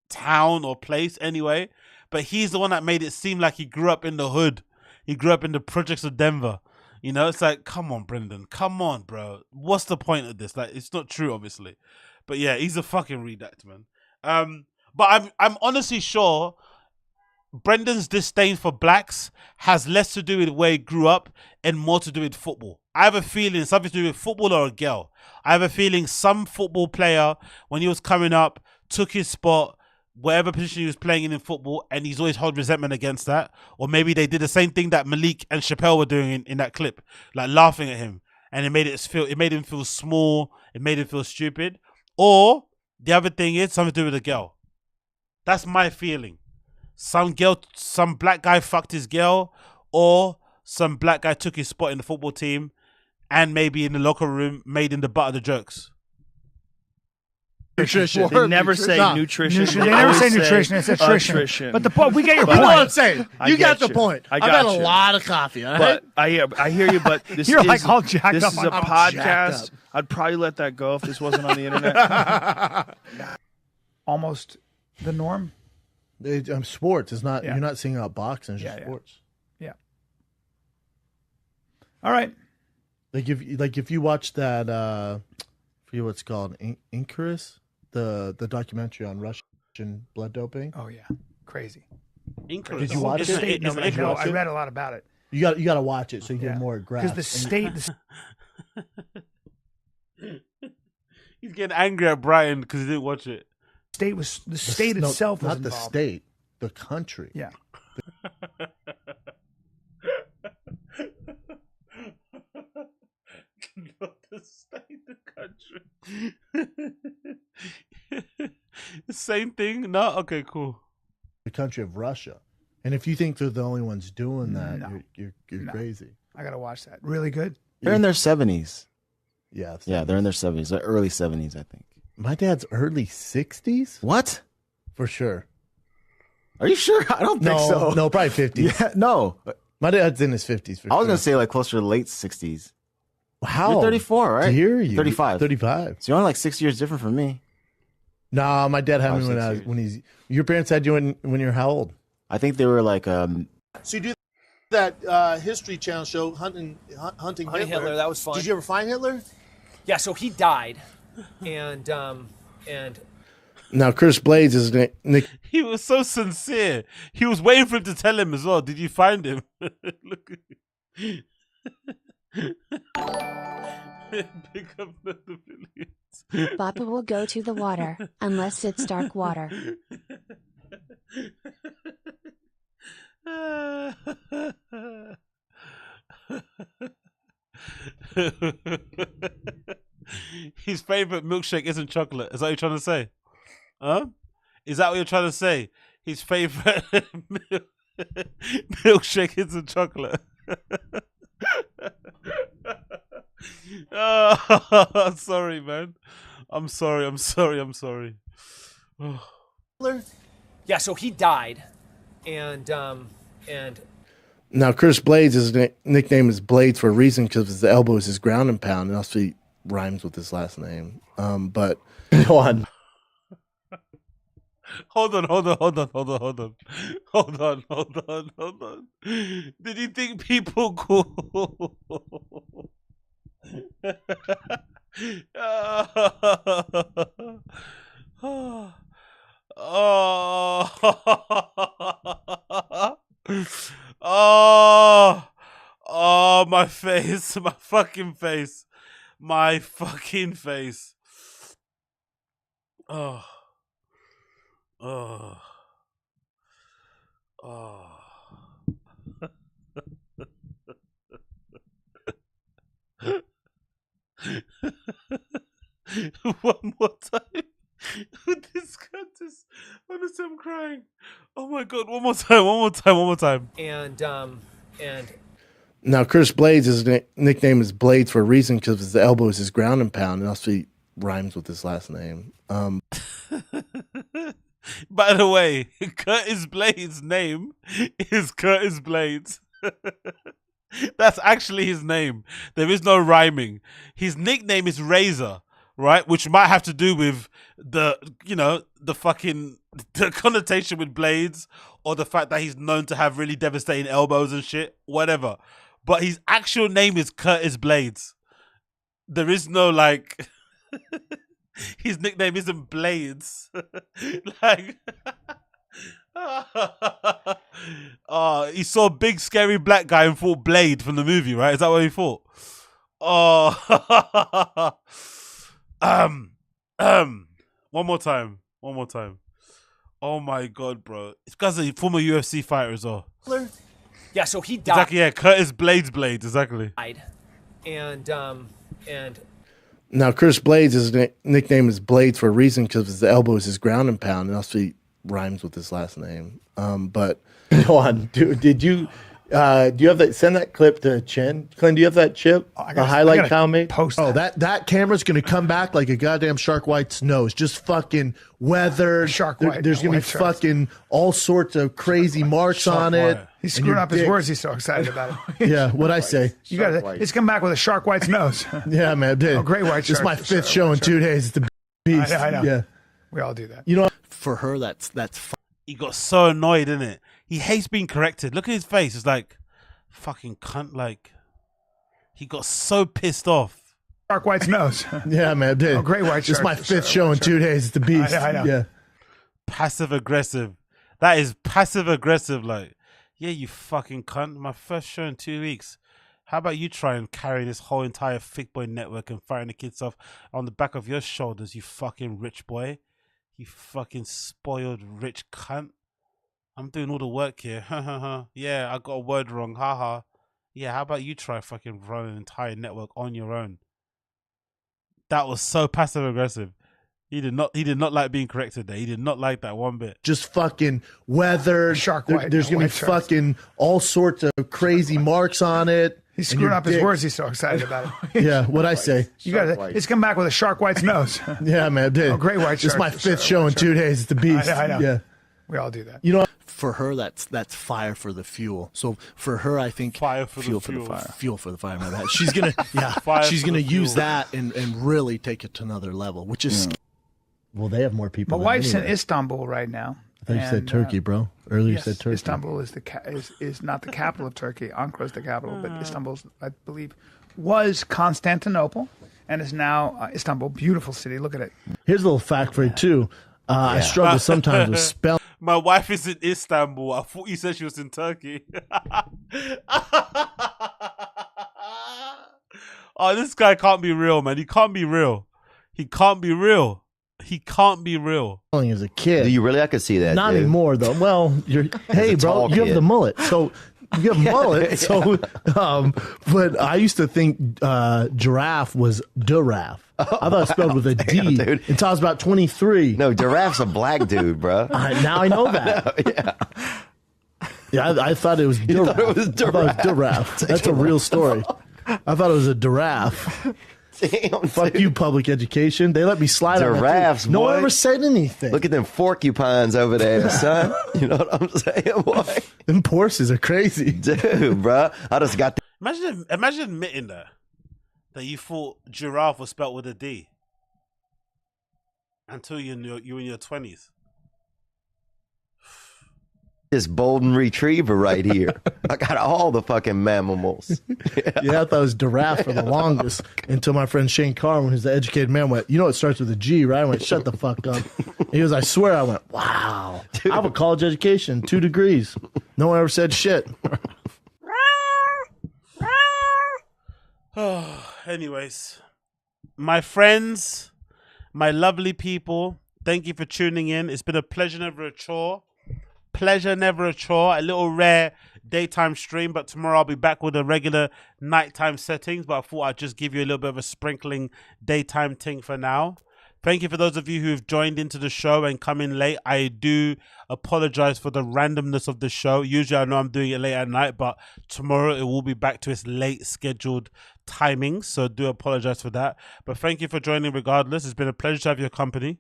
town or place anyway, but he's the one that made it seem like he grew up in the hood. He grew up in the projects of Denver. You know, it's like, come on, Brendan. Come on, bro. What's the point of this? Like, it's not true, obviously. But yeah, he's a fucking redact, man. But I'm honestly sure Brendan's disdain for blacks has less to do with where he grew up and more to do with football. I have a feeling it's something to do with football or a girl. I have a feeling some football player, when he was coming up, took his spot, whatever position he was playing in football, and he's always held resentment against that. Or maybe they did the same thing that Malik and Chappelle were doing in that clip, like laughing at him, and it made him feel small, it made him feel stupid. Or the other thing is something to do with a girl. That's my feeling. Some black guy fucked his girl, or some black guy took his spot in the football team, and maybe in the locker room made him the butt of the jokes. Nutrition. They never say nutrition. They never say nutrition. It's attrition. But the point, we get your point. You know what I'm saying? You got the point. I I've had a lot of coffee. All right? But I hear you. But this You're is like all jacked this up. is a I'm podcast. I'd probably let that go if this wasn't on the internet. Almost the norm. Sports is not. Yeah. You're not singing out boxing. It's just Yeah. sports. Yeah. All right. Like if you watch that, I forget what it's called, Icarus, the documentary on Russian blood doping. Oh yeah, crazy. Icarus. Did you watch it? I read a lot about it. You got to watch it so you get more grasp. Because the state. He's getting angry at Brian because he didn't watch it. The state itself was not the involved. state, the country. Yeah. Not the state, the country. Same thing? No? Okay, cool. The country of Russia. And if you think they're the only ones doing that, No. you're No. crazy. I gotta watch that. Really good. They're in their 70s. Yeah. Yeah, they're in their 70s, like early 70s, I think. My dad's early 60s? What? For sure. Are you sure? I don't think so. No, probably 50s. Yeah, no. My dad's in his 50s for I was sure. going to say like closer to late 60s. How? You're 34, right? Dear you. 35. 35. So you're only like 6 years different from me. Nah, my dad had me 5, 6 when he's. Your parents had you when you were how old? I think they were like. So you do that History Channel show, hunting Hitler. That was fun. Did you ever find Hitler? Yeah, so he died, and Now, Chris Blades is Nick. He was so sincere. He was waiting for him to tell him as well. Did you find him? Look. Pick up the billions. BAPA will go to the water, unless it's dark water. His favorite milkshake isn't chocolate. Is that what you're trying to say? Huh? Is that what you're trying to say? His favorite milkshake isn't chocolate. Oh, sorry, man. I'm sorry. Yeah, so he died, and Now, Chris Blades, his nickname is Blades for a reason because his elbow is his ground and pound, and also he rhymes with his last name. But go on. Hold on. Did you think people call? Oh, my face, my fucking face. Oh. One more time. This cunt is honestly, I'm crying. Oh my god, one more time. And Now, Chris Blades, his nickname is Blades for a reason because his elbow is his ground and pound, and also he rhymes with his last name. By the way, Curtis Blades' name is Curtis Blades. That's actually his name. There is no rhyming. His nickname is Razor, right? Which might have to do with the connotation with blades, or the fact that he's known to have really devastating elbows and shit, whatever. But his actual name is Curtis Blades. There is no like... His nickname isn't Blades. Like... he saw a big scary black guy and thought Blade from the movie, right? Is that what he thought? One more time. Oh my god, bro. It's because he's a former UFC fighter as well. yeah, so he died. Exactly, yeah, Curtis Blades, exactly. And Now, Chris Blades, his nickname is Blades for a reason because his elbow is his ground and pound, and also he rhymes with his last name. But go on. Do you have that? Send that clip to Chen. Clint, do you have that chip? The highlight file, mate? Post that camera's gonna come back like a goddamn shark white's nose, just fucking weathered. Shark white. There's gonna be fucking all sorts of crazy marks on it. He's screwing up his words. He's so excited about it. Yeah, what'd I say? You got it. It's come back with a shark white's nose. Yeah, man. Dude. Oh, great white shark. This is my fifth show in 2 days. It's the beast. I know. Yeah. We all do that. You know, for her, that's He got so annoyed, innit? He hates being corrected. Look at his face. It's like, fucking cunt. Like, he got so pissed off. Shark white's nose. Yeah, man. Dude. Oh, great white This is shark. my fifth show in 2 days. It's the beast. I know. Yeah. Passive aggressive. That is passive aggressive. Like, yeah, you fucking cunt. My first show in 2 weeks. How about you try and carry this whole entire thick boy network and firing the kids off on the back of your shoulders, you fucking rich boy. You fucking spoiled rich cunt. I'm doing all the work here. Yeah, I got a word wrong. Haha. Yeah, how about you try fucking run an entire network on your own? That was so passive aggressive. He did not like being corrected there. He did not like that one bit. Just fucking weathered. Shark white. There's gonna be fucking all sorts of crazy marks on it. He's screwing up his words. He's so excited about it. Yeah, what'd I say? You got it. It's come back with a shark white's nose. Yeah, man. Dude. Oh, great white shark. This is my fifth show in 2 days. It's the beast. I know. Yeah. We all do that. You know, for her, that's fire for the fuel. So for her, I think fire for fuel the for fuel. the fire. Fuel for the fire. My bad. She's gonna Fire she's for gonna the use fuel. that and really take it to another level, which is. Well, they have more people. My wife's in Istanbul right now. I thought you said Turkey, bro. Earlier you said Turkey. Istanbul is is not the capital of Turkey. Ankara is the capital, but Istanbul, I believe, was Constantinople and is now Istanbul. Beautiful city. Look at it. Here's a little fact for you too. I struggle sometimes with spell. My wife is in Istanbul. I thought you said she was in Turkey. Oh, this guy can't be real, man. He can't be real. He can't be real. He can't be real. As a kid. Do you really? I could see that. Not dude. anymore, though. Well, hey, bro, you have the mullet. So you have mullet. Yeah. So, but I used to think giraffe was giraffe. I thought it was spelled with a D dude. until I was about 23. No, giraffe's a black dude, bro. Now I know that. Yeah, I thought it was giraffe. I thought it was giraffe. That's a real story. I thought it was a giraffe. Damn, fuck you, public education. They let me slide on that, Giraffes, too. No one boy. ever said anything. Look at them porcupines over there, son. You know what I'm saying, boy? Them horses are crazy. Dude, bro. I just got Imagine admitting that you thought giraffe was spelled with a D until you were in your 20s. this golden retriever right here. I got all the fucking mammals. Yeah, I thought it was giraffe for the longest until my friend Shane Carr, who's the educated man, went, you know, it starts with a G, right? I went, shut the fuck up. He goes, I swear. I went, wow. Dude. I have a college education, 2 degrees. No one ever said shit. Anyways, my friends, my lovely people, thank you for tuning in. It's been a pleasure, never a chore. Pleasure, never a chore. A little rare daytime stream, but tomorrow I'll be back with a regular nighttime settings. But I thought I'd just give you a little bit of a sprinkling daytime thing for now. Thank you for those of you who have joined into the show and come in late. I do apologize for the randomness of the show. Usually I know I'm doing it late at night, but tomorrow it will be back to its late scheduled timings. So do apologize for that. But thank you for joining regardless. It's been a pleasure to have your company.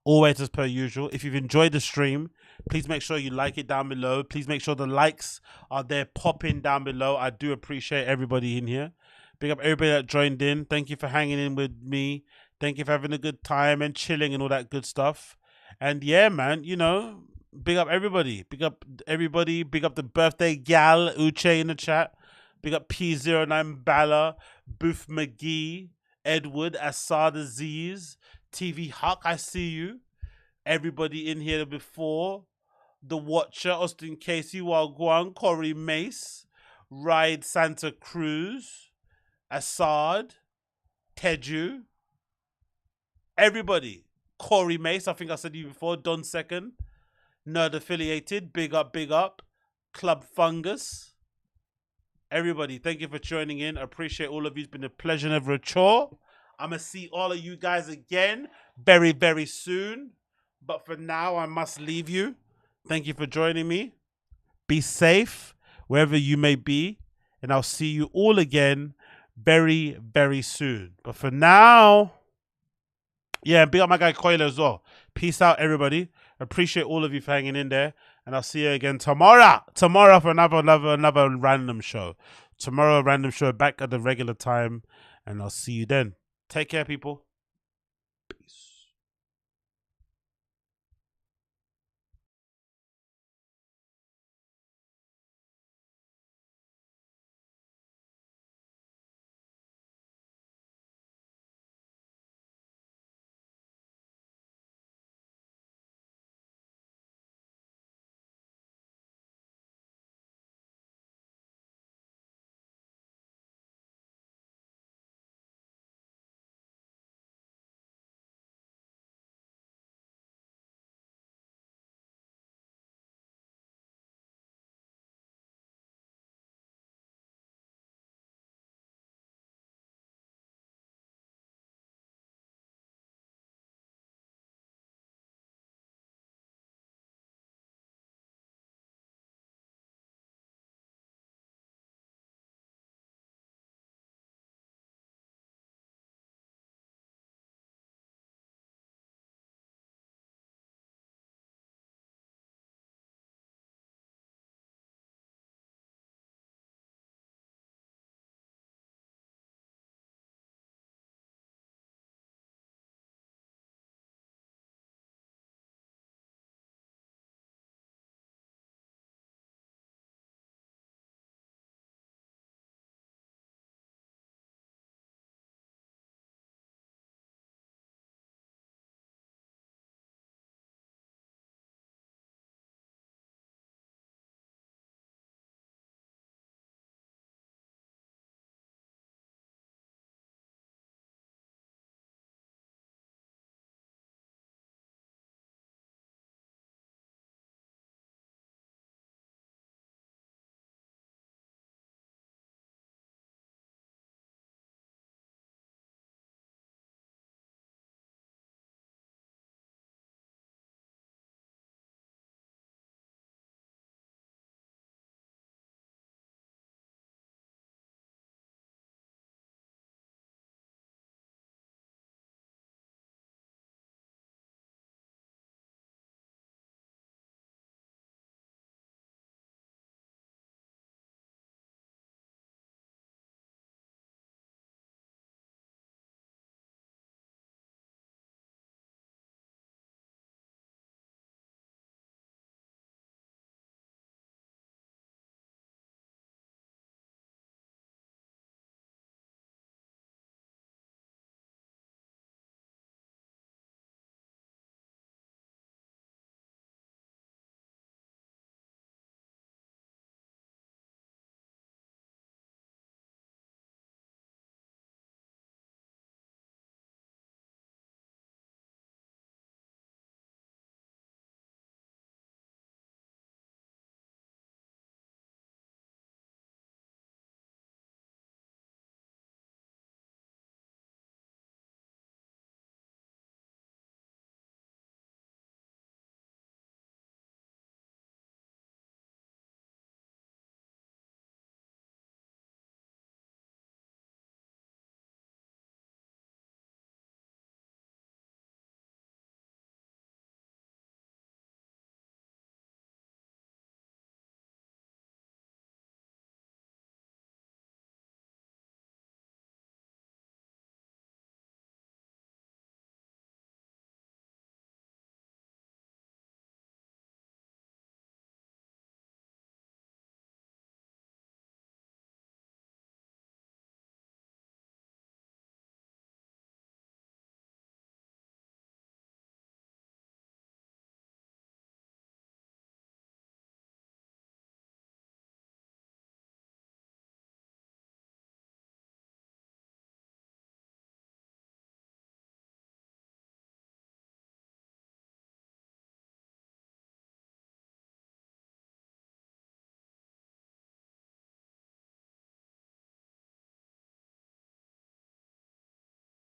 Always as per usual. If you've enjoyed the stream, please make sure you like it down below. Please make sure the likes are there popping down below. I do appreciate everybody in here. Big up everybody that joined in. Thank you for hanging in with me. Thank you for having a good time and chilling and all that good stuff. And yeah, man, you know, big up everybody. Big up everybody. Big up the birthday gal, Uche in the chat. Big up P09 Bala, Booth McGee, Edward, Assad Aziz, TV Huck, I see you. Everybody in here before. The Watcher, Austin Casey, Wagwan, Corey Mace, Ride Santa Cruz, Assad, Teju. Everybody. Corey Mace, I think I said you before. Don Second. Nerd Affiliated. Big up. Club Fungus. Everybody, thank you for joining in. I appreciate all of you. It's been a pleasure, never a chore. I'm going to see all of you guys again very, very soon. But for now, I must leave you. Thank you for joining me. Be safe wherever you may be. And I'll see you all again very, very soon. But for now... yeah, big up my guy Coyle as well. Peace out, everybody. Appreciate all of you for hanging in there. And I'll see you again tomorrow. Tomorrow for another random show. Tomorrow, a random show back at the regular time. And I'll see you then. Take care, people. Peace.